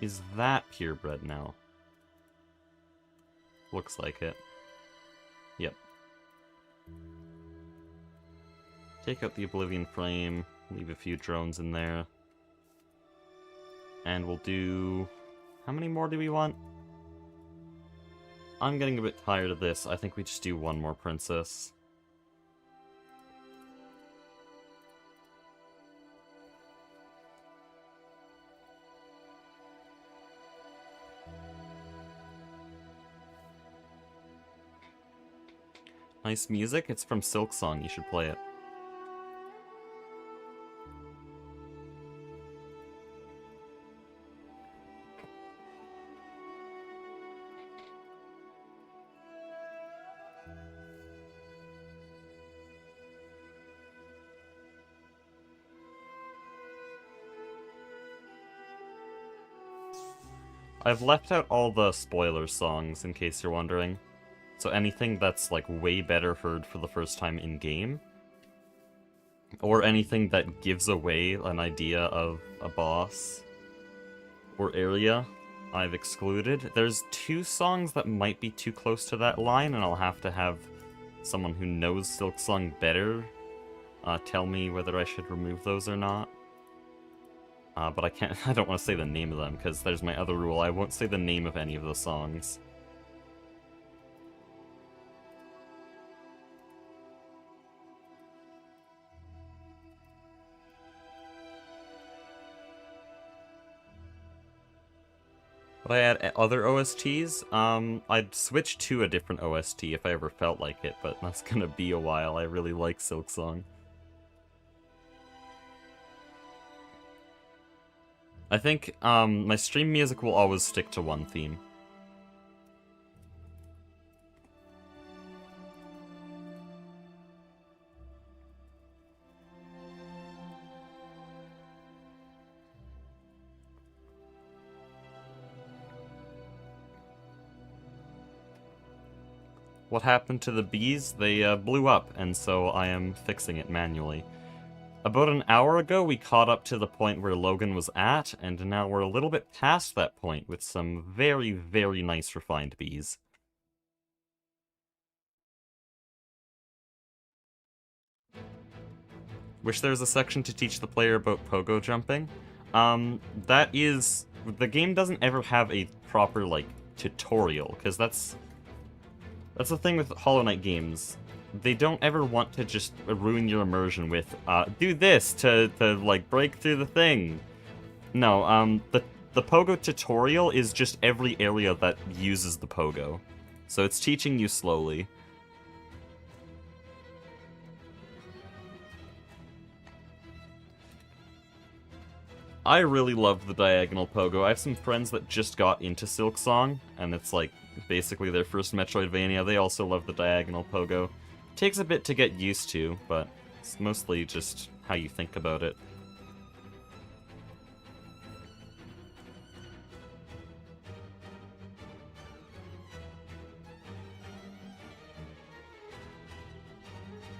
Is that purebred now? Looks like it. Yep. Take out the Oblivion Frame, leave a few drones in there. And we'll do... How many more do we want? I'm getting a bit tired of this. I think we just do one more princess. Nice music. It's from Silksong. You should play it. I've left out all the spoiler songs, in case you're wondering. So anything that's, like, way better heard for the first time in-game, or anything that gives away an idea of a boss or area, I've excluded. There's 2 songs that might be too close to that line, and I'll have to have someone who knows Silksong better tell me whether I should remove those or not. But I don't want to say the name of them, because there's my other rule. I won't say the name of any of the songs. Would I add other OSTs? I'd switch to a different OST if I ever felt like it, but that's gonna be a while. I really like Silksong. I think, my stream music will always stick to one theme. What happened to the bees? They blew up, and so I am fixing it manually. About an hour ago, we caught up to the point where Logan was at, and now we're a little bit past that point with some very, very nice refined bees. Wish there was a section to teach the player about pogo jumping. That is... The game doesn't ever have a proper, like, tutorial, because that's the thing with Hollow Knight games. They don't ever want to just ruin your immersion with, do this to like, break through the thing. No, the pogo tutorial is just every area that uses the pogo. So it's teaching you slowly. I really love the diagonal pogo. I have some friends that just got into Silksong, and it's like basically their first Metroidvania. They also love the diagonal pogo. Takes a bit to get used to, but it's mostly just how you think about it.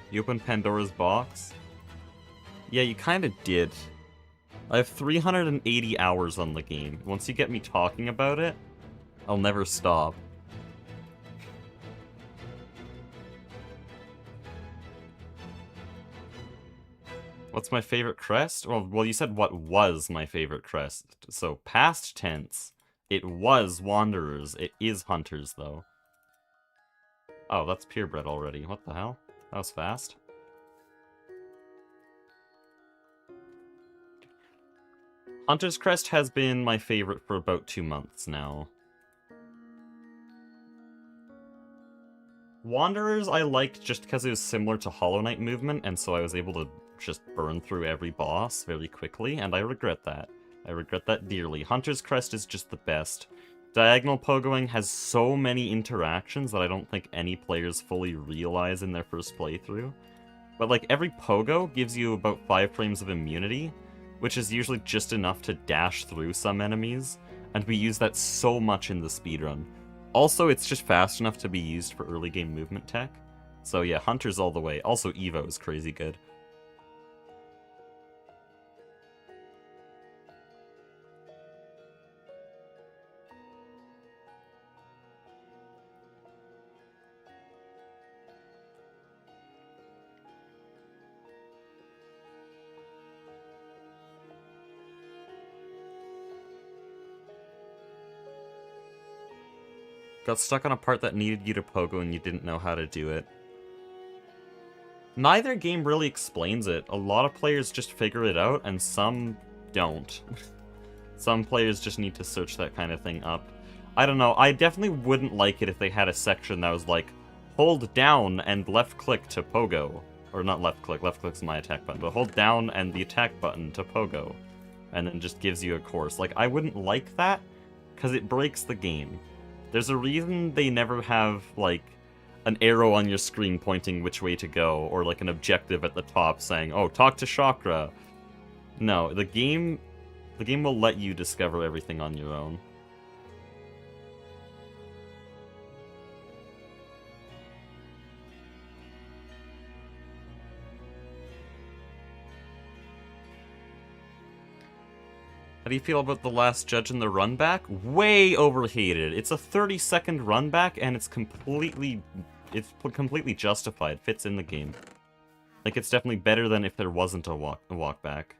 You opened Pandora's box? Yeah, you kinda did. I have 380 hours on the game. Once you get me talking about it, I'll never stop. What's my favorite crest? Well, you said what was my favorite crest. So, past tense. It was Wanderers. It is Hunters, though. Oh, that's purebred already. What the hell? That was fast. Hunter's Crest has been my favorite for about 2 months now. Wanderers I liked just because it was similar to Hollow Knight movement, and so I was able to just burn through every boss very quickly, and I regret that. I regret that dearly. Hunter's Crest is just the best. Diagonal pogoing has so many interactions that I don't think any players fully realize in their first playthrough. But like, every pogo gives you about 5 frames of immunity, which is usually just enough to dash through some enemies, and we use that so much in the speedrun. Also, it's just fast enough to be used for early game movement tech. So yeah, Hunters all the way. Also, Evo is crazy good. Got stuck on a part that needed you to pogo and you didn't know how to do it. Neither game really explains it. A lot of players just figure it out, and some don't. Some players just need to search that kind of thing up. I don't know, I definitely wouldn't like it if they had a section that was like, hold down and left click to pogo. Or not left click's my attack button, but hold down and the attack button to pogo. And then just gives you a course. Like, I wouldn't like that, because it breaks the game. There's a reason they never have, like, an arrow on your screen pointing which way to go, or like an objective at the top saying, oh, talk to Chakra. No, the game will let you discover everything on your own. How do you feel about the last judge in the run back? Way overhated. It's a 30-second run back, and it's completely justified. Fits in the game. Like, it's definitely better than if there wasn't a walk back.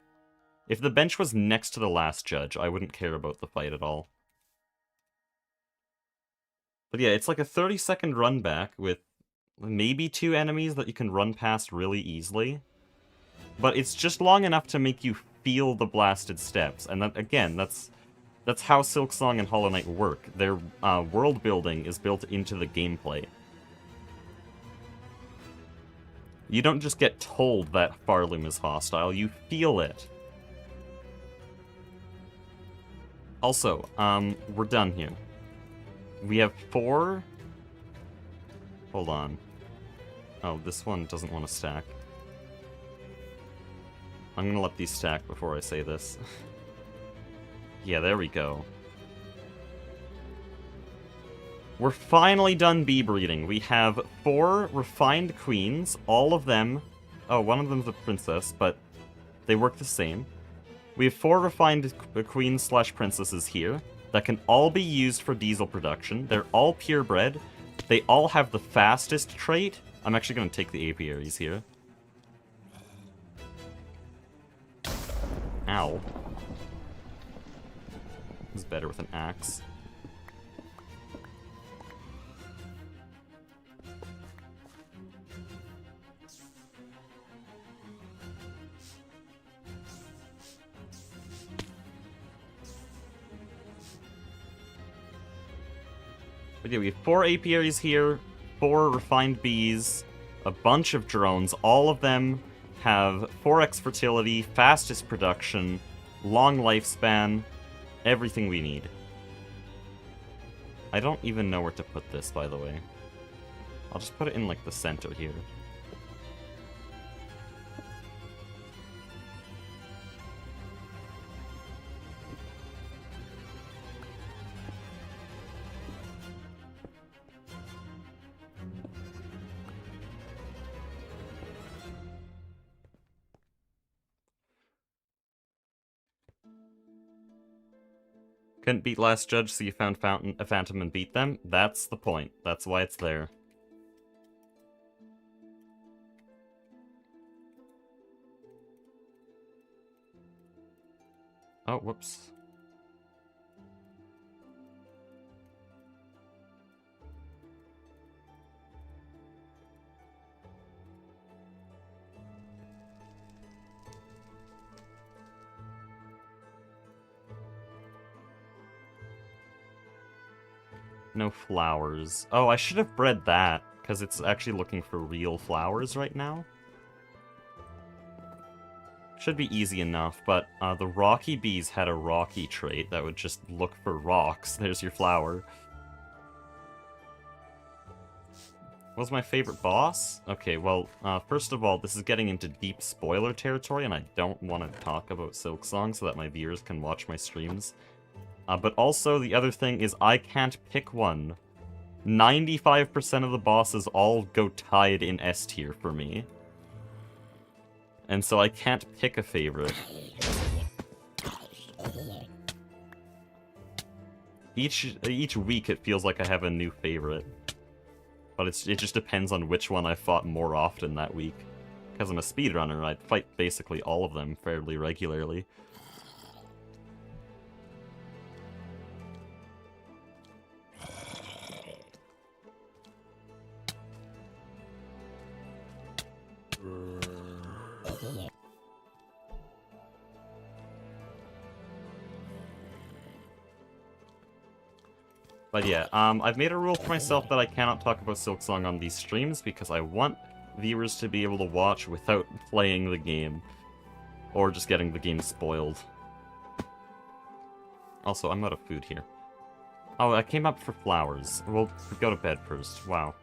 If the bench was next to the last judge, I wouldn't care about the fight at all. But yeah, it's like a 30-second run back with maybe 2 enemies that you can run past really easily. But it's just long enough to make you feel the blasted steps, and that, again, that's That's how Silksong and Hollow Knight work. Their world building is built into the gameplay. You don't just get told that Farloom is hostile, you feel it. Also, we're done here. We have 4... Hold on. Oh, this one doesn't want to stack. I'm gonna let these stack before I say this. Yeah, there we go. We're finally done bee breeding. We have 4 refined queens, all of them... Oh, one of them's a princess, but they work the same. We have 4 refined queens/princesses here that can all be used for diesel production. They're all purebred. They all have the fastest trait. I'm actually going to take the apiaries here. Ow. It's better with an axe. But yeah, we have 4 apiaries here, 4 refined bees, a bunch of drones. All of them have 4x fertility, fastest production, long lifespan, everything we need. I don't even know where to put this, by the way. I'll just put it in, like, the center here. Couldn't beat Last Judge, so you found a Phantom and beat them? That's the point. That's why it's there. Oh, whoops. No flowers. Oh, I should have bred that, because it's actually looking for real flowers right now. Should be easy enough, but the rocky bees had a rocky trait that would just look for rocks. There's your flower. What was my favorite boss? Okay, well, first of all, this is getting into deep spoiler territory, and I don't want to talk about Silksong so that my viewers can watch my streams. But also, the other thing is I can't pick one. 95% of the bosses all go tied in S tier for me. And so I can't pick a favorite. Each week it feels like I have a new favorite. But it just depends on which one I fought more often that week. Because I'm a speedrunner, I fight basically all of them fairly regularly. But yeah, I've made a rule for myself that I cannot talk about Silksong on these streams because I want viewers to be able to watch without playing the game. Or just getting the game spoiled. Also, I'm out of food here. Oh, I came up for flowers. We'll go to bed first. Wow.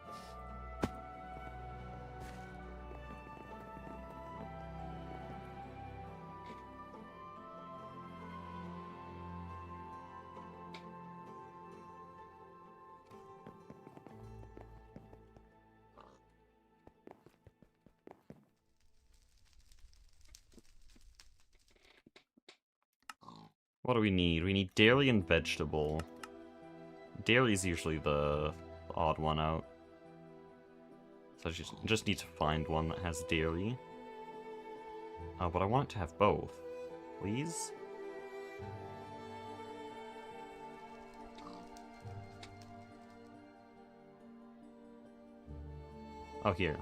What do we need? We need dairy and vegetable. Dairy is usually the odd one out. So I just need to find one that has dairy. But I want it to have both. Please? Oh, here.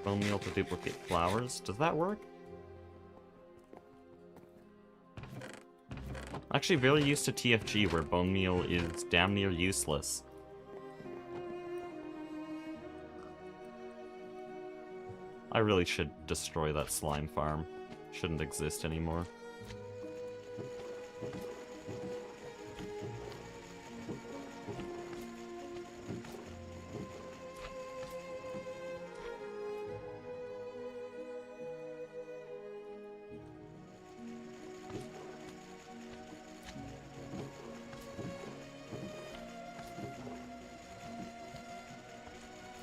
bone meal to duplicate flowers. Does that work? Actually, very used to TFG, where bone meal is damn near useless. I really should destroy that slime farm. Shouldn't exist anymore.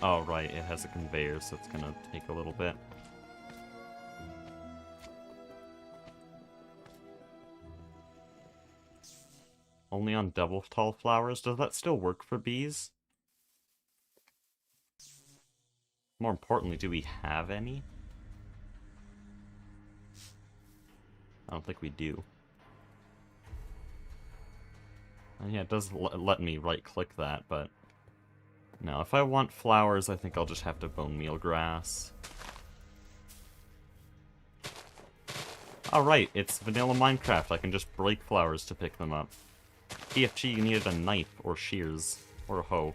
Oh, right, it has a conveyor, so it's gonna take a little bit. Only on double tall flowers? Does that still work for bees? More importantly, do we have any? I don't think we do. Yeah, it does let me right-click that, but... No, if I want flowers, I think I'll just have to bone meal grass. Oh, right, it's vanilla Minecraft. I can just break flowers to pick them up. TFG, you needed a knife, or shears, or a hoe.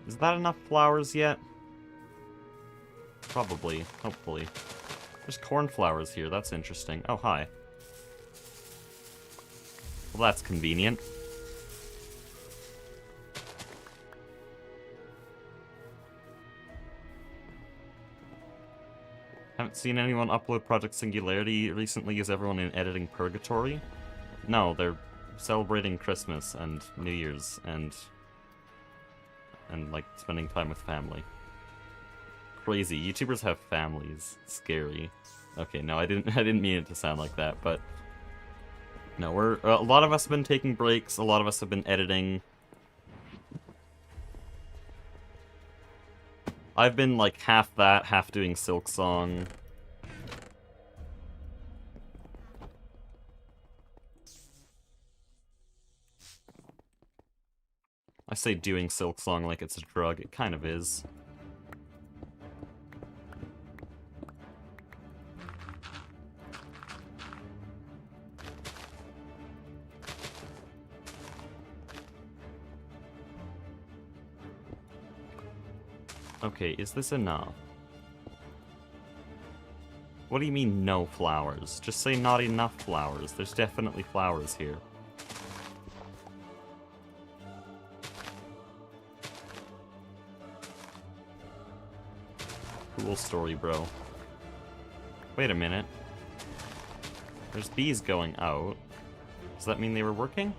Is that enough flowers yet? Probably, hopefully. There's cornflowers here, that's interesting. Oh, hi. Well, that's convenient. Haven't seen anyone upload Project Singularity recently. Is everyone in editing purgatory? No, they're celebrating Christmas and New Year's and like spending time with family. Crazy. YouTubers have families. Scary. Okay, no, I didn't mean it to sound like that, but no, a lot of us have been taking breaks. A lot of us have been editing. I've been like half that, half doing Silksong. I say doing Silksong like it's a drug. It kind of is. Okay, is this enough? What do you mean, no flowers? Just say not enough flowers. There's definitely flowers here. Cool story, bro. Wait a minute. There's bees going out. Does that mean they were working?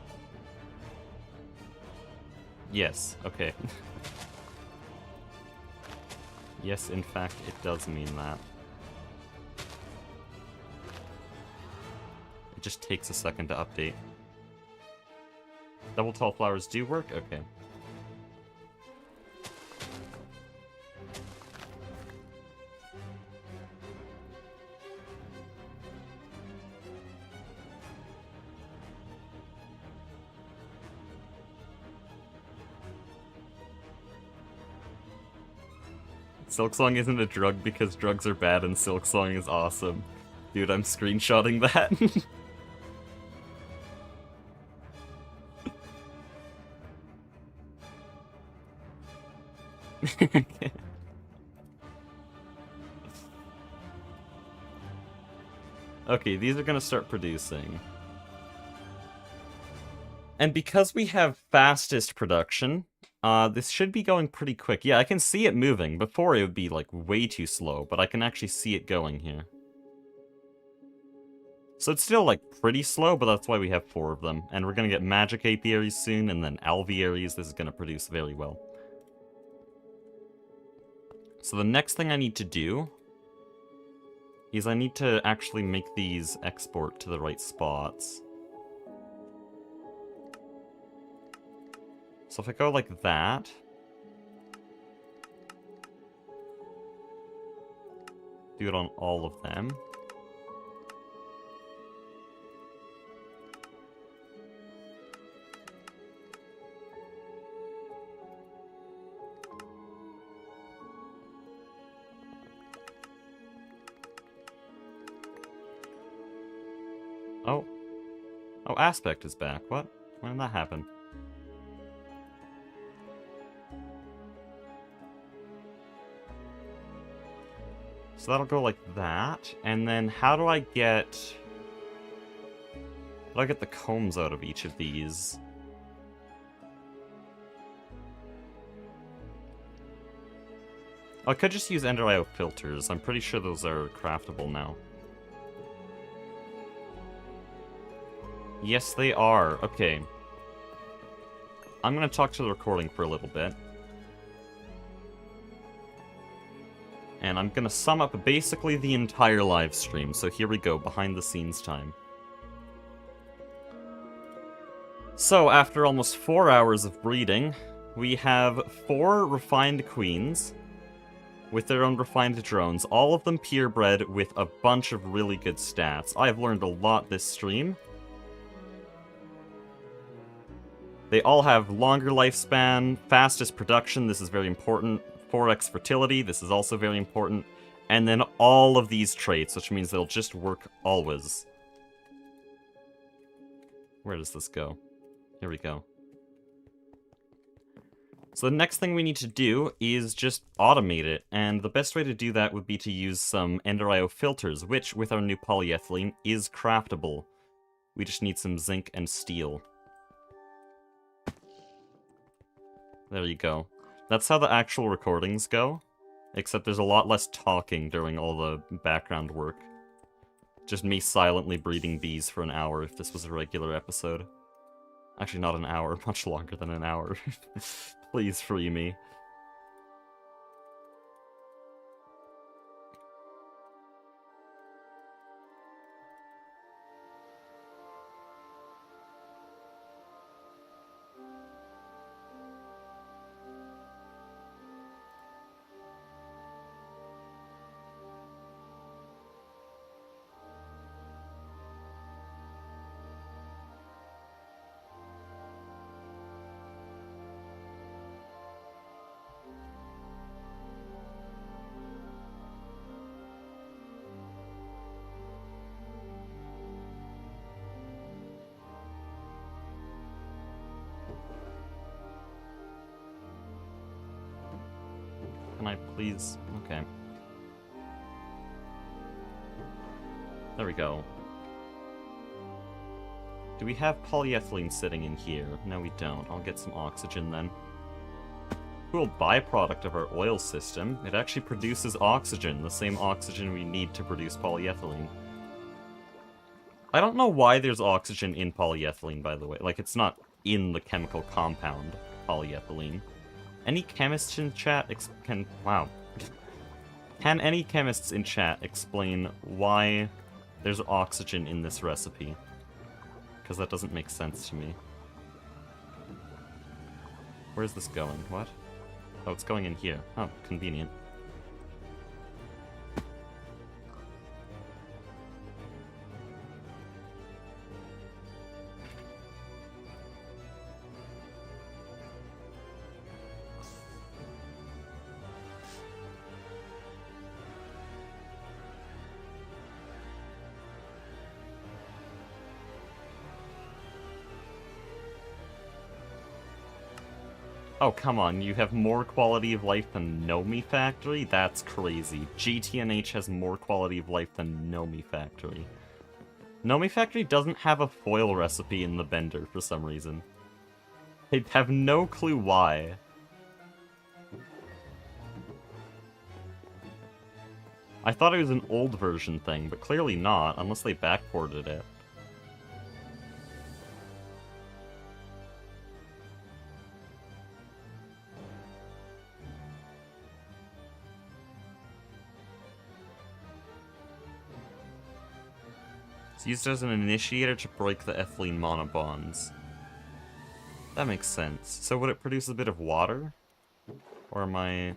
Yes, okay. Yes, in fact, it does mean that. It just takes a second to update. Double tall flowers do work? Okay. Silksong isn't a drug because drugs are bad and Silksong is awesome. Dude, I'm screenshotting that. Okay, these are gonna start producing. And because we have fastest production, this should be going pretty quick. Yeah, I can see it moving. Before it would be like way too slow, but I can actually see it going here. So it's still like pretty slow, but that's why we have 4 of them. And we're gonna get magic apiaries soon, and then alvearies. This is gonna produce very well. So the next thing I need to do is I need to actually make these export to the right spots. So if I go like that, do it on all of them. Oh. Oh, aspect is back. What? When did that happen? So that'll go like that, and then how do I get the combs out of each of these? I could just use Ender IO filters. I'm pretty sure those are craftable now. Yes, they are. Okay. I'm gonna talk to the recording for a little bit. And I'm gonna sum up basically the entire live stream. So here we go, behind the scenes time. So after almost 4 hours of breeding, we have 4 refined queens with their own refined drones, all of them purebred with a bunch of really good stats. I've learned a lot this stream. They all have longer lifespan, fastest production, this is very important, 4x fertility, this is also very important, and then all of these traits, which means they'll just work always. Where does this go? Here we go. So the next thing we need to do is just automate it, and the best way to do that would be to use some Ender IO filters, which, with our new polyethylene, is craftable. We just need some zinc and steel. There you go. That's how the actual recordings go, except there's a lot less talking during all the background work. Just me silently breeding bees for an hour if this was a regular episode. Actually, not an hour, much longer than an hour. Please free me. Can I please? Okay. There we go. Do we have polyethylene sitting in here? No, we don't. I'll get some oxygen then. Cool byproduct of our oil system. It actually produces oxygen, the same oxygen we need to produce polyethylene. I don't know why there's oxygen in polyethylene, by the way. Like, it's not in the chemical compound polyethylene. Any chemists in chat can... Wow. Can any chemists in chat explain why there's oxygen in this recipe? Because that doesn't make sense to me. Where's this going? What? Oh, it's going in here. Oh, convenient. Oh, come on, you have more quality of life than Nomi Factory? That's crazy. GTNH has more quality of life than Nomi Factory. Nomi Factory doesn't have a foil recipe in the bender for some reason. I have no clue why. I thought it was an old version thing, but clearly not, unless they backported it. It's used as an initiator to break the ethylene monobonds. That makes sense. So would it produce a bit of water? Or am I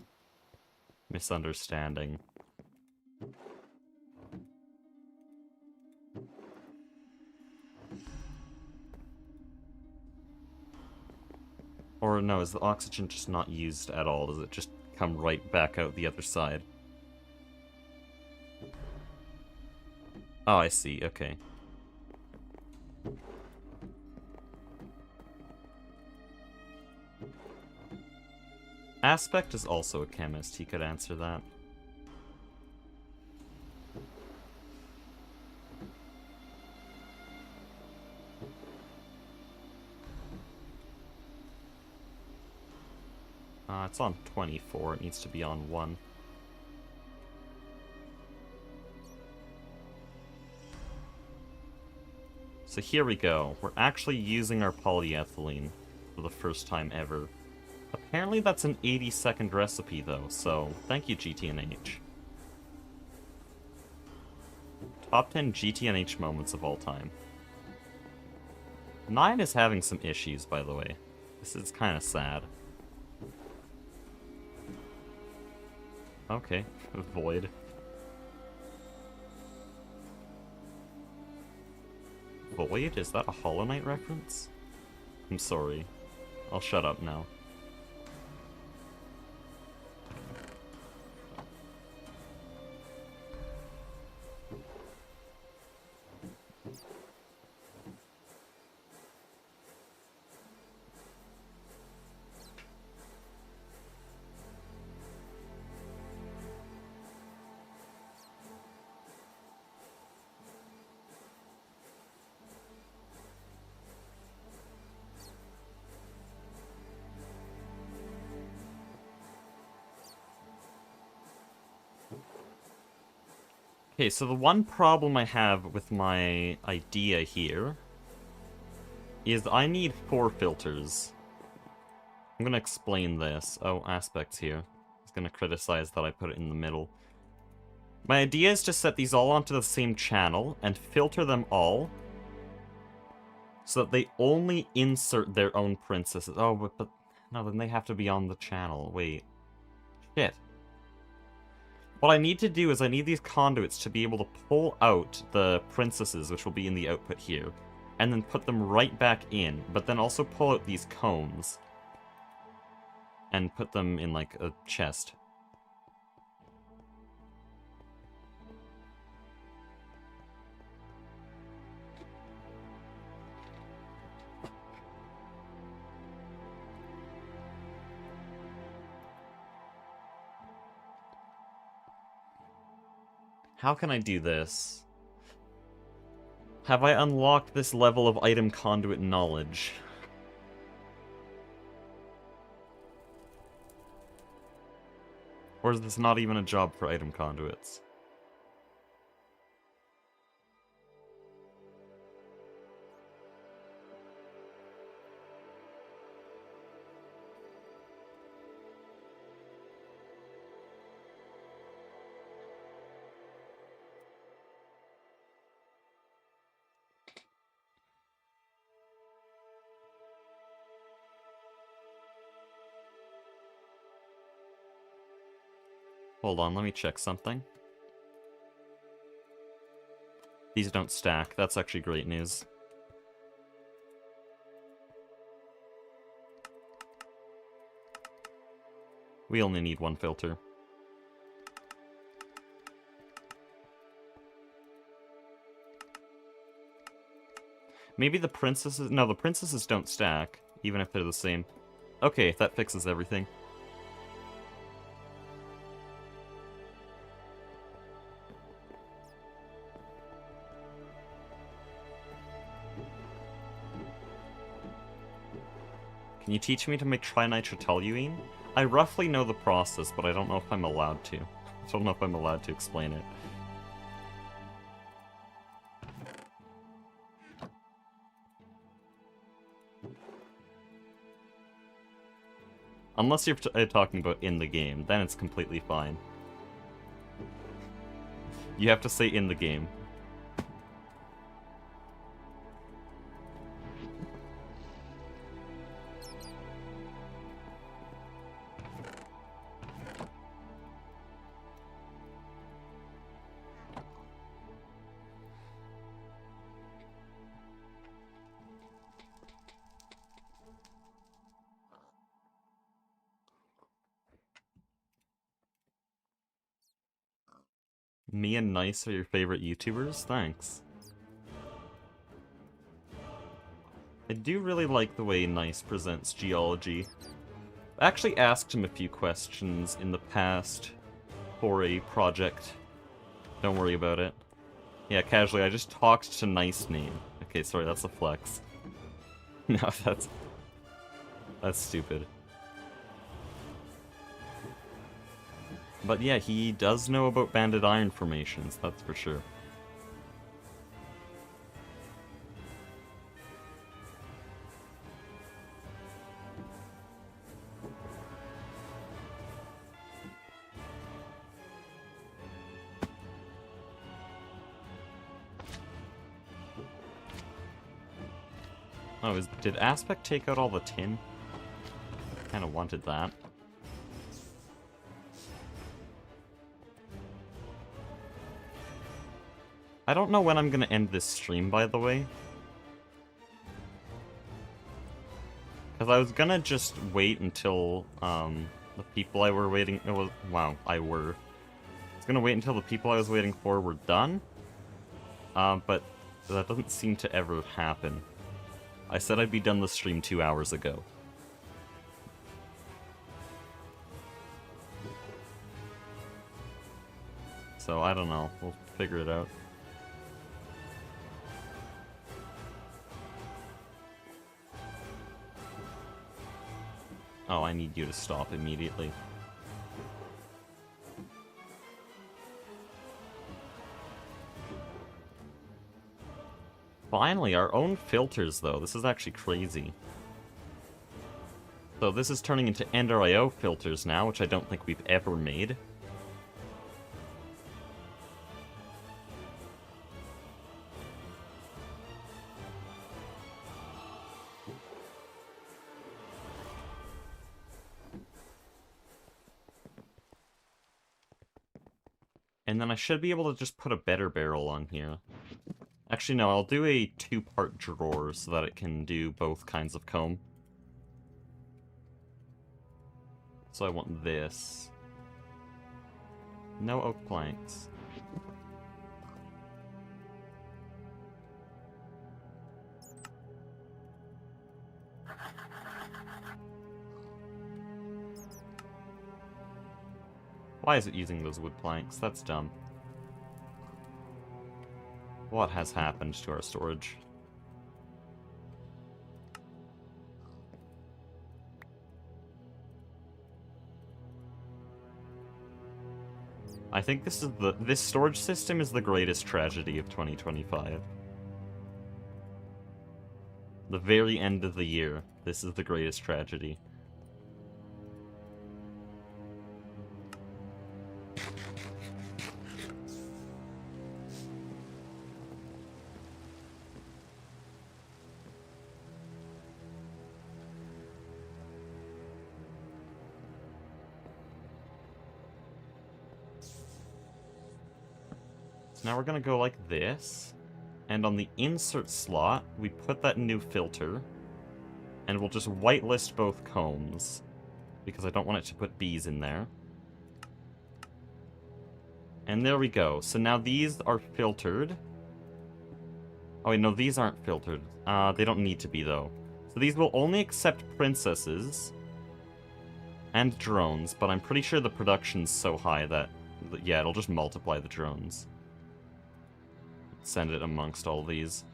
misunderstanding? Or no, is the oxygen just not used at all? Does it just come right back out the other side? Oh, I see, okay. Aspect is also a chemist, he could answer that. It's on 24, it needs to be on 1. So here we go. We're actually using our polyethylene for the first time ever. Apparently that's an 80-second recipe though, so thank you GTNH. Top 10 GTNH moments of all time. 9 is having some issues, by the way. This is kind of sad. Okay, Void. Void? Is that a Hollow Knight reference? I'm sorry. I'll shut up now. Okay, so the one problem I have with my idea here is I need 4 filters. I'm gonna explain this. Oh, Aspect's here. He's gonna criticize that I put it in the middle. My idea is to set these all onto the same channel and filter them all so that they only insert their own princesses. Oh, but no, then they have to be on the channel. Wait. Shit. What I need to do is I need these conduits to be able to pull out the princesses, which will be in the output here, and then put them right back in, but then also pull out these cones and put them in, like, a chest. How can I do this? Have I unlocked this level of item conduit knowledge? Or is this not even a job for item conduits? Hold on, let me check something. These don't stack. That's actually great news. We only need 1 filter. Maybe the princesses... No, the princesses don't stack, even if they're the same. Okay, that fixes everything. Can you teach me to make trinitratoluene? I roughly know the process, but I don't know if I'm allowed to. I don't know if I'm allowed to explain it. Unless you're talking about in the game, then it's completely fine. You have to say in the game. Me and Nice are your favorite YouTubers? Thanks. I do really like the way Nice presents geology. I actually asked him a few questions in the past for a project. Don't worry about it. Yeah, casually, I just talked to Nice Name. Okay, sorry, that's a flex. No, that's stupid. But yeah, he does know about banded iron formations, that's for sure. Oh, did Aspect take out all the tin? Kinda wanted that. I don't know when I'm gonna end this stream, by the way. Because I was gonna just wait until, the people I were waiting... wow, I was gonna wait until the people I was waiting for were done. But that doesn't seem to ever happen. I said I'd be done the stream 2 hours ago. So, I don't know. We'll figure it out. Oh, I need you to stop immediately. Finally, our own filters, though. This is actually crazy. So this is turning into Ender.io filters now, which I don't think we've ever made. And then I should be able to just put a better barrel on here. Actually, no, I'll do a 2-part drawer so that it can do both kinds of comb. So I want this. No oak planks. Why is it using those wood planks? That's dumb. What has happened to our storage? I think this storage system is the greatest tragedy of 2025. The very end of the year, this is the greatest tragedy. Now we're gonna go like this, and on the insert slot, we put that new filter, and we'll just whitelist both combs, because I don't want it to put bees in there. And there we go. So now these are filtered. Oh wait, no, these aren't filtered. They don't need to be, though. So these will only accept princesses and drones, but I'm pretty sure the production's so high that, yeah, it'll just multiply the drones. Send it amongst all these.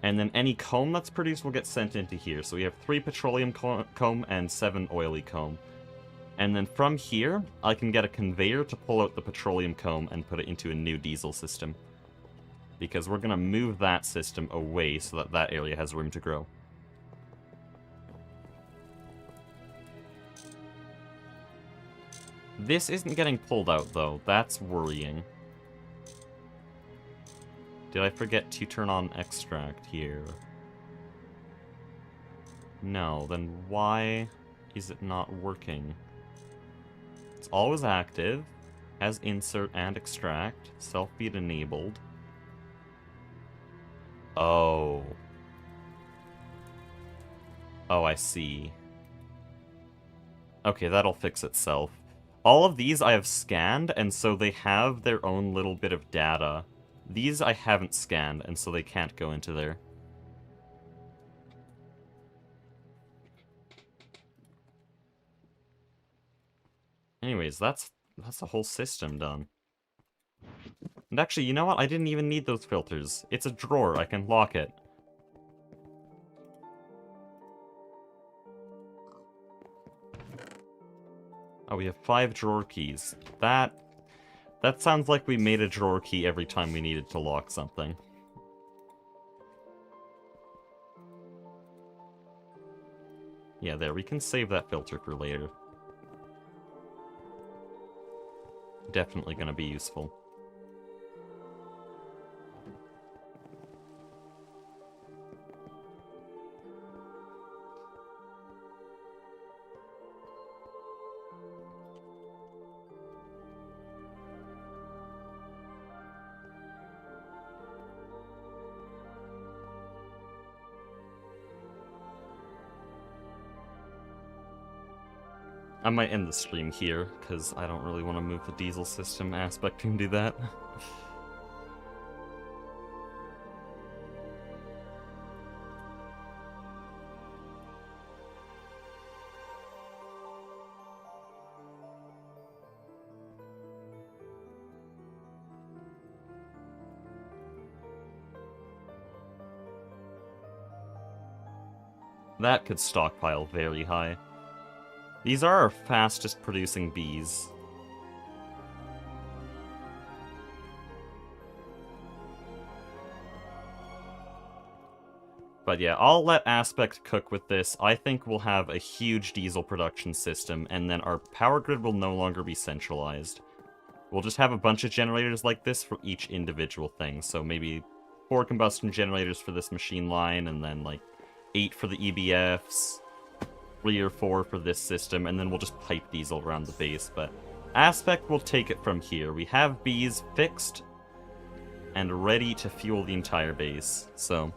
And then any comb that's produced will get sent into here. So we have 3 petroleum comb and 7 oily comb. And then from here, I can get a conveyor to pull out the petroleum comb and put it into a new diesel system. Because we're going to move that system away so that that area has room to grow. This isn't getting pulled out, though. That's worrying. Did I forget to turn on extract here? No, then why is it not working? It's always active, has insert and extract, self-feed enabled. Oh. Oh, I see. Okay, that'll fix itself. All of these I have scanned, and so they have their own little bit of data. These I haven't scanned, and so they can't go into there. Anyways, that's the whole system done. And actually, you know what? I didn't even need those filters. It's a drawer. I can lock it. Oh, we have 5 drawer keys. That sounds like we made a drawer key every time we needed to lock something. Yeah, there, we can save that filter for later. Definitely gonna be useful. I might end the stream here, because I don't really want to move the diesel system aspect and do that. That could stockpile very high. These are our fastest producing bees. But yeah, I'll let Aspect cook with this. I think we'll have a huge diesel production system, and then our power grid will no longer be centralized. We'll just have a bunch of generators like this for each individual thing. So maybe 4 combustion generators for this machine line, and then like 8 for the EBFs. 3 or 4 for this system, and then we'll just pipe diesel around the base, but Aspect will take it from here. We have bees fixed and ready to fuel the entire base, so